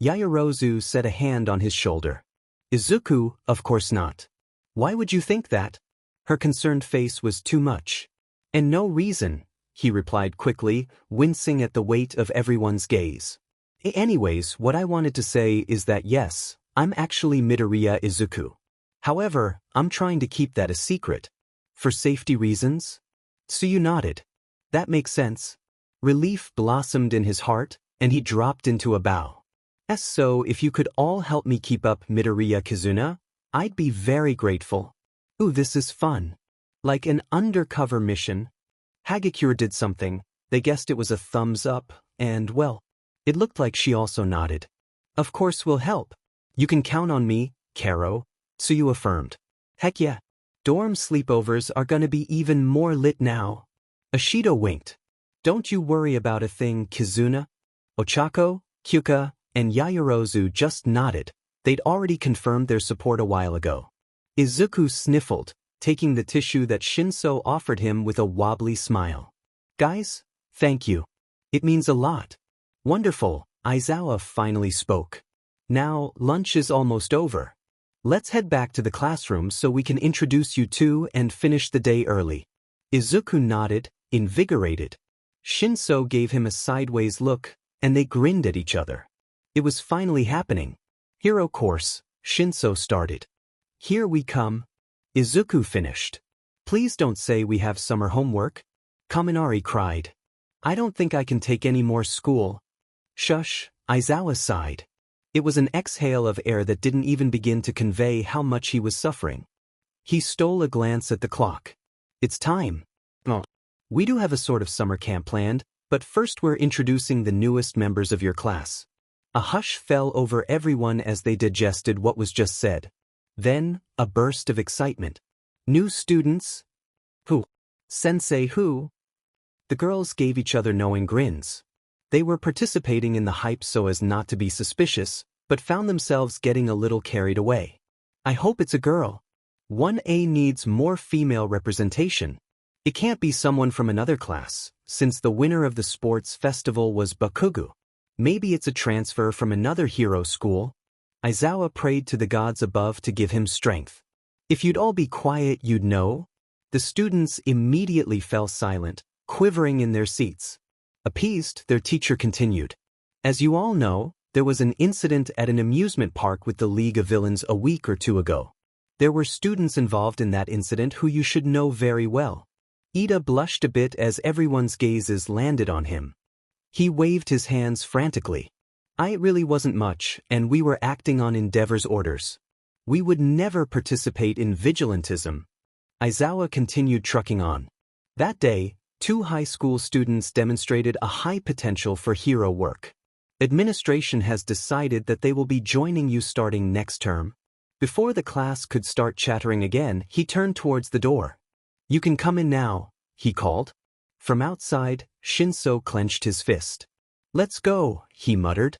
Yayarozu set a hand on his shoulder. Izuku, of course not. Why would you think that? Her concerned face was too much. And no reason, he replied quickly, wincing at the weight of everyone's gaze. Anyways, what I wanted to say is that yes, I'm actually Midoriya Izuku. However, I'm trying to keep that a secret. For safety reasons? Tsuyu nodded. That makes sense. Relief blossomed in his heart, and he dropped into a bow. So if you could all help me keep up Midoriya Kizuna, I'd be very grateful. Ooh, this is fun. Like an undercover mission. Hagakure did something, they guessed it was a thumbs up, and well, it looked like she also nodded. Of course we'll help. You can count on me, Karo, Tsuyu affirmed. Heck yeah. Dorm sleepovers are gonna be even more lit now. Ashido winked. Don't you worry about a thing, Kizuna. Ochako, Kyuka, and Yayarozu just nodded. They'd already confirmed their support a while ago. Izuku sniffled, taking the tissue that Shinso offered him with a wobbly smile. Guys, thank you. It means a lot. Wonderful, Aizawa finally spoke. Now, lunch is almost over. Let's head back to the classroom so we can introduce you to and finish the day early. Izuku nodded, invigorated. Shinso gave him a sideways look, and they grinned at each other. It was finally happening. Hero course, Shinso started. Here we come. Izuku finished. Please don't say we have summer homework. Kaminari cried. I don't think I can take any more school. Shush, Aizawa sighed. It was an exhale of air that didn't even begin to convey how much he was suffering. He stole a glance at the clock. It's time. Oh. We do have a sort of summer camp planned, but first we're introducing the newest members of your class. A hush fell over everyone as they digested what was just said. Then, a burst of excitement. New students? Who? Sensei who? The girls gave each other knowing grins. They were participating in the hype so as not to be suspicious, but found themselves getting a little carried away. I hope it's a girl. 1A needs more female representation. It can't be someone from another class, since the winner of the sports festival was Bakugo. Maybe it's a transfer from another hero school. Aizawa prayed to the gods above to give him strength. If you'd all be quiet, you'd know. The students immediately fell silent, quivering in their seats. Appeased, their teacher continued. As you all know, there was an incident at an amusement park with the League of Villains a week or two ago. There were students involved in that incident who you should know very well. Ida blushed a bit as everyone's gazes landed on him. He waved his hands frantically. It really wasn't much, and we were acting on Endeavor's orders. We would never participate in vigilantism. Aizawa continued trucking on. That day, 2 high school students demonstrated a high potential for hero work. Administration has decided that they will be joining you starting next term. Before the class could start chattering again, he turned towards the door. You can come in now, he called. From outside, Shinso clenched his fist. Let's go, he muttered.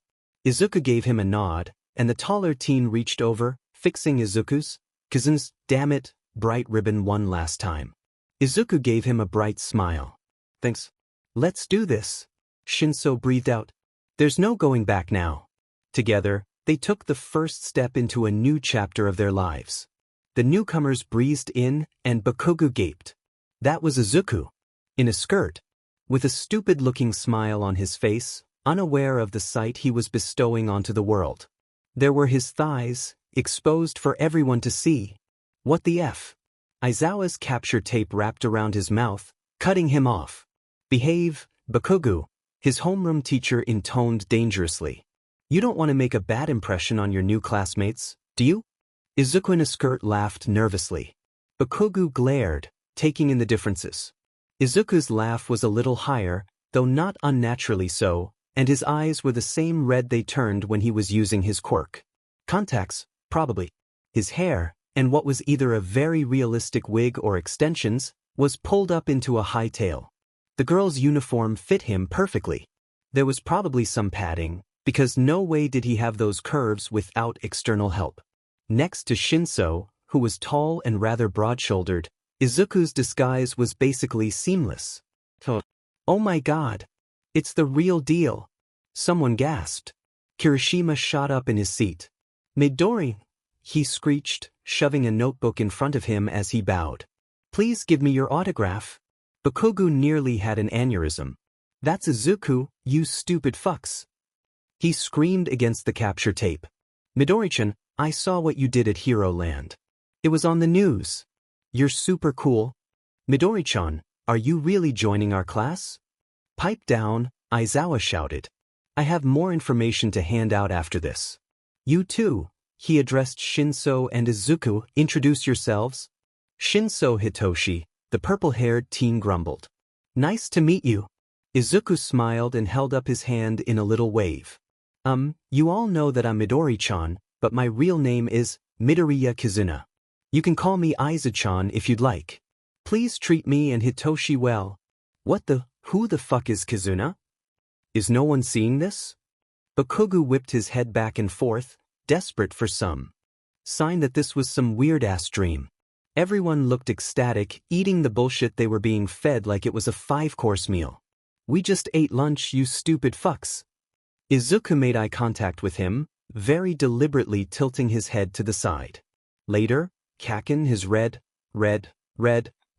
Izuku gave him a nod, and the taller teen reached over, fixing Izuku's, Kazun's, damn it, bright ribbon one last time. Izuku gave him a bright smile. Thanks. Let's do this. Shinso breathed out. There's no going back now. Together, they took the first step into a new chapter of their lives. The newcomers breezed in, and Bakugo gaped. That was Izuku. In a skirt. With a stupid-looking smile on his face, unaware of the sight he was bestowing onto the world. There were his thighs, exposed for everyone to see. What the F? Aizawa's capture tape wrapped around his mouth, cutting him off. Behave, Bakugo, his homeroom teacher intoned dangerously. You don't want to make a bad impression on your new classmates, do you? Izuku in a skirt laughed nervously. Bakugo glared, taking in the differences. Izuku's laugh was a little higher, though not unnaturally so, and his eyes were the same red they turned when he was using his quirk. Contacts, probably. His hair, and what was either a very realistic wig or extensions, was pulled up into a high tail. The girl's uniform fit him perfectly. There was probably some padding, because no way did he have those curves without external help. Next to Shinso, who was tall and rather broad-shouldered, Izuku's disguise was basically seamless. Oh my god! It's the real deal! Someone gasped. Kirishima shot up in his seat. Midori! He screeched, shoving a notebook in front of him as he bowed. Please give me your autograph. Bakugo nearly had an aneurysm. That's Izuku, you stupid fucks. He screamed against the capture tape. Midori-chan, I saw what you did at Hero Land. It was on the news. You're super cool. Midori-chan, are you really joining our class? Pipe down, Aizawa shouted. I have more information to hand out after this. You too, he addressed Shinso and Izuku, introduce yourselves. Shinso Hitoshi, the purple-haired teen grumbled. Nice to meet you. Izuku smiled and held up his hand in a little wave. You all know that I'm Midori-chan, but my real name is Midoriya Kizuna. You can call me Aiza-chan if you'd like. Please treat me and Hitoshi well. Who the fuck is Kizuna? Is no one seeing this? Bakugo whipped his head back and forth, desperate for some sign that this was some weird-ass dream. Everyone looked ecstatic, eating the bullshit they were being fed like it was a 5-course meal. We just ate lunch, you stupid fucks. Izuku made eye contact with him, very deliberately tilting his head to the side. Later, Kaken, his red,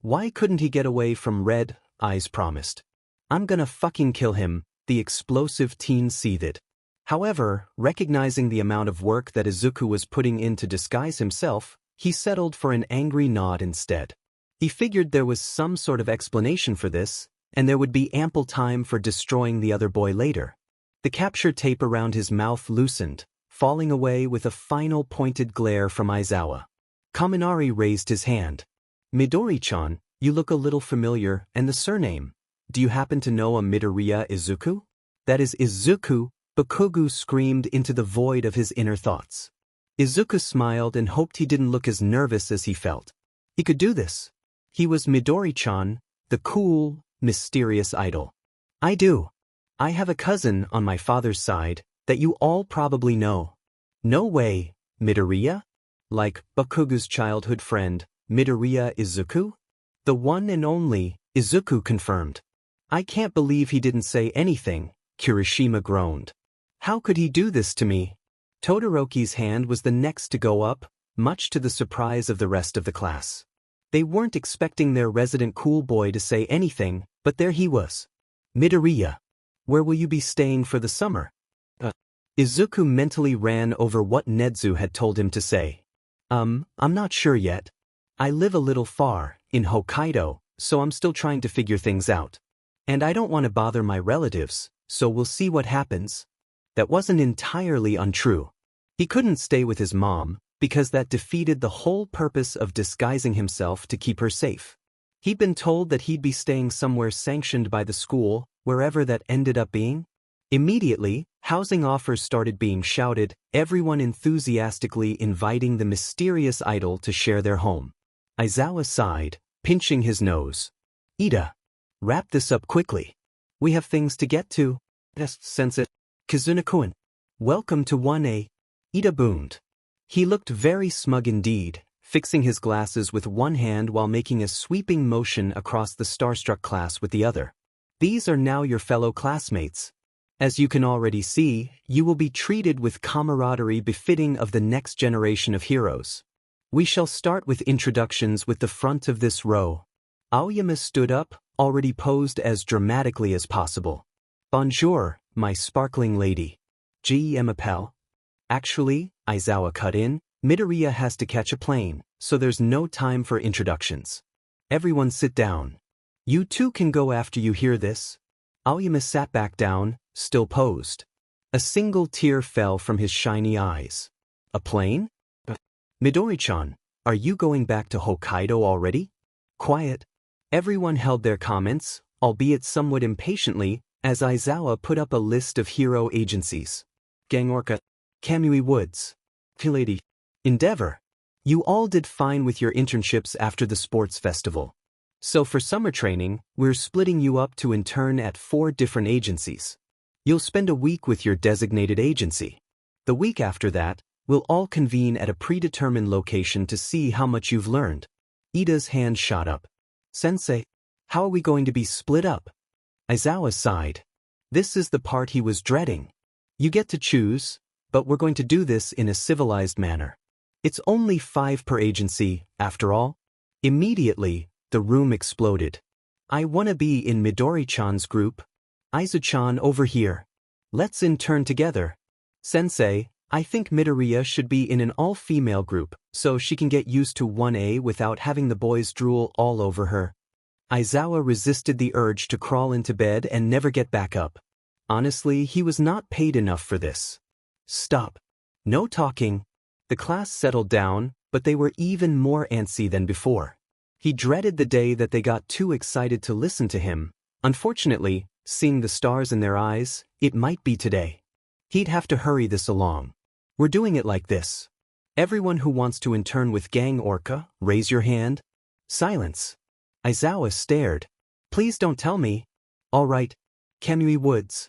why couldn't he get away from red eyes promised. I'm gonna fucking kill him, the explosive teen seethed. However, recognizing the amount of work that Izuku was putting in to disguise himself, he settled for an angry nod instead. He figured there was some sort of explanation for this, and there would be ample time for destroying the other boy later. The capture tape around his mouth loosened, falling away with a final pointed glare from Aizawa. Kaminari raised his hand. Midori-chan, you look a little familiar, and the surname. Do you happen to know a Midoriya Izuku? That is Izuku, Bakugo screamed into the void of his inner thoughts. Izuku smiled and hoped he didn't look as nervous as he felt. He could do this. He was Midori-chan, the cool, mysterious idol. I do. I have a cousin on my father's side that you all probably know. No way, Midoriya? Like Bakugo's childhood friend, Midoriya Izuku? The one and only, Izuku confirmed. I can't believe he didn't say anything, Kirishima groaned. How could he do this to me? Todoroki's hand was the next to go up, much to the surprise of the rest of the class. They weren't expecting their resident cool boy to say anything, but there he was. Midoriya, where will you be staying for the summer? Izuku mentally ran over what Nedzu had told him to say. I'm not sure yet. I live a little far, in Hokkaido, so I'm still trying to figure things out. And I don't want to bother my relatives, so we'll see what happens. That wasn't entirely untrue. He couldn't stay with his mom, because that defeated the whole purpose of disguising himself to keep her safe. He'd been told that he'd be staying somewhere sanctioned by the school, wherever that ended up being. Immediately, housing offers started being shouted, everyone enthusiastically inviting the mysterious idol to share their home. Aizawa sighed, pinching his nose. Ida, wrap this up quickly. We have things to get to. Yes, sensei. Kazuna-kun. Welcome to 1A. Ida boomed. He looked very smug indeed, fixing his glasses with one hand while making a sweeping motion across the starstruck class with the other. These are now your fellow classmates. As you can already see, you will be treated with camaraderie befitting of the next generation of heroes. We shall start with introductions with the front of this row. Aoyama stood up, already posed as dramatically as possible. Bonjour, my sparkling lady. G.M. Appel. Actually, Aizawa cut in, Midoriya has to catch a plane, so there's no time for introductions. Everyone sit down. You two can go after you hear this. Aoyama sat back down, still posed. A single tear fell from his shiny eyes. A plane? Midori-chan, are you going back to Hokkaido already? Quiet. Everyone held their comments, albeit somewhat impatiently, as Aizawa put up a list of hero agencies. Gang Orca. Kamui Woods. Lady. Endeavor. You all did fine with your internships after the sports festival. So for summer training, we're splitting you up to intern at 4 different agencies. You'll spend a week with your designated agency. The week after that, we'll all convene at a predetermined location to see how much you've learned. Ida's hand shot up. Sensei, how are we going to be split up? Aizawa sighed. This is the part he was dreading. You get to choose, but we're going to do this in a civilized manner. It's only 5 per agency, after all. Immediately, the room exploded. I wanna be in Midori-chan's group. Aizu-chan over here. Let's intern together. Sensei, I think Midoriya should be in an all-female group, so she can get used to 1A without having the boys drool all over her. Aizawa resisted the urge to crawl into bed and never get back up. Honestly, he was not paid enough for this. Stop. No talking. The class settled down, but they were even more antsy than before. He dreaded the day that they got too excited to listen to him. Unfortunately, seeing the stars in their eyes, it might be today. He'd have to hurry this along. We're doing it like this. Everyone who wants to intern with Gang Orca, raise your hand. Silence. Aizawa stared. Please don't tell me. All right. Kamui Woods.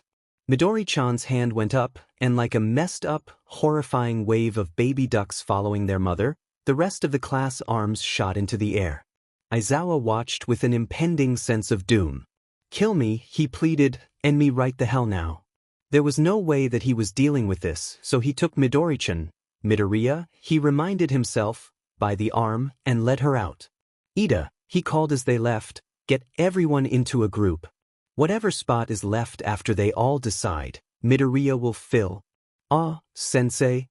Midori-chan's hand went up, and like a messed up, horrifying wave of baby ducks following their mother, the rest of the class arms shot into the air. Aizawa watched with an impending sense of doom. Kill me, he pleaded, end me right the hell now. There was no way that he was dealing with this, so he took Midori-chan, Midoriya, he reminded himself, by the arm, and led her out. Ida, he called as they left, get everyone into a group. Whatever spot is left after they all decide, Midoriya will fill. Ah, sensei.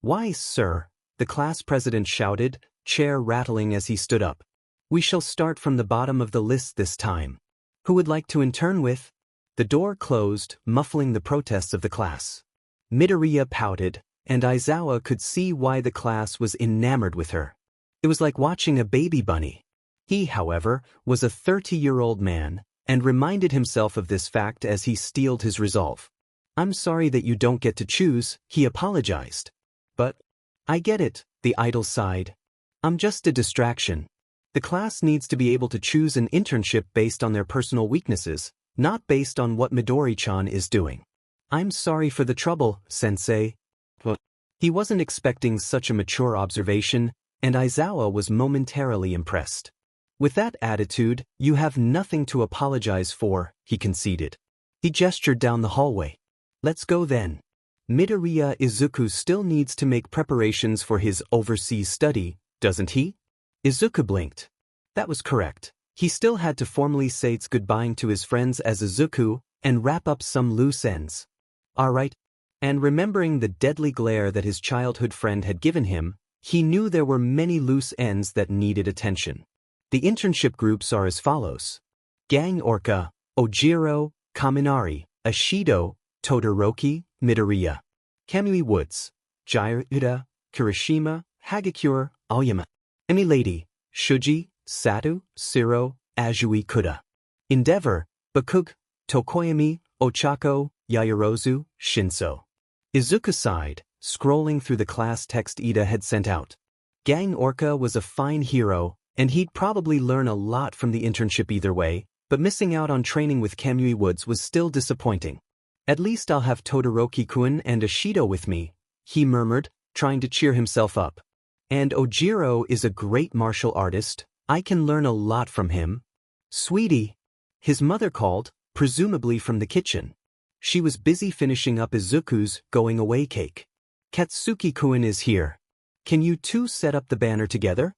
Why, sir, the class president shouted, chair rattling as he stood up. We shall start from the bottom of the list this time. Who would like to intern with? The door closed, muffling the protests of the class. Midoriya pouted, and Aizawa could see why the class was enamored with her. It was like watching a baby bunny. He, however, was a 30-year-old man, and reminded himself of this fact as he steeled his resolve. I'm sorry that you don't get to choose, he apologized. But I get it, the idol sighed. I'm just a distraction. The class needs to be able to choose an internship based on their personal weaknesses, not based on what Midori-chan is doing. I'm sorry for the trouble, sensei. But he wasn't expecting such a mature observation, and Aizawa was momentarily impressed. With that attitude, you have nothing to apologize for, he conceded. He gestured down the hallway. Let's go then. Midoriya Izuku still needs to make preparations for his overseas study, doesn't he? Izuku blinked. That was correct. He still had to formally say its goodbye to his friends as Izuku and wrap up some loose ends. Alright. And remembering the deadly glare that his childhood friend had given him, he knew there were many loose ends that needed attention. The internship groups are as follows. Gang Orca, Ojiro, Kaminari, Ashido, Todoroki, Midoriya. Kamui Woods, Jiraiya, Kirishima, Hagakure, Aoyama. Emi Lady, Shuji, Satu, Siro, Azui Kuda. Endeavor, Bakugo, Tokoyami, Ochako, Yaoyorozu, Shinso. Izuku sighed, scrolling through the class text Ida had sent out. Gang Orca was a fine hero, and he'd probably learn a lot from the internship either way, but missing out on training with Kamui Woods was still disappointing. At least I'll have Todoroki-kun and Ashido with me, he murmured, trying to cheer himself up. And Ojiro is a great martial artist, I can learn a lot from him. Sweetie, his mother called, presumably from the kitchen. She was busy finishing up Izuku's going-away cake. Katsuki-kun is here. Can you two set up the banner together?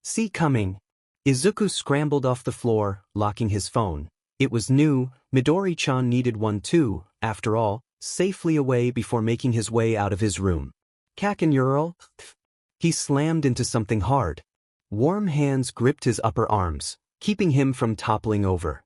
See coming. Izuku scrambled off the floor, locking his phone. It was new, Midori-chan needed one too, after all, safely away before making his way out of his room. Kakenyurl. He slammed into something hard. Warm hands gripped his upper arms, keeping him from toppling over.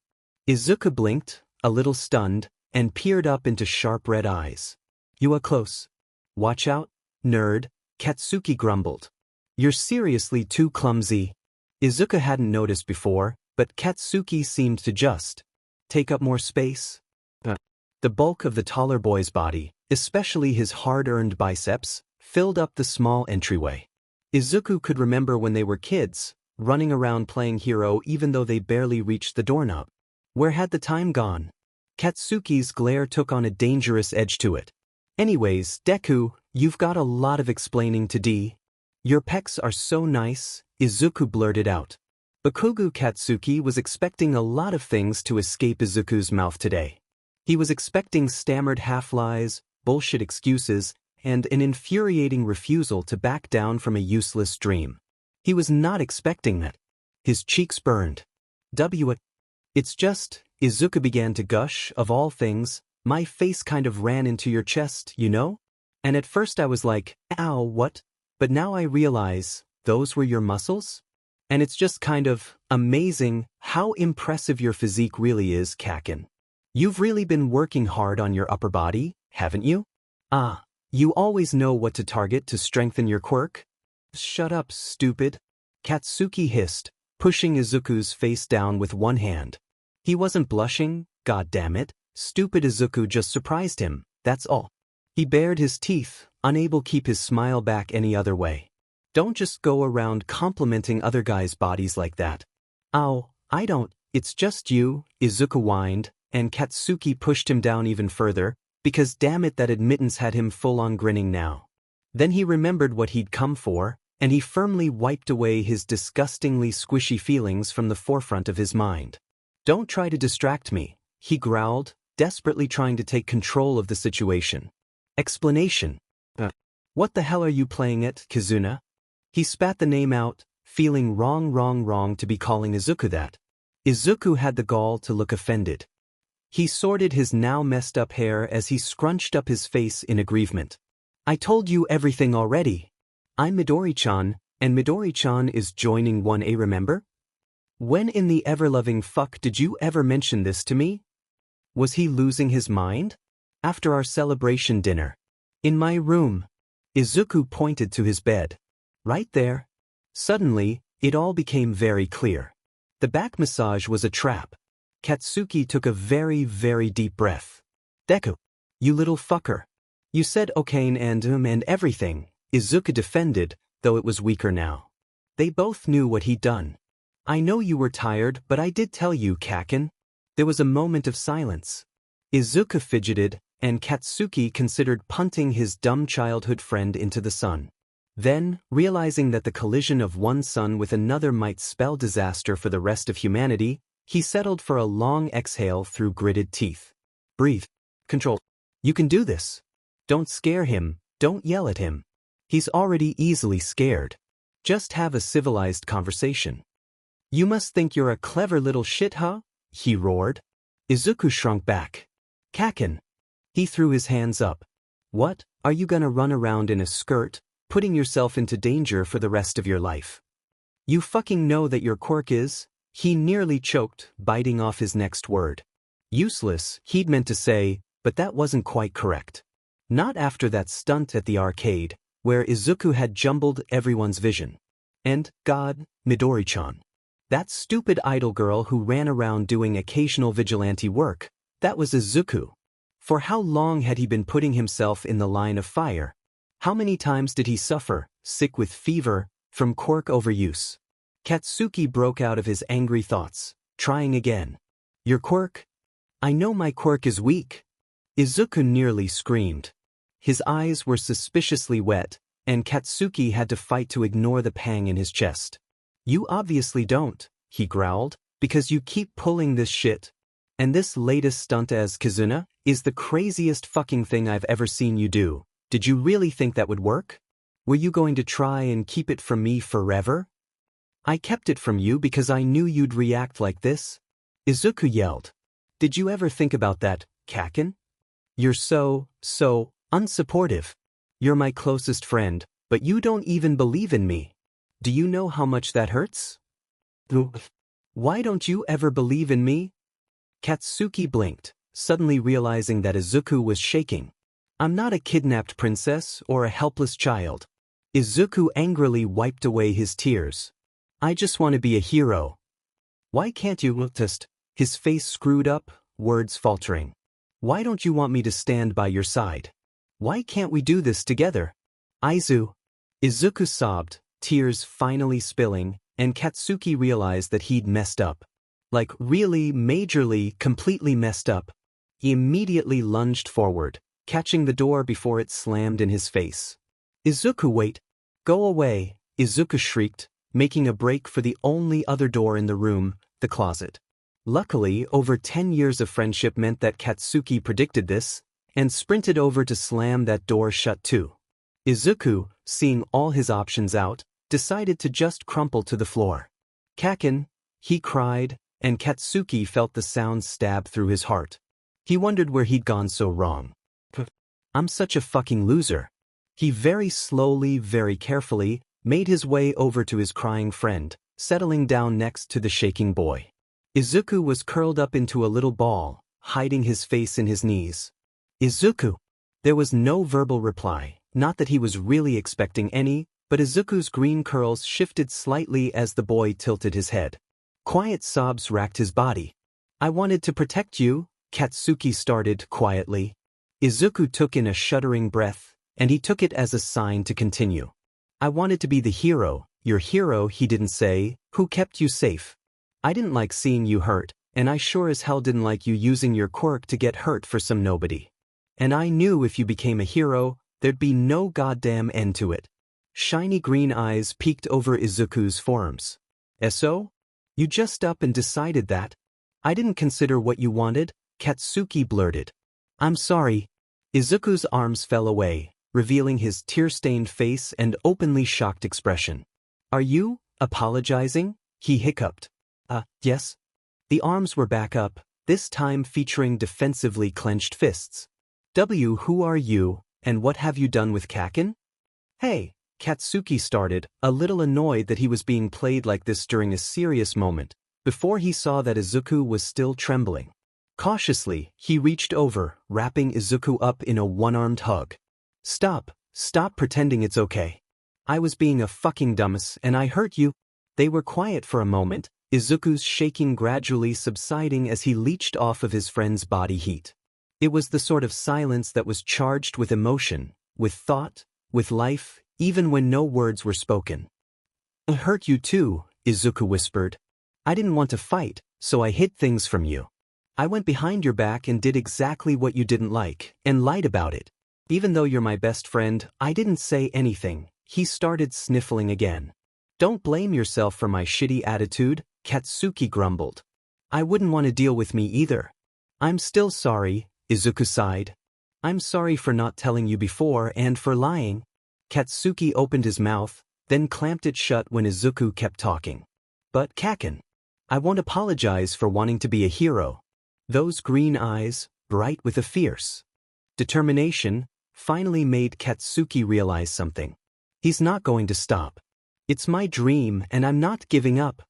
Izuku blinked, a little stunned, and peered up into sharp red eyes. You are close. Watch out, nerd, Katsuki grumbled. You're seriously too clumsy. Izuku hadn't noticed before, but Katsuki seemed to just take up more space. The bulk of the taller boy's body, especially his hard-earned biceps, filled up the small entryway. Izuku could remember when they were kids, running around playing hero even though they barely reached the doorknob. Where had the time gone? Katsuki's glare took on a dangerous edge to it. Anyways, Deku, you've got a lot of explaining to do. Your pecs are so nice, Izuku blurted out. Bakugo Katsuki was expecting a lot of things to escape Izuku's mouth today. He was expecting stammered half-lies, bullshit excuses, and an infuriating refusal to back down from a useless dream. He was not expecting that. His cheeks burned. It's just, Izuku began to gush, of all things, my face kind of ran into your chest, you know? And at first I was like, ow, what? But now I realize, those were your muscles? And it's just kind of amazing how impressive your physique really is, Kaken. You've really been working hard on your upper body, haven't you? Ah, you always know what to target to strengthen your quirk? Shut up, stupid. Katsuki hissed, pushing Izuku's face down with one hand. He wasn't blushing, goddammit. Stupid Izuku just surprised him, that's all. He bared his teeth, unable to keep his smile back any other way. Don't just go around complimenting other guys' bodies like that. Ow, I don't, it's just you, Izuku whined, and Katsuki pushed him down even further, because damn it that admittance had him full-on grinning now. Then he remembered what he'd come for, and he firmly wiped away his disgustingly squishy feelings from the forefront of his mind. Don't try to distract me, he growled, desperately trying to take control of the situation. Explanation. What the hell are you playing at, Kizuna? He spat the name out, feeling wrong to be calling Izuku that. Izuku had the gall to look offended. He sorted his now messed up hair as he scrunched up his face in aggrievement. I told you everything already. I'm Midori-chan, and Midori-chan is joining 1A, remember? When in the ever-loving fuck did you ever mention this to me? Was he losing his mind? After our celebration dinner. In my room. Izuku pointed to his bed. Right there. Suddenly, it all became very clear. The back massage was a trap. Katsuki took a very, very deep breath. Deku. You little fucker. You said okay and everything, Izuku defended, though it was weaker now. They both knew what he'd done. I know you were tired, but I did tell you, Kaken. There was a moment of silence. Izuku fidgeted, and Katsuki considered punting his dumb childhood friend into the sun. Then, realizing that the collision of one sun with another might spell disaster for the rest of humanity, he settled for a long exhale through gritted teeth. Breathe. Control. You can do this. Don't scare him, don't yell at him. He's already easily scared. Just have a civilized conversation. You must think you're a clever little shit, huh? He roared. Izuku shrunk back. Kaken. He threw his hands up. What, are you gonna run around in a skirt, putting yourself into danger for the rest of your life? You fucking know that your quirk is? He nearly choked, biting off his next word. Useless, he'd meant to say, but that wasn't quite correct. Not after that stunt at the arcade, where Izuku had jumbled everyone's vision. And, God, Midori-chan. That stupid idol girl who ran around doing occasional vigilante work, that was Izuku. For how long had he been putting himself in the line of fire? How many times did he suffer, sick with fever, from quirk overuse? Katsuki broke out of his angry thoughts, trying again. Your quirk? I know my quirk is weak. Izuku nearly screamed. His eyes were suspiciously wet, and Katsuki had to fight to ignore the pang in his chest. You obviously don't, he growled, because you keep pulling this shit. And this latest stunt as Kizuna is the craziest fucking thing I've ever seen you do. Did you really think that would work? Were you going to try and keep it from me forever? I kept it from you because I knew you'd react like this. Izuku yelled. Did you ever think about that, Kaken? You're so unsupportive. You're my closest friend, but you don't even believe in me. Do you know how much that hurts? Why don't you ever believe in me? Katsuki blinked, suddenly realizing that Izuku was shaking. I'm not a kidnapped princess or a helpless child. Izuku angrily wiped away his tears. I just want to be a hero. Why can't you just? His face screwed up, words faltering. Why don't you want me to stand by your side? Why can't we do this together? Izuku sobbed, tears finally spilling, and Katsuki realized that he'd messed up. Like really, majorly, completely messed up. He immediately lunged forward, catching the door before it slammed in his face. Izuku, wait. Go away, Izuku shrieked, making a break for the only other door in the room, the closet. Luckily, over 10 years of friendship meant that Katsuki predicted this, and sprinted over to slam that door shut too. Izuku, seeing all his options out, decided to just crumple to the floor. Kaken, he cried, and Katsuki felt the sound stab through his heart. He wondered where he'd gone so wrong. I'm such a fucking loser. He very slowly, very carefully, made his way over to his crying friend, settling down next to the shaking boy. Izuku was curled up into a little ball, hiding his face in his knees. Izuku! There was no verbal reply, not that he was really expecting any, but Izuku's green curls shifted slightly as the boy tilted his head. Quiet sobs racked his body. I wanted to protect you, Katsuki started quietly. Izuku took in a shuddering breath, and he took it as a sign to continue. I wanted to be the hero, your hero, he didn't say, who kept you safe. I didn't like seeing you hurt, and I sure as hell didn't like you using your quirk to get hurt for some nobody. And I knew if you became a hero, there'd be no goddamn end to it. Shiny green eyes peeked over Izuku's forearms. So? You just up and decided that? I didn't consider what you wanted, Katsuki blurted. I'm sorry. Izuku's arms fell away, revealing his tear-stained face and openly shocked expression. Are you apologizing? He hiccuped. Yes. The arms were back up, this time featuring defensively clenched fists. Who are you, and what have you done with Kaken? Hey, Katsuki started, a little annoyed that he was being played like this during a serious moment, before he saw that Izuku was still trembling. Cautiously, he reached over, wrapping Izuku up in a one-armed hug. Stop pretending it's okay. I was being a fucking dumbass and I hurt you. They were quiet for a moment, Izuku's shaking gradually subsiding as he leached off of his friend's body heat. It was the sort of silence that was charged with emotion, with thought, with life, even when no words were spoken. I hurt you too, Izuku whispered. I didn't want to fight, so I hid things from you. I went behind your back and did exactly what you didn't like, and lied about it. Even though you're my best friend, I didn't say anything. He started sniffling again. Don't blame yourself for my shitty attitude, Katsuki grumbled. I wouldn't want to deal with me either. I'm still sorry, Izuku sighed. I'm sorry for not telling you before and for lying. Katsuki opened his mouth, then clamped it shut when Izuku kept talking. But Kaken, I won't apologize for wanting to be a hero. Those green eyes, bright with a fierce determination, finally made Katsuki realize something. He's not going to stop. It's my dream and I'm not giving up.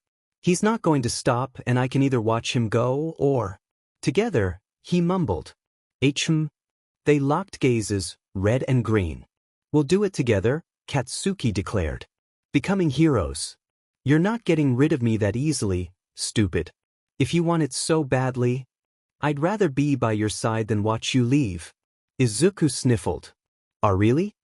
He's not going to stop and I can either watch him go or... Together, he mumbled. They locked gazes, red and green. We'll do it together, Katsuki declared. Becoming heroes. You're not getting rid of me that easily, stupid. If you want it so badly, I'd rather be by your side than watch you leave. Izuku sniffled. Oh really?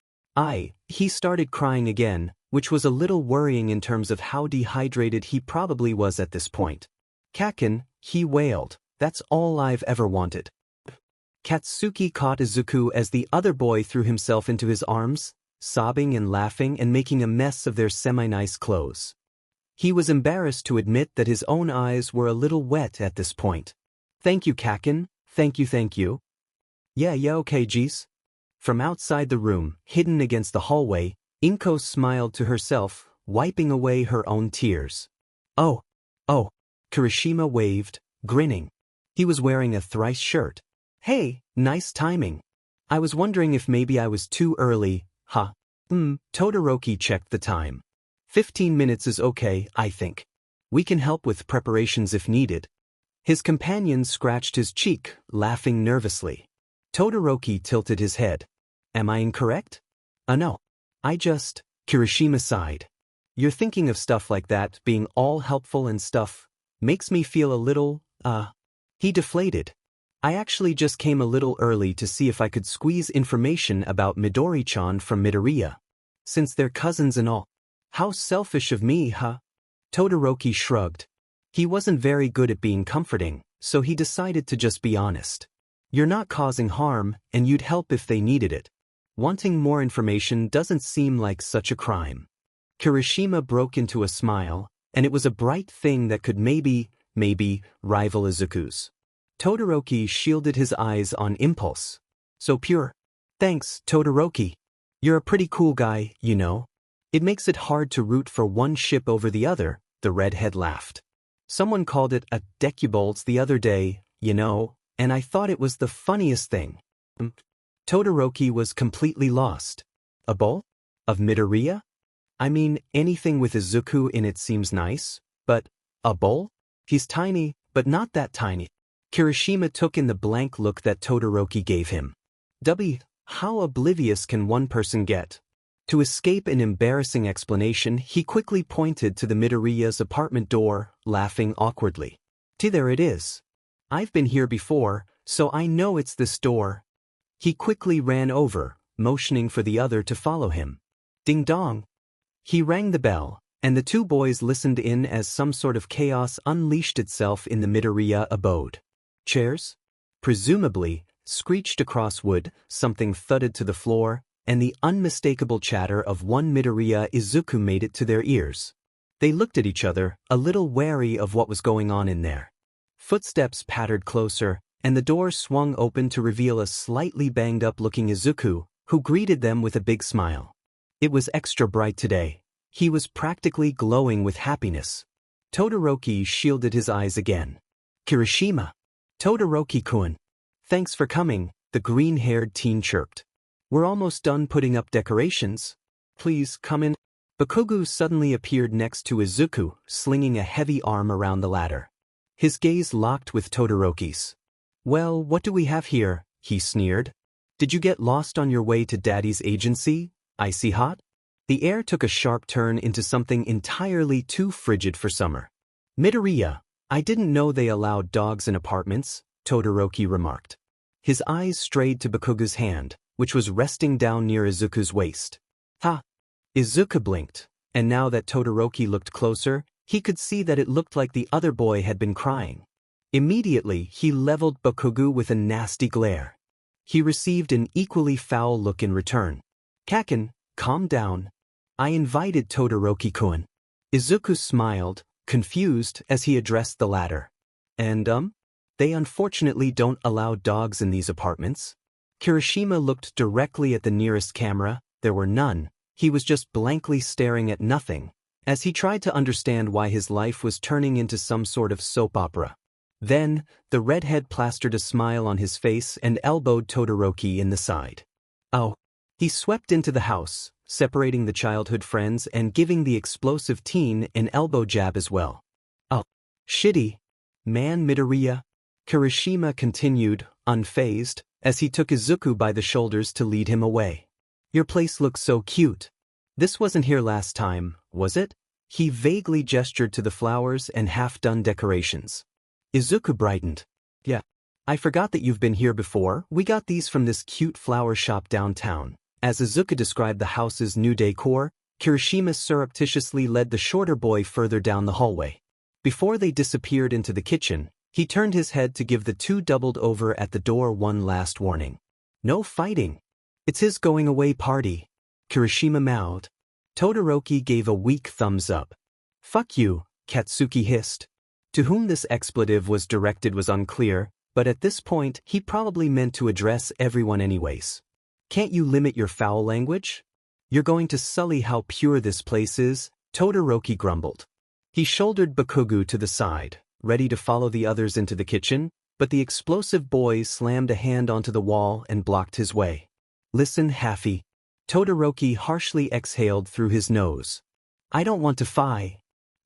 He started crying again, which was a little worrying in terms of how dehydrated he probably was at this point. Kaken, he wailed, that's all I've ever wanted. Katsuki caught Izuku as the other boy threw himself into his arms, sobbing and laughing and making a mess of their semi-nice clothes. He was embarrassed to admit that his own eyes were a little wet at this point. Thank you, Kaken, thank you. Yeah, okay, Jeez. From outside the room, hidden against the hallway, Inko smiled to herself, wiping away her own tears. Oh, Kirishima waved, grinning. He was wearing a thrice shirt. Hey, nice timing. I was wondering if maybe I was too early, huh? Todoroki checked the time. 15 minutes is okay, I think. We can help with preparations if needed. His companion scratched his cheek, laughing nervously. Todoroki tilted his head. Am I incorrect? No. Kirishima sighed. You're thinking of stuff like that, being all helpful and stuff, makes me feel a little, He deflated. I actually just came a little early to see if I could squeeze information about Midori-chan from Midoriya. Since they're cousins and all. How selfish of me, huh? Todoroki shrugged. He wasn't very good at being comforting, so he decided to just be honest. You're not causing harm, and you'd help if they needed it. Wanting more information doesn't seem like such a crime. Kirishima broke into a smile, and it was a bright thing that could maybe rival Izuku's. Todoroki shielded his eyes on impulse. So pure. Thanks, Todoroki. You're a pretty cool guy, you know. It makes it hard to root for one ship over the other, the redhead laughed. Someone called it a decubolts the other day, you know, and I thought it was the funniest thing. Todoroki was completely lost. A bowl? Of Midoriya? I mean, anything with Izuku in it seems nice, but a bowl? He's tiny, but not that tiny. Kirishima took in the blank look that Todoroki gave him. How oblivious can one person get? To escape an embarrassing explanation, he quickly pointed to the Midoriya's apartment door, laughing awkwardly. There it is. I've been here before, so I know it's this door. He quickly ran over, motioning for the other to follow him. Ding dong. He rang the bell, and the two boys listened in as some sort of chaos unleashed itself in the Midoriya abode. Chairs? Presumably, screeched across wood, something thudded to the floor, and the unmistakable chatter of one Midoriya Izuku made it to their ears. They looked at each other, a little wary of what was going on in there. Footsteps pattered closer, and the door swung open to reveal a slightly banged-up-looking Izuku, who greeted them with a big smile. It was extra bright today. He was practically glowing with happiness. Todoroki shielded his eyes again. Kirishima. Todoroki-kun. Thanks for coming, the green-haired teen chirped. We're almost done putting up decorations. Please come in. Bakugo suddenly appeared next to Izuku, slinging a heavy arm around the ladder. His gaze locked with Todoroki's. "Well, what do we have here?" he sneered. "Did you get lost on your way to Daddy's agency, Icy Hot?" The air took a sharp turn into something entirely too frigid for summer. "Midoriya, I didn't know they allowed dogs in apartments," Todoroki remarked. His eyes strayed to Bakugo's hand, which was resting down near Izuku's waist. "Ha!" Izuku blinked, and now that Todoroki looked closer, he could see that it looked like the other boy had been crying. Immediately, he leveled Bakugo with a nasty glare. He received an equally foul look in return. "Kaken, calm down. I invited Todoroki-kun." Izuku smiled, confused as he addressed the latter. "And, they unfortunately don't allow dogs in these apartments." Kirishima looked directly at the nearest camera. There were none. He was just blankly staring at nothing, as he tried to understand why his life was turning into some sort of soap opera. Then, the redhead plastered a smile on his face and elbowed Todoroki in the side. "Oh." He swept into the house, separating the childhood friends and giving the explosive teen an elbow jab as well. "Oh. Shitty. Man, Midoriya," Kirishima continued, unfazed, as he took Izuku by the shoulders to lead him away. "Your place looks so cute. This wasn't here last time, was it?" He vaguely gestured to the flowers and half-done decorations. Izuku brightened. "Yeah. I forgot that you've been here before. We got these from this cute flower shop downtown." As Izuku described the house's new decor, Kirishima surreptitiously led the shorter boy further down the hallway. Before they disappeared into the kitchen, he turned his head to give the two doubled over at the door one last warning. "No fighting. It's his going-away party," Kirishima mouthed. Todoroki gave a weak thumbs up. "Fuck you," Katsuki hissed. To whom this expletive was directed was unclear, but at this point he probably meant to address everyone anyways. "Can't you limit your foul language? You're going to sully how pure this place is," Todoroki grumbled. He shouldered Bakugo to the side, ready to follow the others into the kitchen, but the explosive boy slammed a hand onto the wall and blocked his way. "Listen, Haffy." Todoroki harshly exhaled through his nose. "I don't want to fight.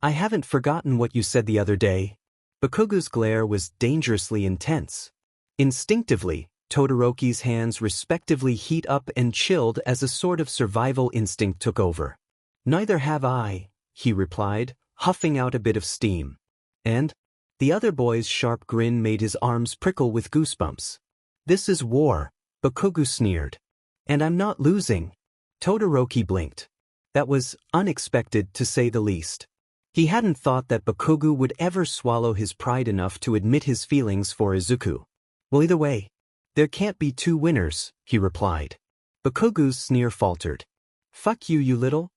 I haven't forgotten what you said the other day." Bakugo's glare was dangerously intense. Instinctively, Todoroki's hands respectively heat up and chilled as a sort of survival instinct took over. "Neither have I," he replied, huffing out a bit of steam. "And?" The other boy's sharp grin made his arms prickle with goosebumps. "This is war," Bakugo sneered. "And I'm not losing." Todoroki blinked. That was unexpected, to say the least. He hadn't thought that Bakugo would ever swallow his pride enough to admit his feelings for Izuku. "Well, either way, there can't be two winners," he replied. Bakugo's sneer faltered. "Fuck you, you little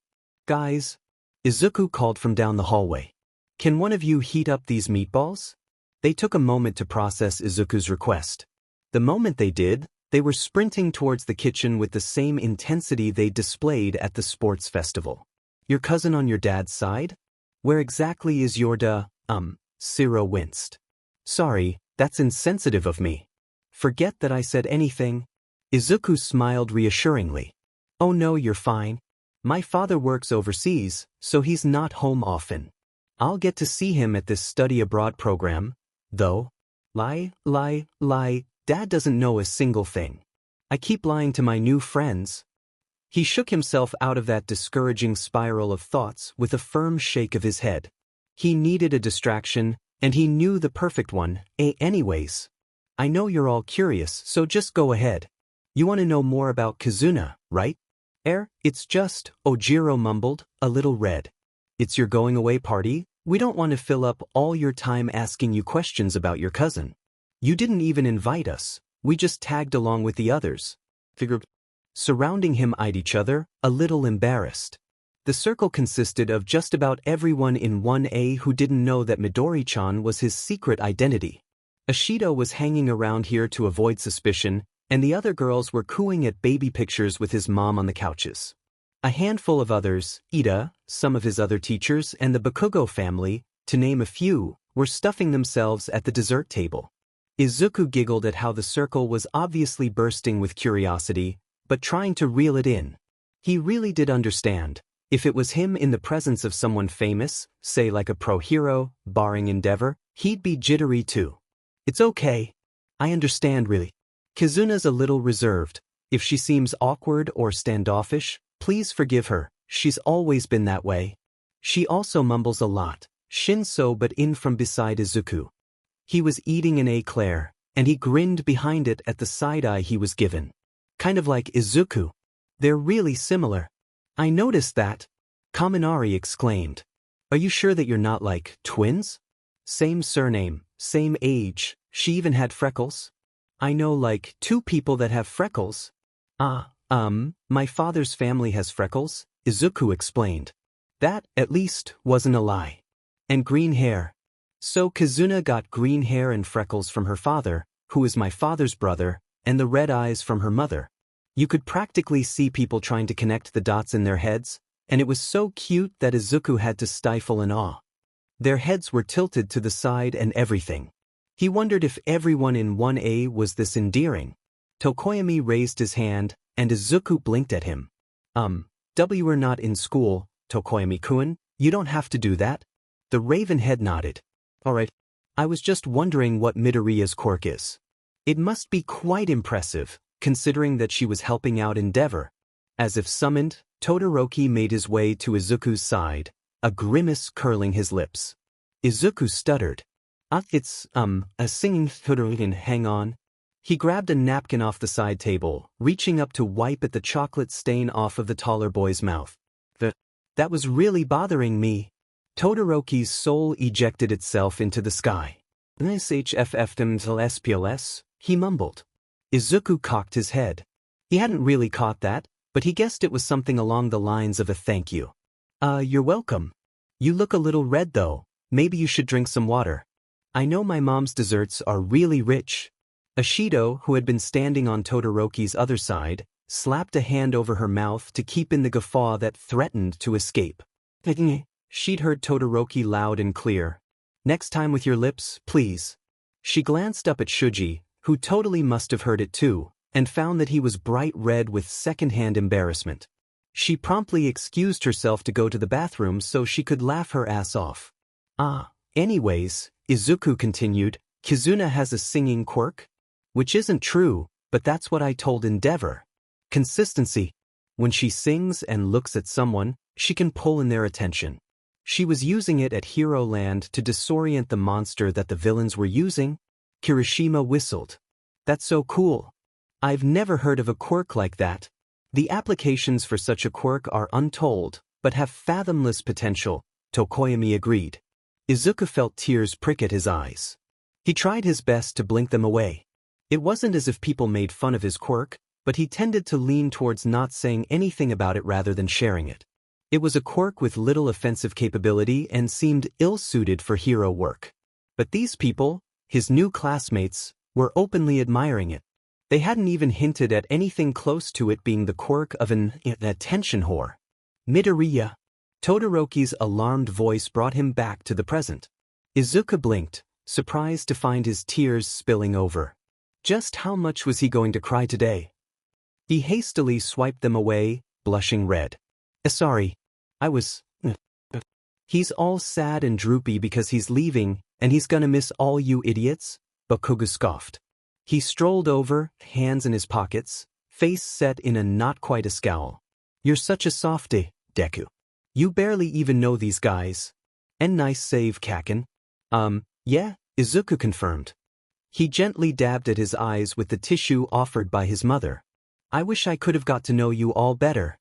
guys," Izuku called from down the hallway. "Can one of you heat up these meatballs?" They took a moment to process Izuku's request. The moment they did, they were sprinting towards the kitchen with the same intensity they displayed at the sports festival. "Your cousin on your dad's side? Where exactly is your Siro winced. "Sorry, that's insensitive of me. Forget that I said anything." Izuku smiled reassuringly. "Oh no, you're fine. My father works overseas, so he's not home often. I'll get to see him at this study abroad program, though. Lie, Dad doesn't know a single thing. I keep lying to my new friends." He shook himself out of that discouraging spiral of thoughts with a firm shake of his head. He needed a distraction, and he knew the perfect one, anyways. "I know you're all curious, so just go ahead. You want to know more about Kizuna, right?" It's just," Ojiro mumbled, a little red. "It's your going-away party? We don't want to fill up all your time asking you questions about your cousin. You didn't even invite us. We just tagged along with the others." Surrounding him eyed each other, a little embarrassed. The circle consisted of just about everyone in 1A who didn't know that Midori-chan was his secret identity. Ashido was hanging around here to avoid suspicion, and the other girls were cooing at baby pictures with his mom on the couches. A handful of others, Ida, some of his other teachers, and the Bakugo family, to name a few, were stuffing themselves at the dessert table. Izuku giggled at how the circle was obviously bursting with curiosity, but trying to reel it in. He really did understand. If it was him in the presence of someone famous, say like a pro hero, barring Endeavor, he'd be jittery too. It's okay. I understand really. Kizuna's a little reserved. If she seems awkward or standoffish, please forgive her, she's always been that way. She also mumbles a lot. Shinso but in from beside Izuku. He was eating an eclair, and he grinned behind it at the side-eye he was given. Kind of like Izuku. They're really similar. I noticed that. Kaminari exclaimed. Are you sure that you're not like twins? Same surname, same age, she even had freckles. I know like 2 people that have freckles. My father's family has freckles, Izuku explained. That, at least, wasn't a lie. And green hair. So Kizuna got green hair and freckles from her father, who is my father's brother, and the red eyes from her mother. You could practically see people trying to connect the dots in their heads, and it was so cute that Izuku had to stifle an awe. Their heads were tilted to the side and everything. He wondered if everyone in 1A was this endearing. Tokoyami raised his hand, and Izuku blinked at him. We're not in school, Tokoyami-kun, you don't have to do that. The raven head nodded. Alright. I was just wondering what Midoriya's quirk is. It must be quite impressive, considering that she was helping out Endeavor. As if summoned, Todoroki made his way to Izuku's side, a grimace curling his lips. Izuku stuttered. It's, a singing Todoroki, hang on. He grabbed a napkin off the side table, reaching up to wipe at the chocolate stain off of the taller boy's mouth. That was really bothering me. Todoroki's soul ejected itself into the sky. SHFFMSPLS, he mumbled. Izuku cocked his head. He hadn't really caught that, but he guessed it was something along the lines of a thank you. You're welcome. You look a little red though, maybe you should drink some water. I know my mom's desserts are really rich. Ashido, who had been standing on Todoroki's other side, slapped a hand over her mouth to keep in the guffaw that threatened to escape. She'd heard Todoroki loud and clear. Next time with your lips, please. She glanced up at Shuji, who totally must have heard it too, and found that he was bright red with second-hand embarrassment. She promptly excused herself to go to the bathroom so she could laugh her ass off. Anyways, Izuku continued, Kizuna has a singing quirk? Which isn't true, but that's what I told Endeavor. Consistency. When she sings and looks at someone, she can pull in their attention. She was using it at Hero Land to disorient the monster that the villains were using. Kirishima whistled. That's so cool. I've never heard of a quirk like that. The applications for such a quirk are untold, but have fathomless potential, Tokoyami agreed. Izuku felt tears prick at his eyes. He tried his best to blink them away. It wasn't as if people made fun of his quirk, but he tended to lean towards not saying anything about it rather than sharing it. It was a quirk with little offensive capability and seemed ill-suited for hero work. But these people, his new classmates, were openly admiring it. They hadn't even hinted at anything close to it being the quirk of an attention whore. Midoriya. Todoroki's alarmed voice brought him back to the present. Izuku blinked, surprised to find his tears spilling over. Just how much was he going to cry today? He hastily swiped them away, blushing red. Sorry. I was... He's all sad and droopy because he's leaving, and he's gonna miss all you idiots, Bakugo scoffed. He strolled over, hands in his pockets, face set in a not quite a scowl. You're such a softy, Deku. You barely even know these guys. And nice save, Kaken. Yeah, Izuku confirmed. He gently dabbed at his eyes with the tissue offered by his mother. I wish I could have got to know you all better.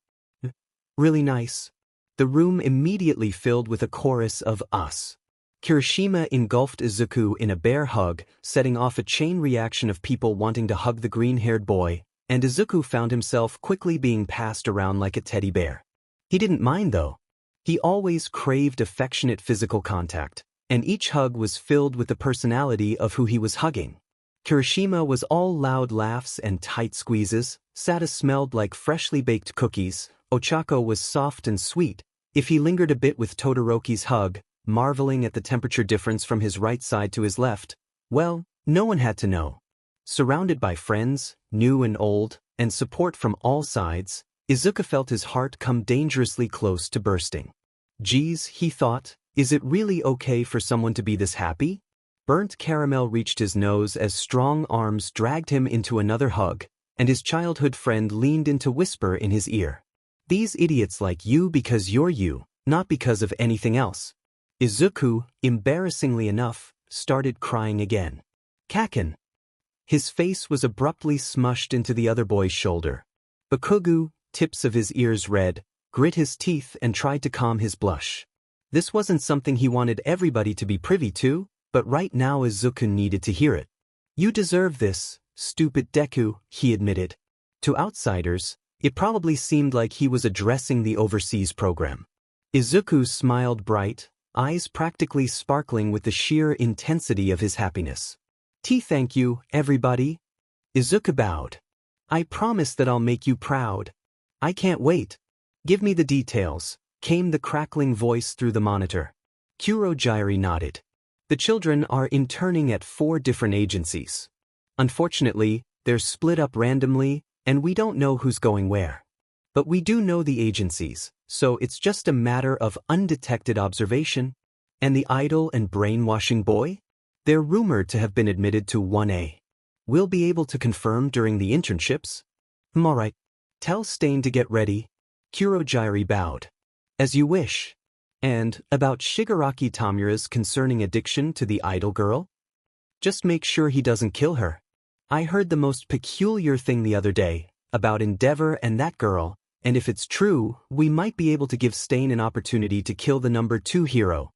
Really nice. The room immediately filled with a chorus of us. Kirishima engulfed Izuku in a bear hug, setting off a chain reaction of people wanting to hug the green-haired boy, and Izuku found himself quickly being passed around like a teddy bear. He didn't mind though. He always craved affectionate physical contact, and each hug was filled with the personality of who he was hugging. Kirishima was all loud laughs and tight squeezes, Sada smelled like freshly baked cookies, Ochako was soft and sweet. If he lingered a bit with Todoroki's hug, marveling at the temperature difference from his right side to his left, well, no one had to know. Surrounded by friends, new and old, and support from all sides, Izuku felt his heart come dangerously close to bursting. Geez, he thought, is it really okay for someone to be this happy? Burnt caramel reached his nose as strong arms dragged him into another hug, and his childhood friend leaned in to whisper in his ear. These idiots like you because you're you, not because of anything else. Izuku, embarrassingly enough, started crying again. Kaken. His face was abruptly smushed into the other boy's shoulder. Bakugo, tips of his ears red, grit his teeth and tried to calm his blush. This wasn't something he wanted everybody to be privy to, but right now Izuku needed to hear it. You deserve this, stupid Deku, he admitted. To outsiders, it probably seemed like he was addressing the overseas program. Izuku smiled bright, eyes practically sparkling with the sheer intensity of his happiness. Thank you, everybody. Izuku bowed. I promise that I'll make you proud. I can't wait. Give me the details, came the crackling voice through the monitor. Kurogyari nodded. The children are interning at 4 different agencies. Unfortunately, they're split up randomly, and we don't know who's going where. But we do know the agencies, so it's just a matter of undetected observation. And the idle and brainwashing boy? They're rumored to have been admitted to 1A. We'll be able to confirm during the internships. Alright. Tell Stain to get ready. Kurogyari bowed. As you wish. And, about Shigaraki Tamura's concerning addiction to the idol girl? Just make sure he doesn't kill her. I heard the most peculiar thing the other day, about Endeavor and that girl, and if it's true, we might be able to give Stain an opportunity to kill the number 2 hero,